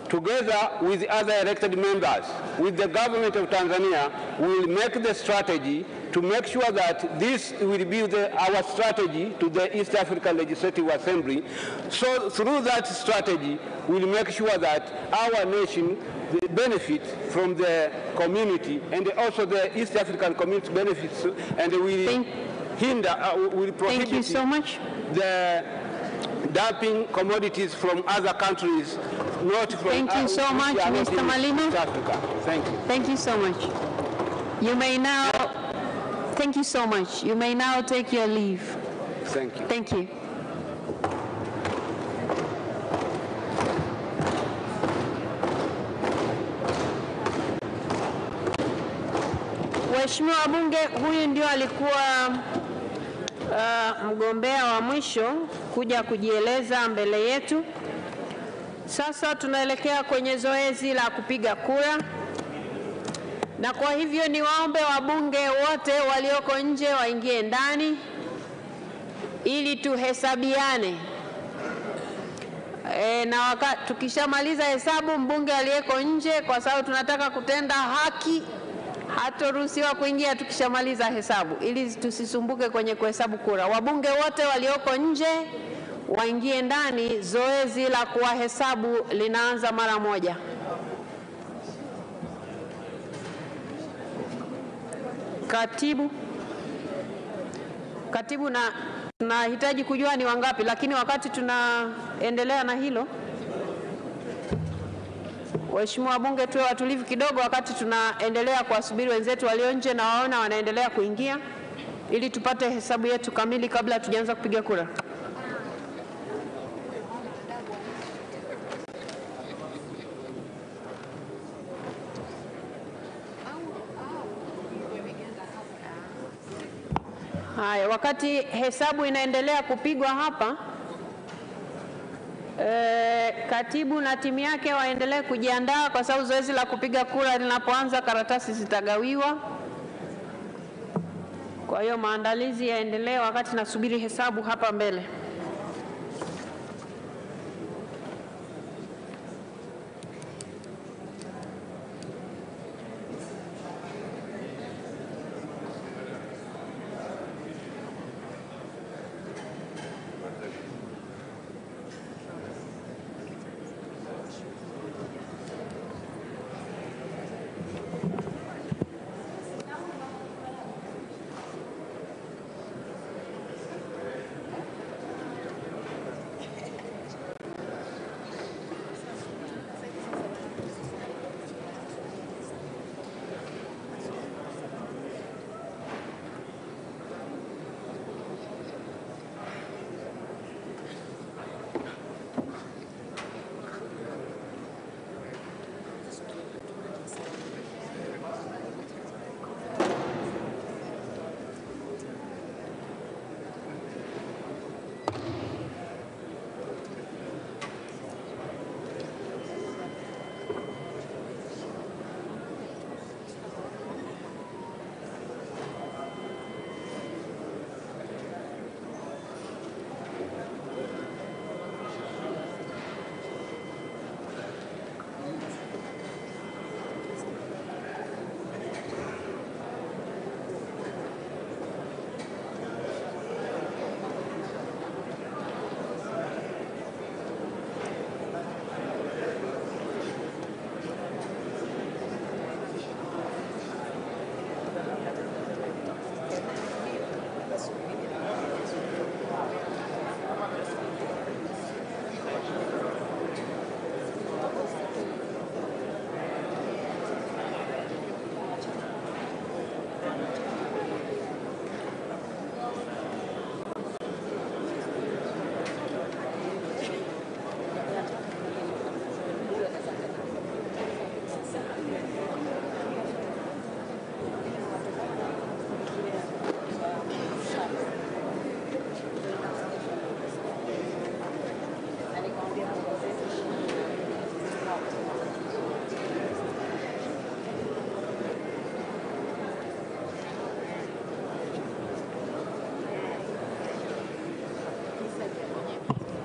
together with other elected members, with the government of Tanzania, will make the strategy to make sure that this will be our strategy to the East African Legislative Assembly. So through that strategy, we'll make sure that our nation benefit from the community, and also the East African community benefits, and will prohibit Thank you so much. the dumping commodities from other countries, not from Thank you so much, Mr. Malino. Africa. Thank you. Thank you so much. You may now, thank you so much. You may now take your leave. Thank you. Thank you. Mheshimiwa wabunge, huyu ndio alikuwa mgombea wa mwisho kuja kujieleza mbele yetu. Sasa tunaelekea kwenye zoezi la kupiga kura, na kwa hivyo ni waombe wabunge wote walioko nje waingie ndani ili tuhesabiane. Na tukishamaliza hesabu, mbunge aliyeko nje, kwa sababu tunataka kutenda haki, hatoruhusiwa kuingia tukishamaliza hesabu, ili tusisumbuke kwenye kuhesabu kura. Wabunge wote walioko nje waingie ndani, zoezi la kuwahesabu linaanza mara moja. Katibu, na tunahitaji kujua ni wangapi, lakini wakati tunaendelea na hilo, Waheshimiwa wabunge, tuwe watulivu kidogo wakati tunaendelea kuwasubiri wenzetu walio nje na waona wanaendelea kuingia, ili tupate hesabu yetu kamili kabla tujaanza kupiga kura. Haya, wakati hesabu inaendelea kupigwa hapa, katibu na timu yake waendelee kujiandaa, kwa sababu zoezi la kupiga kura linapoanza karatasi zitagawiwa. Kwa hiyo maandalizi yaendelee wakati nasubiri hesabu hapa mbele.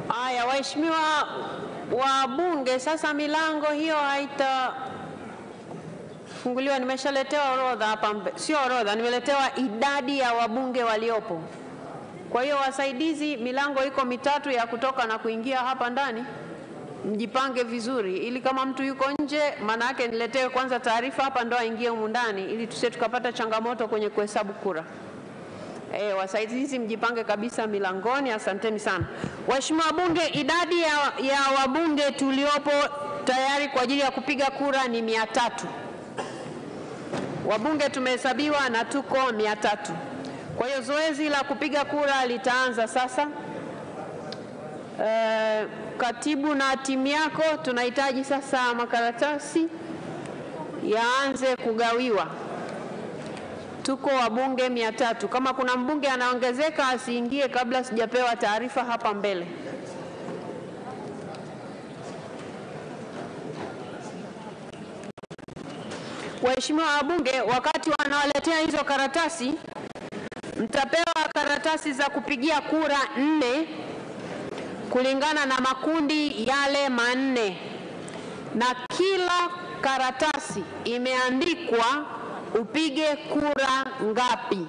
Haya, waheshimiwa wabunge, sasa milango hiyo haitafunguliwa. Nimeshaletewa orodha hapa, sio orodha, nimeletewa idadi ya wabunge waliopo. Kwa hiyo wasaidizi, milango iko mitatu ya kutoka na kuingia hapa ndani. Mjipange vizuri ili kama mtu yuko nje, maana yake niletewe kwanza taarifa hapa ndo aingie humu ndani, ili tusije tukapata changamoto kwenye kuhesabu kura. Wasaidizi mjipange kabisa milangoni. Asanteni sana. Waheshimiwa wabunge, idadi ya wabunge tuliopo tayari kwa ajili ya kupiga kura ni 300. Wabunge tumehesabiwa na tuko 300. Kwa hiyo zoezi la kupiga kura litaanza sasa. Katibu na timu yako, tunahitaji sasa makaratasi yaanze kugawiwa. Tuko wabunge 300. Kama kuna mbunge anaongezeka asiingie kabla sijapewa taarifa hapa mbele. Waheshimiwa wabunge, wakati wanawaletea hizo karatasi, mtapewa karatasi za kupigia kura 4 kulingana na makundi yale 4, na kila karatasi imeandikwa upige kura ngapi.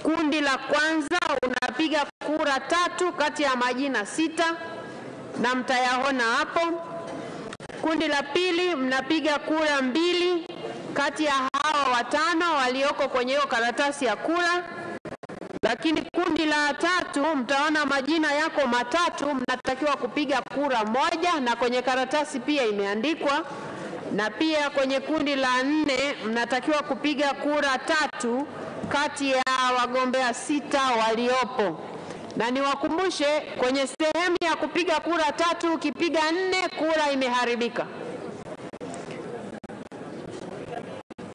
Kundi la kwanza unapiga kura 3 kati ya majina 6 na mtayaona hapo. Kundi la pili mnapiga kura 2 kati ya hawa 5 walioko kwenye hiyo karatasi ya kura. Lakini kundi la tatu, mtaona majina yako matatu, mnatakiwa kupiga kura moja, na kwenye karatasi pia imeandikwa. Na pia kwenye kundi la 4 mnatakiwa kupiga kura 3 kati ya wagombea 6 waliopo. Na niwakumbushe, kwenye sehemu ya kupiga kura 3 ukipiga 4 kura imeharibika.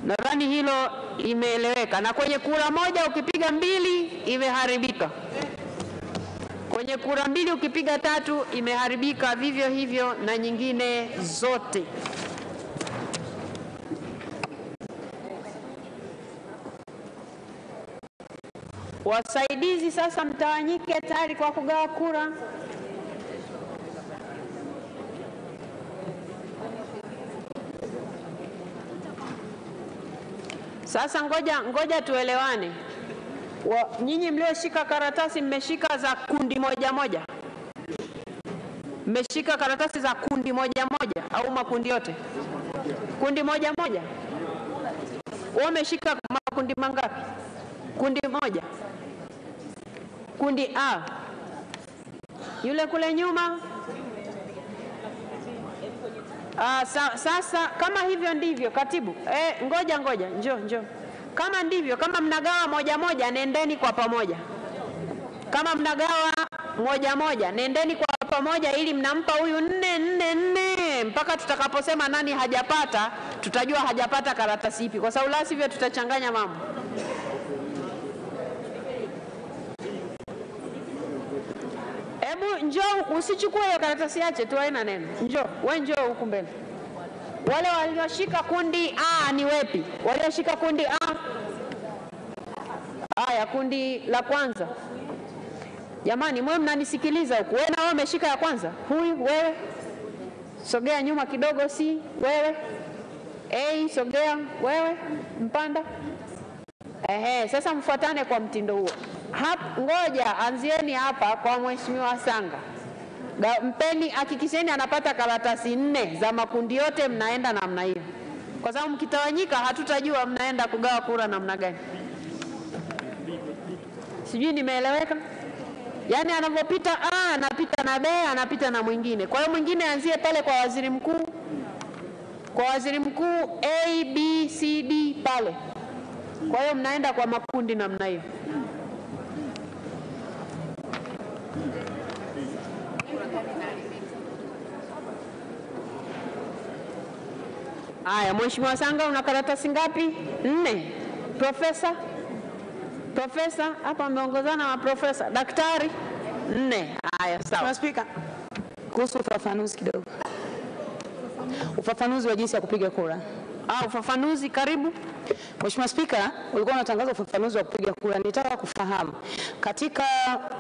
Nadhani hilo imeeleweka. Na kwenye kura moja ukipiga 2 imeharibika. Kwenye kura 2 ukipiga 3 imeharibika, vivyo hivyo na nyingine zote. Wasaidizi sasa mtawanyike tayari kwa kugawa kura. Sasa ngoja tuelewane. Nyinyi mlioshika karatasi mmeshika za kundi moja moja? Mmeshika karatasi za kundi moja moja au makundi yote? Kundi moja moja. Wewe umeshika makundi mangapi? Kundi moja. Kundi A. Yule kule nyuma. Sasa kama hivyo ndivyo katibu. Ngoja njoo. Kama ndivyo, kama mnagawa moja moja, nendeni kwa pamoja. Kama mnagawa moja moja, nendeni kwa pamoja ili mnampa huyu 4 mpaka tutakaposema nani hajapata, tutajua hajapata karatasi ipi, kwa sababu la sivyo tutachanganya mambo. Hebu njoo, usichukue hiyo karatasi yache tu, haina neno. Njoo huku mbele. Wale walioshika kundi A ni wepi? Walioshika kundi A? Haya, kundi la kwanza. Jamani, mwe mnanisikiliza huku. Wewe na wewe umeshika ya kwanza? Huyu wewe? Sogea nyuma kidogo, si wewe? Sogea wewe, mpanda. Sasa mfuatane kwa mtindo huo. Ngoja anzieni hapa kwa Mheshimiwa Sanga. Mpeni, hakikisheni anapata karatasi 4 za makundi yote, mnaenda namna hiyo. Kwa sababu mkitawanyika hatutajua mnaenda kugawa kura namna gani. Sijui nimeeleweka? Yaani anapopita A, anapita na B, anapita na mwingine. Kwa hiyo mwingine anzie pale kwa waziri mkuu. Kwa waziri mkuu A, B, C, D pale. Kwa hiyo mnaenda kwa makundi namna hiyo. Haya, Mheshimiwa Sanga una karatasi ngapi? 4. Profesa, hapa ameongozana na profesa. Daktari 4. Haya, sawa. Spika, kuhusu ufafanuzi kidogo. Ufafanuzi wa jinsi ya kupiga kura. Ufafanuzi, karibu. Mheshimiwa Spika, ulikuwa unatangaza ufafanuzi wa kupiga kura. Nitaka kufahamu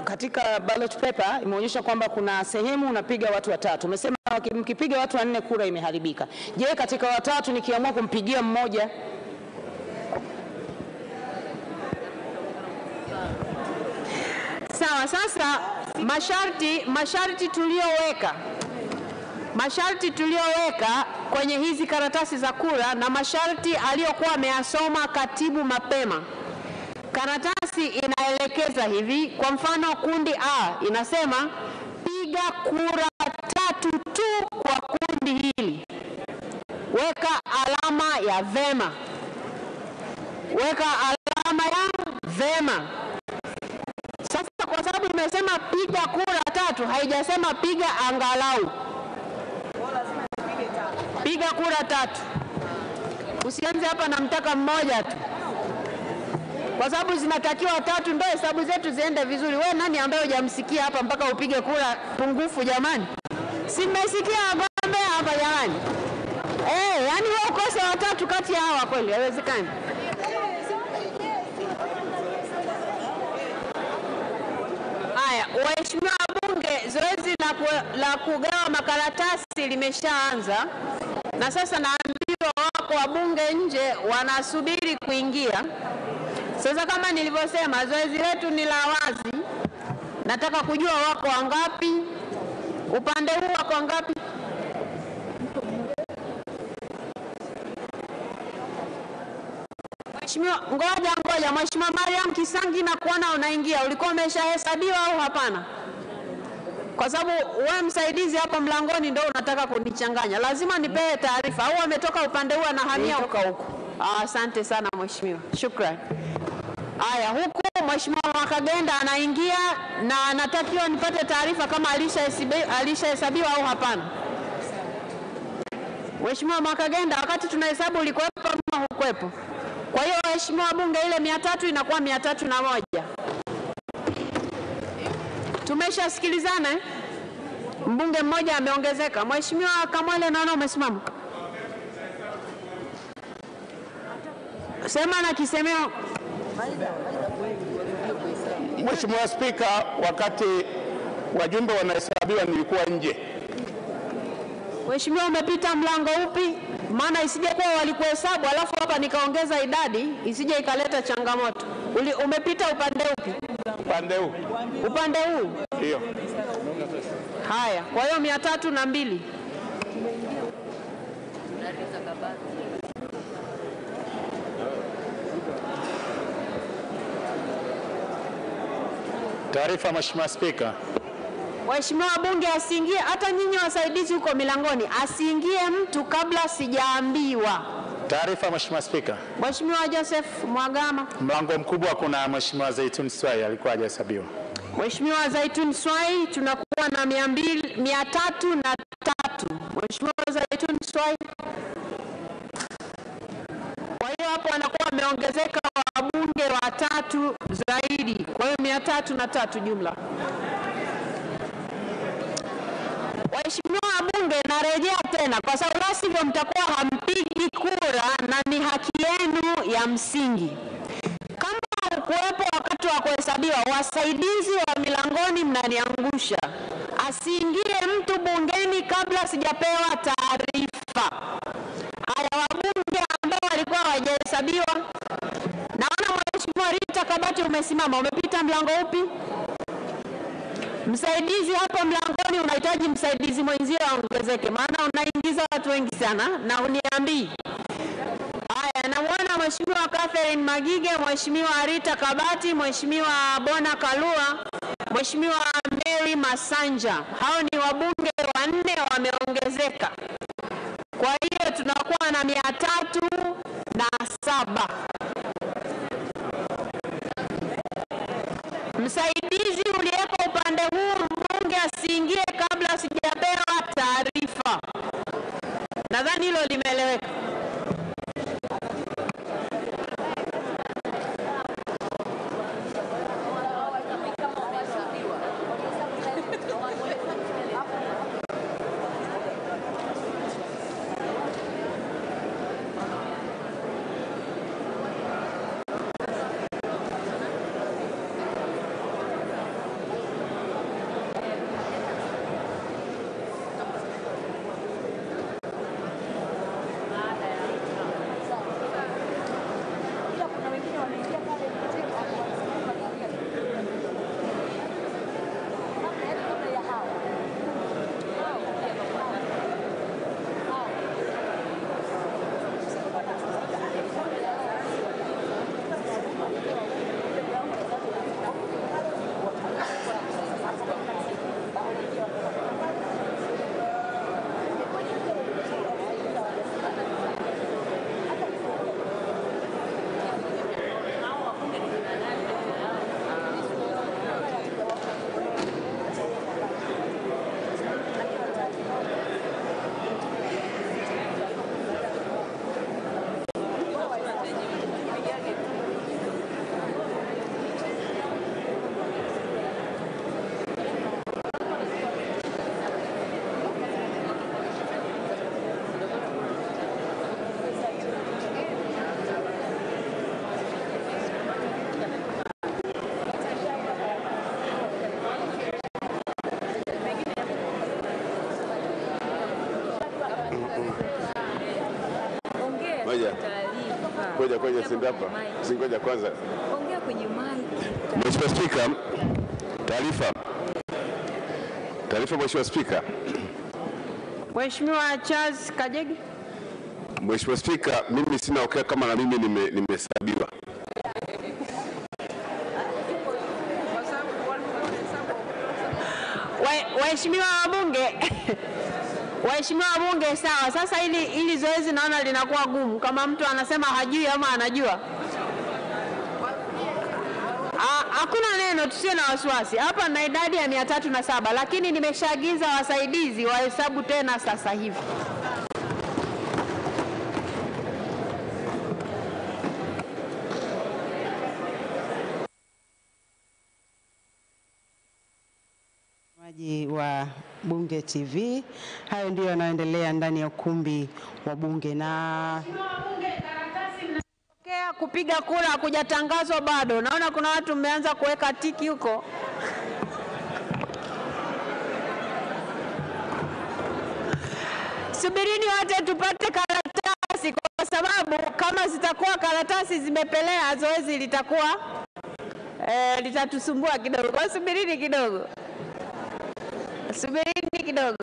katika ballot paper imeonyesha kwamba kuna sehemu unapiga watu 3. Umesema mkipiga watu 4 kura imeharibika. Je, katika watatu nikiamua kumpigia mmoja? Sawa, sasa masharti tuliyoweka kwenye hizi karatasi za kura na masharti aliyokuwa ameyasoma katibu mapema. Karatasi inaelekeza hivi, kwa mfano kundi A inasema piga kura 3 tu kwa kundi hili. Weka alama ya vema. Sasa kwa sababu imesema piga kura 3, haijasema piga angalau. Piga kura 3. Usianze hapa na mtaka mmoja tu. Kwa sababu zinatakiwa 3 ndio hesabu zetu ziende vizuri. Wewe nani ambaye hujamsikia hapa mpaka upige kura pungufu jamani? Si mmesikia wagombea hapa jamani? Yaani wewe ukose 3 kati ya hawa kweli haiwezekani. Haya, waheshimiwa Bunge, zoezi la kugawa makaratasi limeshaanza. Na sasa naambiwa wako wabunge nje wanasubiri kuingia. Sasa kama nilivyosema, zoezi letu ni la wazi. Nataka kujua wako wangapi? Upande huu wako wangapi? Mheshimiwa, ngoja. Mheshimiwa Mariam Kisangi, na kuona unaingia. Ulikuwa umeshahesabiwa au hapana? Kwa sababu wewe msaidizi hapo mlangoni ndio unataka kunichanganya. Lazima nipewe taarifa. Au ametoka upande huu na hamia huko. Asante sana mheshimiwa. Shukrani. Haya, huku Mheshimiwa Mwakagenda anaingia na anatakiwa nipate taarifa kama alishahesabiwa au hapana. Mheshimiwa Mwakagenda, wakati tunahesabu ulikuwepo ama hukwepo? Kwa hiyo waheshimiwa bunge, ile 300 inakuwa 301. Tumeshasikilizana eh? Mbunge mmoja ameongezeka. Mheshimiwa Kamwele, naona umesimama. Sema na kisemeo. Mheshimiwa Spika, wakati wajumbe wanahesabiwa nilikuwa nje. Mheshimiwa, umepita mlango upi? Maana isije kuwa walikuhesabu alafu hapa nikaongeza idadi, isije ikaleta changamoto. Umepita upande upi? Upande huu. Upande huu? Ndio. Haya, kwa hiyo 302. Taarifa Mheshimiwa Spika. Mheshimiwa bunge asiingie, hata nyinyi wasaidizi huko milangoni, asiingie mtu kabla sijaambiwa. Taarifa Mheshimiwa Spika. Mheshimiwa Joseph Mwagama. Mlango mkubwa kuna Mheshimiwa Zaituni Swai alikuwa hajahesabiwa. Mheshimiwa Zaituni Swai, tunakuwa na 303. Mheshimiwa Zaituni Swai. Kwa hiyo hapo anakuwa ameongezeka wabunge watatu zaidi. Kwa hiyo 303 jumla. Waheshimiwa wabunge, narejea tena kwa sababu la sivyo mtakuwa hampigi kura na ni haki yenu ya msingi. Kama kuwepo wakati wa kuhesabiwa, wasaidizi wa milangoni mnaniangusha. Asiingie mtu bungeni kabla sijapewa taarifa. Haya, wabunge ambao walikuwa hawajahesabiwa. Naona Mheshimiwa Rita Kabati umesimama, umepita mlango upi? Msaidizi hapo mlangoni, unahitaji msaidizi mwenzio aongezeke, maana unaingiza watu wengi sana na uniambii. Haya, namuona Mheshimiwa Catherine Magige, Mheshimiwa Rita Kabati, Mheshimiwa Bona Kalua, Mheshimiwa Mary Masanja. Hao ni wabunge 4 wameongezeka. Kwa hiyo tunakuwa na 307. Msaidizi uliyeko upande huu mbunge asiingie kabla sijapewa taarifa. Nadhani hilo limeeleweka. Ngoja sindapa. Singoja kwanza. Ongea kwenye mic. Mheshimiwa Spika, taarifa Mheshimiwa Spika. Mheshimiwa Charles Kajegi. Mheshimiwa Spika, mimi sina uhakika kama na mimi nimehesabiwa. Waheshimiwa wabunge, waheshimiwa wabunge, sawa. Sasa ili zoezi naona linakuwa gumu kama mtu anasema hajui ama anajua. Hakuna neno, tusiwe na wasiwasi. Hapa na idadi ya 307, lakini nimeshaagiza wasaidizi wahesabu tena sasa hivi. Wa Bunge TV, hayo ndio yanaendelea ndani ya ukumbi wa Bunge. Na kupiga kura hakujatangazwa bado. Naona kuna watu mmeanza kuweka tiki huko. Subirini wote tupate karatasi, kwa sababu kama zitakuwa karatasi zimepelea, zoezi litakuwa litatusumbua kidogo. Kwa subirini kidogo. Subirini kidogo.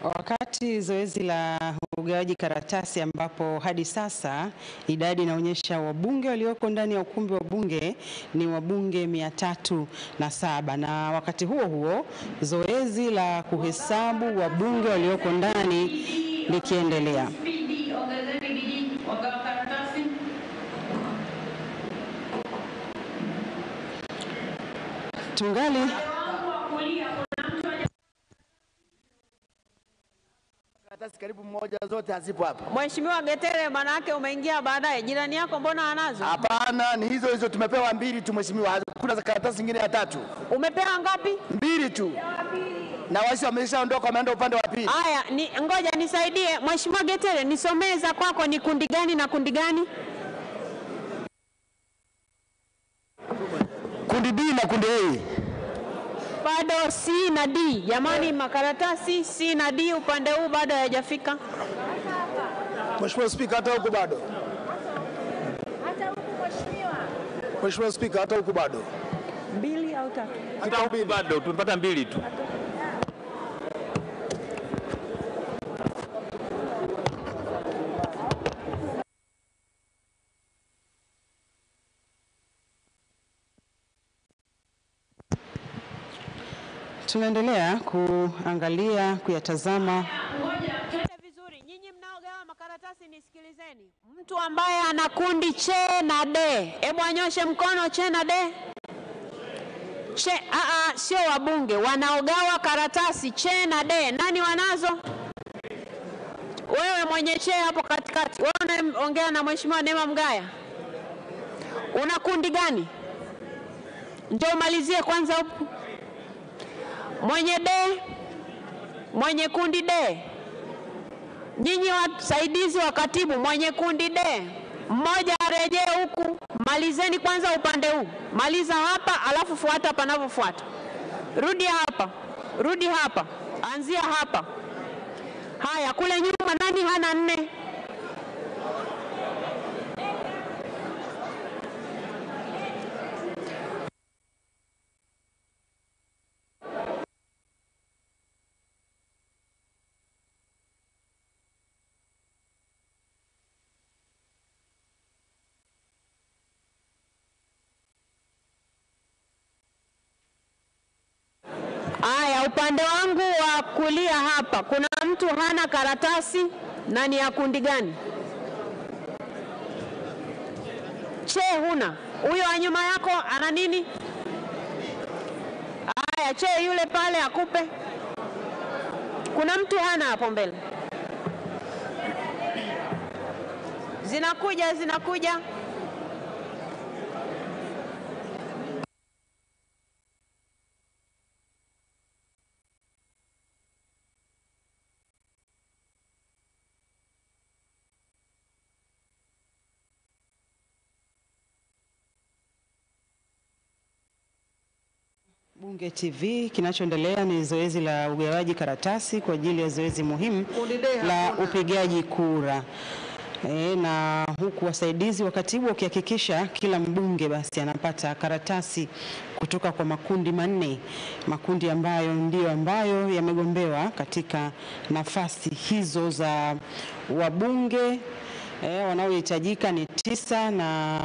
Wakati zoezi la ugawaji karatasi, ambapo hadi sasa idadi inaonyesha wabunge walioko ndani ya ukumbi wa Bunge ni wabunge 307, na wakati huo huo zoezi la kuhesabu wabunge walioko ndani likiendelea. Tungali karatasi karibu mmoja, zote hazipo hapa. Mheshimiwa Getere, maana yake umeingia baadaye. Jirani yako mbona anazo? Hapana, ni hizo tumepewa 2 tu mheshimiwa. Kuna za karatasi nyingine ya 3. Umepewa ngapi? 2 tu. Na wasi wameshaondoka, wameenda upande wa pili. Haya, ngoja nisaidie. Mheshimiwa Getere, nisomee za kwako, ni kundi gani na kundi gani? Kundi B na kundi A. Bado C na D. Jamani, makaratasi C na D upande huu bado hayajafika. Mheshimiwa Spika, hata huko bado. Hata huko mheshimiwa. Mheshimiwa Spika, hata huko bado. 2 au 3? Hata huko bado, tumepata 2 tu. Tunaendelea kuangalia, kuyatazama. Ngoja, twende vizuri. Nyinyi mnaogawa makaratasi nisikilizeni. Mtu ambaye ana kundi che na D, hebu anyoshe mkono. Che na D. Che, sio wabunge wanaogawa karatasi che na D. Nani wanazo? Wewe mwenye che hapo katikati. Wewe unaongea na Mheshimiwa Neema Mgaya. Una kundi gani? Ndio umalizie kwanza hapo. Mwenye D, mwenye kundi D. Nyinyi wasaidizi wa katibu, mwenye kundi D, mmoja arejee huku. Malizeni kwanza upande huu. Maliza hapa, alafu fuata panavyofuata. Rudi hapa, rudi hapa, anzia hapa. Haya, kule nyuma nani hana 4? Aya, upande wangu wa kulia hapa, kuna mtu hana karatasi na ni ya kundi gani? Che huna. Huyo wa nyuma yako ana nini? Aya, che yule pale akupe. Kuna mtu hana hapo mbele. Zinakuja, zinakuja. Bunge TV, kinachoendelea ni zoezi la ugawaji karatasi kwa ajili ya zoezi muhimu la upigaji kura. na huku wasaidizi wa katibu wakihakikisha kila mbunge basi anapata karatasi kutoka kwa makundi manne, makundi ambayo ndio ambayo yamegombewa katika nafasi hizo za wabunge. Wanaohitajika ni 9 na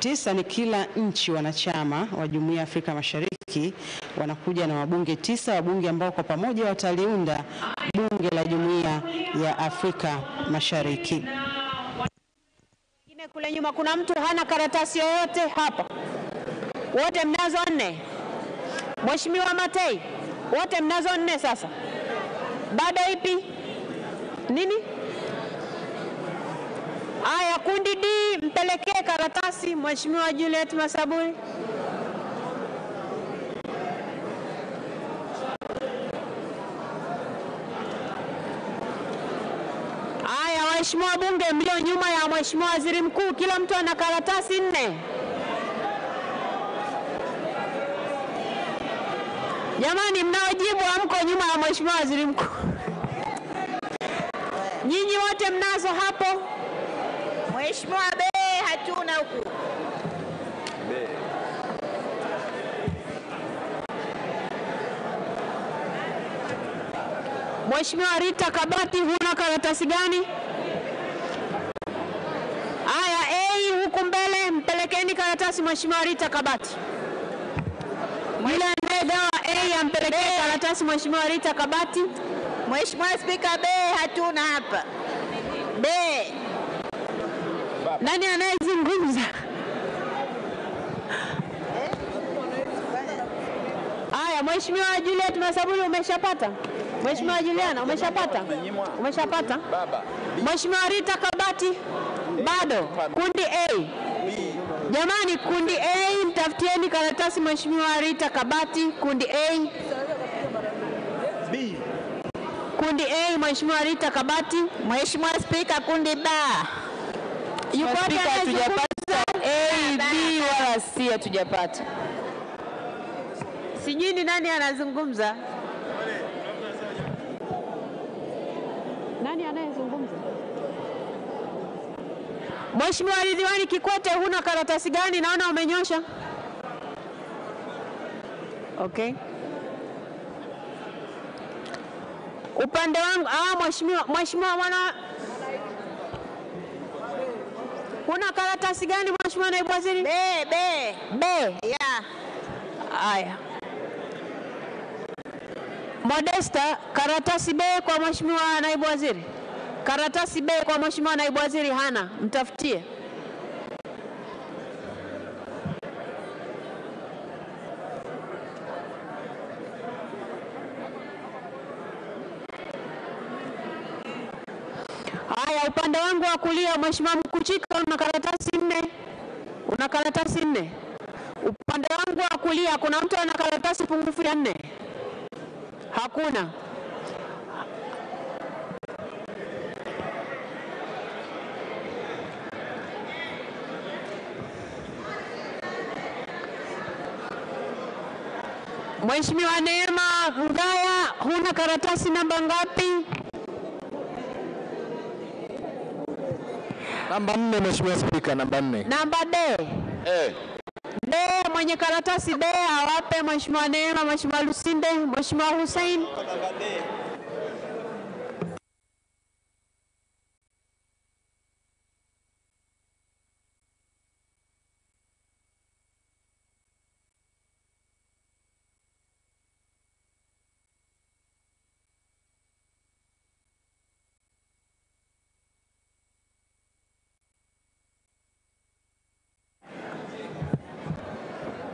9 ni kila nchi wanachama wa Jumuiya ya Afrika Mashariki wanakuja na wabunge 9, wabunge ambao kwa pamoja wataliunda bunge la Jumuiya ya Afrika Mashariki. Kule nyuma kuna mtu hana karatasi yoyote hapa? Wote mnazo 4. Mheshimiwa Matei, wote mnazo 4 sasa. Bado ipi? Nini? Aya, kundi D mpelekee karatasi Mheshimiwa Juliet Masaburi. Aya, waheshimiwa bunge mlio nyuma ya Mheshimiwa Waziri Mkuu, kila mtu ana karatasi 4. Jamani, mnaojibu hamko nyuma ya Mheshimiwa Waziri Mkuu. Nyinyi wote mnazo hapo? Mheshimiwa B hatuna huku. Mheshimiwa Rita Kabati, huna karatasi gani? Aya, A huku mbele, mpelekeni karatasi Mheshimiwa Rita Kabati. Yule anayegawa A ampelekee karatasi Mheshimiwa Rita Kabati. Mheshimiwa Spika, B hatuna hapa. B. Nani anayezungumza? Aya, Mheshimiwa Juliet Masaburi umeshapata? Mheshimiwa Juliana umeshapata? Umeshapata? Mheshimiwa Rita Kabati bado. Kundi A. Jamani, kundi A mtafutieni karatasi Mheshimiwa Rita Kabati. Kundi A. B. Kundi A Mheshimiwa Rita Kabati. Mheshimiwa Spika, kundi B. Yuko hatujapata A, B wala C hatujapata. Sijui ni nani anazungumza. Nani anayezungumza? Mheshimiwa Ridhiwani Kikwete, huna karatasi gani? Naona umenyosha. Okay. Upande wangu, Mheshimiwa mwana, huna karatasi gani Mheshimiwa Naibu Waziri? B. Yeah. Aya. Modesta, karatasi B kwa Mheshimiwa Naibu Waziri. Karatasi B kwa Mheshimiwa Naibu Waziri hana, mtafutie. Haya, upande wangu wa kulia Mheshimiwa Mkuchika, una karatasi 4. Una karatasi 4. Upande wangu wa kulia kuna mtu ana karatasi pungufu ya 4? Hakuna. Mheshimiwa Neema Ngaya, huna karatasi namba ngapi? Namba 4 Mheshimiwa Spika, namba 4. Namba D. D, mwenye karatasi D awape Mheshimiwa Neema, Mheshimiwa Lusinde, Mheshimiwa Hussein.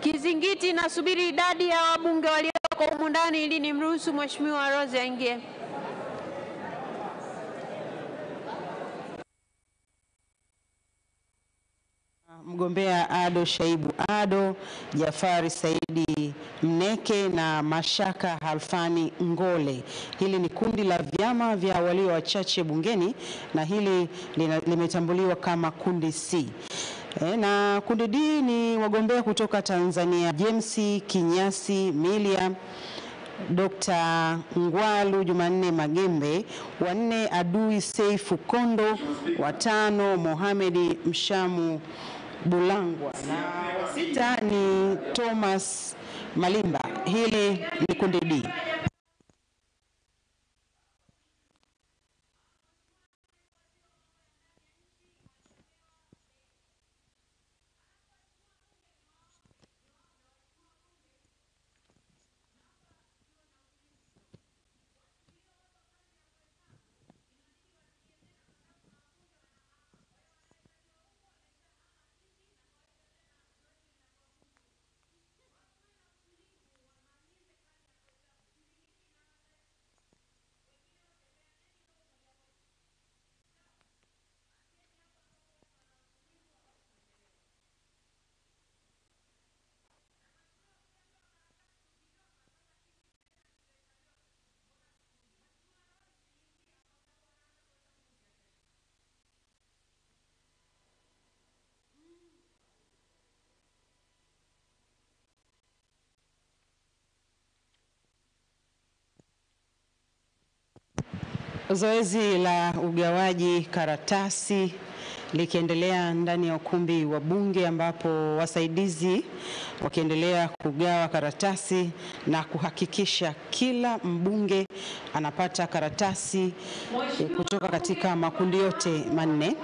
Kizingiti, nasubiri idadi ya wabunge walioko humu ndani ili nimruhusu Mheshimiwa Rose aingie. Mgombea Ado Shaibu Ado, Jafari Saidi Mneke na Mashaka Halfani Ngole. Hili ni kundi la vyama vya walio wachache bungeni na hili limetambuliwa kama kundi C. Na kundi D ni wagombea kutoka Tanzania, James Kinyasi Milia, Dr. Ngwalu Jumanne Magembe, wa 4 Adui Seifu Kondo, wa 5 Mohamedi Mshamu Bulangwa na wa 6 ni Thomas Malimba. Hili ni kundi D. Zoezi la ugawaji karatasi likiendelea ndani ya ukumbi wa Bunge, ambapo wasaidizi wakiendelea kugawa karatasi na kuhakikisha kila mbunge anapata karatasi kutoka katika makundi yote manne.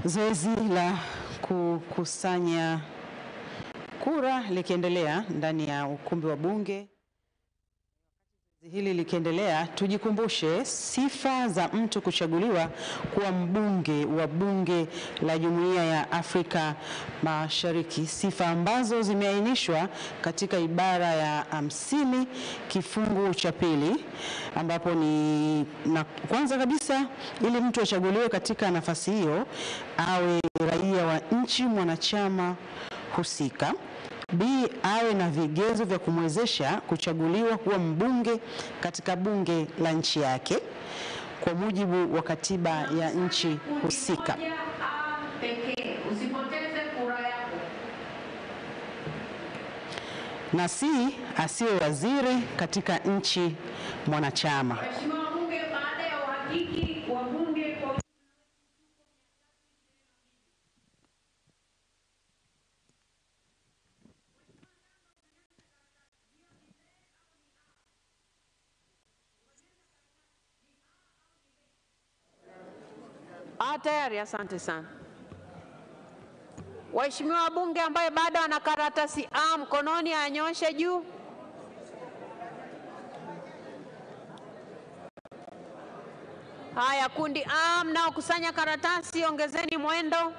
Zoezi la kukusanya kura likiendelea ndani ya ukumbi wa Bunge. Hili likiendelea, tujikumbushe sifa za mtu kuchaguliwa kuwa mbunge wa Bunge la Jumuiya ya Afrika Mashariki, sifa ambazo zimeainishwa katika ibara ya 50 kifungu cha pili, ambapo ni na kwanza kabisa, ili mtu achaguliwe katika nafasi hiyo awe raia wa nchi mwanachama husika. B, awe na vigezo vya kumwezesha kuchaguliwa kuwa mbunge katika bunge la nchi yake kwa mujibu wa katiba ya nchi husika. Na C, asiwe waziri katika nchi mwanachama. Mheshimiwa Bunge, baada ya uhakiki wa bunge kwa tayari, asante sana. Waheshimiwa wabunge ambaye bado ana karatasi A mkononi anyoshe juu. Haya, kundi A mnaokusanya karatasi ongezeni mwendo.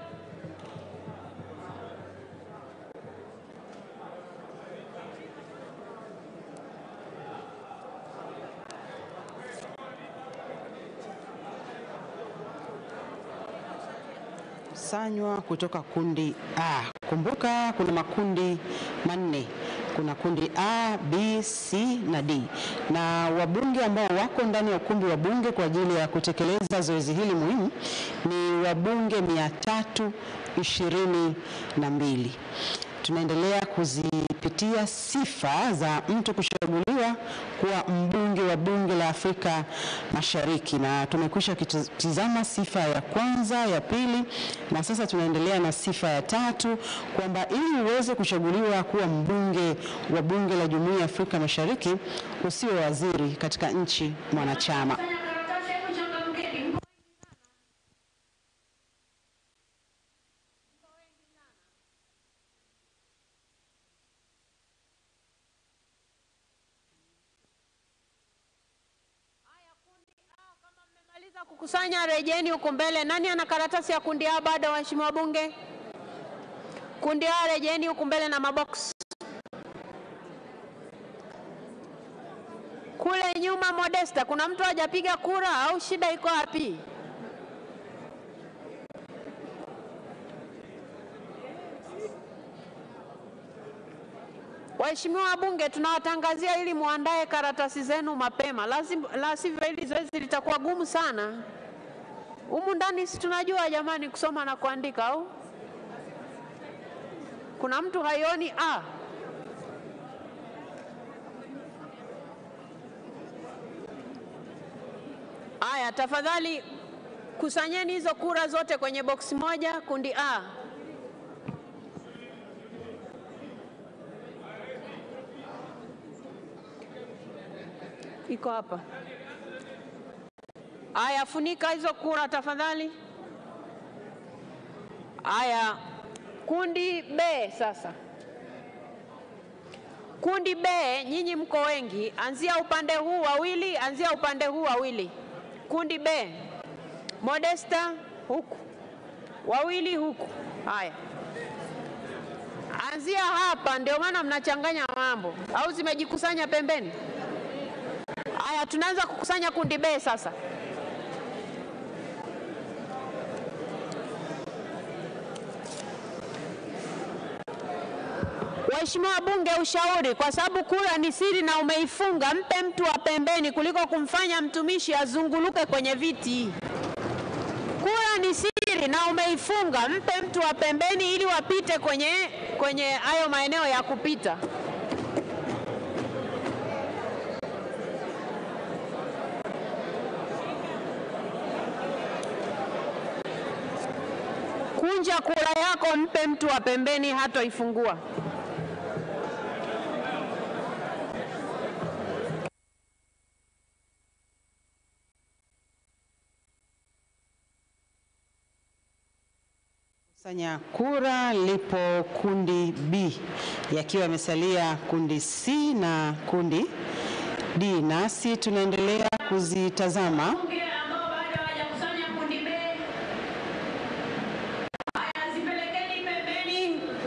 Sanywa kutoka kundi A. Kumbuka kuna makundi manne. Kuna kundi A, B, C na D. Na wabunge ambao wako ndani ya ukumbi wa bunge kwa ajili ya kutekeleza zoezi hili muhimu ni wabunge 322. Tunaendelea kuzipitia sifa za mtu kuchaguliwa kuwa mbunge wa Bunge la Afrika Mashariki, na tumekwisha kitizama sifa ya kwanza, ya pili, na sasa tunaendelea na sifa ya tatu, kwamba ili uweze kuchaguliwa kuwa mbunge wa Bunge la Jumuiya ya Afrika Mashariki usiwe waziri katika nchi mwanachama. Kukusanya rejeni huko mbele. Nani ana karatasi ya kundi A bado, waheshimiwa bunge? Kundi A rejeni huko mbele na mabox. Kule nyuma Modesta, kuna mtu hajapiga kura au shida iko wapi? Waheshimiwa wabunge, tunawatangazia ili muandae karatasi zenu mapema. La sivyo hili zoezi litakuwa gumu sana. Humu ndani si tunajua jamani kusoma na kuandika au? Kuna mtu haioni A? Aya, tafadhali kusanyeni hizo kura zote kwenye box moja, kundi A. Iko hapa. Aya, funika hizo kura tafadhali. Aya, kundi B sasa. Kundi B, nyinyi mko wengi, anzia upande huu wawili, anzia upande huu wawili. Kundi B, Modesta huku, wawili huku. Haya, anzia hapa, ndio maana mnachanganya mambo, au zimejikusanya pembeni? Haya, tunaanza kukusanya kundi B sasa. Waheshimiwa bunge, ushauri, kwa sababu kura ni siri na umeifunga, mpe mtu wa pembeni kuliko kumfanya mtumishi azunguluke kwenye viti. Kura ni siri na umeifunga, mpe mtu wa pembeni ili wapite kwenye hayo maeneo ya kupita. Kunja kura yako, mpe mtu wa pembeni, hatoifungua. Kusanya kura lipo kundi B, yakiwa yamesalia kundi C na kundi D, nasi tunaendelea kuzitazama.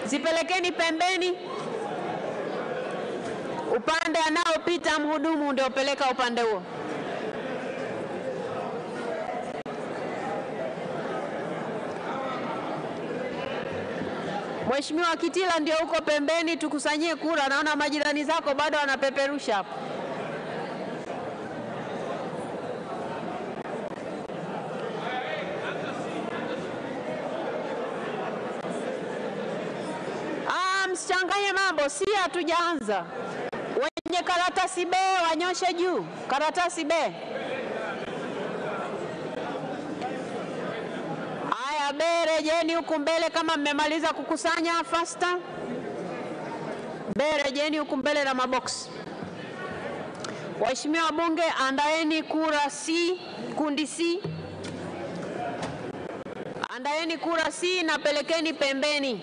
Zipelekeni pembeni. Upande anaopita mhudumu ndio peleka upande huo. Mheshimiwa Kitila ndio uko pembeni, tukusanyie kura. Naona majirani zako bado wanapeperusha hapo. Msichanganye mambo, si hatujaanza. Wenye karatasi B wanyoshe juu. Karatasi B. Haya, B rejeni huku mbele kama mmemaliza kukusanya faster. B rejeni huku mbele na maboksi. Waheshimiwa wabunge, andaeni kura C, kundi C. Andaeni kura C na pelekeni pembeni.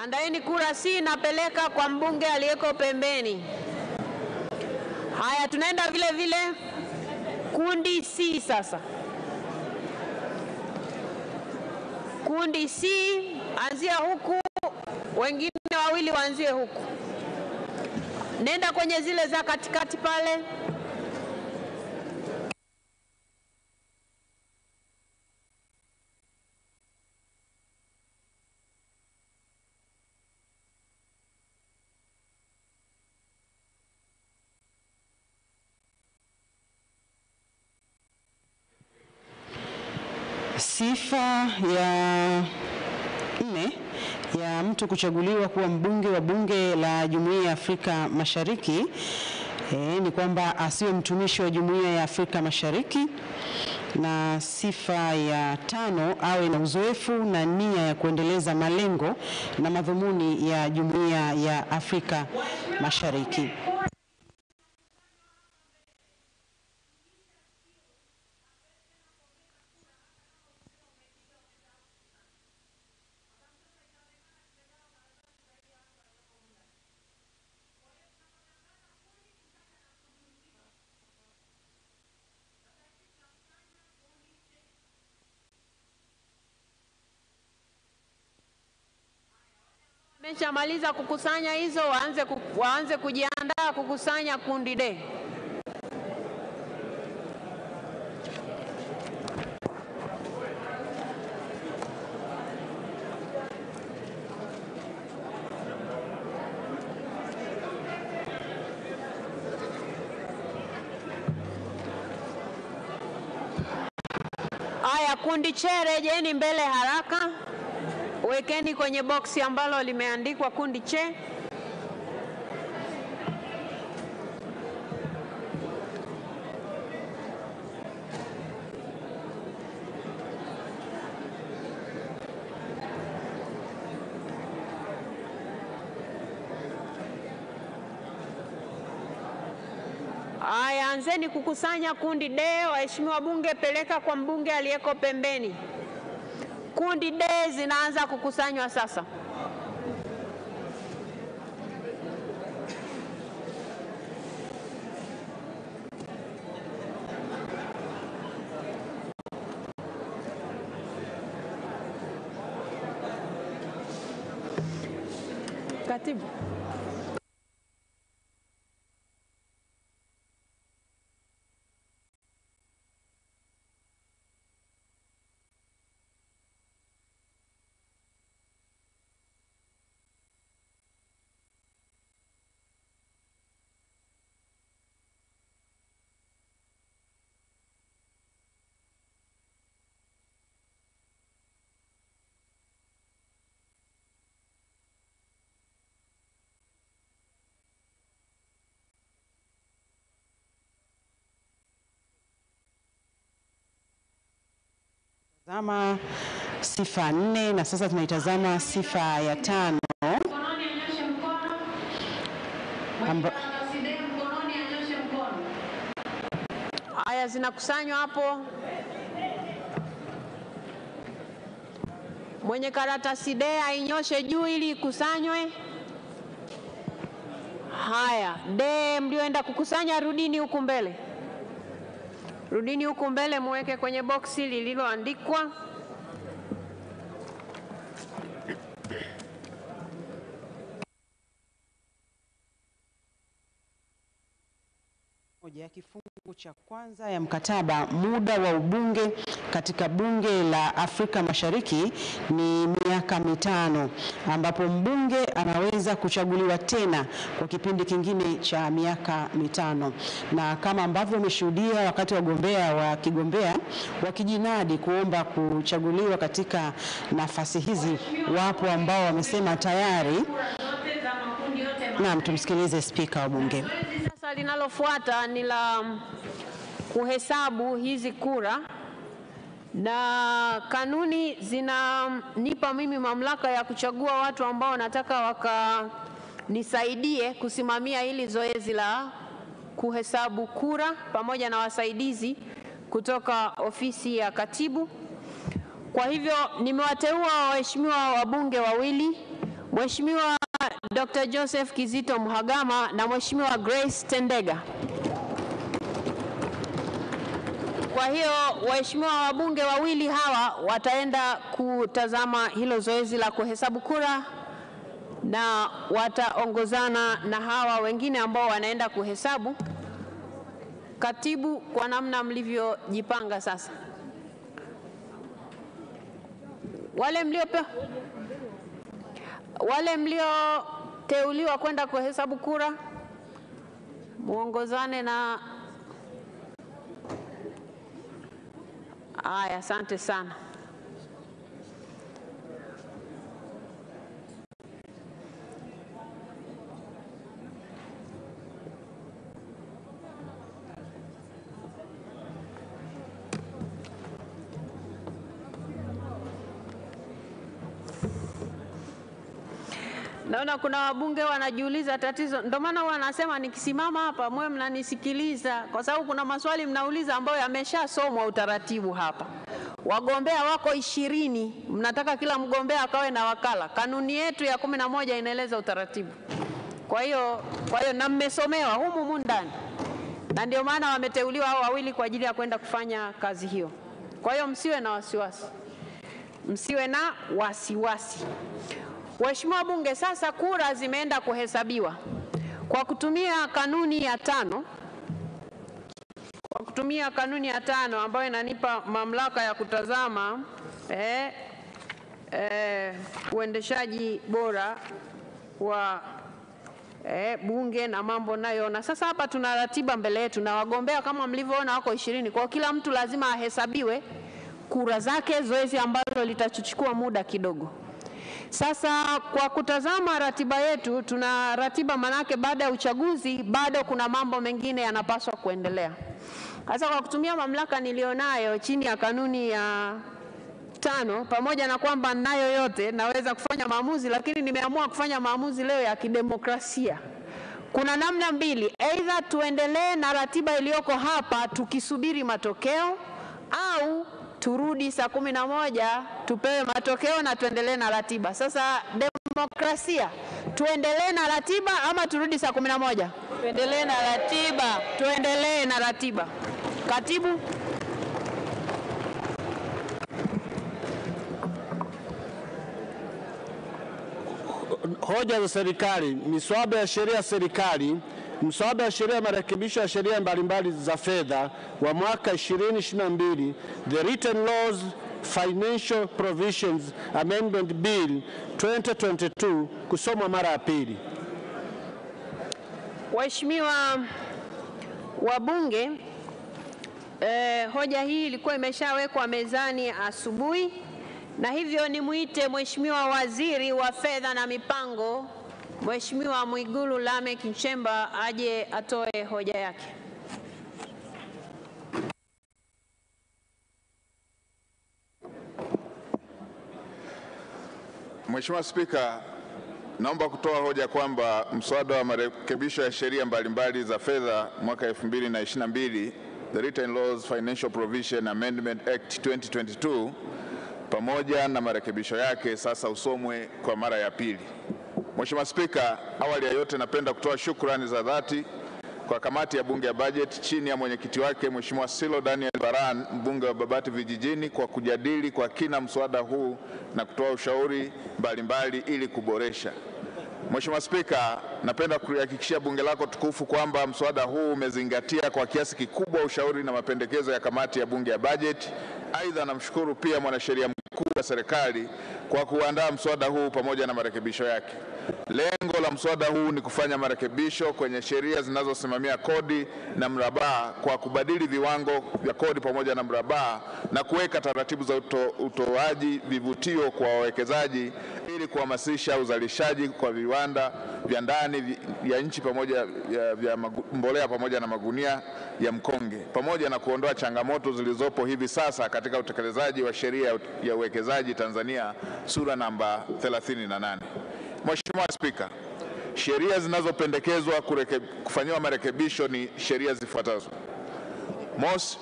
Andaeni kura C na peleka kwa mbunge aliyeko pembeni. Haya, tunaenda vile vile kundi C sasa. Kundi C, anzia huku, wengine wawili waanzie huku. Nenda kwenye zile za katikati pale. Sifa ya 4 ya mtu kuchaguliwa kuwa mbunge wa bunge la Jumuiya ya Afrika Mashariki ni kwamba asiwe mtumishi wa Jumuiya ya Afrika Mashariki, na sifa ya 5 awe na uzoefu na nia ya kuendeleza malengo na madhumuni ya Jumuiya ya Afrika Mashariki. Meshamaliza kukusanya hizo, waanze kujiandaa kukusanya kundi D. Haya, kundi C rejeni mbele haraka. Wekeni kwenye boksi ambalo limeandikwa kundi C. Haya, anzeni kukusanya kundi D. Waheshimiwa bunge, peleka kwa mbunge aliyeko pembeni. Kundi D zinaanza kukusanywa sasa. Katibu. Tazama sifa 4 na sasa tunaitazama sifa ya 5. Haya, zinakusanywa hapo. Mwenye karatasi D ainyoshe juu ili ikusanywe. Haya, D mlioenda kukusanya rudini huku mbele. Rudini huku mbele muweke kwenye boksi lililoandikwa. Moja ya kifungu cha kwanza ya mkataba, muda wa ubunge katika bunge la Afrika Mashariki ni miaka 5, ambapo mbunge anaweza kuchaguliwa tena kwa kipindi kingine cha miaka 5. Na kama ambavyo umeshuhudia wakati wagombea wakigombea wakijinadi kuomba kuchaguliwa katika nafasi hizi, wapo ambao wamesema tayari. Naam, tumsikilize Spika wa Bunge. Sasa linalofuata ni la kuhesabu hizi kura, na kanuni zinanipa mimi mamlaka ya kuchagua watu ambao nataka wakanisaidie kusimamia hili zoezi la kuhesabu kura pamoja na wasaidizi kutoka ofisi ya katibu. Kwa hivyo nimewateua waheshimiwa wabunge wawili, Mheshimiwa Dr. Joseph Kizito Mhagama na Mheshimiwa Grace Tendega. Kwa hiyo waheshimiwa wabunge wawili hawa wataenda kutazama hilo zoezi la kuhesabu kura na wataongozana na hawa wengine ambao wanaenda kuhesabu. Katibu, kwa namna mlivyojipanga sasa, wale mlioteuliwa kwenda kuhesabu kura muongozane na. Aya, asante sana. Naona kuna wabunge wanajiuliza tatizo, ndio maana wanasema nikisimama hapa mwe mnanisikiliza, kwa sababu kuna maswali mnauliza ambayo yameshasomwa utaratibu hapa. Wagombea wako 20, mnataka kila mgombea akawe na wakala. Kanuni yetu ya 11 inaeleza utaratibu. Kwa hiyo na mmesomewa humu ndani, na ndio maana wameteuliwa hao wawili kwa ajili ya kwenda kufanya kazi hiyo. Kwa hiyo msiwe na wasiwasi, msiwe na wasiwasi. Waheshimiwa bunge, sasa kura zimeenda kuhesabiwa kwa kutumia kanuni ya 5. Kwa kutumia kanuni ya 5 ambayo inanipa mamlaka ya kutazama uendeshaji bora wa bunge na mambo nayo. Na sasa hapa tuna ratiba mbele yetu na wagombea kama mlivyoona wako 20. Kwa kila mtu lazima ahesabiwe kura zake, zoezi ambalo litachukua muda kidogo. Sasa kwa kutazama ratiba yetu, tuna ratiba manake baada ya uchaguzi bado kuna mambo mengine yanapaswa kuendelea. Sasa kwa kutumia mamlaka nilionayo chini ya kanuni ya 5, pamoja na kwamba nayo yote naweza kufanya maamuzi, lakini nimeamua kufanya maamuzi leo ya kidemokrasia. Kuna namna mbili, aidha tuendelee na ratiba iliyoko hapa tukisubiri matokeo, au turudi saa 11 tupewe matokeo na tuendelee na ratiba. Sasa demokrasia, tuendelee na ratiba ama turudi saa 11? Tuendelee na ratiba. Tuendelee na ratiba. Katibu. Hoja za serikali, miswada ya sheria ya serikali, mswada wa sheria ya marekebisho ya sheria mbalimbali za fedha wa mwaka 2022, the Written Laws Financial Provisions Amendment Bill 2022, kusomwa mara ya pili. Waheshimiwa wabunge, hoja hii ilikuwa imeshawekwa mezani asubuhi, na hivyo nimuite Mheshimiwa Waziri wa Fedha na Mipango, Mheshimiwa Mwigulu Lameck Nchemba aje atoe hoja yake. Mheshimiwa Spika, naomba kutoa hoja kwamba mswada wa marekebisho ya sheria mbalimbali za fedha mwaka 2022, the Written Laws Financial Provision Amendment Act 2022, pamoja na marekebisho yake sasa usomwe kwa mara ya pili. Mheshimiwa Spika, awali ya yote napenda kutoa shukrani za dhati kwa kamati ya Bunge ya Bajeti chini ya mwenyekiti wake Mheshimiwa Silo Daniel Baran, mbunge wa Babati Vijijini, kwa kujadili kwa kina mswada huu na kutoa ushauri mbalimbali ili kuboresha. Mheshimiwa Spika, napenda kuhakikishia bunge lako tukufu kwamba mswada huu umezingatia kwa kiasi kikubwa ushauri na mapendekezo ya kamati ya Bunge ya Bajeti. Aidha, namshukuru pia mwanasheria mkuu wa serikali kwa kuandaa mswada huu pamoja na marekebisho yake. Lengo la mswada huu ni kufanya marekebisho kwenye sheria zinazosimamia kodi na mrabaa kwa kubadili viwango vya kodi pamoja na mrabaa na kuweka taratibu za utoaji vivutio kwa wawekezaji ili kuhamasisha uzalishaji kwa viwanda vya ndani ya nchi pamoja vya mbolea pamoja na magunia ya mkonge, pamoja na kuondoa changamoto zilizopo hivi sasa katika utekelezaji wa sheria ya uwekezaji Tanzania sura namba 38. Mheshimiwa Spika, sheria zinazopendekezwa kufanyiwa marekebisho ni sheria zifuatazo.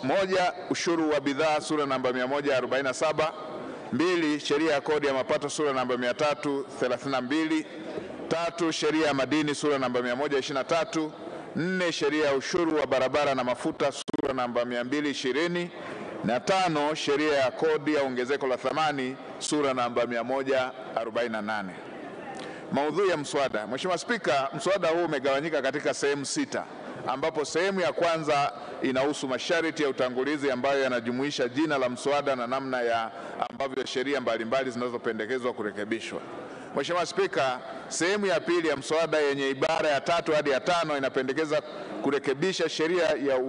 Moja, ushuru wa bidhaa sura namba 147. 2, sheria ya kodi ya mapato sura namba 332. 3, sheria ya madini sura namba 123. 4, sheria ya ushuru wa barabara na mafuta sura namba 220. Na 5, sheria ya kodi ya ongezeko la thamani sura namba 148. Maudhui ya mswada. Mheshimiwa Spika, mswada huu umegawanyika katika sehemu 6, ambapo sehemu ya kwanza inahusu masharti ya utangulizi ambayo yanajumuisha jina la mswada na namna ya ambavyo sheria mbalimbali zinazopendekezwa kurekebishwa. Mheshimiwa Spika, sehemu ya pili ya mswada yenye ibara ya 3 hadi ya 5 inapendekeza kurekebisha sheria ya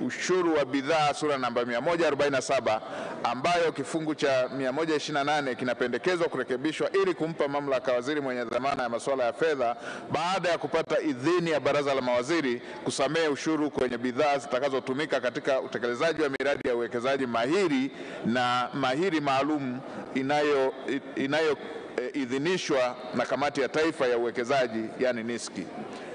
ushuru wa bidhaa sura namba 147 ambayo kifungu cha 128 kinapendekezwa kurekebishwa ili kumpa mamlaka waziri mwenye dhamana ya masuala ya fedha baada ya kupata idhini ya baraza la mawaziri kusamehe ushuru kwenye bidhaa zitakazotumika katika utekelezaji wa miradi ya uwekezaji mahiri na mahiri maalum idhinishwa na Kamati ya Taifa ya Uwekezaji yani NISKI.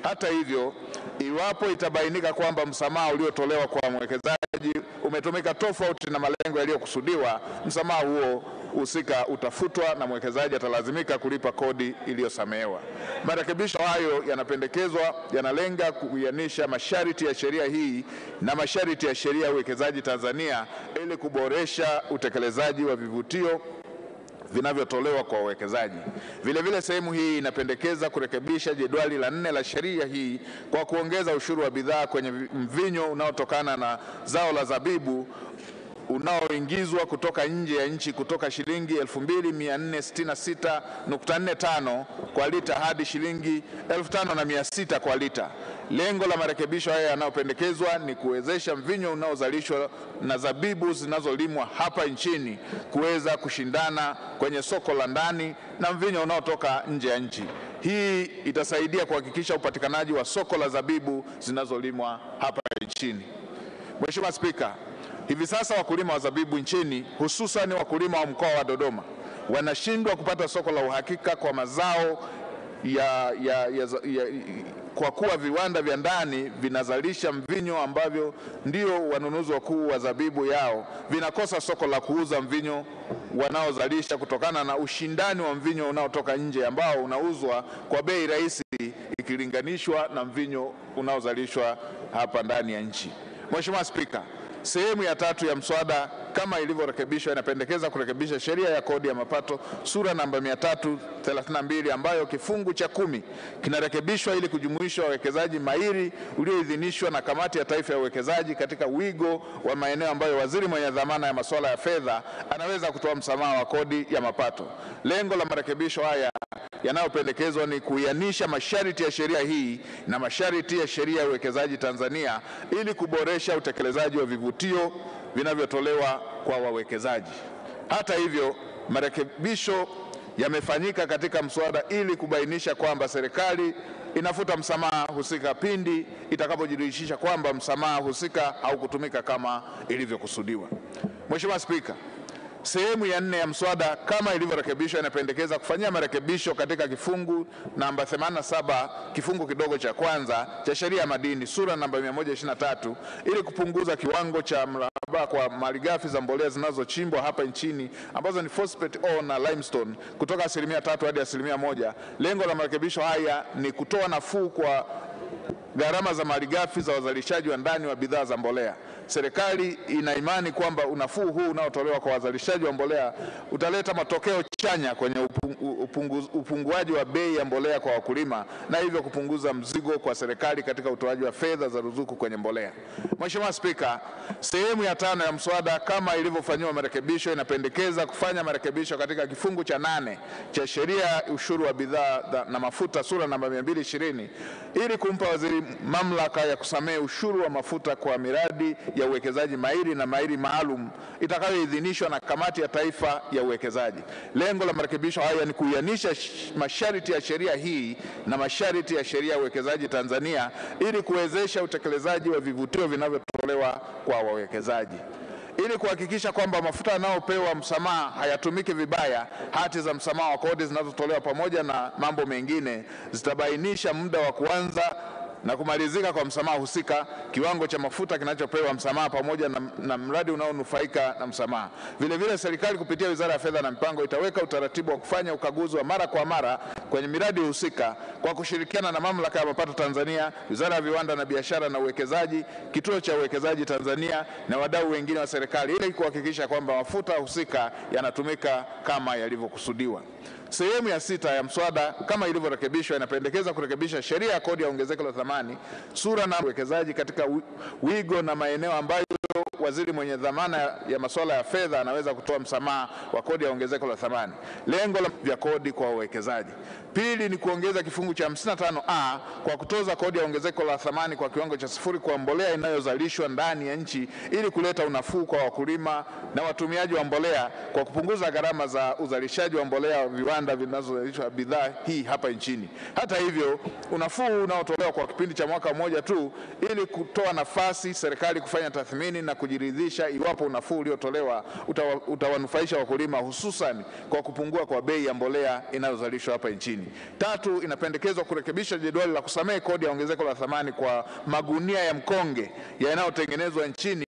Hata hivyo, iwapo itabainika kwamba msamaha uliotolewa kwa mwekezaji umetumika tofauti na malengo yaliyokusudiwa, msamaha huo husika utafutwa na mwekezaji atalazimika kulipa kodi iliyosamehewa. Marekebisho hayo yanapendekezwa yanalenga kuianisha masharti ya sheria hii na masharti ya sheria ya uwekezaji Tanzania ili kuboresha utekelezaji wa vivutio vinavyotolewa kwa wawekezaji. Vile vile sehemu hii inapendekeza kurekebisha jedwali la 4 la sheria hii kwa kuongeza ushuru wa bidhaa kwenye mvinyo unaotokana na zao la zabibu unaoingizwa kutoka nje ya nchi kutoka shilingi 2466.45 kwa lita hadi shilingi 5600 kwa lita. Lengo la marekebisho haya yanayopendekezwa ni kuwezesha mvinyo unaozalishwa na zabibu zinazolimwa hapa nchini kuweza kushindana kwenye soko la ndani na mvinyo unaotoka nje ya nchi. Hii itasaidia kuhakikisha upatikanaji wa soko la zabibu zinazolimwa hapa nchini. Mheshimiwa Spika, hivi sasa wakulima wa zabibu nchini, hususan wakulima wa mkoa wa Dodoma, wanashindwa kupata soko la uhakika kwa mazao kwa kuwa viwanda vya ndani vinazalisha mvinyo ambavyo ndio wanunuzi wakuu wa zabibu yao, vinakosa soko la kuuza mvinyo wanaozalisha kutokana na ushindani wa mvinyo unaotoka nje ambao unauzwa kwa bei rahisi ikilinganishwa na mvinyo unaozalishwa hapa ndani ya nchi. Mheshimiwa Spika, sehemu ya 3 ya mswada kama ilivyorekebishwa inapendekeza kurekebisha sheria ya kodi ya mapato sura namba 332 ambayo kifungu cha 10 kinarekebishwa ili kujumuisha wawekezaji mahiri ulioidhinishwa na Kamati ya Taifa ya Uwekezaji katika wigo wa maeneo ambayo waziri mwenye dhamana ya masuala ya fedha anaweza kutoa msamaha wa kodi ya mapato. Lengo la marekebisho haya yanayopendekezwa ni kuianisha masharti ya sheria hii na masharti ya sheria ya uwekezaji Tanzania ili kuboresha utekelezaji wa vivutio vinavyotolewa kwa wawekezaji. Hata hivyo, marekebisho yamefanyika katika mswada ili kubainisha kwamba serikali inafuta msamaha husika pindi itakapojiridhisha kwamba msamaha husika haukutumika kama ilivyokusudiwa. Mheshimiwa Spika, Sehemu ya 4 ya mswada kama ilivyorekebishwa inapendekeza kufanyia marekebisho katika kifungu namba 87 kifungu kidogo cha kwanza cha sheria ya madini sura namba 123 ili kupunguza kiwango cha mraba kwa malighafi za mbolea zinazochimbwa hapa nchini ambazo ni phosphate ore na limestone kutoka 3% hadi 1%. Lengo la marekebisho haya ni kutoa nafuu kwa gharama za malighafi za wazalishaji wa ndani wa bidhaa za mbolea. Serikali ina imani kwamba unafuu huu unaotolewa kwa wazalishaji wa mbolea utaleta matokeo chanya kwenye upunguaji wa bei ya mbolea kwa wakulima na hivyo kupunguza mzigo kwa serikali katika utoaji wa fedha za ruzuku kwenye mbolea. Mheshimiwa Spika, sehemu ya 5 ya mswada kama ilivyofanywa marekebisho inapendekeza kufanya marekebisho katika kifungu cha 8 cha sheria ya ushuru wa bidhaa na mafuta sura namba 220 ili kumpa waziri mamlaka ya kusamehe ushuru wa mafuta kwa miradi ya uwekezaji mahiri na mahiri maalum itakayoidhinishwa na Kamati ya Taifa ya Uwekezaji. Lengo la marekebisho haya ni kuianisha masharti ya sheria hii na masharti ya sheria ya uwekezaji Tanzania ili kuwezesha utekelezaji wa vivutio vinavyotolewa kwa wawekezaji. Ili kuhakikisha kwamba mafuta yanayopewa msamaha hayatumiki vibaya, hati za msamaha wa kodi zinazotolewa pamoja na mambo mengine zitabainisha muda wa kuanza na kumalizika kwa msamaha husika, kiwango cha mafuta kinachopewa msamaha pamoja na mradi unaonufaika na msamaha. Vile vile serikali kupitia Wizara ya Fedha na Mipango itaweka utaratibu wa kufanya ukaguzi wa mara kwa mara kwenye miradi husika kwa kushirikiana na Mamlaka ya Mapato Tanzania, Wizara ya Viwanda na Biashara na Uwekezaji, Kituo cha Uwekezaji Tanzania na wadau wengine wa serikali ili kuhakikisha kwamba mafuta husika yanatumika kama yalivyokusudiwa. Sehemu ya 6 ya mswada kama ilivyorekebishwa inapendekeza kurekebisha sheria ya kodi ya ongezeko la thamani sura na uwekezaji katika wigo na maeneo ambayo waziri mwenye dhamana ya masuala ya fedha anaweza kutoa msamaha wa kodi ya ongezeko la thamani. Lengo la vya kodi kwa wawekezaji. Pili ni kuongeza kifungu cha 55A kwa kutoza kodi ya ongezeko la thamani kwa kiwango cha 0 kwa mbolea inayozalishwa ndani ya nchi ili kuleta unafuu kwa wakulima na watumiaji wa mbolea kwa kupunguza gharama za uzalishaji wa mbolea wa viwanda vinazozalisha bidhaa hii hapa nchini. Hata hivyo, unafuu unaotolewa kwa kipindi cha mwaka mmoja tu ili kutoa nafasi serikali kufanya tathmini na kujiridhisha iwapo unafuu uliotolewa utawanufaisha wakulima hususan kwa kupungua kwa bei ya mbolea inayozalishwa hapa nchini. 3, inapendekezwa kurekebisha jedwali la kusamehe kodi ya ongezeko la thamani kwa magunia ya mkonge yanayotengenezwa nchini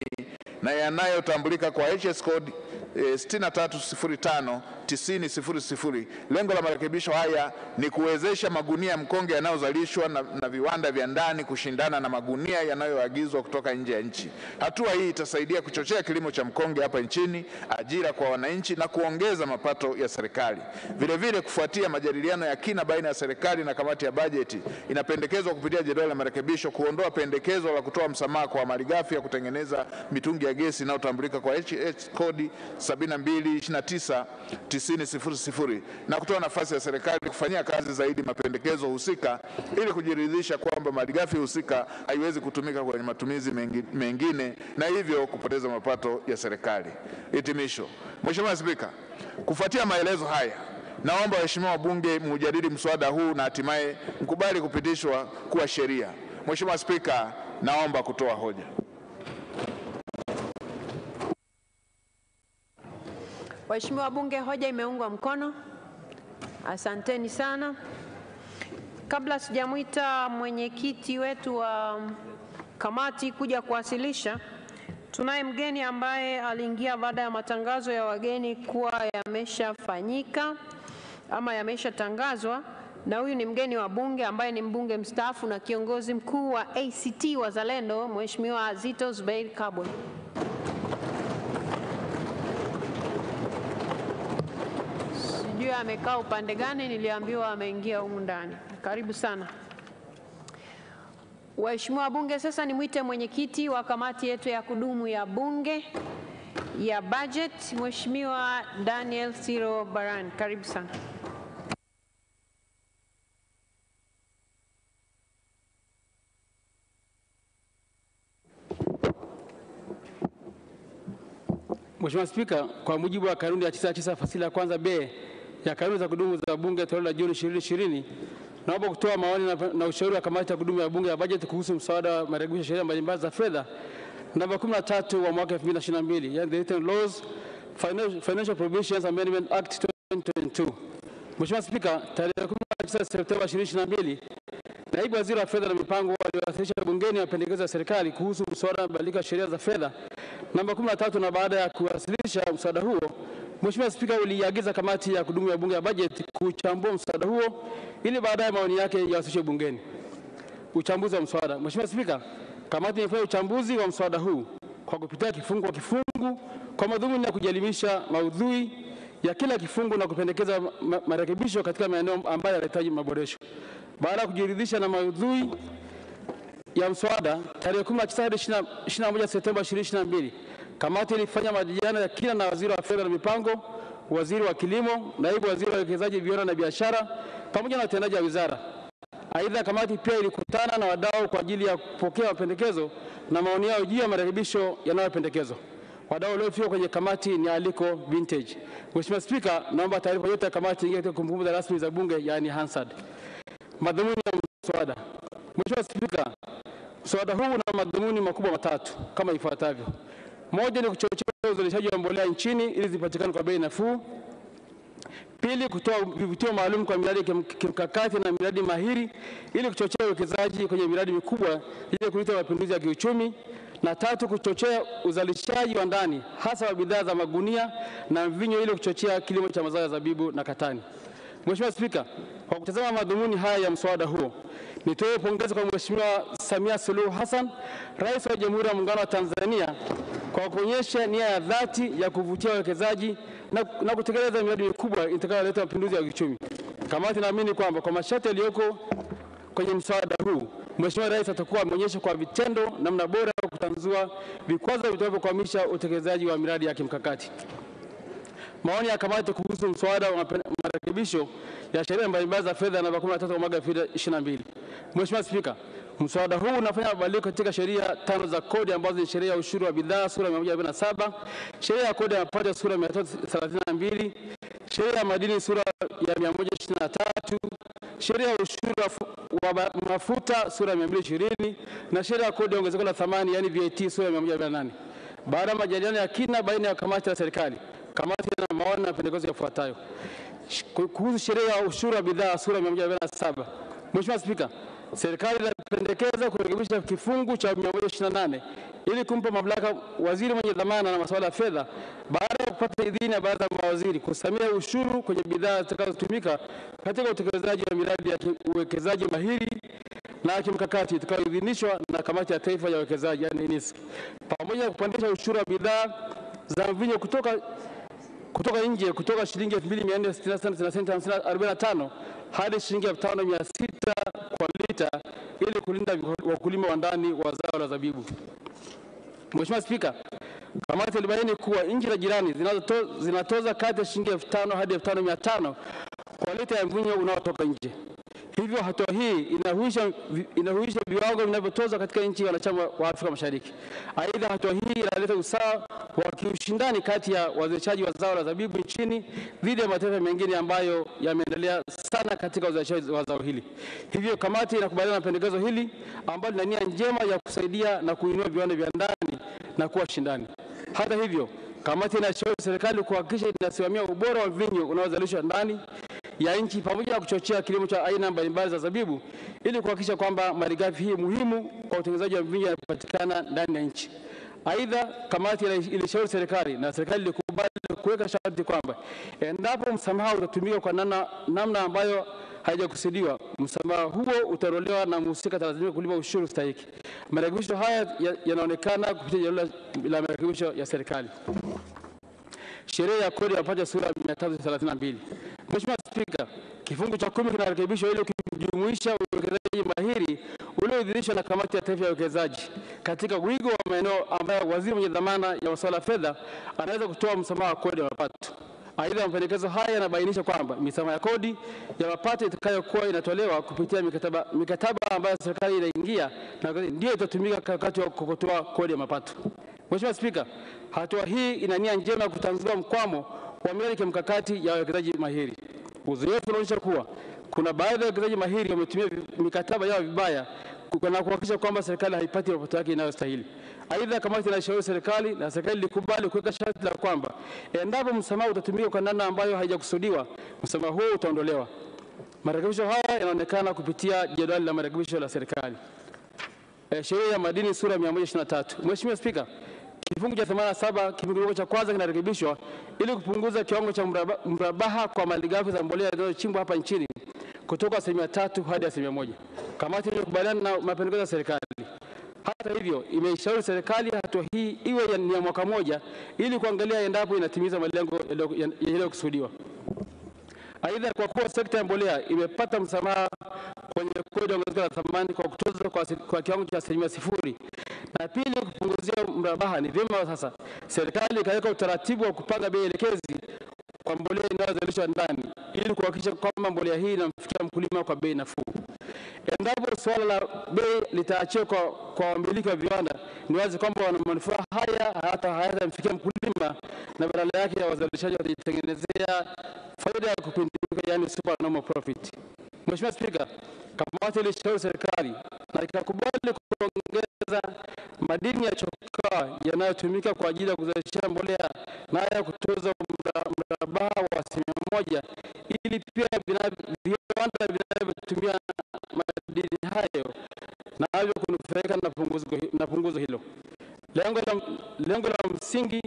na yanayotambulika kwa HS code 6305-9000. Lengo la marekebisho haya ni kuwezesha magunia ya mkonge yanayozalishwa na viwanda vya ndani kushindana na magunia yanayoagizwa kutoka nje ya nchi. Hatua hii itasaidia kuchochea kilimo cha mkonge hapa nchini, ajira kwa wananchi na kuongeza mapato ya serikali. Vile vile, kufuatia majadiliano ya kina baina ya serikali na kamati ya bajeti, inapendekezwa kupitia jedwali la marekebisho kuondoa pendekezo la kutoa msamaha kwa malighafi ya kutengeneza mitungi ya gesi inayotambulika kwa HS code 7229-9000 na kutoa nafasi ya serikali kufanyia kazi zaidi mapendekezo husika ili kujiridhisha kwamba malighafi husika haiwezi kutumika kwenye matumizi mengine na hivyo kupoteza mapato ya serikali. Hitimisho. Mheshimiwa Spika, kufuatia maelezo haya, naomba waheshimiwa wabunge mujadili mswada huu na hatimaye mkubali kupitishwa kuwa sheria. Mheshimiwa Spika, naomba kutoa hoja. Waheshimiwa wabunge, hoja imeungwa mkono. Asanteni sana. Kabla sijamuita mwenyekiti wetu wa kamati kuja kuwasilisha, tunaye mgeni ambaye aliingia baada ya matangazo ya wageni kuwa yameshafanyika ama yameshatangazwa, na huyu ni mgeni wa bunge ambaye ni mbunge mstaafu na kiongozi mkuu wa ACT Wazalendo, Mheshimiwa Zitto Zuberi Kabwe. Sijui amekaa upande gani, niliambiwa ameingia humu ndani. Karibu sana. Waheshimiwa wabunge, sasa nimwite mwenyekiti wa kamati yetu ya kudumu ya bunge ya budget, Mheshimiwa Daniel Siro Baran. Karibu sana. Mheshimiwa Spika, kwa mujibu wa kanuni ya 99 fasili ya kwanza B ya kanuni za kudumu za bunge toleo la Juni 2020, naomba kutoa maoni na ushauri wa kamati ya kudumu ya bunge ya bajeti kuhusu mswada wa marekebisho ya sheria mbalimbali za fedha namba 13 wa mwaka 2022, yani the written laws Financial Provisions Amendment Act 2022. Mheshimiwa Spika, tarehe 19 Septemba 2022, Naibu Waziri wa Fedha na Mipango aliwasilisha bungeni mapendekezo ya serikali kuhusu mswada wa mabadiliko ya sheria za fedha namba 13, na baada ya kuwasilisha mswada huo, Mheshimiwa Spika uliagiza kamati ya kudumu ya Bunge ya bajeti kuchambua mswada huo ili baadaye maoni yake yawasilishwe bungeni. Uchambuzi wa mswada. Mheshimiwa Spika, kamati imefanya uchambuzi wa mswada huu kwa kupitia kifungu kwa kifungu kwa madhumuni ya kujielimisha maudhui ya kila kifungu na kupendekeza marekebisho katika maeneo ambayo yanahitaji maboresho. Baada ya kujiridhisha na maudhui ya mswada, tarehe 21 Septemba 2022, kamati ilifanya majadiliano ya kina na Waziri wa Fedha na Mipango, Waziri wa Kilimo, Naibu Waziri wa Uwekezaji, Viwanda na Biashara pamoja na watendaji wa wizara. Aidha, kamati pia ilikutana na wadau kwa ajili ya kupokea mapendekezo na maoni yao juu ya marekebisho yanayopendekezwa. Wadau waliofika kwenye kamati ni Aliko Vintage. Mheshimiwa Spika, naomba taarifa yote ya kamati ingie katika kumbukumbu rasmi za Bunge, yani Hansard. Madhumuni ya mswada. Mheshimiwa Spika, mswada huu una madhumuni makubwa matatu kama ifuatavyo. Moja ni kuchochea uzalishaji wa mbolea nchini ili zipatikane kwa bei nafuu. Pili, kutoa vivutio maalum kwa miradi kimkakati na miradi mahiri ili kuchochea uwekezaji kwenye miradi mikubwa ili kuleta mapinduzi ya kiuchumi. Na tatu, kuchochea uzalishaji wa ndani hasa wa bidhaa za magunia na mvinyo ili kuchochea kilimo cha mazao ya zabibu na katani. Mheshimiwa Spika, kwa kutazama madhumuni haya ya mswada huo, nitoe pongezi kwa Mheshimiwa Samia Suluhu Hassan, Rais wa Jamhuri ya Muungano wa Tanzania, kwa kuonyesha nia ya dhati ya kuvutia wawekezaji na kutekeleza miradi mikubwa itakayoleta mapinduzi ya kiuchumi. Kamati inaamini kwamba kwa masharti yaliyoko kwenye mswada huu, Mheshimiwa Rais atakuwa ameonyesha kwa vitendo namna bora ya kutanzua vikwazo vitakavyokwamisha utekelezaji wa miradi ya kimkakati. Maoni ya kamati kuhusu mswada wa marekebisho ya sheria mbalimbali za fedha namba 13 mwaka 2022. Mheshimiwa Spika, mswada huu unafanya mabadiliko katika sheria 5 za kodi ambazo ni sheria ya ushuru wa bidhaa sura ya 147, sheria ya kodi ya mapato sura ya 332, sheria ya madini sura ya 123, sheria ya ushuru wa mafuta sura ya 220 na sheria ya kodi ya ongezeko la thamani yani VAT sura ya 148. Baada ya majadiliano ya kina baina ya kamati na serikali, kamati ina maoni na mapendekezo yafuatayo. Kuhusu sheria ya ushuru wa bidhaa sura ya 147. Mheshimiwa Spika, serikali inapendekeza kurekebisha kifungu cha 128 ili kumpa mamlaka waziri mwenye dhamana na masuala ya fedha baada ya kupata idhini ya baraza la mawaziri kusamia ushuru kwenye bidhaa zitakazotumika katika utekelezaji wa miradi ya uwekezaji mahiri na kimkakati itakayoidhinishwa na Kamati ya Taifa ya Uwekezaji yani NISC, pamoja na kupandisha ushuru wa bidhaa za mvinyo kutoka nje kutoka shilingi 2,460 hadi shilingi 5,600 kwa lita ili kulinda wakulima wa ndani wa zao la zabibu. Mheshimiwa Spika, kamati ilibaini kuwa nchi za jirani zinatoza kati ya shilingi 5,000 hadi 5,500 kwa lita ya mvinyo unaotoka nje. Hivyo hatua hii inahuisha viwango vinavyotozwa katika nchi wanachama wa Afrika Mashariki. Aidha, hatua hii inaleta usawa wa kiushindani kati ya wazalishaji wa zao la zabibu nchini dhidi ya mataifa mengine ambayo yameendelea sana katika uzalishaji wa zao hili. Hivyo kamati inakubaliana na pendekezo hili ambalo lina nia njema ya kusaidia na kuinua viwanda vya ndani na kuwa shindani. Hata hivyo, kamati inashauri serikali kuhakikisha inasimamia ubora wa mvinyo unaozalishwa ndani ya nchi pamoja na kuchochea kilimo cha aina mbalimbali za zabibu ili kuhakikisha kwamba malighafi hii muhimu kwa utengenezaji wa mvinyo yanapatikana ndani ya nchi. Aidha, kamati ilishauri serikali na serikali ilikubali kuweka sharti kwamba endapo msamaha utatumika kwa namna ambayo haijakusudiwa, msamaha huo utaondolewa na mhusika atalazimika kulipa ushuru stahiki. Marekebisho haya yanaonekana kupitia jalada la marekebisho ya serikali. Sheria ya kodi ya mapato sura 332. Mheshimiwa Spika, kifungu cha 10 kinarekebishwa ili kujumuisha uwekezaji mahiri ulioidhinishwa na Kamati ya Taifa ya Uwekezaji katika wigo wa maeneo ambayo waziri mwenye dhamana ya masuala ya fedha anaweza kutoa msamaha wa kodi ya mapato. Aidha, mapendekezo haya yanabainisha kwamba misamaha ya kodi ya mapato itakayokuwa inatolewa kupitia mikataba ambayo serikali inaingia na ndio itatumika wakati wa kutoa kodi ya mapato. Mheshimiwa Spika, hatua hii ina nia njema ya kutanzua mkwamo wa miradi ya mkakati ya wawekezaji mahiri. Uzoefu unaonyesha kuwa kuna baadhi ya wawekezaji mahiri wametumia mikataba yao vibaya kuhakikisha kwamba serikali haipati mapato yake inayostahili. Aidha, kamati inashauri serikali na serikali likubali kuweka sharti la kwamba endapo msamaha utatumika kwa namna ambayo haijakusudiwa, msamaha huo utaondolewa. Marekebisho haya yanaonekana kupitia jedwali la marekebisho la serikali. Sheria ya madini sura 123. Mheshimiwa Spika, kifungu cha 87 kifungu cha kwanza kinarekebishwa ili kupunguza kiwango cha mrabaha kwa malighafi za mbolea zinazochimbwa hapa nchini kutoka 3% hadi 1%. Kamati imekubaliana na mapendekezo ya serikali. Hata hivyo, imeishauri serikali hatua hii iwe ni ya mwaka mmoja ili kuangalia endapo inatimiza malengo yaliyokusudiwa. Aidha, kwa kuwa sekta ya mbolea imepata msamaha kwenye kodi ya ongezeko la thamani kwa kutoza kwa kiwango cha 0%, na pili kupunguzia mrabaha, ni vyema sasa serikali ikaweka utaratibu wa kupanga bei elekezi kwa mbolea inayozalishwa ndani ili kuhakikisha kwamba mbolea hii inamfikia mkulima kwa bei nafuu. Endapo swala la bei litaachiwa kwa wamiliki wa viwanda, ni wazi kwamba manufaa haya hata hayatamfikia mkulima na badala yake wazalishaji watajitengenezea faida ya kupindukia, yani super normal profit. Mheshimiwa Spika, kamati ilishauri serikali na ikakubali kuongeza madini ya chokaa yanayotumika kwa ajili ya kuzalisha mbolea na ya kutoza mrabaha wa 1% ili pia viwanda vinavyotumia madini hayo na hivyo kunufaika na punguzo hilo. Lengo la msingi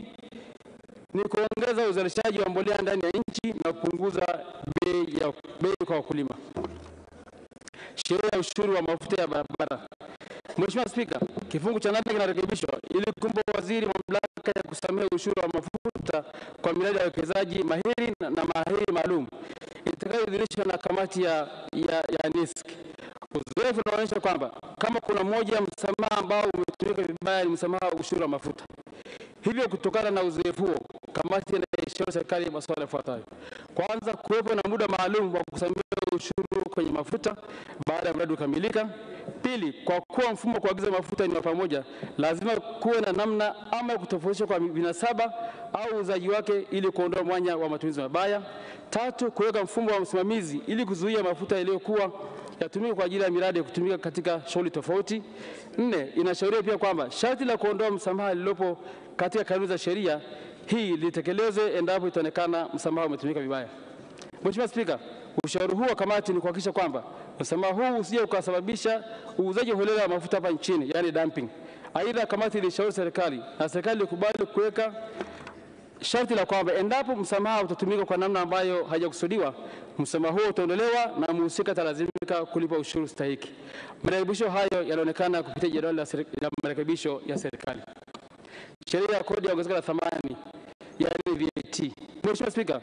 ni kuongeza uzalishaji wa mbolea ndani ya nchi na kupunguza bei kwa wakulima. Sheria ya ushuru wa mafuta ya barabara. Mheshimiwa Spika, kifungu cha 8 kinarekebishwa ili kumpa waziri mamlaka ya kusamehe ushuru wa mafuta kwa miradi ya uwekezaji mahiri na mahiri maalum itakayoidhinishwa na kamati ya NISC. Uzoefu unaonyesha kwamba kama kuna moja msamaha ambao umetumika vibaya ni msamaha wa ushuru wa mafuta. Hivyo kutokana na uzoefu huo, kamati inaishauri serikali masuala yafuatayo. Kwanza, kuwepo na muda maalum wa kusamehe ushuru kwenye mafuta baada ya mradi kukamilika. Pili, kwa kuwa mfumo wa kuagiza mafuta ni wa pamoja, lazima kuwe na namna ama kutofautisha kwa vinasaba au uuzaji wake ili kuondoa mwanya wa matumizi mabaya. Tatu, kuweka mfumo wa usimamizi ili kuzuia mafuta yaliyokuwa yatumike kwa ajili ya miradi ya kutumika katika shughuli tofauti. 4, inashauriwa pia kwamba sharti la kuondoa msamaha lililopo katika kanuni za sheria hii litekelezwe endapo itaonekana msamaha umetumika vibaya. Mheshimiwa Spika, ushauri huu wa kamati ni kuhakikisha kwamba msamaha huu usije ukasababisha uuzaji holela wa mafuta hapa nchini, yani dumping. Aidha, kamati ilishauri serikali na serikali ikubali kuweka sharti la kwamba endapo msamaha utatumika kwa namna ambayo haijakusudiwa, msamaha huo utaondolewa na mhusika atalazimika kulipa ushuru stahiki. Marekebisho hayo yanaonekana kupitia jedwali la marekebisho ya serikali. Sheria ya kodi ya ongezeko la thamani, yani VAT. Mheshimiwa Spika,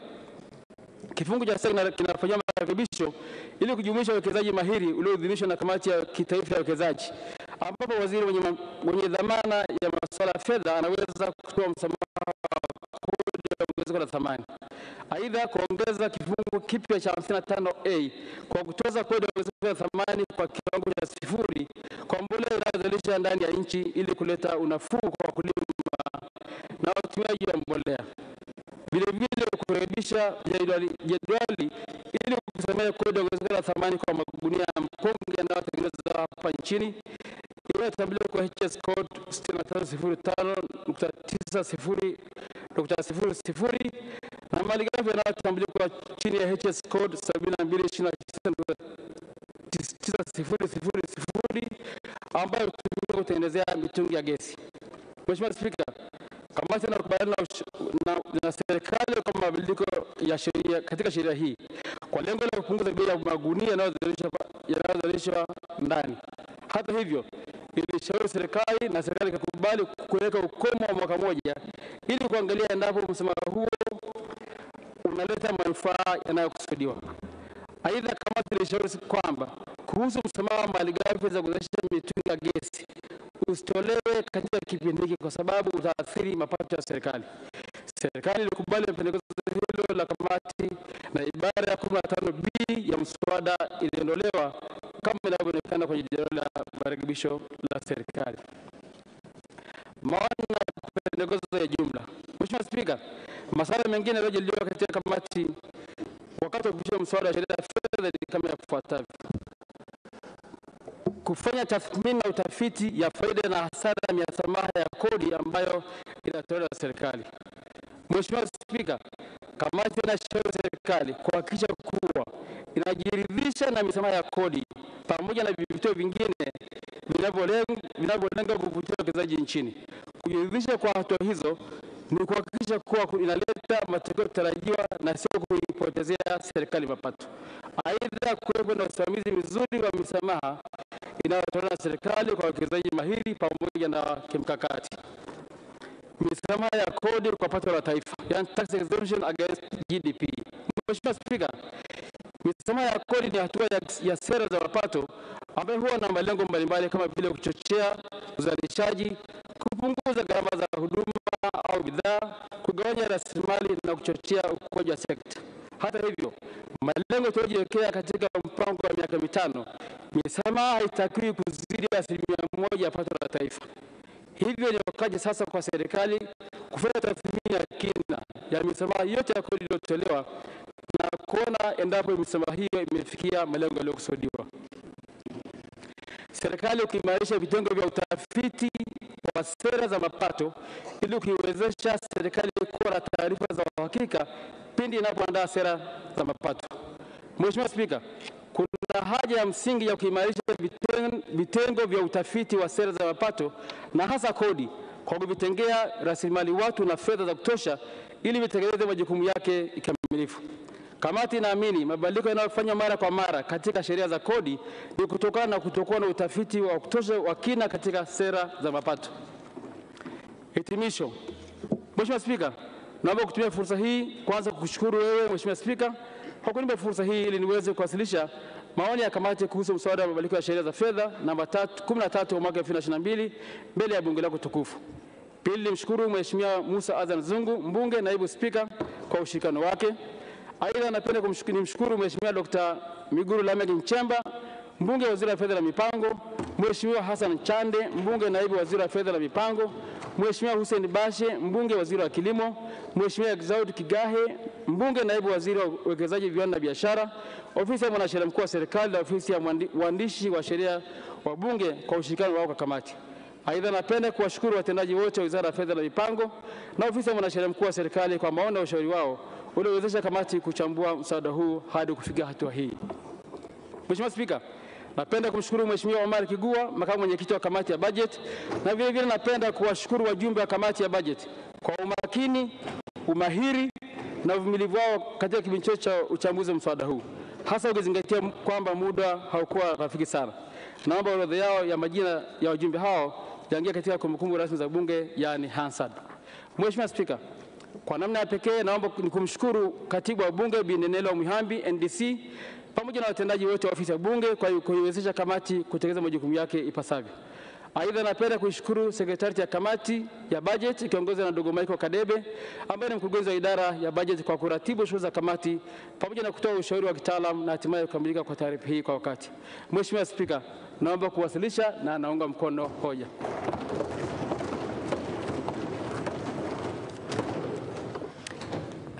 kifungu cha 6 kinafanywa marekebisho ili kujumuisha uwekezaji mahiri ulioidhinishwa na kamati ya kitaifa ya uwekezaji, ambapo waziri mwenye dhamana ya masuala ya fedha anaweza kutoa msamaha kodi ya ongezeko la thamani. Aidha, kuongeza kifungu kipya cha 55A kwa kutoza kodi ya ongezeko la thamani kwa kiwango cha 0 kwa mbolea inayozalishwa ndani ya nchi ili kuleta unafuu kwa wakulima na watumiaji wa mbolea. Vile kurekebisha jedwali ili kusamehe kodi ya ongezeko la thamani kwa magunia ya mkonge yanayotengenezwa hapa nchini inayotambuliwa kwa HS code 6305.90.00 na malighafi yanayotambuliwa chini ya HS code 7229.9000 ambayo hutumika kutengenezea mitungi ya gesi. Mheshimiwa Spika, kamati inakubaliana na serikali kwa mabadiliko ya sheria katika sheria hii kwa lengo la kupunguza bei ya magunia yanayozalishwa ndani. Hata hivyo, ilishauri serikali na serikali ikakubali kuweka ukomo wa mwaka mmoja ili kuangalia endapo msamaha huo unaleta manufaa yanayokusudiwa. Aidha, kamati ilishauri kwamba kuhusu msamaha wa malighafi za kuzalisha mitungi ya gesi usitolewe katika kipindi hiki kwa sababu utaathiri mapato ya serikali. Serikali ilikubali pendekezo hilo la kamati na ibara ya 15B ya mswada iliondolewa kama inavyoonekana kwenye jedwali la marekebisho la serikali. Maoni na pendekezo ya jumla. Mheshimiwa Spika, masuala mengine yaliyojadiliwa katika kamati wakati wa kupitia mswada wa sheria ya fedha ni kama yafuatavyo. kufanya tathmini na utafiti ya faida na hasara ya misamaha ya kodi ambayo inatolewa na serikali. Mheshimiwa Spika, kamati inashauri serikali kuhakikisha kuwa inajiridhisha na misamaha ya kodi pamoja na vivutio vingine vinavyolenga kuvutia uwekezaji nchini. Kujiridhisha kwa hatua hizo ni kuhakikisha kuwa inaleta matokeo tarajiwa na sio kuipotezea serikali mapato. Aidha, kuwepo na usimamizi mzuri wa misamaha inayotolewa na serikali kwa wawekezaji mahiri pamoja na kimkakati. Misamaha ya kodi kwa pato la taifa, yani tax exemption against GDP. Mheshimiwa Spika, misamaha ya kodi ni hatua ya sera za mapato ambayo huwa na malengo mbalimbali kama vile kuchochea uzalishaji, kupunguza gharama za huduma au bidhaa, kugawanya rasilimali na kuchochea ukuaji wa sekta. Hata hivyo, malengo tuliyojiwekea katika mpango wa miaka 5, misamaha haitakiwi kuzidi 1% ya pato la taifa. Hivyo ni wakati sasa kwa serikali kufanya tathmini ya kina ya misamaha yote ya kodi iliyotolewa na kuona endapo misamaha hiyo imefikia malengo yaliyokusudiwa. Serikali ukiimarisha vitengo vya utafiti wa sera za mapato ili kuiwezesha serikali kuwa na taarifa za uhakika pindi inapoandaa sera za mapato. Mheshimiwa Spika, kuna haja ya msingi ya kuimarisha vitengo vya utafiti wa sera za mapato na hasa kodi kwa kuvitengea rasilimali watu na fedha za kutosha ili vitekeleze majukumu yake kikamilifu. Kamati inaamini mabadiliko yanayofanywa mara kwa mara katika sheria za kodi ni kutokana na kutokuwa na utafiti wa kutosha wa kina katika sera za mapato. Hitimisho. Mheshimiwa Spika, naomba kutumia fursa hii kwanza kukushukuru wewe Mheshimiwa Spika kwa kunipa fursa hii ili niweze kuwasilisha maoni ya kamati kuhusu mswada wa mabadiliko ya sheria za fedha namba 13 wa mwaka 2022 mbele ya bunge lako tukufu. Pili, nimshukuru Mheshimiwa Musa Azan Zungu, mbunge naibu spika kwa ushirikiano wake. Aidha, napenda kumshukuru Mheshimiwa Dr. Mwigulu Lameck Nchemba, mbunge waziri wa fedha na mipango, Mheshimiwa Hassan Chande, mbunge naibu waziri wa fedha na mipango, Mheshimiwa Hussein Bashe, mbunge waziri wa kilimo, Mheshimiwa Exaud Kigahe, mbunge naibu waziri wa uwekezaji, viwanda na biashara, ofisi ya mwanasheria mkuu wa serikali na ofisi ya mwandishi wa sheria wa bunge kwa ushirikiano wao kwa kamati. Aidha, napenda kuwashukuru watendaji wote wa Wizara ya Fedha na Mipango na ofisi ya mwanasheria mkuu wa serikali kwa maoni na ushauri wao uliowezesha kamati kuchambua mswada huu hadi kufikia hatua hii. Mheshimiwa Spika, napenda kumshukuru Mheshimiwa Omar Kigua, makamu mwenyekiti wa kamati ya budget, na vile vile napenda kuwashukuru wajumbe wa kamati ya budget kwa umakini, umahiri na uvumilivu wao katika kipindi chote cha uchambuzi wa mswada huu, hasa ukizingatia kwamba muda haukuwa rafiki sana. Naomba orodha yao ya majina ya wajumbe hao yaingie katika kumbukumbu rasmi za bunge, yani Hansard. Mheshimiwa Spika, kwa namna ya pekee naomba kumshukuru katibu wa bunge Bi Nenelo Mwihambi NDC pamoja na watendaji wote wa ofisi ya bunge kwa kuiwezesha kamati kutekeleza majukumu yake ipasavyo. Aidha, napenda kuishukuru sekretarieti ya kamati ya budget ikiongozwa na ndugu Michael Kadebe ambaye ni mkurugenzi wa idara ya budget kwa kuratibu shughuli za kamati pamoja na kutoa ushauri wa kitaalamu na hatimaye kukamilika kwa taarifa hii kwa wakati. Mheshimiwa Spika, naomba kuwasilisha na naunga mkono hoja.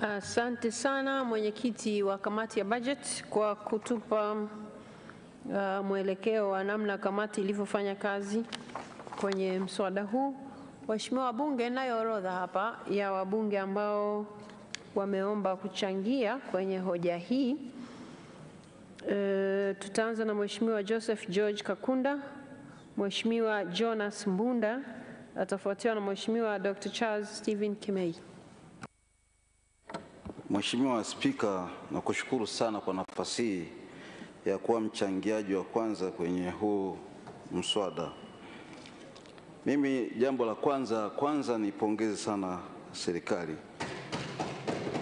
Asante sana mwenyekiti wa kamati ya budget kwa kutupa mwelekeo wa namna kamati ilivyofanya kazi kwenye mswada huu. Waheshimiwa wabunge, nayo orodha hapa ya wabunge ambao wameomba kuchangia kwenye hoja hii. Tutaanza na Mheshimiwa Joseph George Kakunda, Mheshimiwa Jonas Mbunda, atafuatiwa na Mheshimiwa Dr. Charles Stephen Kimei. Mheshimiwa Spika, nakushukuru sana kwa nafasi hii ya kuwa mchangiaji wa kwanza kwenye huu mswada. Mimi jambo la kwanza nipongeze sana serikali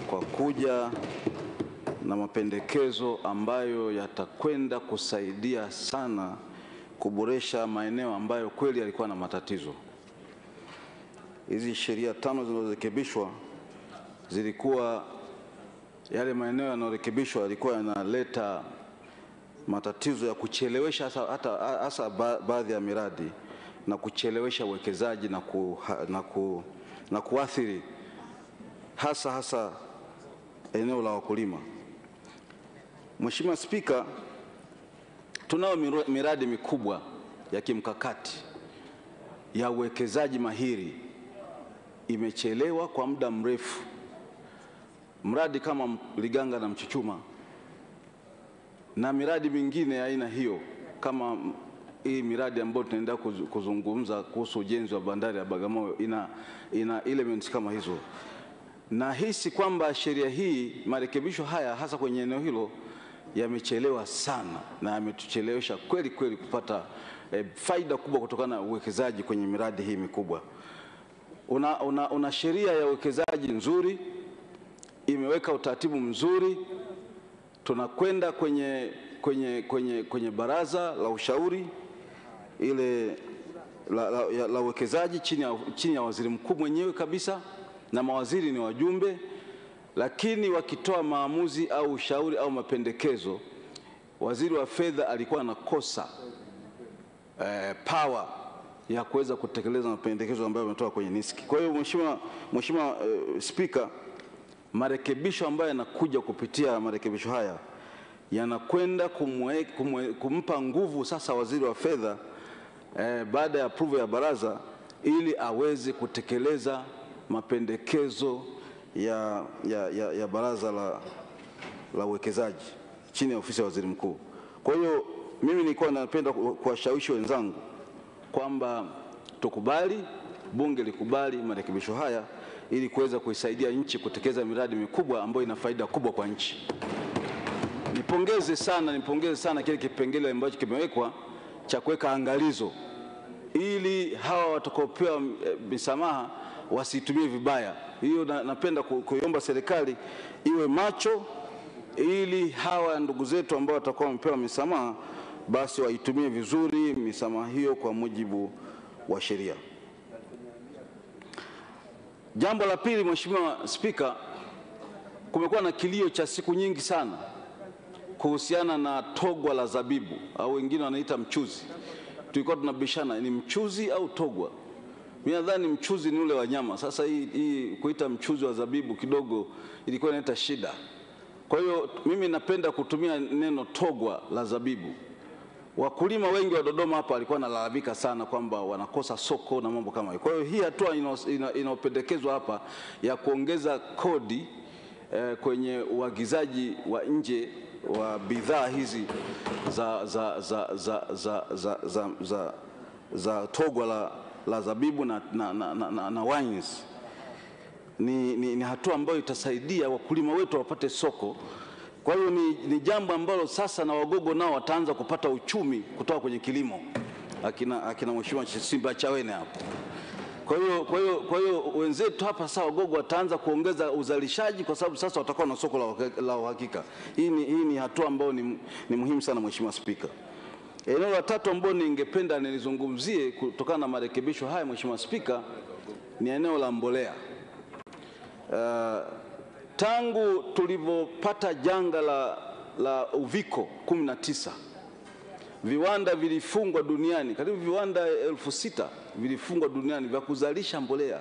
kwa kuja na mapendekezo ambayo yatakwenda kusaidia sana kuboresha maeneo ambayo kweli yalikuwa na matatizo. Hizi sheria 5 zilizorekebishwa zilikuwa yale maeneo yanayorekebishwa yalikuwa yanaleta matatizo ya kuchelewesha hasa baadhi ya miradi na kuchelewesha uwekezaji na kuathiri hasa eneo la wakulima. Mheshimiwa Spika, tunao miradi mikubwa ya kimkakati ya uwekezaji mahiri imechelewa kwa muda mrefu. Mradi kama Liganga na Mchuchuma na miradi mingine ya aina hiyo, kama hii miradi ambayo tunaenda kuzungumza kuhusu ujenzi wa bandari ya Bagamoyo ina elements kama hizo. Na hisi kwamba sheria hii, marekebisho haya hasa kwenye eneo hilo yamechelewa sana na yametuchelewesha kweli kweli kupata faida kubwa kutokana na uwekezaji kwenye miradi hii mikubwa. Una sheria ya uwekezaji nzuri, imeweka utaratibu mzuri, tunakwenda kwenye baraza la ushauri ile la uwekezaji chini ya waziri mkuu mwenyewe kabisa, na mawaziri ni wajumbe, lakini wakitoa maamuzi au ushauri au mapendekezo, waziri wa fedha alikuwa anakosa power ya kuweza kutekeleza mapendekezo ambayo yametoka kwenye NISC. Kwa hiyo Mheshimiwa Spika, marekebisho ambayo yanakuja kupitia marekebisho haya yanakwenda kumpa nguvu sasa waziri wa fedha baada ya approval ya baraza, ili aweze kutekeleza mapendekezo ya baraza la uwekezaji chini ya ofisi ya waziri mkuu. Kwa hiyo mimi nilikuwa napenda kuwashawishi wenzangu kwamba tukubali, bunge likubali marekebisho haya ili kuweza kuisaidia nchi kutekeleza miradi mikubwa ambayo ina faida kubwa kwa nchi. Nipongeze sana kile kipengele ambacho kimewekwa cha kuweka angalizo ili hawa watakaopewa misamaha wasitumie vibaya. Hiyo napenda kuiomba serikali iwe macho ili hawa ndugu zetu ambao watakuwa wamepewa misamaha basi waitumie vizuri misamaha hiyo kwa mujibu wa sheria. Jambo la pili, Mheshimiwa Spika, kumekuwa na kilio cha siku nyingi sana kuhusiana na togwa la zabibu au wengine wanaita mchuzi. Tulikuwa tunabishana ni mchuzi au togwa. Mimi nadhani mchuzi ni ule wa nyama. Sasa hii kuita mchuzi wa zabibu kidogo ilikuwa inaleta shida. Kwa hiyo mimi napenda kutumia neno togwa la zabibu. Wakulima wengi wa Dodoma hapa walikuwa wanalalamika sana kwamba wanakosa soko na mambo kama hayo. Kwa hiyo hii hatua inaopendekezwa hapa ya kuongeza kodi kwenye uagizaji wa nje wa bidhaa hizi za togwa la zabibu na wines ni hatua ambayo itasaidia wakulima wetu wapate soko. Kwa hiyo ni jambo ambalo sasa na wagogo nao wataanza kupata uchumi kutoka kwenye kilimo, akina Mheshimiwa Simba Chawene hapo. Kwa hiyo wenzetu hapa sasa wagogo wataanza kuongeza uzalishaji kwa sababu sasa watakuwa na soko la uhakika. Hii ni hatua ambayo ni muhimu sana, Mheshimiwa Spika. Eneo la tatu ambalo ningependa nilizungumzie kutokana na marekebisho haya, Mheshimiwa Spika, ni eneo la mbolea. Tangu tulivyopata janga la uviko 19, viwanda vilifungwa duniani, karibu viwanda 6,000 vilifungwa duniani vya kuzalisha mbolea.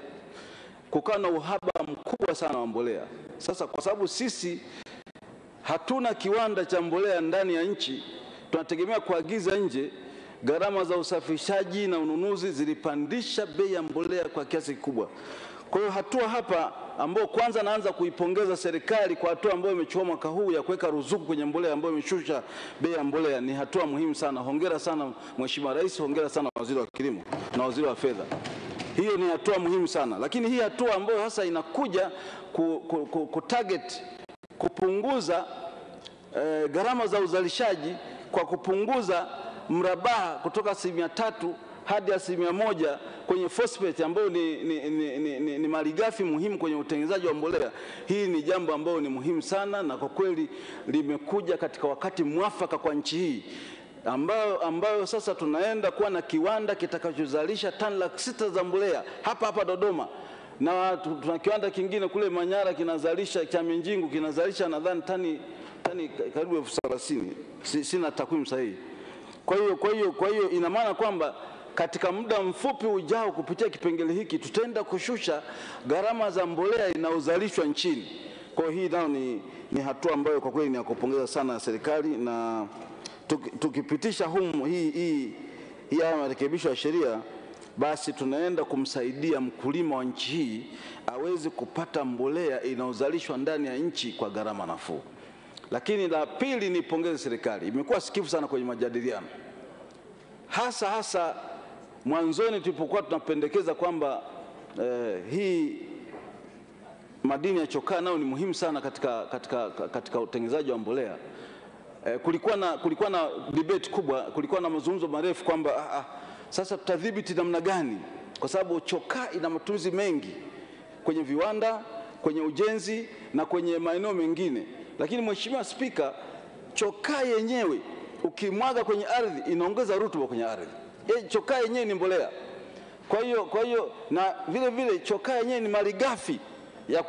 Kukawa na uhaba mkubwa sana wa mbolea. Sasa kwa sababu sisi hatuna kiwanda cha mbolea ndani ya nchi, tunategemea kuagiza nje, gharama za usafirishaji na ununuzi zilipandisha bei ya mbolea kwa kiasi kikubwa. Kwa hiyo hatua hapa ambao kwanza naanza kuipongeza serikali kwa hatua ambayo imechukua mwaka huu ya kuweka ruzuku kwenye mbolea ambayo imeshusha bei ya mbolea, ni hatua muhimu sana. Hongera sana Mheshimiwa Rais, hongera sana Waziri wa Kilimo na Waziri wa Fedha. Hiyo ni hatua muhimu sana, lakini hii hatua ambayo hasa inakuja kutarget kupunguza gharama za uzalishaji kwa kupunguza mrabaha kutoka 3% hadi 1% kwenye phosphate ambayo ni malighafi muhimu kwenye utengenezaji wa mbolea. Hii ni jambo ambalo ni muhimu sana, na kwa kweli limekuja katika wakati mwafaka kwa nchi hii ambayo sasa tunaenda kuwa na kiwanda kitakachozalisha tani 600,000 za mbolea hapa Dodoma, na tuna kiwanda kingine kule Manyara kinazalisha, cha Minjingu kinazalisha nadhani tani karibu 30,000. Sina takwimu sahihi. Kwa hiyo ina maana kwamba katika muda mfupi ujao kupitia kipengele hiki tutaenda kushusha gharama za mbolea inayozalishwa nchini. Kwa hiyo hii nao ni hatua ambayo kwa kweli ni ya kupongeza sana serikali, na tukipitisha hii haya marekebisho ya sheria, basi tunaenda kumsaidia mkulima wa nchi hii aweze kupata mbolea inayozalishwa ndani ya nchi kwa gharama nafuu. Lakini la pili, nipongeze serikali, imekuwa sikivu sana kwenye majadiliano, hasa mwanzoni tulipokuwa tunapendekeza kwamba hii madini ya chokaa nao ni muhimu sana katika utengenezaji wa mbolea. Kulikuwa na debate kubwa, kulikuwa na mazungumzo marefu kwamba sasa tutadhibiti namna gani, kwa sababu chokaa ina matumizi mengi kwenye viwanda, kwenye ujenzi na kwenye maeneo mengine. Lakini Mheshimiwa Spika, chokaa yenyewe ukimwaga kwenye ardhi inaongeza rutuba kwenye ardhi. Chokaa yenyewe ni mbolea. Kwa hiyo na vile chokaa yenyewe ni malighafi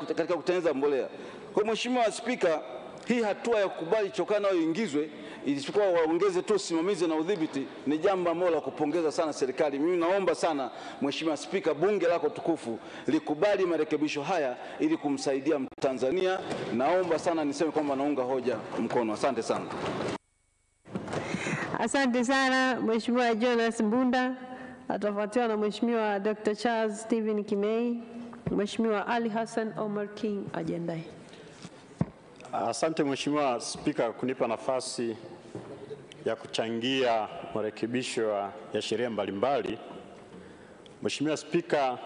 katika kutengeneza mbolea. Kwa Mheshimiwa Spika, hii hatua ya kukubali chokaa nayo iingizwe, isipokuwa waongeze tu usimamizi na udhibiti, ni jambo ambalo la kupongeza sana serikali. Mimi naomba sana Mheshimiwa Spika, bunge lako tukufu likubali marekebisho haya ili kumsaidia Mtanzania. Naomba sana niseme kwamba naunga hoja mkono. Asante sana. Asante sana Mheshimiwa Jonas Mbunda, atafuatiwa na Mheshimiwa Dr. Charles Stephen Kimei. Mheshimiwa Ali Hassan Omar King ajiandae. Asante Mheshimiwa Spika kunipa nafasi ya kuchangia marekebisho ya sheria mbalimbali. Mheshimiwa Spika,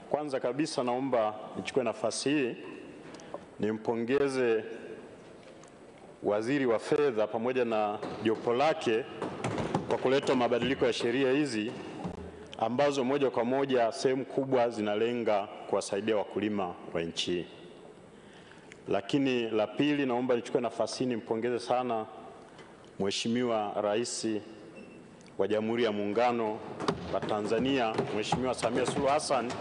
kwanza kabisa naomba nichukue nafasi hii nimpongeze Waziri wa Fedha pamoja na jopo lake kwa kuleta mabadiliko ya sheria hizi ambazo moja kwa moja sehemu kubwa zinalenga kuwasaidia wakulima wa nchi. Lakini la pili, naomba nichukue nafasi hii nimpongeze sana Mheshimiwa Rais wa Jamhuri ya Muungano wa Tanzania, Mheshimiwa Samia Suluhu Hassan,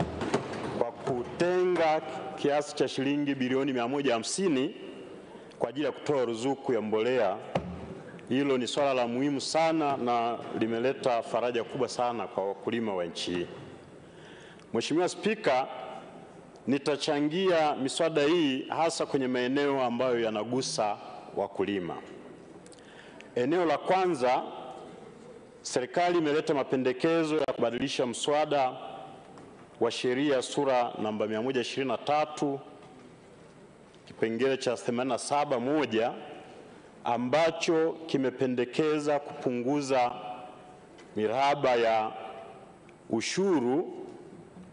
kwa kutenga kiasi cha shilingi bilioni 150 kwa ajili ya kutoa ruzuku ya mbolea. Hilo ni swala la muhimu sana na limeleta faraja kubwa sana kwa wakulima wa nchi hii. Mheshimiwa Spika, nitachangia miswada hii hasa kwenye maeneo ambayo yanagusa wakulima. Eneo la kwanza, serikali imeleta mapendekezo ya kubadilisha mswada wa sheria sura namba 123 kipengele cha 87 moja ambacho kimependekeza kupunguza miraba ya ushuru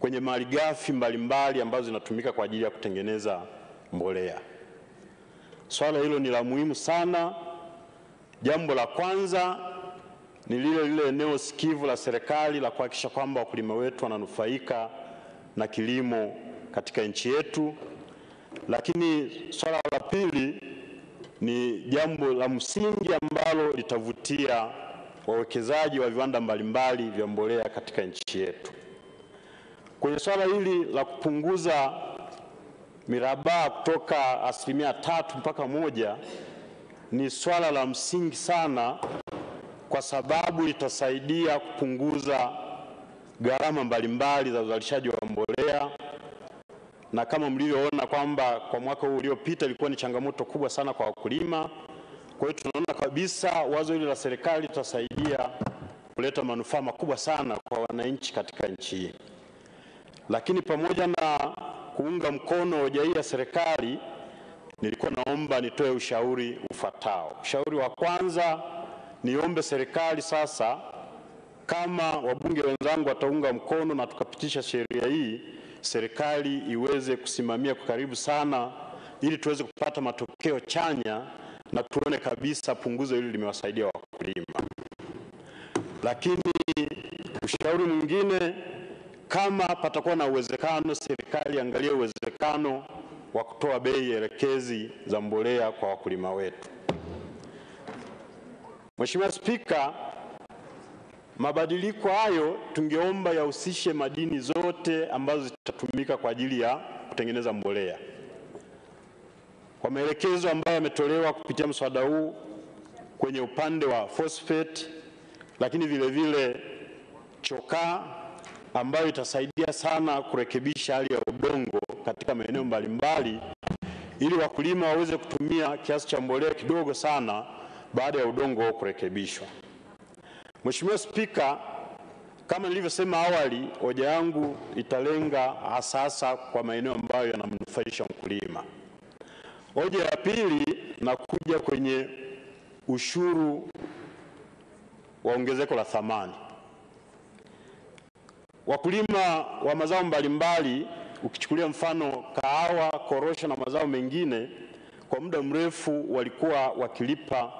kwenye malighafi mbalimbali ambazo zinatumika kwa ajili ya kutengeneza mbolea. Swala hilo ni la muhimu sana. Jambo la kwanza ni lile eneo sikivu la serikali la kuhakikisha kwamba wakulima wetu wananufaika na kilimo katika nchi yetu. Lakini swala la pili ni jambo la msingi ambalo litavutia wawekezaji wa viwanda mbalimbali vya mbolea katika nchi yetu. Kwenye swala hili la kupunguza miraba kutoka 3% mpaka 1%, ni swala la msingi sana kwa sababu litasaidia kupunguza gharama mbalimbali za uzalishaji wa mbolea. Na kama mlivyoona kwamba kwa mwaka huu uliopita ilikuwa ni changamoto kubwa sana kwa wakulima. Kwa hiyo tunaona kabisa wazo hili la serikali litasaidia kuleta manufaa makubwa sana kwa wananchi katika nchi hii. Lakini pamoja na kuunga mkono hoja hii ya serikali, nilikuwa naomba nitoe ushauri ufuatao. Ushauri wa kwanza, niombe serikali sasa, kama wabunge wenzangu wataunga mkono na tukapitisha sheria hii, serikali iweze kusimamia kwa karibu sana ili tuweze kupata matokeo chanya na tuone kabisa punguzo hili limewasaidia wakulima. Lakini ushauri mwingine, kama patakuwa na uwezekano, serikali angalie uwezekano wa kutoa bei elekezi za mbolea kwa wakulima wetu. Mheshimiwa Spika, mabadiliko hayo tungeomba yahusishe madini zote ambazo zitatumika kwa ajili ya kutengeneza mbolea. Kwa maelekezo ambayo yametolewa kupitia mswada huu kwenye upande wa phosphate, lakini vile vile chokaa ambayo itasaidia sana kurekebisha hali ya udongo katika maeneo mbalimbali ili wakulima waweze kutumia kiasi cha mbolea kidogo sana baada ya udongo kurekebishwa. Mheshimiwa Spika, Kama nilivyosema awali, hoja yangu italenga hasa kwa maeneo ambayo yanamnufaisha mkulima. Hoja ya pili nakuja kwenye ushuru wa ongezeko la thamani. Wakulima wa mazao mbalimbali, ukichukulia mfano kahawa, korosho na mazao mengine, kwa muda mrefu walikuwa wakilipa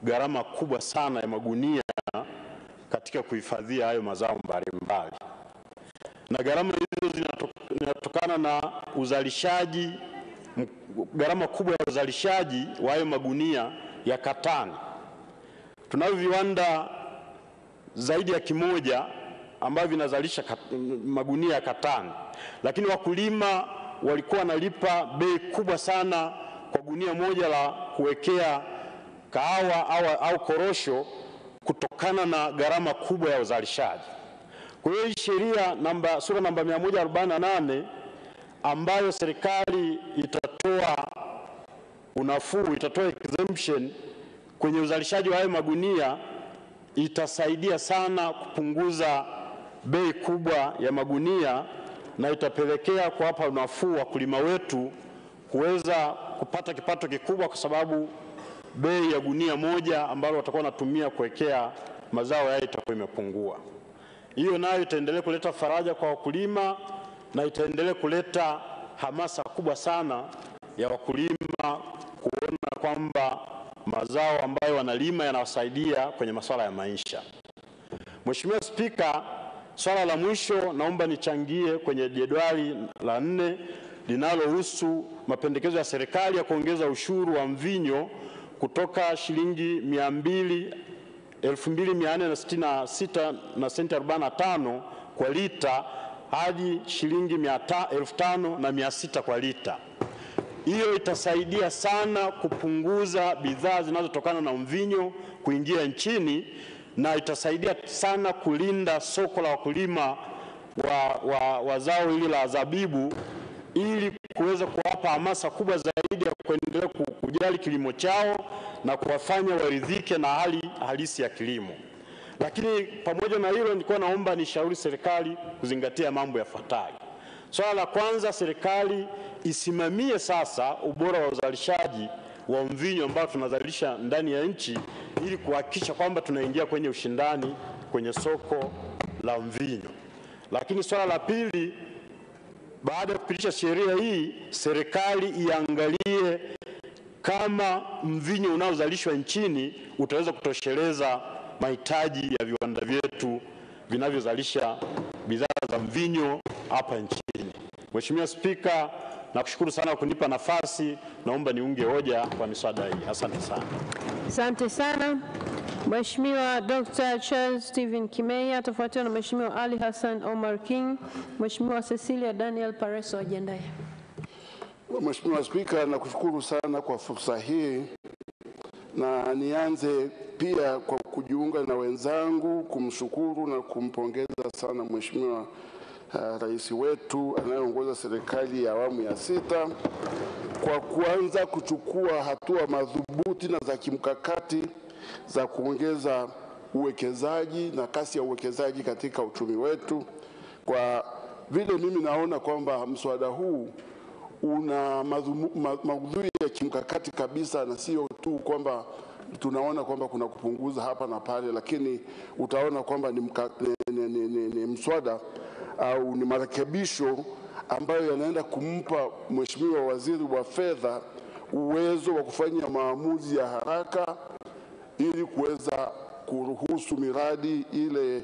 gharama kubwa sana ya magunia katika kuhifadhia hayo mazao mbalimbali, na gharama hizo zinatokana na uzalishaji, gharama kubwa ya uzalishaji wa hayo magunia ya katani. Tunavyo viwanda zaidi ya 100 ambavyo vinazalisha magunia ya katani, lakini wakulima walikuwa wanalipa bei kubwa sana kwa gunia moja la kuwekea kahawa au korosho kutokana na gharama kubwa ya uzalishaji. Kwa hiyo sheria sura namba 148 ambayo serikali itatoa unafuu, itatoa exemption kwenye uzalishaji wa hayo magunia, itasaidia sana kupunguza bei kubwa ya magunia na itapelekea kuwapa unafuu wakulima wetu kuweza kupata kipato kikubwa, kwa sababu bei ya gunia moja ambalo watakuwa wanatumia kuwekea mazao yao itakuwa imepungua. Hiyo nayo itaendelea kuleta faraja kwa wakulima na itaendelea kuleta hamasa kubwa sana ya wakulima kuona kwamba mazao ambayo wanalima yanawasaidia kwenye masuala ya maisha. Mheshimiwa Spika, swala la mwisho naomba nichangie kwenye jedwali la 4 linalohusu mapendekezo ya serikali ya kuongeza ushuru wa mvinyo kutoka shilingi 2,466 na senti 45 kwa lita hadi shilingi 5,600 kwa lita. Hiyo itasaidia sana kupunguza bidhaa zinazotokana na mvinyo kuingia nchini, na itasaidia sana kulinda soko la wakulima wa zao hili la zabibu, ili kuweza kuwapa hamasa kubwa zaidi ya kuendelea kujali kilimo chao na kuwafanya waridhike na hali halisi ya kilimo. Lakini pamoja na hilo, nilikuwa naomba nishauri serikali kuzingatia mambo yafuatayo. Swala la kwanza, serikali isimamie sasa ubora wa uzalishaji wa mvinyo ambao tunazalisha ndani ya nchi, ili kuhakikisha kwamba tunaingia kwenye ushindani kwenye soko la mvinyo. Lakini swala la pili, baada ya kupitisha sheria hii, serikali iangalie kama mvinyo unaozalishwa nchini utaweza kutosheleza mahitaji ya viwanda vyetu vinavyozalisha bidhaa za mvinyo hapa nchini. Mheshimiwa Spika, nakushukuru sana kunipa nafasi. Naomba niunge hoja kwa miswada hii. Asante sana. Asante sana. Mheshimiwa Dr. Charles Stephen Kimei atafuatiwa na Mheshimiwa Ali Hassan Omar King. Mheshimiwa Cecilia Daniel Pareso ajiandae. Mheshimiwa Spika, nakushukuru sana kwa fursa hii, na nianze pia kwa kujiunga na wenzangu kumshukuru na kumpongeza sana Mheshimiwa Rais wetu anayeongoza serikali ya awamu ya 6 kwa kuanza kuchukua hatua madhubuti na za kimkakati za kuongeza uwekezaji na kasi ya uwekezaji katika uchumi wetu. Kwa vile mimi naona kwamba mswada huu una maudhui ya kimkakati kabisa, na sio tu kwamba tunaona kwamba kuna kupunguza hapa na pale, lakini utaona kwamba ni mswada au ni marekebisho ambayo yanaenda kumpa Mheshimiwa Waziri wa Fedha uwezo wa kufanya maamuzi ya haraka ili kuweza kuruhusu miradi ile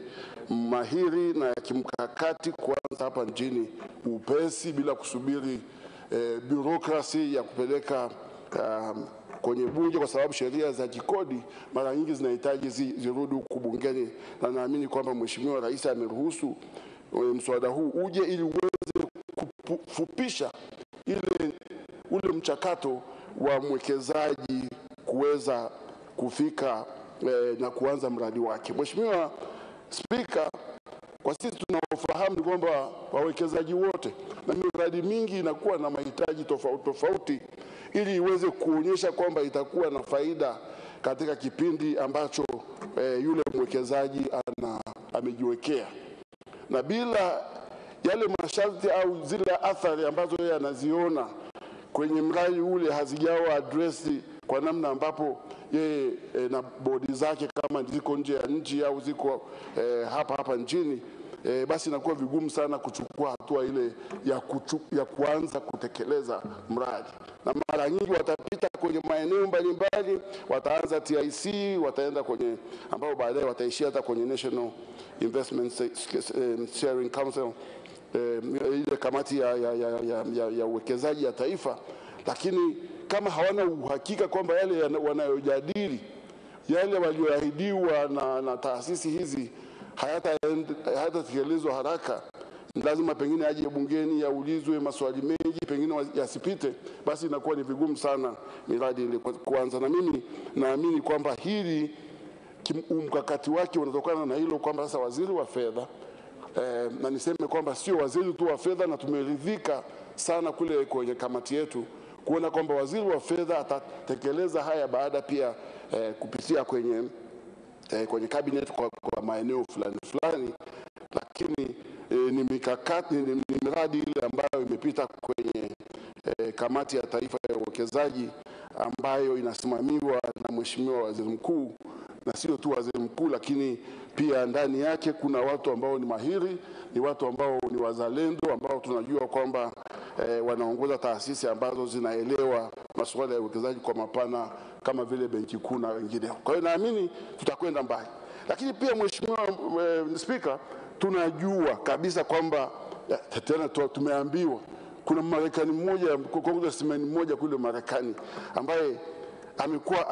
mahiri na ya kimkakati kuanza hapa nchini upesi bila kusubiri bureaucracy ya kupeleka kwenye Bunge, kwa sababu sheria za kikodi mara nyingi zinahitaji zirudi huku bungeni, na naamini kwamba Mheshimiwa Rais ameruhusu mswada huu uje ili uweze kufupisha ule mchakato wa mwekezaji kuweza kufika na kuanza mradi wake. Mheshimiwa Spika, kwa sisi tunaofahamu ni kwamba wawekezaji wote na miradi mingi inakuwa na mahitaji tofauti tofauti ili iweze kuonyesha kwamba itakuwa na faida katika kipindi ambacho yule mwekezaji amejiwekea. na bila yale masharti au zile athari ambazo yeye anaziona kwenye mradi ule hazijawa addressed kwa namna ambapo yeye na bodi zake kama ziko nje ya nchi au ziko hapa nchini, basi inakuwa vigumu sana kuchukua hatua ile ya kuanza kutekeleza mradi. Na mara nyingi watapita kwenye maeneo mbalimbali, wataanza TIC, wataenda kwenye ambao baadaye wataishia hata kwenye National Investment Sharing Council, ile kamati ya uwekezaji ya taifa, lakini kama hawana uhakika kwamba yale wanayojadili, yale walioahidiwa na taasisi hizi hayatatekelezwa haraka, lazima pengine aje bungeni yaulizwe maswali mengi, pengine yasipite, basi inakuwa ni vigumu sana miradi ile kuanza. Na mimi naamini kwamba hili mkakati wake unatokana na hilo kwamba sasa waziri wa fedha, na niseme kwamba sio waziri tu wa fedha, na tumeridhika sana kule kwenye kamati yetu kuona kwamba waziri wa fedha atatekeleza haya baada pia kupitia kwenye cabinet kwa maeneo fulani, lakini ni mikakati, ni miradi ile ambayo imepita kwenye kamati ya taifa ya uwekezaji ambayo inasimamiwa na Mheshimiwa Waziri Mkuu, na sio tu waziri mkuu, lakini pia ndani yake kuna watu ambao ni mahiri, ni watu ambao ni wazalendo, ambao tunajua kwamba wanaongoza taasisi ambazo zinaelewa masuala ya uwekezaji kwa mapana kama vile Benki Kuu na wengine. Kwa hiyo naamini tutakwenda mbali. Lakini pia Mheshimiwa Spika, tunajua kabisa kwamba tena tumeambiwa kuna Marekani mmoja, congressman mmoja kule Marekani ambaye amekuwa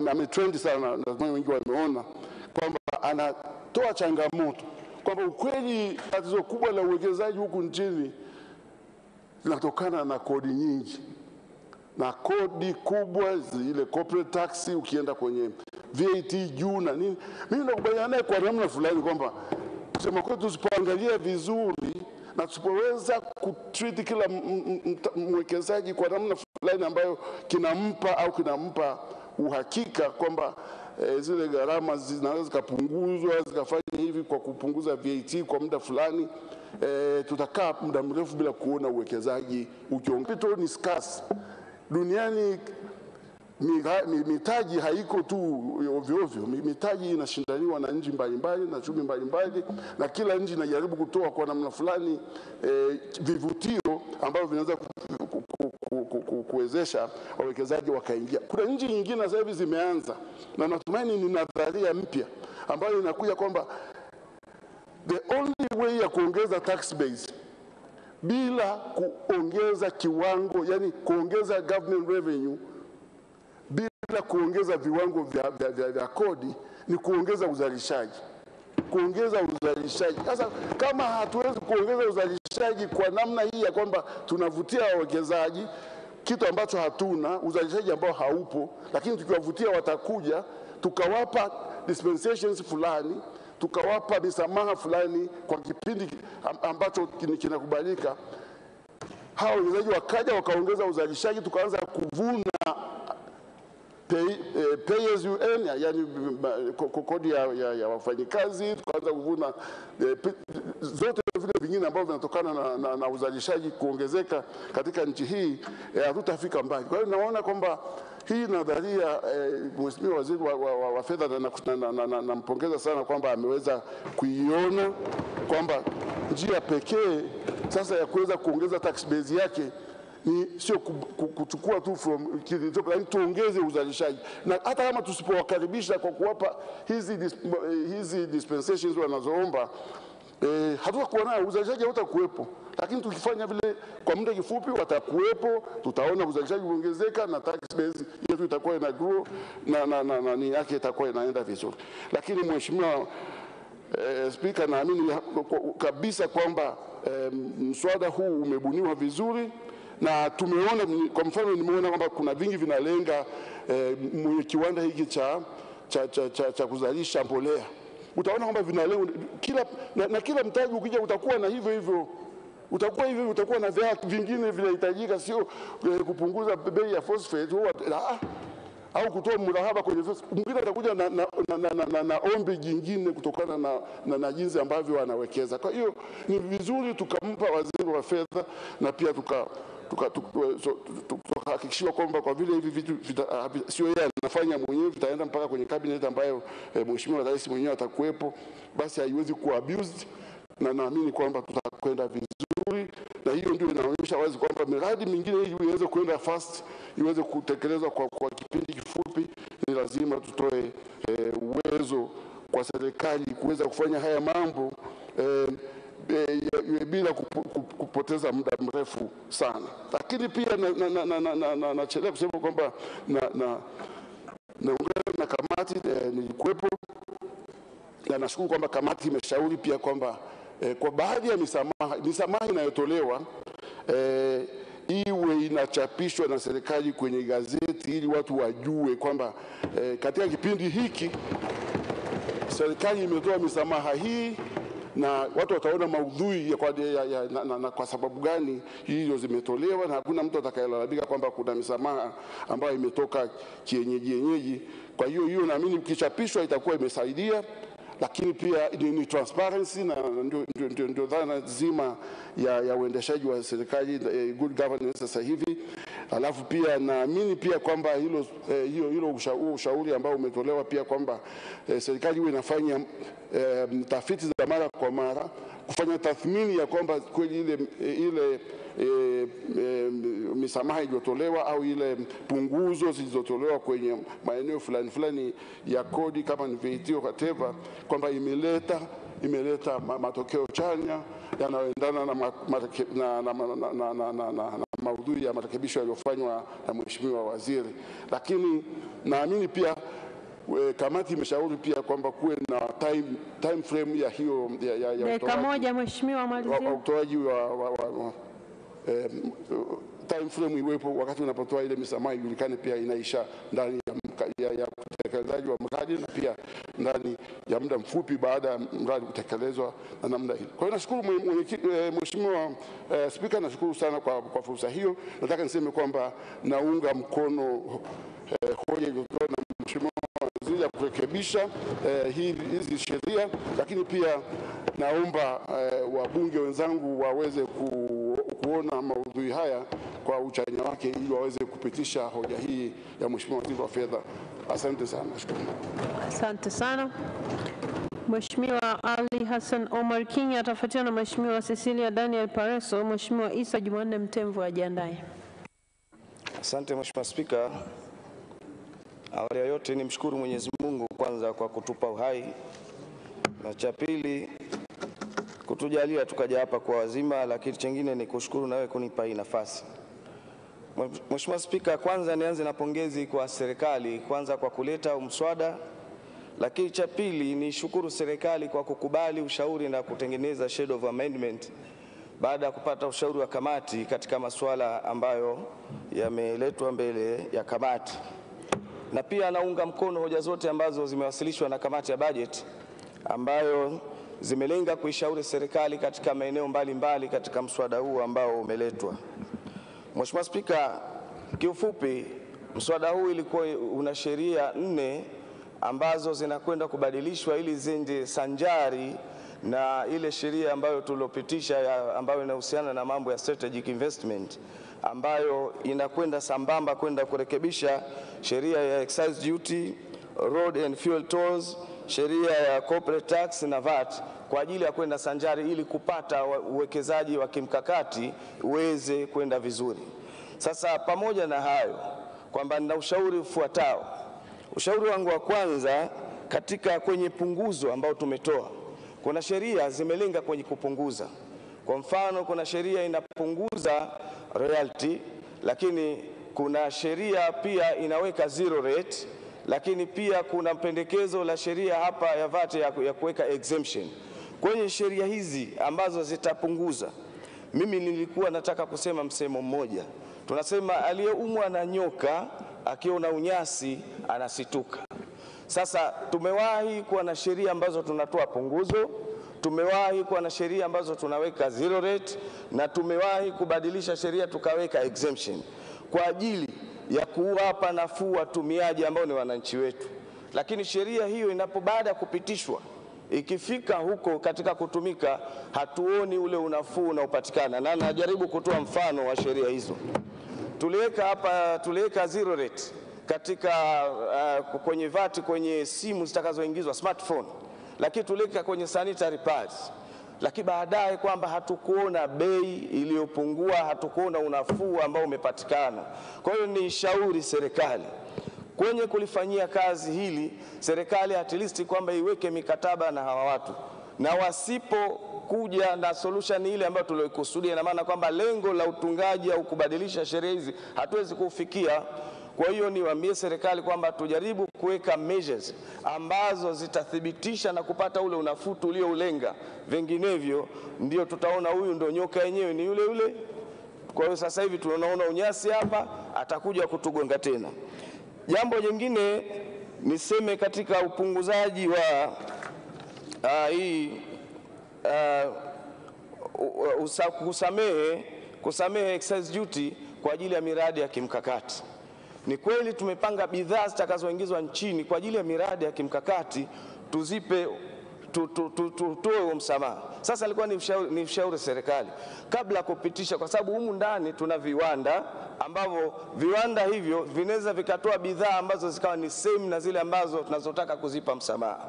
ametrend sana, na wengi wameona kwamba anatoa changamoto kwamba ukweli tatizo kubwa la uwekezaji huku nchini linatokana na kodi nyingi, na kodi kubwa zile corporate tax, ukienda kwenye VAT juu na nini. Mimi nakubaliana naye kwa namna fulani kwamba kusema kwetu tusipoangalia vizuri na tusipoweza kutreat kila mwekezaji kwa namna fulani ambayo kinampa uhakika kwamba zile gharama zinaweza zikapunguzwa, zikafanya hivi kwa kupunguza VAT kwa muda fulani, tutakaa muda mrefu bila kuona uwekezaji ukiongezeka. Ni scarce duniani, mitaji haiko tu ovyo ovyo. Mitaji inashindaniwa na nchi mbalimbali na chumi mbalimbali, na kila nchi inajaribu kutoa kwa namna fulani vivutio ambavyo vinaweza kuwezesha wawekezaji wakaingia. Kuna nchi nyingine sasa hivi zimeanza, na natumaini ni nadharia mpya ambayo inakuja kwamba the only way ya kuongeza tax base bila kuongeza kiwango, yani kuongeza government revenue bila kuongeza viwango vya kodi, ni kuongeza uzalishaji. Kuongeza uzalishaji. Sasa kama hatuwezi kuongeza uzalishaji kwa namna hii ya kwamba tunavutia wawekezaji, kitu ambacho hatuna, uzalishaji ambao haupo, lakini tukiwavutia watakuja, tukawapa dispensations fulani, tukawapa misamaha fulani kwa kipindi ambacho kinakubalika, hao wawekezaji wakaja wakaongeza uzalishaji, tukaanza kuvuna pay as you earn, yani kodi ya wafanyikazi, tukaanza kuvuna zote vile vingine ambavyo vinatokana na uzalishaji kuongezeka katika nchi hii, hatutafika mbali. Kwa hiyo naona kwamba hii nadharia, Mheshimiwa Waziri wa Fedha, nampongeza sana kwamba ameweza kuiona kwamba njia pekee sasa ya kuweza kuongeza tax base yake ni sio kuchukua tu from kilichopo, lakini tuongeze uzalishaji. Na hata kama tusipowakaribisha kwa kuwapa hizi dispensations wanazoomba, hatutakuwa nayo, uzalishaji hautakuwepo. Lakini tukifanya vile kwa muda kifupi watakuwepo, tutaona uzalishaji uongezeka na tax base yetu itakuwa ina grow na ni yake itakuwa inaenda vizuri. Lakini Mheshimiwa Spika, naamini kabisa kwamba mswada huu umebuniwa vizuri, na tumeona, kwa mfano nimeona kwamba kuna vingi vinalenga mwenye kiwanda hiki cha kuzalisha mbolea. Utaona kwamba vinalenga kila mtaji ukija utakuwa na hivyo utakuwa na vingine vinahitajika, sio kupunguza bei ya phosphate. au kutoa mrahaba kwenye Facebook. Mwingine atakuja na ombi jingine kutokana na jinsi ambavyo anawekeza. Kwa hiyo ni vizuri tukampa waziri wa fedha na pia tukahakikishiwa kwamba kwa vile hivi vitu sio yeye anafanya mwenyewe, vitaenda mpaka kwenye cabinet ambayo mheshimiwa rais mwenyewe atakuwepo, basi haiwezi kuwa abused, na naamini kwamba tutakwenda vizuri, na hiyo ndio inaonyesha wazi kwamba miradi mingine ili iweze kwenda fast, iweze kutekelezwa kwa kipindi kifupi, ni lazima tutoe uwezo kwa serikali kuweza kufanya haya mambo bila kupoteza muda mrefu sana. Lakini pia nachelea kusema kwamba naungana na kamati nilikuwepo, na nashukuru kwamba kamati imeshauri pia kwamba kwa baadhi ya misamaha inayotolewa iwe inachapishwa na serikali kwenye gazeti ili watu wajue kwamba katika kipindi hiki serikali imetoa misamaha hii, na watu wataona maudhui kwa sababu gani hizo zimetolewa, na hakuna mtu atakayelalamika kwamba kuna misamaha ambayo imetoka kienyeji. Kwa hiyo naamini ukichapishwa itakuwa imesaidia, lakini pia ni transparency, na ndio dhana zima ya uendeshaji wa serikali, good governance sasa hivi. Alafu pia naamini pia kwamba hilo ushauri ambao umetolewa pia kwamba serikali iwe inafanya tafiti za mara kwa mara, kufanya tathmini ya kwamba kweli ile misamaha iliyotolewa au ile punguzo zilizotolewa kwenye maeneo fulani ya kodi kama ni VAT au whatever, kwamba imeleta matokeo chanya yanayoendana na maudhui ya marekebisho yaliyofanywa na mheshimiwa waziri. Lakini naamini pia kamati imeshauri pia kwamba kuwe na time frame ya hiyo dakika moja mheshimiwa, malizia. Utoaji wa time frame iwepo, wakati unapotoa ile misamaha ijulikane pia inaisha ndani ya utekelezaji wa mradi, na pia ndani ya muda mfupi baada ya mradi kutekelezwa na namna hii. Kwa hiyo nashukuru mheshimiwa Spika, nashukuru sana kwa fursa hiyo. Nataka niseme kwamba naunga mkono hoja iliyotolewa na mheshimiwa waziri ya kurekebisha hizi sheria, lakini pia naomba wabunge wenzangu waweze kuona maudhui haya kwa uchanya wake ili waweze kupitisha hoja hii ya mheshimiwa waziri wa fedha. Asante sana. Asante sana. Mheshimiwa Ali Hassan Omar King atafuatiwa na Mheshimiwa Cecilia Daniel Pareso. Mheshimiwa Isa Jumanne Mtemvu ajiandae. Asante Mheshimiwa Spika. Awali ya yote nimshukuru Mwenyezi Mungu kwanza kwa kutupa uhai, na cha pili kutujalia tukaja hapa kwa wazima, lakini chengine ni kushukuru nawe kunipa hii nafasi. Mheshimiwa Spika, kwanza nianze na pongezi kwa serikali kwanza kwa kuleta mswada, lakini cha pili ni shukuru serikali kwa kukubali ushauri na kutengeneza shade of amendment baada ya kupata ushauri wa kamati katika masuala ambayo yameletwa mbele ya kamati. Na pia naunga mkono hoja zote ambazo zimewasilishwa na kamati ya bajeti ambayo zimelenga kuishauri serikali katika maeneo mbalimbali katika mswada huu ambao umeletwa. Mheshimiwa Spika, kiufupi mswada huu ilikuwa una sheria 4 ambazo zinakwenda kubadilishwa ili zende sanjari na ile sheria ambayo tulopitisha ambayo inahusiana na mambo ya strategic investment, ambayo inakwenda sambamba kwenda kurekebisha sheria ya excise duty, road and fuel tolls, sheria ya corporate tax na VAT kwa ajili ya kwenda sanjari ili kupata uwekezaji wa kimkakati uweze kwenda vizuri. Sasa pamoja na hayo kwamba nina ushauri ufuatao. Ushauri wangu wa kwanza kwenye punguzo ambao tumetoa, kuna sheria zimelenga kwenye kupunguza. Kwa mfano kuna sheria inapunguza royalty, lakini kuna sheria pia inaweka zero rate, lakini pia kuna pendekezo la sheria hapa ya VAT ya kuweka exemption. Kwenye sheria hizi ambazo zitapunguza, mimi nilikuwa nataka kusema msemo mmoja. Tunasema aliyeumwa na nyoka akiona unyasi anasituka. Sasa tumewahi kuwa na sheria ambazo tunatoa punguzo, tumewahi kuwa na sheria ambazo tunaweka zero rate, na tumewahi kubadilisha sheria tukaweka exemption kwa ajili ya kuwapa nafuu watumiaji ambao ni wananchi wetu. Lakini sheria hiyo baada ya kupitishwa, ikifika huko katika kutumika, hatuoni ule unafuu unaopatikana. Na najaribu kutoa mfano wa sheria hizo. Tuliweka zero rate katika kwenye VAT kwenye simu zitakazoingizwa smartphone, lakini tuliweka kwenye sanitary pads. Lakini baadaye kwamba hatukuona bei iliyopungua, hatukuona unafuu ambao umepatikana. Kwa hiyo ni shauri serikali kwenye kulifanyia kazi hili, serikali at least kwamba iweke mikataba na hawa watu, na wasipokuja na solution ile ambayo tuliokusudia, na maana kwamba lengo la utungaji au kubadilisha sheria hizi hatuwezi kufikia. Kwa hiyo niwaambie serikali kwamba tujaribu kuweka measures ambazo zitathibitisha na kupata ule unafuu ulioulenga, vinginevyo ndio tutaona huyu ndio nyoka yenyewe ni yule yule. Kwa hiyo sasa hivi tunaona unyasi hapa, atakuja kutugonga tena. Jambo jingine niseme katika upunguzaji wa kusamehe excise duty kwa ajili ya miradi ya kimkakati. Ni kweli tumepanga bidhaa zitakazoingizwa nchini kwa ajili ya miradi ya kimkakati tuzipe tutoe msamaha. Sasa alikuwa ni ushauri serikali kabla kupitisha, kwa sababu humu ndani tuna viwanda ambavyo viwanda hivyo vinaweza vikatoa bidhaa ambazo zikawa ni same na zile ambazo tunazotaka kuzipa msamaha.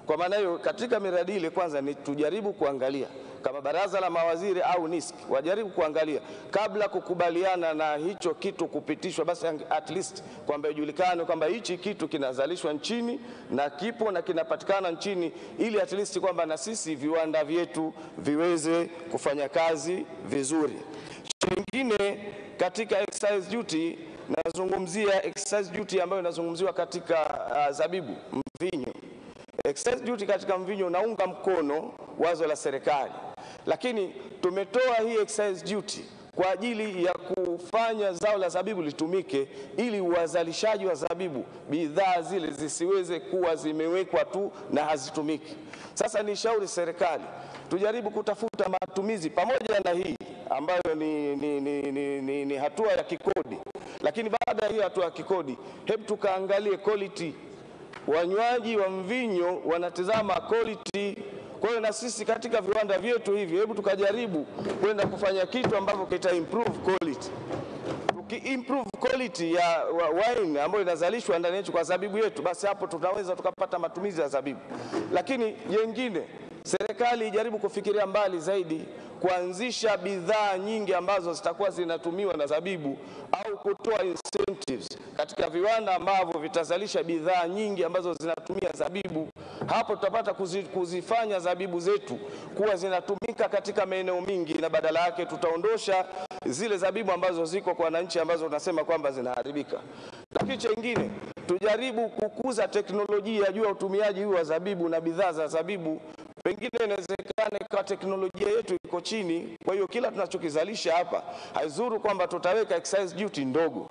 Kwa maana hiyo katika miradi ile kwanza ni tujaribu kuangalia kama baraza la mawaziri au NISC wajaribu kuangalia kabla kukubaliana na hicho kitu kupitishwa, basi at least kwamba ijulikane kwamba hichi kitu kinazalishwa nchini na kipo na kinapatikana nchini, ili at least kwamba na sisi viwanda vyetu viweze kufanya kazi vizuri. Kingine katika excise duty, nazungumzia excise duty ambayo inazungumziwa katika zabibu, mvinyo. Excise duty katika mvinyo unaunga mkono wazo la serikali, lakini tumetoa hii excise duty kwa ajili ya kufanya zao la zabibu litumike, ili wazalishaji wa zabibu bidhaa zile zisiweze kuwa zimewekwa tu na hazitumiki. Sasa ni shauri serikali tujaribu kutafuta matumizi pamoja na hii ambayo ni hatua ya kikodi, lakini baada ya hiyo hatua ya kikodi, hebu tukaangalie quality. Wanywaji wa mvinyo wanatazama quality. Kwa hiyo na sisi katika viwanda vyetu hivi, hebu tukajaribu kwenda kufanya kitu ambavyo kita improve quality. Tuki-improve quality ya wine ambayo inazalishwa ndani yetu kwa zabibu yetu, basi hapo tunaweza tukapata matumizi ya zabibu. Lakini jengine, serikali ijaribu kufikiria mbali zaidi, kuanzisha bidhaa nyingi ambazo zitakuwa zinatumiwa na zabibu, au kutoa incentives katika viwanda ambavyo vitazalisha bidhaa nyingi ambazo zinatumia zabibu. Hapo tutapata kuzifanya zabibu zetu kuwa zinatumika katika maeneo mingi, na badala yake tutaondosha zile zabibu ambazo ziko kwa wananchi ambazo tunasema kwamba zinaharibika. Lakini chengine, tujaribu kukuza teknolojia juu ya utumiaji huu wa zabibu na bidhaa za zabibu. Pengine inawezekana kwa teknolojia yetu iko chini, kwa hiyo kila tunachokizalisha hapa haizuru kwamba tutaweka excise duty ndogo.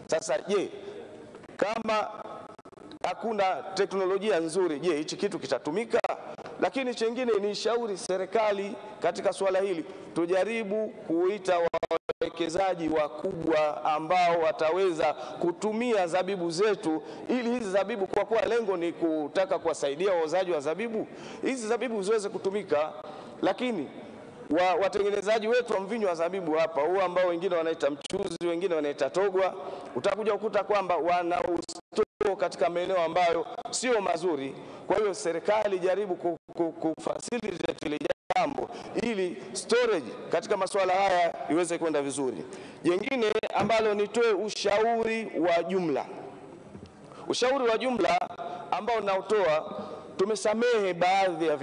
Sasa je, kama hakuna teknolojia nzuri, je, hichi kitu kitatumika? Lakini chengine ni shauri serikali katika swala hili, tujaribu kuita wawekezaji wakubwa ambao wataweza kutumia zabibu zetu, ili hizi zabibu, kwa kuwa lengo ni kutaka kuwasaidia wauzaji wa zabibu, hizi zabibu ziweze kutumika. Lakini watengenezaji wetu wa mvinyo wa zabibu hapa, huu ambao wengine wanaita mchuzi, wengine wanaita togwa, utakuja kukuta kwamba wanaustore katika maeneo ambayo sio mazuri. Kwa hiyo serikali jaribu kufacilitate ile jambo, ili storage katika masuala haya iweze kwenda vizuri. Jengine ambalo nitoe ushauri wa jumla. Ushauri wa jumla ambao nautoa, tumesamehe baadhi ya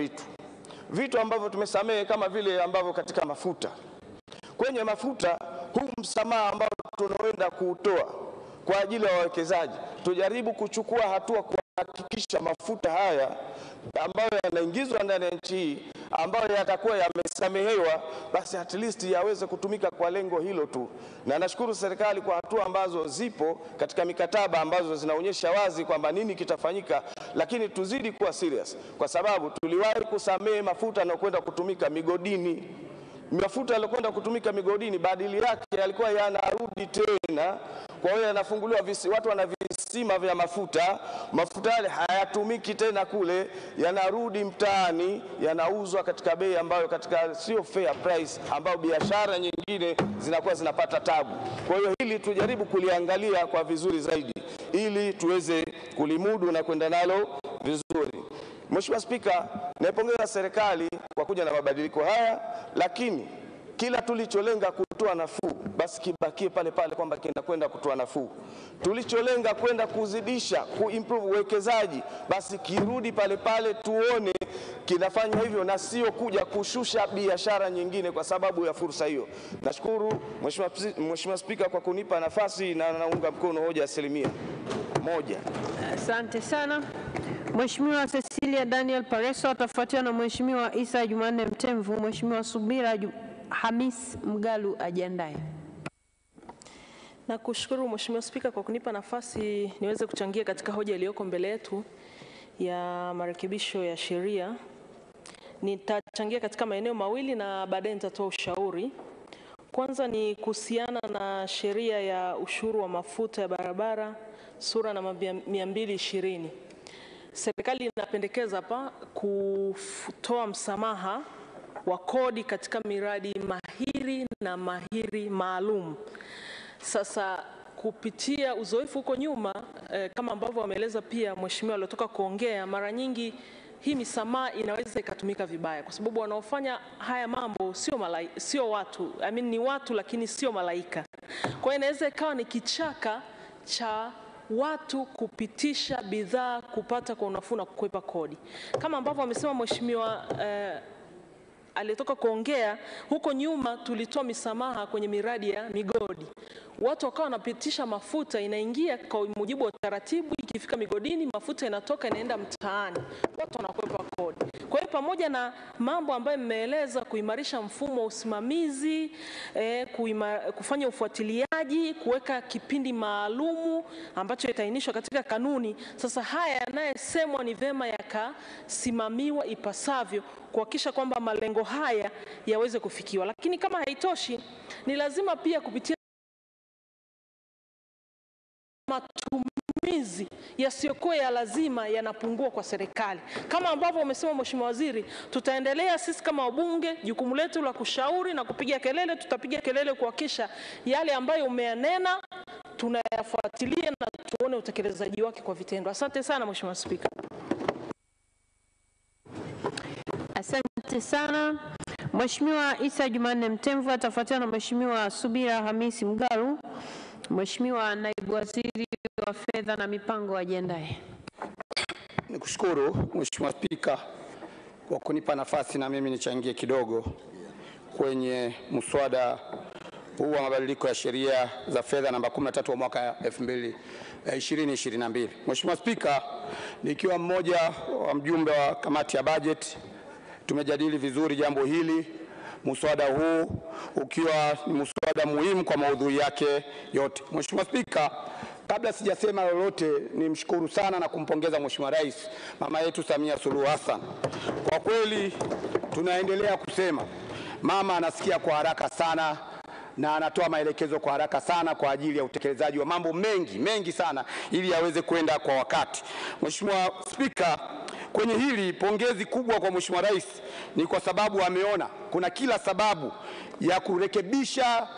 vitu ambavyo tumesamehe, kama vile ambavyo katika mafuta. Kwenye mafuta, huu msamaha ambao tunaoenda kuutoa kwa ajili ya wawekezaji, tujaribu kuchukua hatua kuhakikisha mafuta haya ambayo yanaingizwa ndani ya nchi hii, ambayo yatakuwa yamesamehewa, basi at least yaweze kutumika kwa lengo hilo tu. Na nashukuru serikali kwa hatua ambazo zipo katika mikataba ambazo zinaonyesha wazi kwamba nini kitafanyika, lakini tuzidi kuwa serious, kwa sababu tuliwahi kusamehe mafuta na kwenda kutumika migodini. Mafuta yaliyokwenda kutumika migodini, badili yake yalikuwa yanarudi tena Kwa hiyo yanafunguliwa watu wana visima vya mafuta, mafuta yale hayatumiki tena kule, yanarudi mtaani, yanauzwa katika bei ambayo katika sio fair price, ambayo biashara nyingine zinakuwa zinapata tabu. Kwa hiyo hili tujaribu kuliangalia kwa vizuri zaidi ili tuweze kulimudu na kwenda nalo vizuri. Mheshimiwa Spika, naipongeza serikali kwa kuja na mabadiliko haya, lakini kila tulicholenga kutoa nafuu basi kibakie pale pale kwamba kinakwenda kutoa nafuu. Tulicholenga kwenda kuzidisha, kuimprove uwekezaji, basi kirudi pale pale tuone kinafanya hivyo na sio kuja kushusha biashara nyingine kwa sababu ya fursa hiyo. Nashukuru Mheshimiwa Spika kwa kunipa nafasi na naunga mkono hoja asilimia moja. Asante sana. Mheshimiwa Cecilia Daniel Pareso atafuatiwa na Mheshimiwa Isa Jumanne Mtemvu. Mheshimiwa Subira Hamis Mgalu ajiandae. Nakushukuru Mheshimiwa Spika kwa kunipa nafasi niweze kuchangia katika hoja iliyoko mbele yetu ya marekebisho ya sheria. Nitachangia katika maeneo mawili na baadaye nitatoa ushauri. Kwanza ni kuhusiana na sheria ya ushuru wa mafuta ya barabara sura namba 220. Serikali inapendekeza hapa kutoa msamaha wa kodi katika miradi mahiri na mahiri maalum. Sasa kupitia uzoefu huko nyuma kama ambavyo wameeleza pia mheshimiwa aliyotoka kuongea, mara nyingi hii misamaha inaweza ikatumika vibaya kwa sababu wanaofanya haya mambo sio watu, ni watu lakini sio malaika. Kwa hiyo inaweza ikawa ni kichaka cha watu kupitisha bidhaa kupata kwa unafuu na kukwepa kodi. Kama ambavyo wamesema mheshimiwa aliyetoka kuongea, huko nyuma tulitoa misamaha kwenye miradi ya migodi. Watu wakawa wanapitisha mafuta, inaingia kwa mujibu wa taratibu, ikifika migodini mafuta inatoka inaenda mtaani, watu wanakwepa kodi. Kwa hiyo pamoja na mambo ambayo mmeeleza, kuimarisha mfumo wa usimamizi, kufanya ufuatiliaji, kuweka kipindi maalumu ambacho itainishwa katika kanuni, sasa haya yanayesemwa ni vema yakasimamiwa ipasavyo kuhakikisha kwamba malengo haya yaweze kufikiwa. Lakini kama haitoshi, ni lazima pia kupitia matumizi yasiyokuwa ya lazima yanapungua kwa serikali. Kama ambavyo umesema Mheshimiwa Waziri, tutaendelea sisi kama wabunge, jukumu letu la kushauri na kupiga kelele, tutapiga kelele kuhakikisha yale ambayo umeyanena tunayafuatilia na tuone utekelezaji wake kwa vitendo. Asante sana Mheshimiwa Spika. Asante sana. Mheshimiwa Isa Jumanne Mtemvu atafuatiwa na Mheshimiwa Subira Hamisi Mgalu. Mheshimiwa Naibu Waziri wa Fedha na Mipango ajiandae. Nikushukuru Mheshimiwa Spika kwa kunipa nafasi na mimi nichangie kidogo kwenye mswada huu wa mabadiliko ya sheria za fedha namba 13 wa mwaka 2022. Mheshimiwa Spika, nikiwa mmoja wa mjumbe wa kamati ya bajeti, tumejadili vizuri jambo hili, mswada huu ukiwa ni mswada muhimu kwa maudhui yake yote. Mheshimiwa Spika, kabla sijasema lolote, nimshukuru sana na kumpongeza Mheshimiwa Rais mama yetu Samia Suluhu Hassan. Kwa kweli tunaendelea kusema mama anasikia kwa haraka sana na anatoa maelekezo kwa haraka sana kwa ajili ya utekelezaji wa mambo mengi sana ili aweze kwenda kwa wakati. Mheshimiwa Spika, kwenye hili pongezi kubwa kwa Mheshimiwa Rais ni kwa sababu ameona kuna kila sababu ya kurekebisha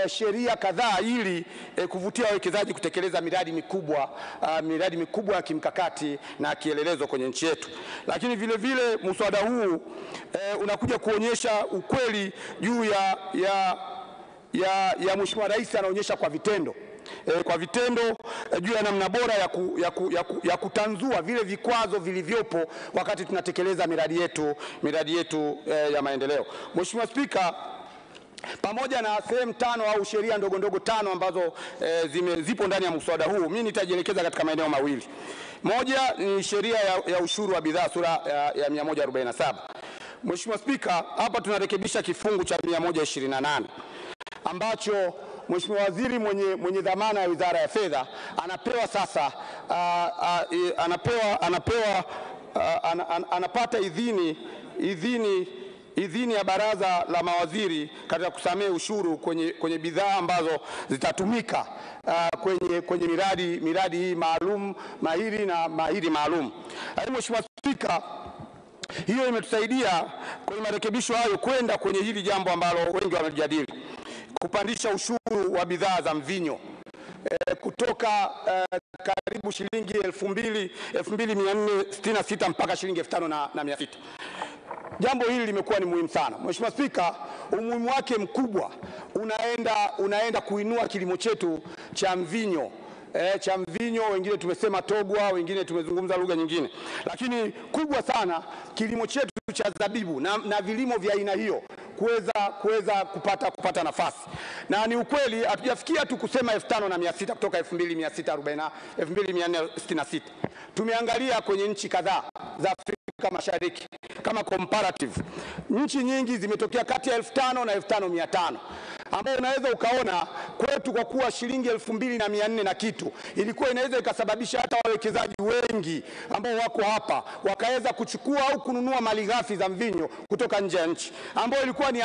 sheria kadhaa ili kuvutia wawekezaji kutekeleza miradi mikubwa ya kimkakati na kielelezo kwenye nchi yetu. Lakini vile vile mswada huu unakuja kuonyesha ukweli juu ya Mheshimiwa Rais anaonyesha kwa vitendo juu ya namna bora ya kutanzua vile vikwazo vilivyopo wakati tunatekeleza miradi yetu ya maendeleo. Mheshimiwa Spika, pamoja na sehemu 5 au sheria ndogo 5 ambazo zipo ndani ya mswada huu, mimi nitajielekeza katika maeneo mawili. Moja ni sheria ya ushuru wa bidhaa sura ya 147. Mheshimiwa Spika, hapa tunarekebisha kifungu cha 128 ambacho Mheshimiwa Waziri mwenye dhamana ya Wizara ya Fedha anapewa sasa anapata idhini idhini ya baraza la mawaziri katika kusamehe ushuru kwenye bidhaa ambazo zitatumika kwenye miradi hii maalum, mahiri na mahiri maalum. Mheshimiwa Spika, hiyo imetusaidia kwenye marekebisho hayo kwenda kwenye hili jambo ambalo wengi wamejadili, kupandisha ushuru wa bidhaa za mvinyo kutoka karibu shilingi 2,466 mpaka shilingi 5,600. Jambo hili limekuwa ni muhimu sana. Mheshimiwa Spika, umuhimu wake mkubwa unaenda kuinua kilimo chetu cha mvinyo. Wengine tumesema togwa, wengine tumezungumza lugha nyingine, lakini kubwa sana kilimo chetu cha zabibu na vilimo vya aina hiyo kuweza kupata nafasi. Na ni ukweli hatujafikia tu kusema 5,600 kutoka 2,466. Tumeangalia kwenye nchi kadhaa za Afrika Mashariki kama comparative. Nchi nyingi zimetokea kati ya 5,000 na 5,500, ambao unaweza ukaona kwetu kwa kuwa shilingi 2,400 na kitu ilikuwa inaweza ikasababisha hata wawekezaji wengi ambao wako hapa wakaweza kuchukua au kununua malighafi za mvinyo kutoka nje ya nchi, ambao ilikuwa ni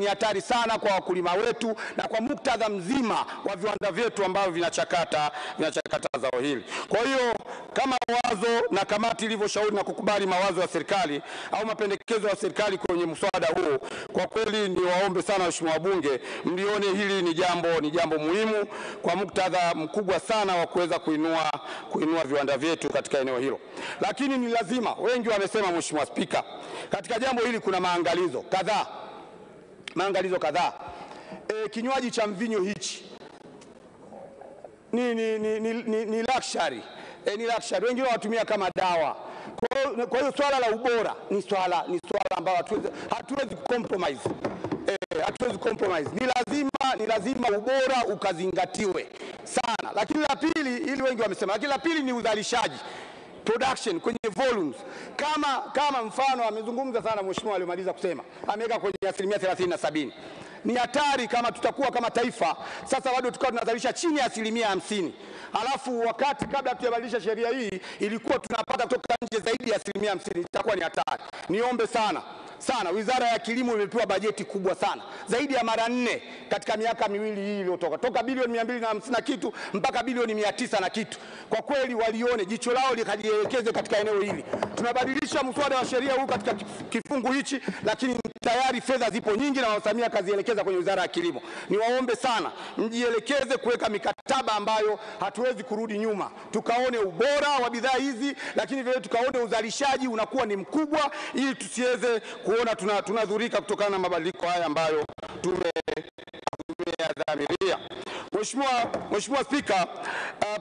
hatari sana kwa wakulima wetu na kwa muktadha mzima wa viwanda vyetu ambavyo vinachakata zao hili. Kwa hiyo kama wazo na kamati ilivyoshauri na kukubali mawazo ya serikali au mapendekezo ya serikali kwenye mswada huu, kwa kweli ni waombe sana waheshimiwa wabunge mlione hili ni jambo muhimu kwa muktadha mkubwa sana wa kuweza kuinua viwanda vyetu katika eneo hilo. Lakini ni lazima, wengi wamesema Mheshimiwa Spika, katika jambo hili kuna maangalizo kadhaa. Kinywaji cha mvinyo hichi ni luxury. Ni luxury. Wengine wanatumia kama dawa. Kwa hiyo swala la ubora ni swala ambalo hatuwezi compromise. Hatuwezi compromise. Ni lazima ubora ukazingatiwe sana. Lakini la pili, ili wengi wamesema, lakini la pili ni uzalishaji, production kwenye volumes. Kama mfano amezungumza sana mheshimiwa aliyomaliza kusema, ameweka kwenye 30% na 70%. Ni hatari kama tutakuwa kama taifa sasa bado tukawa tunazalisha chini ya 50%. Alafu wakati kabla tujabadilisha sheria hii ilikuwa tunapata kutoka nje zaidi ya 50%, itakuwa ni hatari. Niombe sana Wizara ya Kilimo imepewa bajeti kubwa sana, zaidi ya mara 4 katika miaka miwili hii iliyotoka, toka bilioni 250 na kitu mpaka bilioni 900 na kitu. Kwa kweli walione, jicho lao likajielekeze katika eneo hili. Tunabadilisha mswada wa sheria huu katika kifungu hichi, lakini tayari fedha zipo nyingi na Samia kazielekeza kwenye Wizara ya Kilimo. Niwaombe sana mjielekeze kuweka mikataba ambayo hatuwezi kurudi nyuma, tukaone ubora wa bidhaa hizi, lakini vile tukaone uzalishaji unakuwa ni mkubwa, ili tusiweze kuona tunadhurika kutokana na mabadiliko haya ambayo tumeyadhamiria. Mheshimiwa Spika,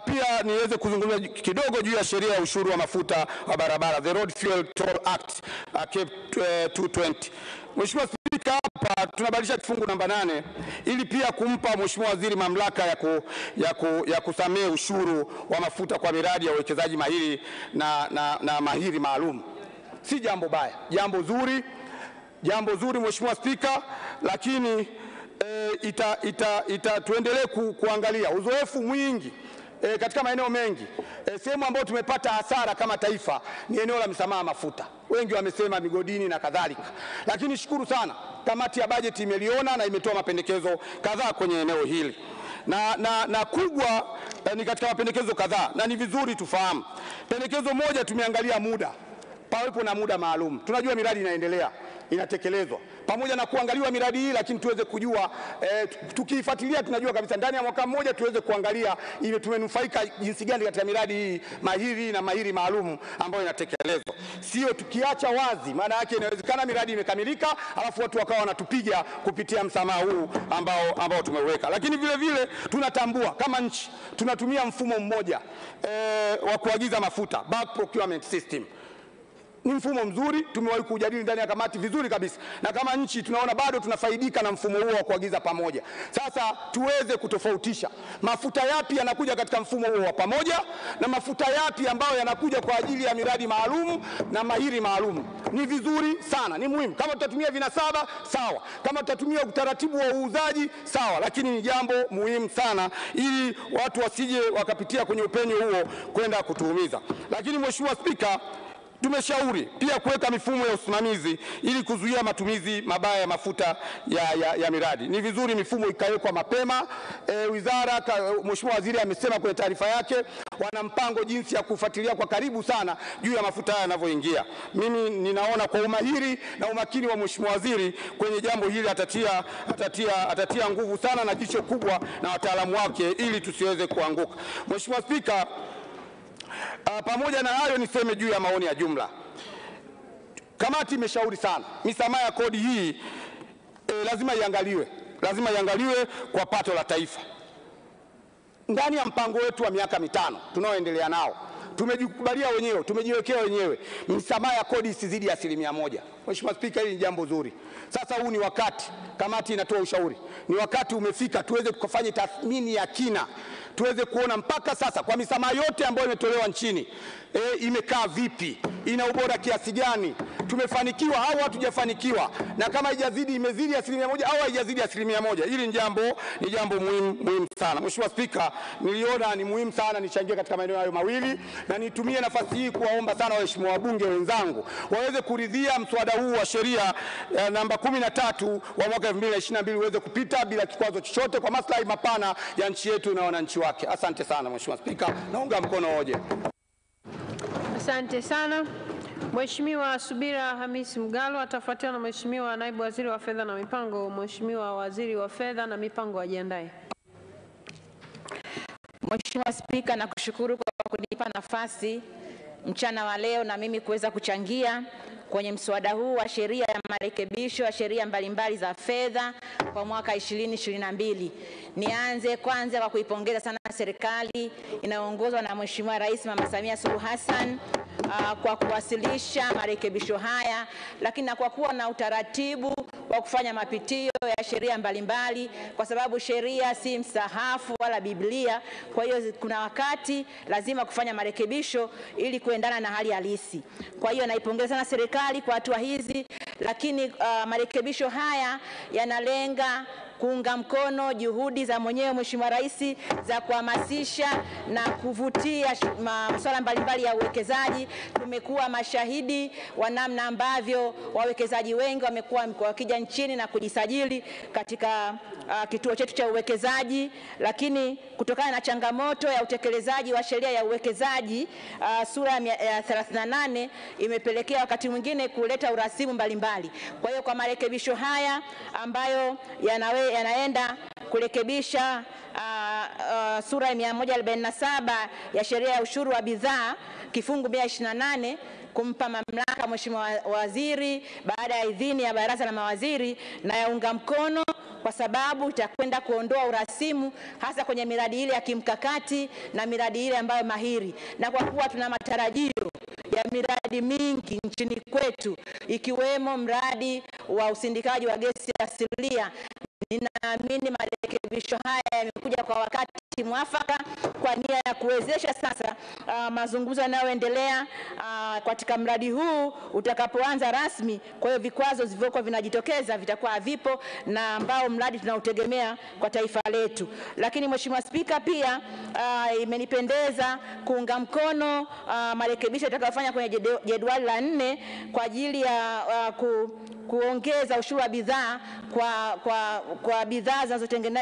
pia niweze kuzungumza kidogo juu ya sheria ya ushuru wa mafuta wa barabara, the Road Fuel Toll Act 220. Mheshimiwa Spika, hapa tunabadilisha kifungu namba 8 ili pia kumpa Mheshimiwa Waziri mamlaka ya kusamehe ushuru wa mafuta kwa miradi ya uwekezaji mahiri na mahiri maalum. Si jambo baya, jambo zuri Mheshimiwa Spika, lakini tuendelee kuangalia uzoefu mwingi katika maeneo mengi. Sehemu ambayo tumepata hasara kama taifa ni eneo la misamaha mafuta. Wengi wamesema migodini na kadhalika, lakini shukuru sana kamati ya bajeti imeliona na imetoa mapendekezo kadhaa kwenye eneo hili, na kubwa ni katika mapendekezo kadhaa, na ni vizuri tufahamu. Pendekezo moja, tumeangalia muda, pawepo na muda maalum. Tunajua miradi inaendelea, inatekelezwa, pamoja na kuangaliwa miradi hii, lakini tuweze kujua tukiifuatilia tunajua kabisa ndani ya mwaka mmoja tuweze kuangalia ile tumenufaika jinsi gani katika miradi hii mahiri na mahiri maalum ambayo inatekelezwa. Sio tukiacha wazi, maana yake inawezekana miradi imekamilika alafu watu wakawa wanatupiga kupitia msamaha huu ambao tumeweka. Lakini vile vile tunatambua kama nchi tunatumia mfumo mmoja wa kuagiza mafuta, bulk procurement system. Ni mfumo mzuri, tumewahi kujadili ndani ya kamati vizuri kabisa, na kama nchi tunaona bado tunafaidika na mfumo huo wa kuagiza pamoja. Sasa tuweze kutofautisha mafuta yapi yanakuja katika mfumo huo wa pamoja na mafuta yapi ambayo yanakuja kwa ajili ya miradi maalum na mahiri maalum. Ni vizuri sana, ni muhimu. Kama tutatumia vinasaba sawa, kama tutatumia utaratibu wa uuzaji sawa, lakini ni jambo muhimu sana ili watu wasije wakapitia kwenye upenyo huo kwenda kutuumiza. Lakini Mheshimiwa Spika, Tumeshauri pia kuweka mifumo ya usimamizi ili kuzuia matumizi mabaya ya mafuta ya miradi. Ni vizuri mifumo ikawekwa mapema. Wizara, Mheshimiwa Waziri amesema kwenye taarifa yake wana mpango jinsi ya kufuatilia kwa karibu sana juu ya mafuta haya yanavyoingia. Mimi ninaona kwa umahiri na umakini wa Mheshimiwa Waziri kwenye jambo hili atatia nguvu sana na jicho kubwa na wataalamu wake ili tusiweze kuanguka. Mheshimiwa Spika, pamoja na hayo niseme juu ya maoni ya jumla. Kamati imeshauri sana misamaha ya kodi hii lazima iangaliwe kwa pato la taifa. Ndani ya mpango wetu wa miaka 5 tunaoendelea nao tumejikubalia wenyewe, tumejiwekea wenyewe misamaha ya kodi isizidi 1%. Mheshimiwa Spika, hili ni jambo zuri. Sasa huu ni wakati, kamati inatoa ushauri, ni wakati umefika tuweze kufanya tathmini ya kina, tuweze kuona mpaka sasa kwa misamaha yote ambayo imetolewa nchini imekaa vipi, ina ubora kiasi gani, tumefanikiwa au hatujafanikiwa, na kama haijazidi imezidi 1% au haijazidi 1%. Hili ni jambo muhimu sana. Mheshimiwa Spika, niliona ni muhimu sana nichangie katika maeneo hayo mawili, na nitumie nafasi hii kuwaomba sana waheshimiwa wabunge wenzangu waweze kuridhia mswada huu wa sheria namba 13 wa mwaka 2022 uweze kupita bila kikwazo chochote kwa maslahi mapana ya nchi yetu na wananchi wake. Asante sana Mheshimiwa Spika, naunga mkono hoja. Asante sana. Mheshimiwa Subira Hamisi Mgalo atafuatiwa na Mheshimiwa Naibu Waziri wa Fedha na Mipango. Mheshimiwa Waziri wa Fedha na Mipango ajiandae. Mheshimiwa Spika, nakushukuru kwa kunipa nafasi mchana wa leo na mimi kuweza kuchangia kwenye mswada huu wa sheria ya marekebisho ya sheria mbalimbali za fedha kwa mwaka 2022. Nianze kwanza kwa kuipongeza sana serikali inayoongozwa na Mheshimiwa Rais Mama Samia Suluhu Hassan kwa kuwasilisha marekebisho haya, lakini na kwa kuwa na utaratibu wa kufanya mapitio ya sheria mbalimbali, kwa sababu sheria si msahafu wala Biblia. Kwa hiyo kuna wakati lazima kufanya marekebisho ili kuendana na hali halisi. Kwa hiyo naipongeza sana serikali kwa hatua hizi, lakini marekebisho haya yanalenga kuunga mkono juhudi za mwenyewe Mheshimiwa Rais za kuhamasisha na kuvutia masuala mbalimbali ya uwekezaji. Tumekuwa mashahidi wa namna ambavyo wawekezaji wengi wamekuwa wakija nchini na kujisajili katika kituo chetu cha uwekezaji, lakini kutokana na changamoto ya utekelezaji wa sheria ya uwekezaji sura ya 38 imepelekea wakati mwingine kuleta urasimu mbalimbali. Kwa hiyo kwa marekebisho haya ambayo yanaenda kurekebisha sura ya 147 ya sheria ya ushuru wa bidhaa kifungu 128 kumpa mamlaka Mheshimiwa Waziri baada ya idhini ya Baraza la Mawaziri, na yaunga mkono kwa sababu itakwenda kuondoa urasimu hasa kwenye miradi ile ya kimkakati na miradi ile ambayo mahiri. Na kwa kuwa tuna matarajio ya miradi mingi nchini kwetu ikiwemo mradi wa usindikaji wa gesi asilia, ninaamini marekebisho haya yamekuja kwa wakati mwafaka kwa nia ya kuwezesha sasa mazungumzo yanayoendelea katika mradi huu utakapoanza rasmi. Kwa hiyo vikwazo vilivyokuwa vinajitokeza vitakuwa havipo, na ambao mradi tunautegemea kwa taifa letu. Lakini Mheshimiwa Spika, pia imenipendeza kuunga mkono marekebisho yatakayofanya kwenye jedwali la 4 kwa ajili ya kuongeza ushuru wa bidhaa kwa bidhaa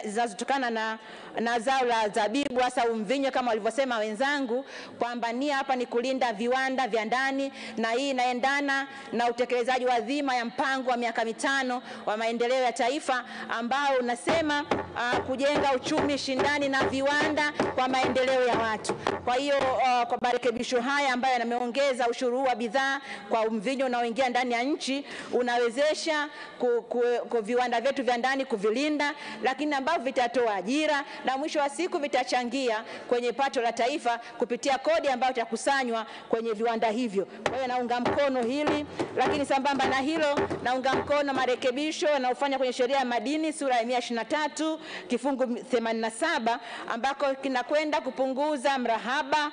zinazotokana na zao la zabibu, hasa mvinyo kama walivyosema wenzangu, kwamba nia hapa ni kulinda viwanda vya ndani, na hii inaendana na utekelezaji wa dhima ya mpango wa miaka 5 wa maendeleo ya taifa ambao unasema kujenga uchumi shindani na viwanda kwa maendeleo ya watu. Kwa hiyo kwa marekebisho haya ambayo yameongeza ushuru wa bidhaa kwa mvinyo unaoingia ndani ya nchi, unawezesha kwa viwanda vyetu vya ndani kuvilinda, lakini ambavyo vitatoa ajira na mwisho wa siku vitachangia kwenye pato la taifa kupitia kodi ambayo itakusanywa kwenye viwanda hivyo. Kwa hiyo naunga mkono hili, lakini sambamba na hilo naunga mkono marekebisho yanayofanya kwenye sheria ya madini sura ya 123 kifungu 87 ambako kinakwenda kupunguza mrahaba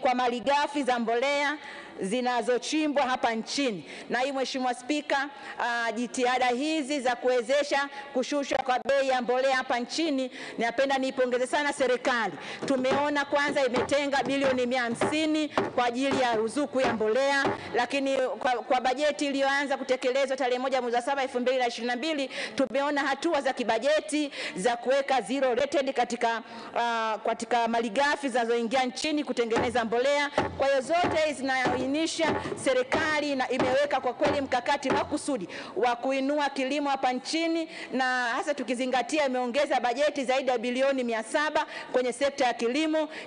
kwa malighafi za mbolea zinazochimbwa hapa nchini. Na hii Mheshimiwa Spika, jitihada hizi za kuwezesha kushushwa kwa bei ya mbolea hapa nchini, ninapenda niipongeze sana serikali. Tumeona kwanza imetenga bilioni 150 kwa ajili ya ruzuku ya mbolea, lakini kwa bajeti iliyoanza kutekelezwa tarehe 1 mwezi wa 7 2022 tumeona hatua za kibajeti za kuweka zero rated katika malighafi zinazoingia nchini kutengeneza mbolea. Kwa hiyo zote zinaainisha serikali na imeweka kwa kweli mkakati makusudi wa kuinua kilimo hapa nchini, na hasa tukizingatia imeongeza bajeti zaidi ya bilioni 700 kwenye sekta ya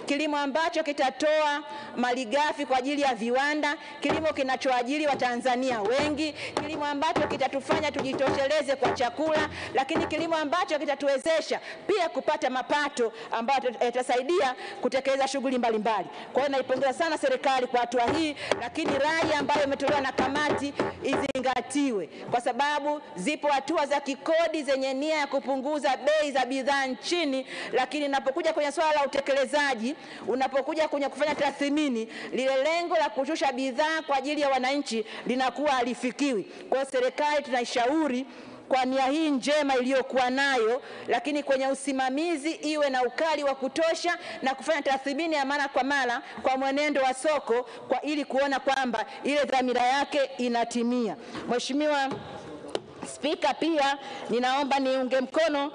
kilimo ambacho kitatoa malighafi kwa ajili ya viwanda, kilimo kinachoajiri Watanzania wengi, kilimo ambacho kitatufanya tujitosheleze kwa chakula, lakini kilimo ambacho kitatuwezesha pia kupata mapato ambayo yatasaidia kutekeleza shughuli mbalimbali. Kwa hiyo naipongeza sana serikali kwa hatua hii, lakini rai ambayo imetolewa na kamati izingatiwe, kwa sababu zipo hatua za kikodi zenye nia ya kupunguza bei za bidhaa nchini, lakini unapokuja kwenye swala la utekelezaji, unapokuja kwenye kufanya tathmini, lile lengo la kushusha bidhaa kwa ajili ya wananchi linakuwa halifikiwi. Kwa hiyo serikali tunaishauri kwa nia hii njema iliyokuwa nayo, lakini kwenye usimamizi iwe na ukali wa kutosha na kufanya tathmini ya mara kwa mara kwa mwenendo wa soko ili kuona kwamba ile dhamira yake inatimia. Mheshimiwa Spika, pia ninaomba niunge mkono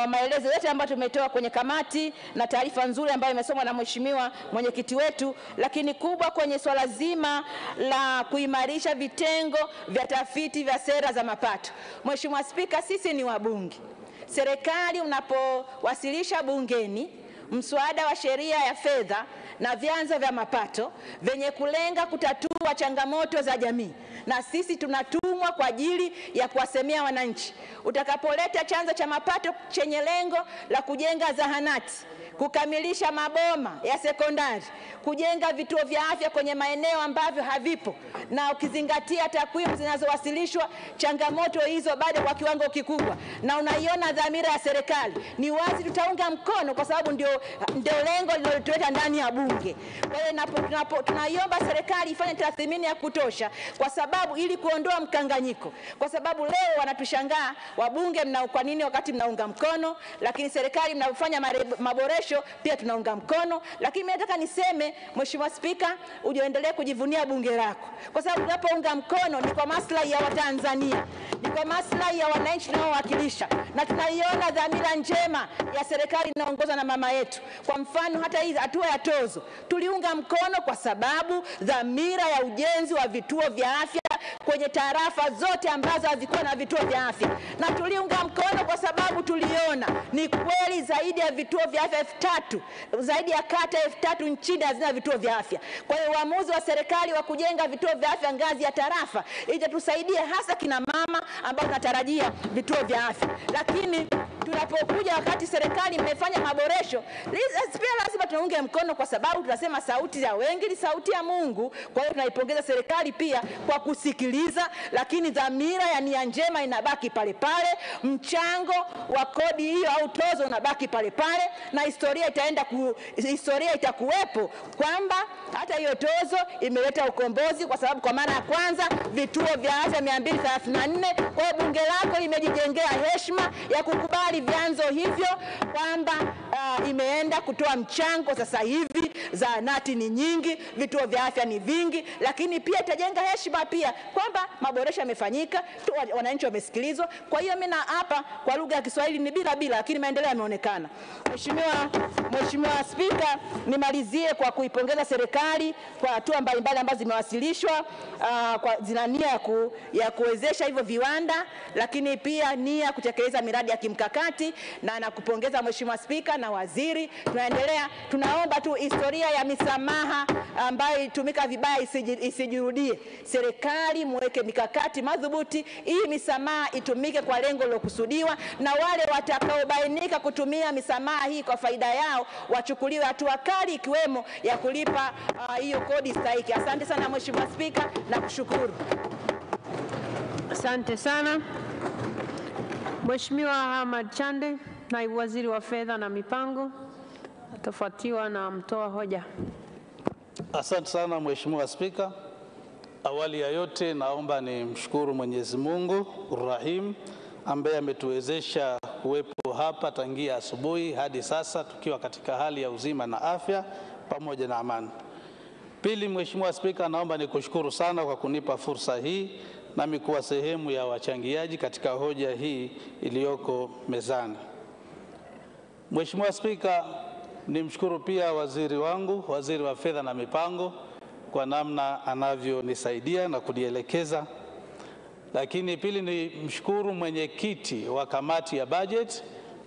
maelezo yote ambayo tumetoa kwenye kamati na taarifa nzuri ambayo imesomwa na Mheshimiwa mwenyekiti wetu, lakini kubwa kwenye swala zima la kuimarisha vitengo vya tafiti vya sera za mapato. Mheshimiwa Spika, sisi ni wabunge. Serikali unapowasilisha bungeni mswada wa sheria ya fedha na vyanzo vya mapato venye kulenga kutatua changamoto za jamii, na sisi tunatumwa kwa ajili ya kuwasemea wananchi. Utakapoleta chanzo cha mapato chenye lengo la kujenga zahanati, kukamilisha maboma ya sekondari, kujenga vituo vya afya kwenye maeneo ambavyo havipo, na ukizingatia takwimu zinazowasilishwa, changamoto hizo bado kwa kiwango kikubwa, na unaiona dhamira ya serikali, ni wazi tutaunga mkono, kwa sababu ndio lengo linalotuleta ndani ya Bunge. Kwa hiyo tunaiomba serikali ifanye tathmini ya kutosha, kwa sababu ili kuondoa mkanganyiko, kwa sababu leo wanatushangaa wabunge, kwa nini wakati mnaunga mkono, lakini serikali mnafanya maboresho pia tunaunga mkono. Lakini mimi nataka niseme Mheshimiwa Spika, uendelee kujivunia bunge lako, kwa sababu unapounga mkono ni kwa maslahi ya Watanzania, ni kwa maslahi ya wananchi tunaowakilisha, na tunaiona dhamira njema ya serikali inaongozwa na mama yetu. Kwa mfano hata hii hatua ya tozo tuliunga mkono kwa sababu dhamira ya ujenzi wa vituo vya afya kwenye tarafa zote ambazo hazikuwa na vituo vya afya, na tuliunga mkono kwa sababu tuliona ni kweli zaidi ya vituo vya afya 3000, zaidi ya kata 3000 nchini hazina vituo vya afya. Kwa hiyo uamuzi wa serikali wa kujenga vituo vya afya ngazi ya tarafa itatusaidia hasa kina mama ambao tunatarajia vituo vya afya. Lakini tunapokuja wakati serikali imefanya maboresho, pia lazima tuunge mkono, kwa sababu tunasema sauti ya wengi ni sauti ya Mungu. Kwa hiyo tunaipongeza serikali pia kwa kusikiliza, lakini dhamira ya nia njema inabaki pale pale, mchango wa kodi hiyo au tozo unabaki pale pale, na historia itakuwepo kwamba hata hiyo tozo imeleta ukombozi, kwa sababu kwa mara ya kwanza vituo vya afya 234. Kwa hiyo bunge lako limejijengea heshima ya kukubali vyanzo hivyo, kwamba imeenda kutoa mchango. Sasa hivi zahanati ni nyingi, vituo vya afya ni vingi, lakini pia itajenga heshima pia kwamba maboresho yamefanyika, wananchi wamesikilizwa. Kwa hiyo mimi hapa kwa lugha ya Kiswahili ni bila, lakini maendeleo yameonekana. Mheshimiwa Spika, nimalizie kwa kuipongeza serikali kwa hatua mbalimbali ambazo zimewasilishwa, kwa zina nia ya kuwezesha hivyo viwanda, lakini pia nia kutekeleza miradi ya kimkakati, na nakupongeza Mheshimiwa Spika na waziri. Tunaomba tu historia ya misamaha ambayo itumika vibaya isijirudie. Serikali muweke mikakati madhubuti ili misamaha itumike kwa lengo lilokusudiwa, na wale watakaobainika kutumia misamaha hii kwa faida yao wachukuliwe hatua kali, ikiwemo ya kulipa hiyo kodi stahiki. Asante sana Mheshimiwa Spika, na kushukuru. Asante sana. Mheshimiwa Ahmad Chande, Naibu Waziri wa Fedha na Mipango, atafuatiwa na mtoa hoja. Asante sana Mheshimiwa Spika. Awali ya yote naomba nimshukuru Mwenyezi Mungu Rahim ambaye ametuwezesha kuwepo hapa tangia asubuhi hadi sasa tukiwa katika hali ya uzima na afya pamoja na amani. Pili, Mheshimiwa Spika, naomba nikushukuru sana kwa kunipa fursa hii nami kuwa sehemu ya wachangiaji katika hoja hii iliyoko mezani. Mheshimiwa Spika, nimshukuru pia waziri wangu, waziri wa fedha na mipango, kwa namna anavyonisaidia na kunielekeza. Lakini pili, ni mshukuru mwenyekiti wa kamati ya budget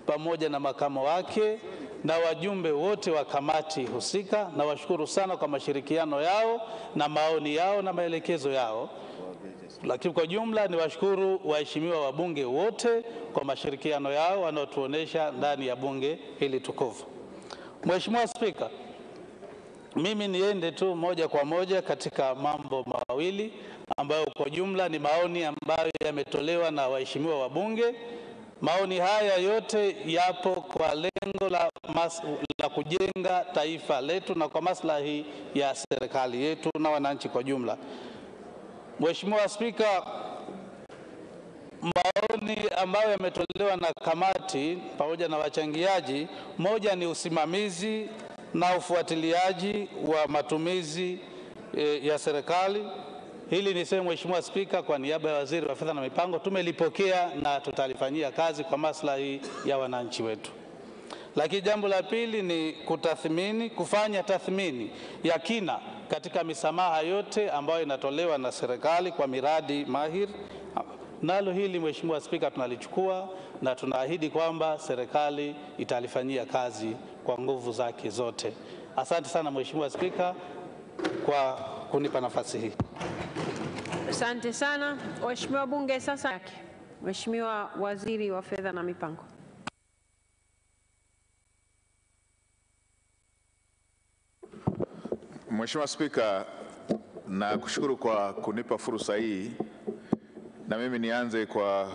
pamoja na makamo wake na wajumbe wote wa kamati husika, na washukuru sana kwa mashirikiano yao na maoni yao na maelekezo yao. Lakini kwa jumla ni washukuru waheshimiwa wabunge wote kwa mashirikiano yao wanaotuonesha ndani ya bunge hili tukufu. Mheshimiwa Spika, mimi niende tu moja kwa moja katika mambo mawili ambayo kwa jumla ni maoni ambayo yametolewa na waheshimiwa wabunge. Maoni haya yote yapo kwa lengo la kujenga taifa letu na kwa maslahi ya serikali yetu na wananchi kwa jumla. Mheshimiwa Spika, maoni ambayo yametolewa na kamati pamoja na wachangiaji, moja ni usimamizi na ufuatiliaji wa matumizi ya serikali. Hili niseme Mheshimiwa Spika, kwa niaba ya waziri wa fedha na mipango, tumelipokea na tutalifanyia kazi kwa maslahi ya wananchi wetu. Lakini jambo la pili ni kufanya tathmini ya kina katika misamaha yote ambayo inatolewa na serikali kwa miradi mahiri. Nalo hili Mheshimiwa Spika tunalichukua na tunaahidi kwamba serikali italifanyia kazi kwa nguvu zake zote. Asante sana Mheshimiwa Spika kwa kunipa nafasi hii. Asante sana. Waheshimiwa bunge sasa yake. Mheshimiwa Waziri wa Fedha na Mipango. Mheshimiwa Spika, na kushukuru kwa kunipa fursa hii, na mimi nianze kwa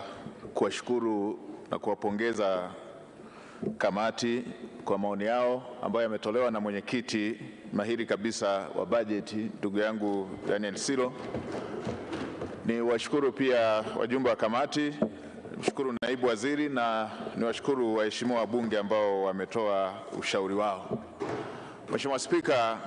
kuwashukuru na kuwapongeza kamati kwa maoni yao ambayo yametolewa na mwenyekiti mahiri kabisa wa bajeti ndugu yangu Daniel Silo. Ni washukuru pia wajumbe wa kamati, mshukuru naibu waziri na niwashukuru waheshimiwa wabunge ambao wametoa ushauri wao. Mheshimiwa Spika,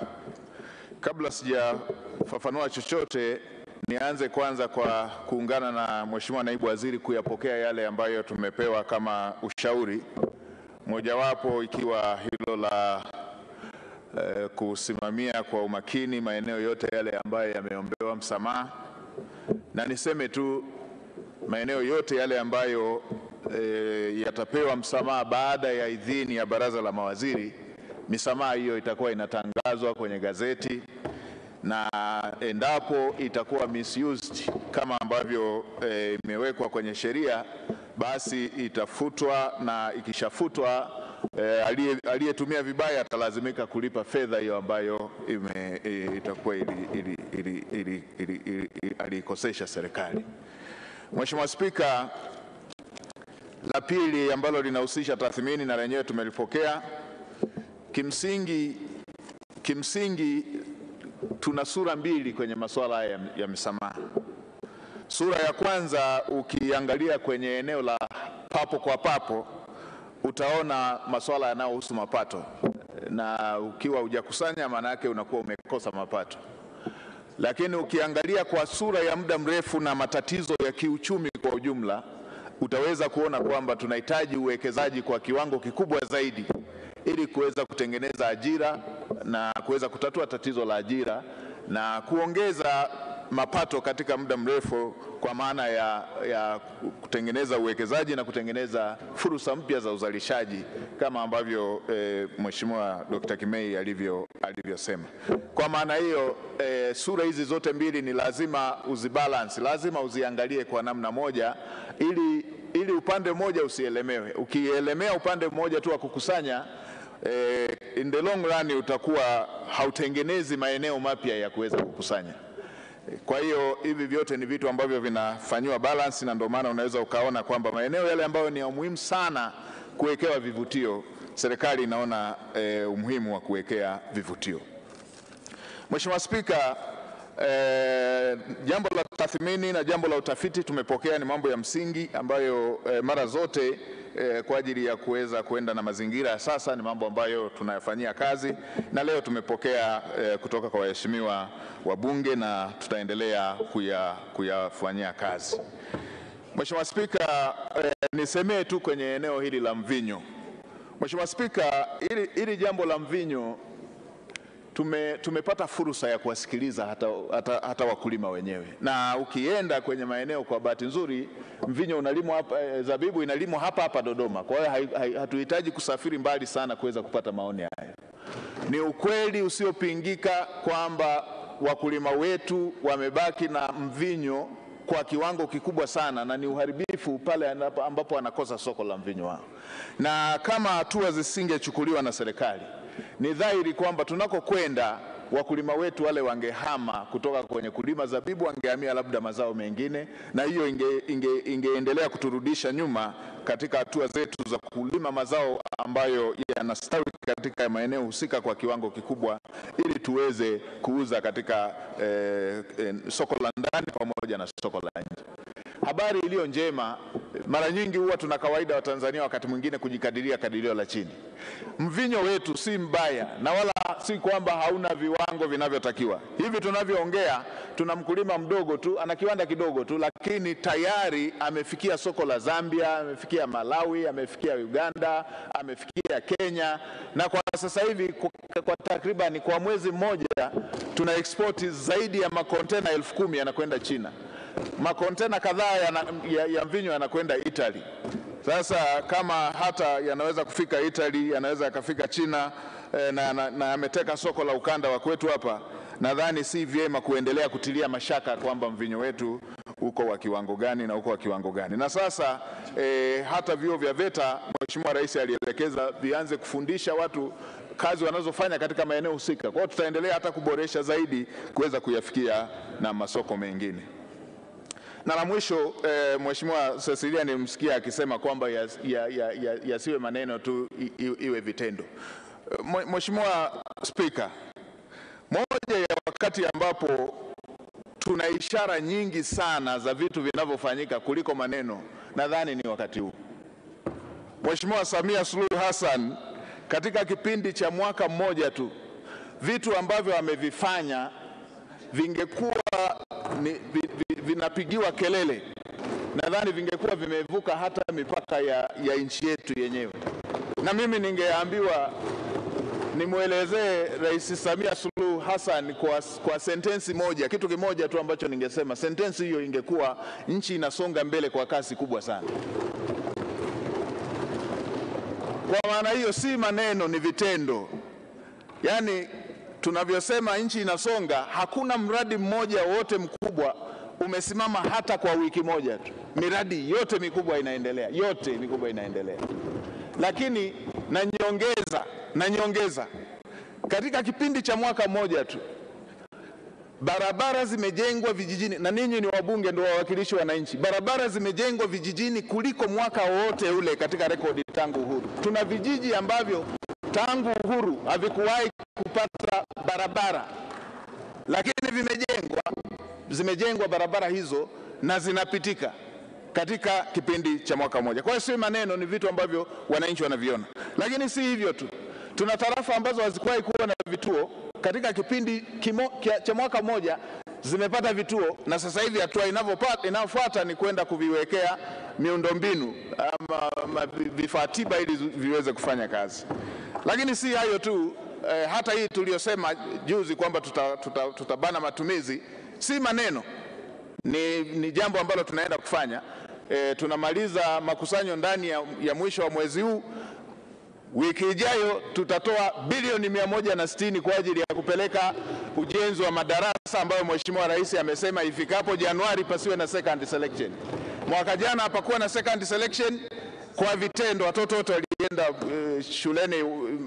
kabla sijafafanua chochote, nianze kwanza kwa kuungana na Mheshimiwa naibu waziri kuyapokea yale ambayo tumepewa kama ushauri, mojawapo ikiwa hilo la kusimamia kwa umakini maeneo yote yale ambayo yameombewa msamaha. Na niseme tu maeneo yote yale ambayo yatapewa msamaha baada ya idhini ya baraza la mawaziri, misamaha hiyo itakuwa inatangazwa kwenye gazeti, na endapo itakuwa misused kama ambavyo imewekwa kwenye sheria, basi itafutwa, na ikishafutwa aliyetumia vibaya atalazimika kulipa fedha hiyo ambayo itakuwa alikosesha serikali. Mheshimiwa Spika, la pili ambalo linahusisha tathmini na lenyewe tumelipokea. Kimsingi tuna sura mbili kwenye masuala ya misamaha. Sura ya kwanza, ukiangalia kwenye eneo la papo kwa papo, utaona masuala yanayohusu mapato, na ukiwa hujakusanya maana yake unakuwa umekosa mapato. Lakini ukiangalia kwa sura ya muda mrefu na matatizo ya kiuchumi kwa ujumla, utaweza kuona kwamba tunahitaji uwekezaji kwa kiwango kikubwa zaidi ili kuweza kutengeneza ajira na kuweza kutatua tatizo la ajira na kuongeza mapato katika muda mrefu, kwa maana ya kutengeneza uwekezaji na kutengeneza fursa mpya za uzalishaji kama ambavyo Mheshimiwa Dr. Kimei alivyosema. Kwa maana hiyo sura hizi zote mbili ni lazima uzibalance, lazima uziangalie kwa namna moja ili upande mmoja usielemewe. Ukielemea upande mmoja tu wa kukusanya, in the long run utakuwa hautengenezi maeneo mapya ya kuweza kukusanya. Kwa hiyo hivi vyote ni vitu ambavyo vinafanywa balance, na ndio maana unaweza ukaona kwamba maeneo yale ambayo ni muhimu sana kuwekewa vivutio, serikali inaona umuhimu wa kuwekea vivutio. Mheshimiwa Spika, Jambo la tathmini na jambo la utafiti tumepokea, ni mambo ya msingi ambayo mara zote kwa ajili ya kuweza kuenda na mazingira ya sasa ni mambo ambayo tunayafanyia kazi, na leo tumepokea kutoka kwa waheshimiwa wabunge na tutaendelea kuyafanyia kazi. Mheshimiwa Spika, nisemee tu kwenye eneo hili la mvinyo. Mheshimiwa Spika, hili jambo la mvinyo tumepata fursa ya kuwasikiliza hata wakulima wenyewe, na ukienda kwenye maeneo, kwa bahati nzuri mvinyo unalimwa hapa, zabibu inalimwa hapa Dodoma. Kwa hiyo hatuhitaji kusafiri mbali sana kuweza kupata maoni hayo. Ni ukweli usiopingika kwamba wakulima wetu wamebaki na mvinyo kwa kiwango kikubwa sana, na ni uharibifu pale ambapo wanakosa soko la mvinyo wao. Na kama hatua zisingechukuliwa na serikali, ni dhahiri kwamba tunakokwenda wakulima wetu wale wangehama kutoka kwenye kulima zabibu, wangehamia labda mazao mengine, na hiyo ingeendelea kuturudisha nyuma katika hatua zetu za kulima mazao ambayo yanastawi katika maeneo husika kwa kiwango kikubwa, ili tuweze kuuza katika soko la ndani pamoja na soko la nje. Habari iliyo njema, mara nyingi huwa tuna kawaida wa Tanzania wakati mwingine kujikadiria kadirio la chini. Mvinyo wetu si mbaya, na wala si kwamba hauna viwango vinavyotakiwa. Hivi tunavyoongea tuna mkulima mdogo tu, ana kiwanda kidogo tu, lakini tayari amefikia soko la Zambia, amefikia Malawi, amefikia Uganda, amefikia Kenya, na kwa sasa hivi kwa takriban kwa mwezi mmoja tuna export zaidi ya makontena 10,000 yanakwenda China. Makontena kadhaa ya mvinyo yanakwenda Italy. Sasa kama hata yanaweza kufika Italy, yanaweza yakafika China, na yameteka soko la ukanda wa kwetu hapa, nadhani si vyema kuendelea kutilia mashaka kwamba mvinyo wetu uko wa kiwango gani na uko wa kiwango gani. Na sasa hata vyuo vya VETA, Mheshimiwa Rais alielekeza vianze kufundisha watu kazi wanazofanya katika maeneo husika. Kwa hiyo tutaendelea hata kuboresha zaidi kuweza kuyafikia na masoko mengine. Na la mwisho, Mheshimiwa Cecilia nimsikia akisema kwamba yasiwe maneno tu, iwe vitendo. Mheshimiwa Spika, moja ya wakati ambapo tuna ishara nyingi sana za vitu vinavyofanyika kuliko maneno, nadhani ni wakati huu. Mheshimiwa Samia Suluhu Hassan katika kipindi cha mwaka mmoja tu, vitu ambavyo amevifanya vingekuwa vinapigiwa kelele, nadhani vingekuwa vimevuka hata mipaka ya nchi yetu yenyewe. Na mimi ningeambiwa nimwelezee Rais Samia Suluhu Hassan kwa sentensi moja, kitu kimoja tu ambacho ningesema, sentensi hiyo ingekuwa nchi inasonga mbele kwa kasi kubwa sana. Kwa maana hiyo si maneno, ni vitendo. Yaani tunavyosema nchi inasonga, hakuna mradi mmoja wote mkubwa umesimama hata kwa wiki moja tu. Miradi yote mikubwa inaendelea, yote mikubwa inaendelea. Lakini na nyongeza, katika kipindi cha mwaka mmoja tu barabara zimejengwa vijijini, na ninyi ni wabunge ndio wawakilishi wa wananchi. Barabara zimejengwa vijijini kuliko mwaka wote ule katika rekodi tangu uhuru. Tuna vijiji ambavyo tangu uhuru havikuwahi kupata barabara, lakini zimejengwa barabara hizo na zinapitika katika kipindi cha mwaka mmoja. Kwa hiyo si maneno, ni vitu ambavyo wananchi wanaviona. Lakini si hivyo tu, tuna tarafa ambazo hazikuwahi kuwa na vituo, katika kipindi cha mwaka mmoja zimepata vituo, na sasa hivi hatua inayofuata ni kwenda kuviwekea miundombinu ama vifaa tiba ili viweze kufanya kazi. Lakini si hayo tu, hata hii tuliyosema juzi kwamba tutabana matumizi, si maneno, ni jambo ambalo tunaenda kufanya. Tunamaliza makusanyo ndani ya mwisho wa mwezi huu. Wiki ijayo tutatoa bilioni 160 kwa ajili ya kupeleka ujenzi wa madarasa ambayo Mheshimiwa Rais amesema ifikapo Januari pasiwe na second selection. Mwaka jana hapakuwa na second selection kwa vitendo, watoto wote walienda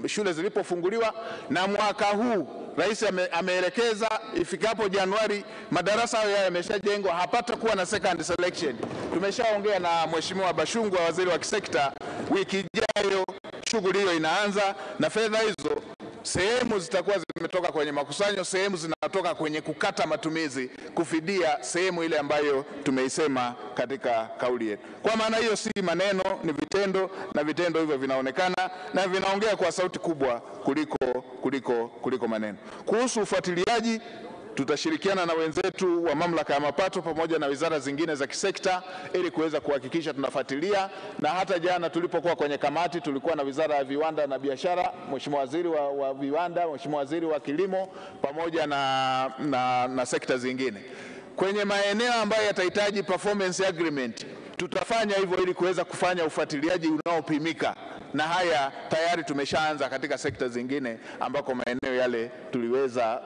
shule zilipofunguliwa, na mwaka huu Rais ameelekeza ifikapo Januari madarasa hayo yameshajengwa, hapata kuwa na second selection. Tumeshaongea na Mheshimiwa Bashungwa, waziri wa kisekta, wiki ijayo shughuli hiyo inaanza, na fedha hizo Sehemu zitakuwa zimetoka kwenye makusanyo, sehemu zinatoka kwenye kukata matumizi, kufidia sehemu ile ambayo tumeisema katika kauli yetu. Kwa maana hiyo si maneno, ni vitendo, na vitendo hivyo vinaonekana na vinaongea kwa sauti kubwa kuliko maneno. Kuhusu ufuatiliaji, tutashirikiana na wenzetu wa mamlaka ya mapato pamoja na wizara zingine za kisekta ili kuweza kuhakikisha tunafuatilia, na hata jana tulipokuwa kwenye kamati tulikuwa na wizara ya viwanda na biashara, Mheshimiwa Waziri wa viwanda, Mheshimiwa Waziri wa kilimo pamoja na sekta zingine. Kwenye maeneo ambayo yatahitaji performance agreement, tutafanya hivyo ili kuweza kufanya ufuatiliaji unaopimika, na haya tayari tumeshaanza katika sekta zingine ambako maeneo yale tuliweza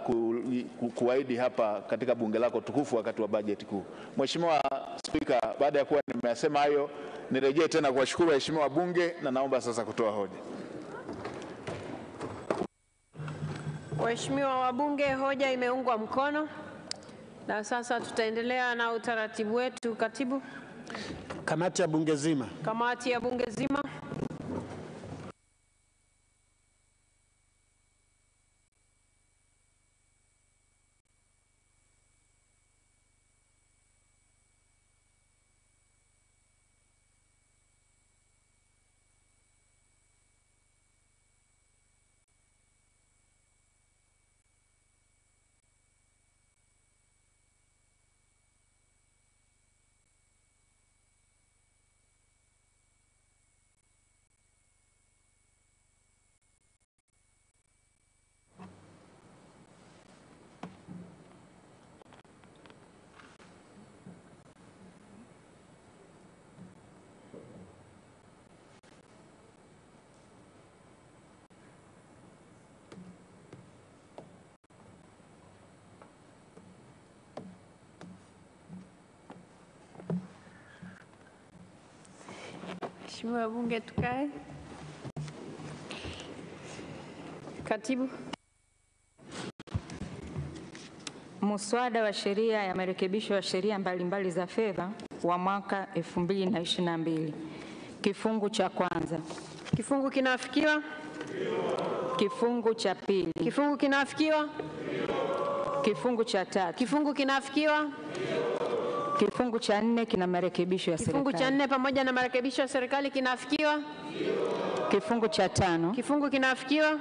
kuahidi hapa katika bunge lako tukufu wakati wa bajeti kuu. Mheshimiwa Spika, baada ya kuwa nimesema hayo, nirejee tena kuwashukuru waheshimiwa wabunge na naomba sasa kutoa hoja. Waheshimiwa wabunge, hoja imeungwa mkono. Na sasa tutaendelea na utaratibu wetu. Katibu. Kamati ya bunge zima. Kamati ya bunge zima. Mheshimiwa wabunge, tukae. Katibu. Muswada wa sheria ya marekebisho ya sheria mbalimbali za fedha wa mwaka 2022. Kifungu cha kwanza. Kifungu kinafikiwa? Kifungu cha pili. Kifungu kinafikiwa? Kifungu cha tatu. Kifungu kinafikiwa? Kifungu cha 4 kina marekebisho ya serikali. Kifungu cha 4 pamoja na marekebisho ya serikali kinafikiwa? Kifungu cha 5. Kifungu kinafikiwa?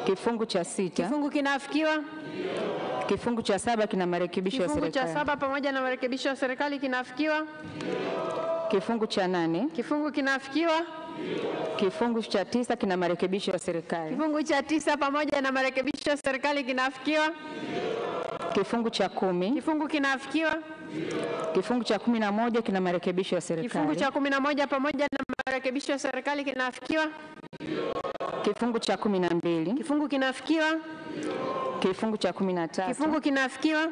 Kifungu cha 6. Kifungu kinafikiwa? Kifungu cha 7 kina marekebisho ya serikali. Kifungu cha 7 pamoja na marekebisho ya serikali kinafikiwa? Kifungu cha 8. Kifungu kinafikiwa? Kifungu cha 9 kina marekebisho ya serikali. Kifungu cha 9 pamoja na marekebisho ya serikali kinafikiwa? Kifungu cha 10. Kifungu kinafikiwa? Kifungu cha 11 kina marekebisho ya serikali. Kifungu cha 11 pamoja na marekebisho ya serikali kinafikiwa? Kifungu cha 12. Kifungu kinafikiwa? Kifungu cha 13. Kifungu kinafikiwa?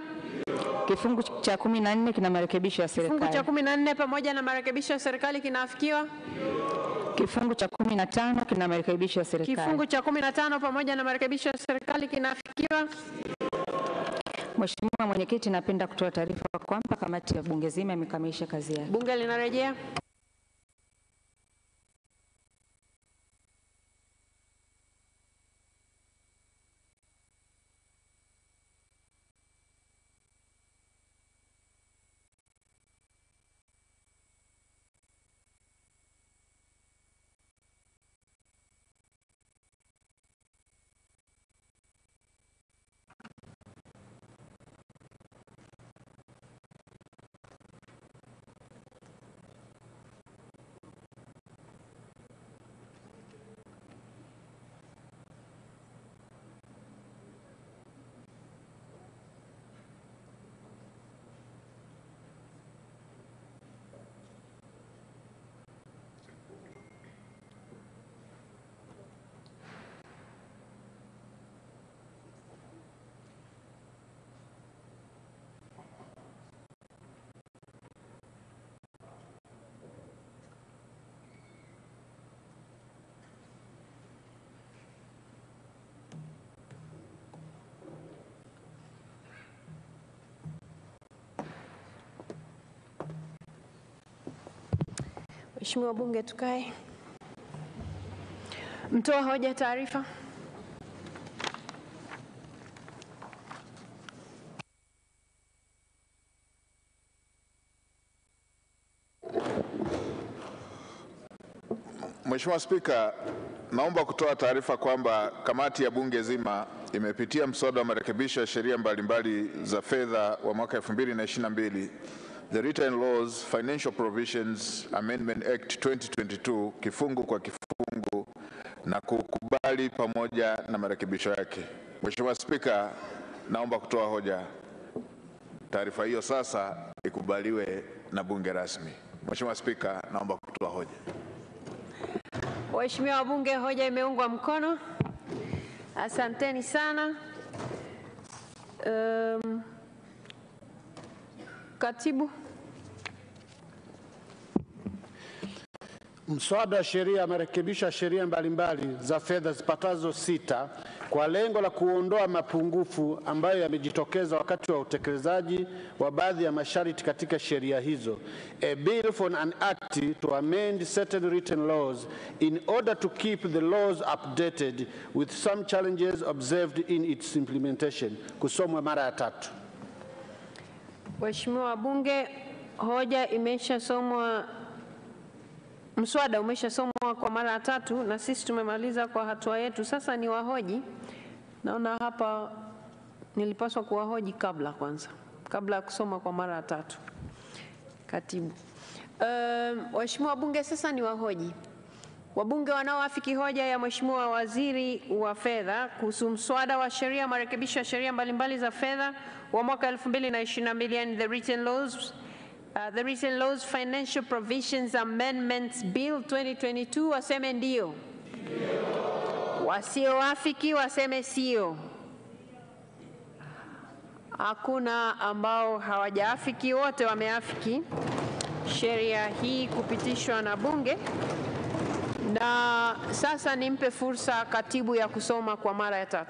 Kifungu cha 14 kina marekebisho ya serikali. Kifungu cha 14 pamoja na marekebisho ya serikali kinafikiwa? Kifungu cha 15 kina marekebisho ya serikali. Kifungu cha 15 pamoja na marekebisho ya serikali kinafikiwa? Mheshimiwa Mwenyekiti, napenda kutoa taarifa kwamba kamati ya bunge zima imekamilisha kazi yake. Bunge linarejea. Mheshimiwa wabunge, tukae. Mtoa hoja taarifa. Mheshimiwa Spika, naomba kutoa taarifa kwamba kamati ya Bunge zima imepitia mswada wa marekebisho ya sheria mbalimbali za fedha wa mwaka 2022, the Written Laws Financial Provisions Amendment Act 2022 kifungu kwa kifungu na kukubali pamoja na marekebisho yake. Mheshimiwa Spika, naomba kutoa hoja. Taarifa hiyo sasa ikubaliwe na Bunge rasmi. Mheshimiwa Spika, naomba kutoa hoja. Waheshimiwa wabunge, hoja imeungwa mkono. Asanteni sana. Katibu. Mswada wa sheria marekebisho ya sheria mbalimbali za fedha zipatazo 6 kwa lengo la kuondoa mapungufu ambayo yamejitokeza wakati wa utekelezaji wa baadhi ya masharti katika sheria hizo. A bill for an act to amend certain written laws in order to keep the laws updated with some challenges observed in its implementation. Kusomwa mara ya 3. Waheshimiwa wabunge, hoja imeshasomwa. Mswada umeshasomwa kwa mara ya 3 na sisi tumemaliza kwa hatua yetu. Sasa ni wahoji. Naona hapa nilipaswa kuwahoji kabla ya kusoma kwa mara ya 3. Katibu. Waheshimiwa wabunge, sasa ni wahoji. Wabunge wanaoafiki hoja ya Mheshimiwa Waziri wa Fedha kuhusu mswada wa sheria marekebisho ya sheria mbalimbali za fedha wa mwaka 2022, and the Written Laws Financial Provisions Amendments Bill 2022 waseme ndio. Wasioafiki waseme sio. Hakuna ambao hawajaafiki, wote wameafiki sheria hii kupitishwa na Bunge. Na sasa nimpe fursa katibu ya kusoma kwa mara ya 3.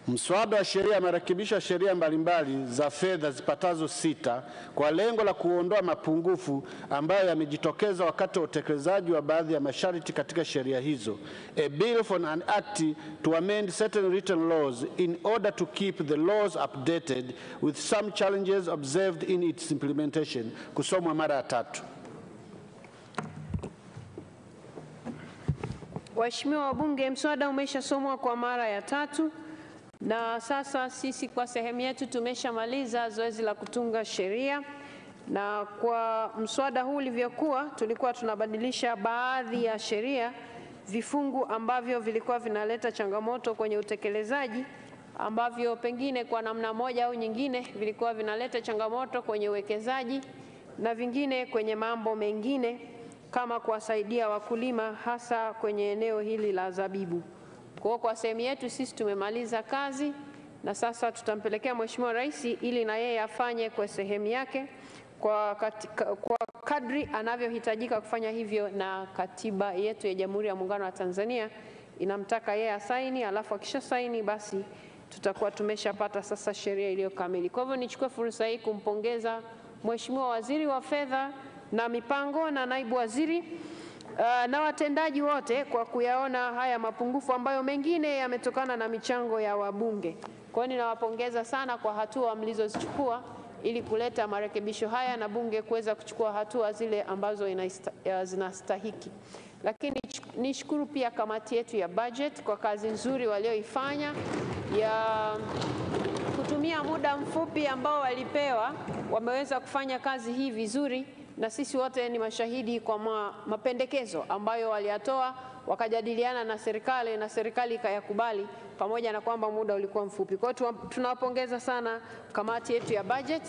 Mswada wa sheria marekebisho ya sheria mbalimbali za fedha zipatazo 6 kwa lengo la kuondoa mapungufu ambayo yamejitokeza wakati wa utekelezaji wa baadhi ya masharti katika sheria hizo. A bill for an act to amend certain written laws in order to keep the laws updated with some challenges observed in its implementation. Kusomwa mara ya 3. Waheshimiwa wabunge, mswada umeshasomwa kwa mara ya 3. Na sasa sisi kwa sehemu yetu tumeshamaliza zoezi la kutunga sheria, na kwa mswada huu ulivyokuwa tulikuwa tunabadilisha baadhi ya sheria, vifungu ambavyo vilikuwa vinaleta changamoto kwenye utekelezaji, ambavyo pengine kwa namna moja au nyingine vilikuwa vinaleta changamoto kwenye uwekezaji na vingine kwenye mambo mengine kama kuwasaidia wakulima hasa kwenye eneo hili la zabibu. Kwa sehemu yetu sisi tumemaliza kazi na sasa tutampelekea Mheshimiwa Rais ili na yeye afanye kwa sehemu yake kwa kadri anavyohitajika kufanya hivyo, na katiba yetu ya Jamhuri ya Muungano wa Tanzania inamtaka yeye asaini, alafu akisha saini basi tutakuwa tumeshapata sasa sheria iliyo kamili. Kwa hivyo nichukue fursa hii kumpongeza Mheshimiwa Waziri wa Fedha na Mipango na Naibu Waziri na watendaji wote kwa kuyaona haya mapungufu ambayo mengine yametokana na michango ya wabunge. Kwa hiyo ninawapongeza sana kwa hatua mlizozichukua ili kuleta marekebisho haya na Bunge kuweza kuchukua hatua zile ambazo zinastahiki. Lakini nishukuru pia kamati yetu ya budget kwa kazi nzuri walioifanya ya kutumia muda mfupi ambao walipewa, wameweza kufanya kazi hii vizuri, na sisi wote ni mashahidi kwa mapendekezo ambayo waliyatoa, wakajadiliana na serikali ikayakubali, pamoja na kwamba muda ulikuwa mfupi. Kwa hiyo tunawapongeza sana kamati yetu ya budget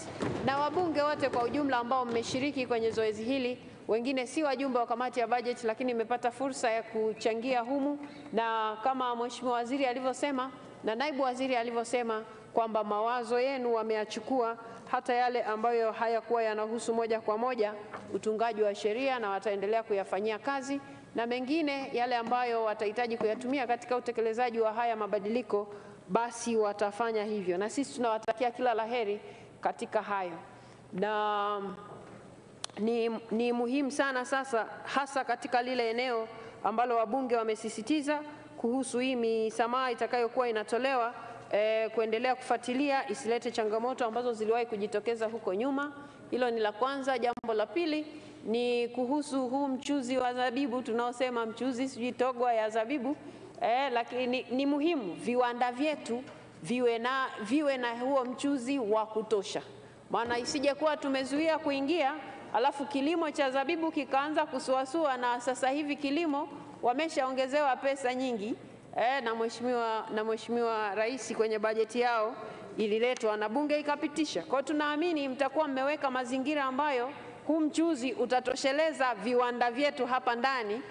na wabunge wote kwa ujumla ambao mmeshiriki kwenye zoezi hili. Wengine si wajumbe wa kamati ya budget, lakini mmepata fursa ya kuchangia humu, na kama Mheshimiwa Waziri alivyosema na Naibu Waziri alivyosema kwamba mawazo yenu wameyachukua, hata yale ambayo hayakuwa yanahusu moja kwa moja utungaji wa sheria, na wataendelea kuyafanyia kazi, na mengine yale ambayo watahitaji kuyatumia katika utekelezaji wa haya mabadiliko basi watafanya hivyo, na sisi tunawatakia kila laheri katika hayo. Na ni muhimu sana sasa, hasa katika lile eneo ambalo wabunge wamesisitiza kuhusu hii misamaha itakayokuwa inatolewa, kuendelea kufuatilia isilete changamoto ambazo ziliwahi kujitokeza huko nyuma. Hilo ni la kwanza. Jambo la pili ni kuhusu huu mchuzi wa zabibu tunaosema mchuzi sijui togwa ya zabibu, lakini ni muhimu viwanda vyetu viwe na huo mchuzi wa kutosha, maana isije kuwa tumezuia kuingia alafu kilimo cha zabibu kikaanza kusuasua, na sasa hivi kilimo wameshaongezewa pesa nyingi na Mheshimiwa Rais kwenye bajeti yao ililetwa na Bunge ikapitisha. Kwa tunaamini mtakuwa mmeweka mazingira ambayo huu mchuzi utatosheleza viwanda vyetu hapa ndani,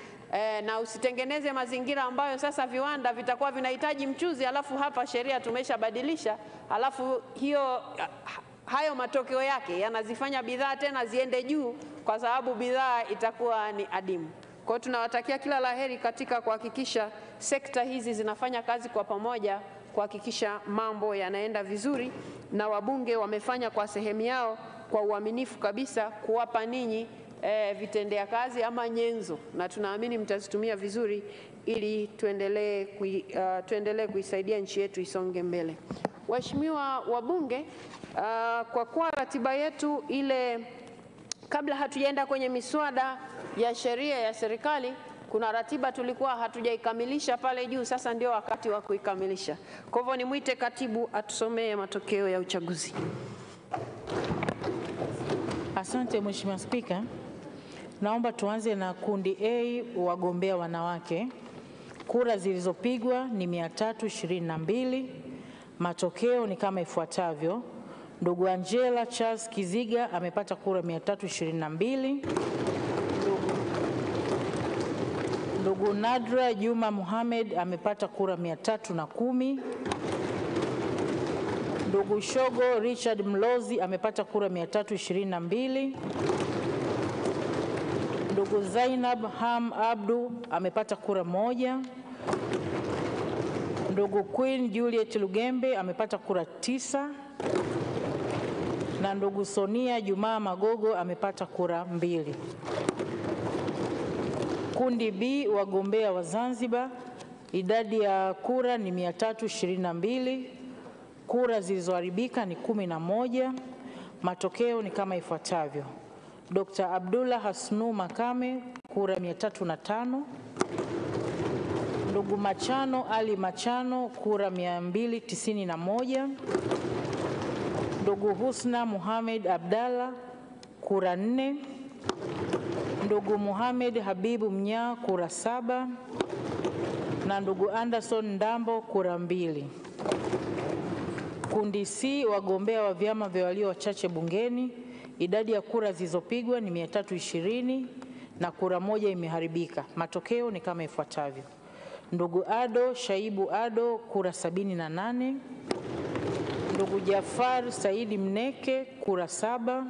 na usitengeneze mazingira ambayo sasa viwanda vitakuwa vinahitaji mchuzi alafu hapa sheria tumeshabadilisha, alafu hayo matokeo yake yanazifanya bidhaa tena ziende juu kwa sababu bidhaa itakuwa ni adimu. Kwa hiyo tunawatakia kila laheri katika kuhakikisha sekta hizi zinafanya kazi kwa pamoja kuhakikisha mambo yanaenda vizuri, na wabunge wamefanya kwa sehemu yao kwa uaminifu kabisa kuwapa ninyi vitendea kazi ama nyenzo, na tunaamini mtazitumia vizuri ili tuendelee kuisaidia nchi yetu isonge mbele. Waheshimiwa wabunge, kwa kuwa ratiba yetu ile kabla hatujaenda kwenye miswada ya sheria ya serikali, kuna ratiba tulikuwa hatujaikamilisha pale juu, sasa ndio wakati wa kuikamilisha. Kwa hivyo nimwite katibu atusomee matokeo ya uchaguzi. Asante Mheshimiwa Spika. Naomba tuanze na kundi A, wagombea wanawake. Kura zilizopigwa ni 322. Matokeo ni kama ifuatavyo. Ndugu Angela Charles Kiziga amepata kura 322. Ndugu Nadra Juma Mohamed amepata kura 310. Ndugu Shogo Richard Mlozi amepata kura 322. Ndugu Zainab Ham Abdu amepata kura 1. Ndugu Queen Juliet Lugembe amepata kura 9. Na ndugu Sonia Juma Magogo amepata kura 2. Kundi B, wagombea wa Zanzibar, idadi ya kura ni 322. Kura zilizoharibika ni 11. Matokeo ni kama ifuatavyo. Dr. Abdullah Hasnu Makame kura 305. Ndugu Machano Ali Machano kura 291. Ndugu Husna Muhammad Abdalla kura 4. Ndugu Muhammad Habibu Mnya kura 7. Na ndugu Anderson Ndambo kura 2. Kundi C, wagombea wa vyama vya walio wachache bungeni, idadi ya kura zilizopigwa ni 320 na kura 1 imeharibika. Matokeo ni kama ifuatavyo. Ndugu Ado Shaibu Ado kura 78. Ndugu Jafar Saidi Mneke kura 7.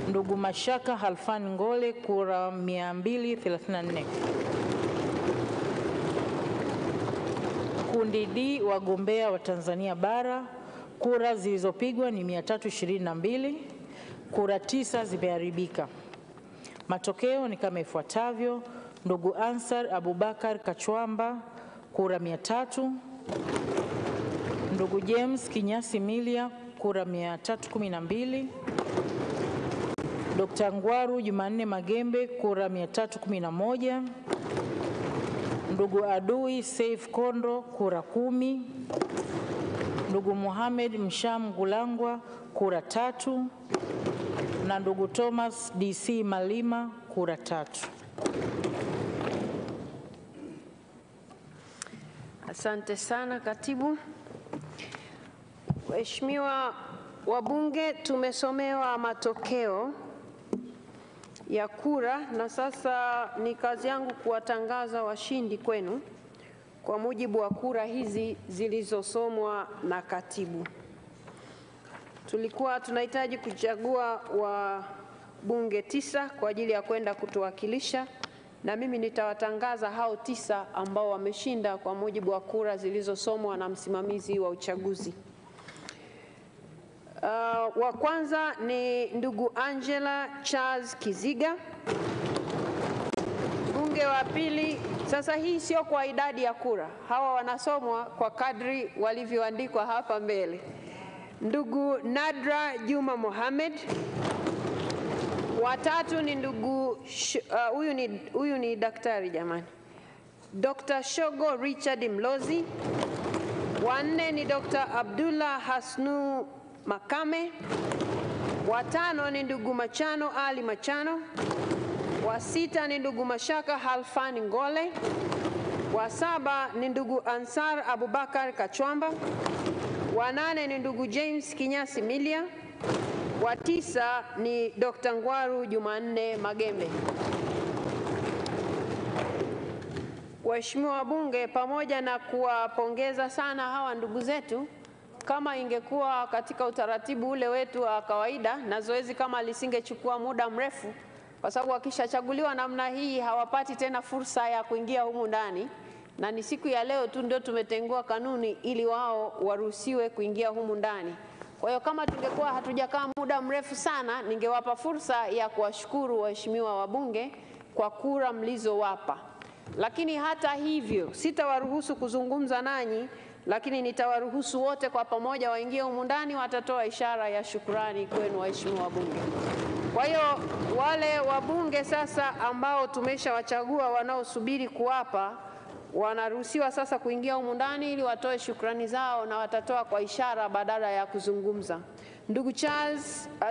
Ndugu Mashaka Halfan Ngole kura 234. Kundi D, wagombea wa Tanzania bara, kura zilizopigwa ni 322, kura 9 zimeharibika. Matokeo ni kama ifuatavyo. Ndugu Ansar Abubakar Kachwamba kura 300. Ndugu James Kinyasi Milia kura 312. Dr. Ngwaru Jumanne Magembe kura 311. Ndugu Adui Saif Kondo kura 10. Ndugu Mohamed Msham Gulangwa kura 3. Na ndugu Thomas DC Malima kura 3. Asante sana katibu. Waheshimiwa wabunge, tumesomewa matokeo ya kura na sasa ni kazi yangu kuwatangaza washindi kwenu kwa mujibu wa kura hizi zilizosomwa na katibu. Tulikuwa tunahitaji kuchagua wabunge 9 kwa ajili ya kwenda kutuwakilisha, na mimi nitawatangaza hao 9 ambao wameshinda kwa mujibu wa kura zilizosomwa na msimamizi wa uchaguzi. Wa kwanza ni ndugu Angela Charles Kiziga. Bunge wa pili, sasa hii sio kwa idadi ya kura, hawa wanasomwa kwa kadri walivyoandikwa hapa mbele. Ndugu Nadra Juma Mohamed. Watatu ni ndugu huyu ni daktari jamani, Dr. Shogo Richard Mlozi. Wanne ni Dr. Abdullah Hasnu Makame. Watano ni ndugu Machano Ali Machano. Wa sita ni ndugu Mashaka Halfani Ngole. Wa saba ni ndugu Ansar Abubakar Kachwamba. Wa nane ni ndugu James Kinyasi Milia. Wa tisa ni Dr. Ngwaru Jumanne Magembe. Waheshimiwa wabunge, pamoja na kuwapongeza sana hawa ndugu zetu, kama ingekuwa katika utaratibu ule wetu wa kawaida na zoezi kama lisingechukua muda mrefu, kwa sababu wakishachaguliwa namna hii hawapati tena fursa ya kuingia humu ndani, na ni siku ya leo tu ndio tumetengua kanuni ili wao waruhusiwe kuingia humu ndani. Kwa hiyo kama tungekuwa hatujakaa muda mrefu sana, ningewapa fursa ya kuwashukuru waheshimiwa wabunge kwa kura mlizowapa. Lakini hata hivyo sitawaruhusu kuzungumza nanyi, lakini nitawaruhusu wote kwa pamoja waingie humu ndani, watatoa ishara ya shukrani kwenu waheshimiwa wabunge. Kwa hiyo wale wabunge sasa ambao tumeshawachagua wanaosubiri kuapa, wanaruhusiwa sasa kuingia humu ndani ili watoe shukrani zao, na watatoa kwa ishara badala ya kuzungumza.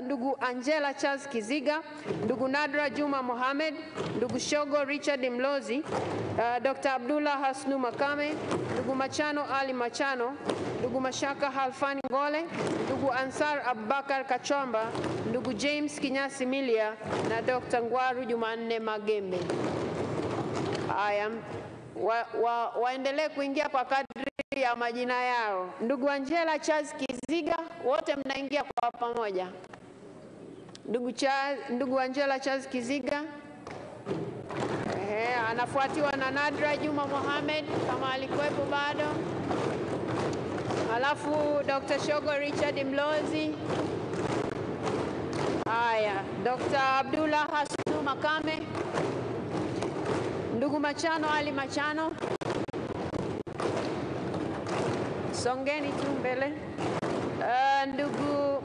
Ndugu Angela Charles Kiziga, ndugu Nadra Juma Mohamed, ndugu Shogo Richard Mlozi, Dr. Abdullah Hasnu Makame, ndugu Machano Ali Machano, ndugu Mashaka Halfani Ngole, ndugu Ansar Abubakar Kachwamba, ndugu James Kinyasi Milia na Dr. Ngwaru Jumanne Magembe. Haya, waendelee kuingia kwa kadri ya majina yao. Ndugu Angela Charles Kiziga, wote mnaingia kwa pamoja. Ndugu Angela Charles Kiziga, anafuatiwa na Nadra Juma Mohamed kama alikuwepo bado. Alafu Dr. Shogo Richard Mlozi. Haya, Dr. Abdullah Hasnu Makame. Ndugu Machano Ali Machano. Songeni tu mbele. Ndugu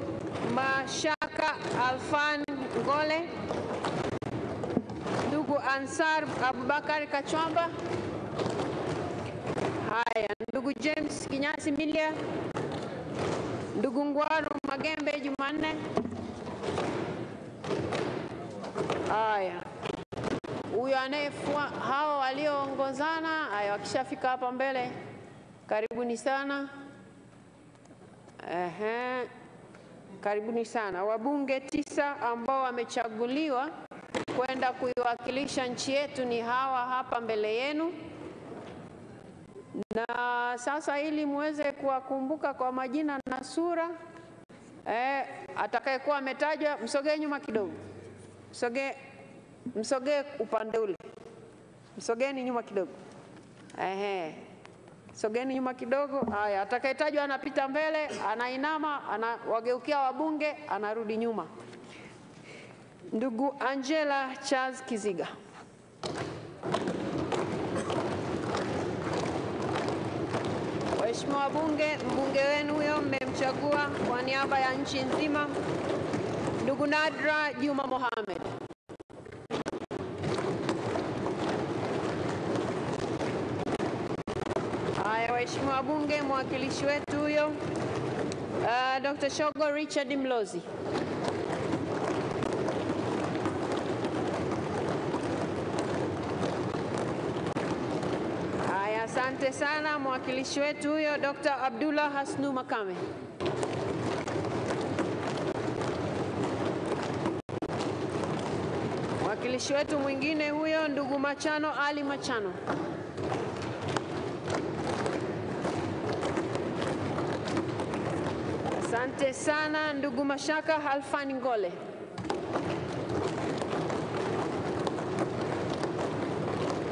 Mashaka Alfan Ngole. Ndugu Ansar Abubakar Kachwamba. Haya, ndugu James Kinyasi Milia. Ndugu Ngwaru Magembe Jumanne. Haya, huyo anayefua hao walioongozana, haya wakishafika hapa mbele, karibuni sana. Karibuni sana. Wabunge 9 ambao wamechaguliwa kwenda kuiwakilisha nchi yetu ni hawa hapa mbele yenu. Na sasa ili muweze kuwakumbuka kwa majina na sura, atakayekuwa ametajwa msogee nyuma kidogo. Msogee upande ule. Msogeni nyuma kidogo. Sogeni nyuma kidogo. Haya, atakayetajwa anapita mbele, anainama, anawageukia wabunge, anarudi nyuma. Ndugu Angela Charles Kiziga. Waheshimiwa wabunge, mbunge wenu huyo mmemchagua kwa niaba ya nchi nzima, ndugu Nadra Juma Mohamed. Haya, waheshimiwa wabunge, mwakilishi wetu huyo Dr. Shogo Richard Mlozi. Haya, asante sana. Mwakilishi wetu huyo Dr. Abdullah Hasnu Makame. Mwakilishi wetu mwingine huyo ndugu Machano Ali Machano. Asante sana. Ndugu Mashaka Halfani Ngole.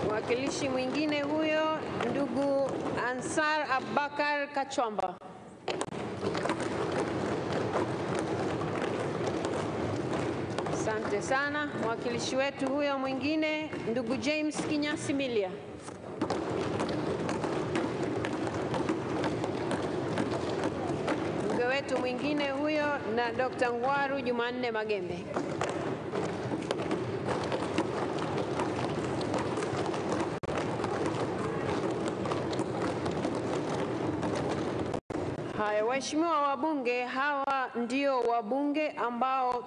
Mwakilishi mwingine huyo ndugu Ansar Abubakar Kachwamba. Asante sana. Mwakilishi wetu huyo mwingine ndugu James Kinyasi Milia. Mbunge wetu mwingine huyo na Dr. Ngwaru Jumanne Magembe. Waheshimiwa wabunge, hawa ndio wabunge ambao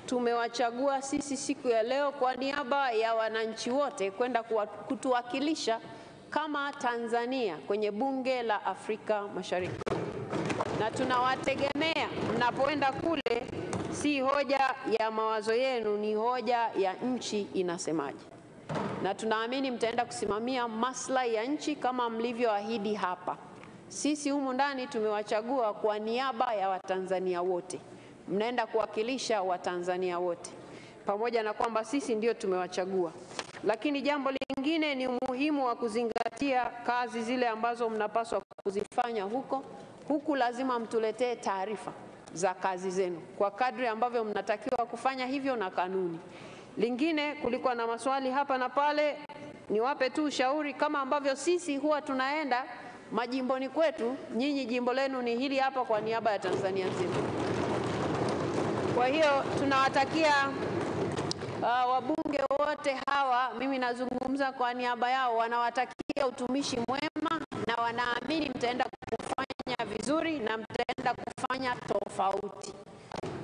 tumewachagua sisi siku ya leo kwa niaba ya wananchi wote kwenda kutuwakilisha kama Tanzania kwenye bunge la Afrika Mashariki. Na tunawategemea mnapoenda kule, si hoja ya mawazo yenu, ni hoja ya nchi inasemaje. Na tunaamini mtaenda kusimamia maslahi ya nchi kama mlivyoahidi hapa. Sisi humu ndani tumewachagua kwa niaba ya Watanzania wote. Mnaenda kuwakilisha Watanzania wote. Pamoja na kwamba sisi ndio tumewachagua. Lakini jambo lingine ni umuhimu wa kuzingatia kazi zile ambazo mnapaswa kuzifanya huko. Huku lazima mtuletee taarifa za kazi zenu kwa kadri ambavyo mnatakiwa kufanya hivyo na kanuni. Lingine, kulikuwa na maswali hapa na pale, niwape tu ushauri kama ambavyo sisi huwa tunaenda majimboni kwetu, nyinyi jimbo lenu ni hili hapa kwa niaba ya Tanzania nzima. Kwa hiyo tunawatakia wabunge wote hawa, mimi nazungumza kwa niaba yao, wanawatakia utumishi mwema na wanaamini mtaenda kufanya vizuri na mtaenda kufanya tofauti.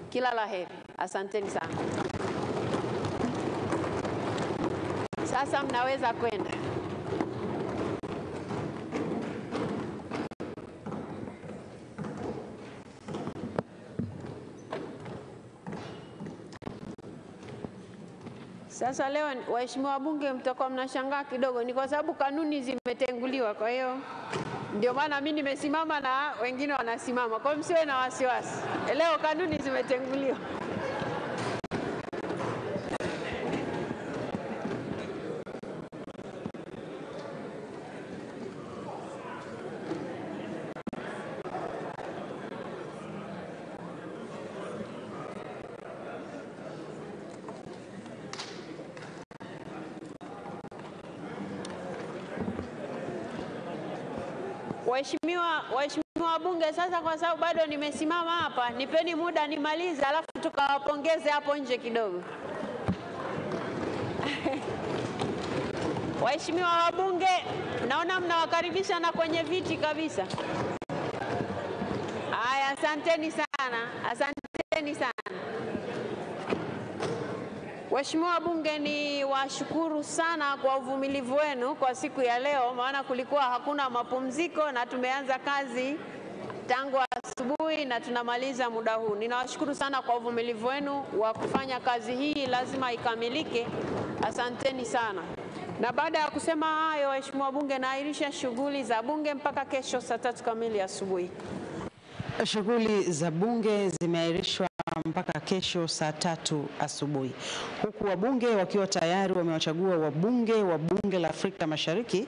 Kila la heri. Asanteni sana. Sasa mnaweza kwenda. Sasa leo waheshimiwa wabunge mtakuwa mnashangaa kidogo, ni kwa sababu kanuni zimetenguliwa. Kwa hiyo ndio maana mimi nimesimama na wengine wanasimama. Kwa hiyo msiwe na wasiwasi. Leo kanuni zimetenguliwa. Waheshimiwa wabunge, sasa kwa sababu bado nimesimama hapa, nipeni muda nimalize, alafu tukawapongeze hapo nje kidogo. Waheshimiwa wabunge, naona mnawakaribisha na kwenye viti kabisa. Haya, asanteni sana. Asanteni sana. Waheshimiwa wabunge, ni washukuru sana kwa uvumilivu wenu kwa siku ya leo, maana kulikuwa hakuna mapumziko na tumeanza kazi tangu asubuhi na tunamaliza muda huu. Ninawashukuru sana kwa uvumilivu wenu wa kufanya kazi hii, lazima ikamilike. Asanteni sana. Na baada ya kusema hayo, waheshimiwa wabunge, naahirisha shughuli za bunge mpaka kesho saa 3 kamili asubuhi. Shughuli za bunge zimeahirishwa mpaka kesho saa 3 asubuhi, huku wabunge wakiwa tayari wamewachagua wabunge wa bunge la Afrika Mashariki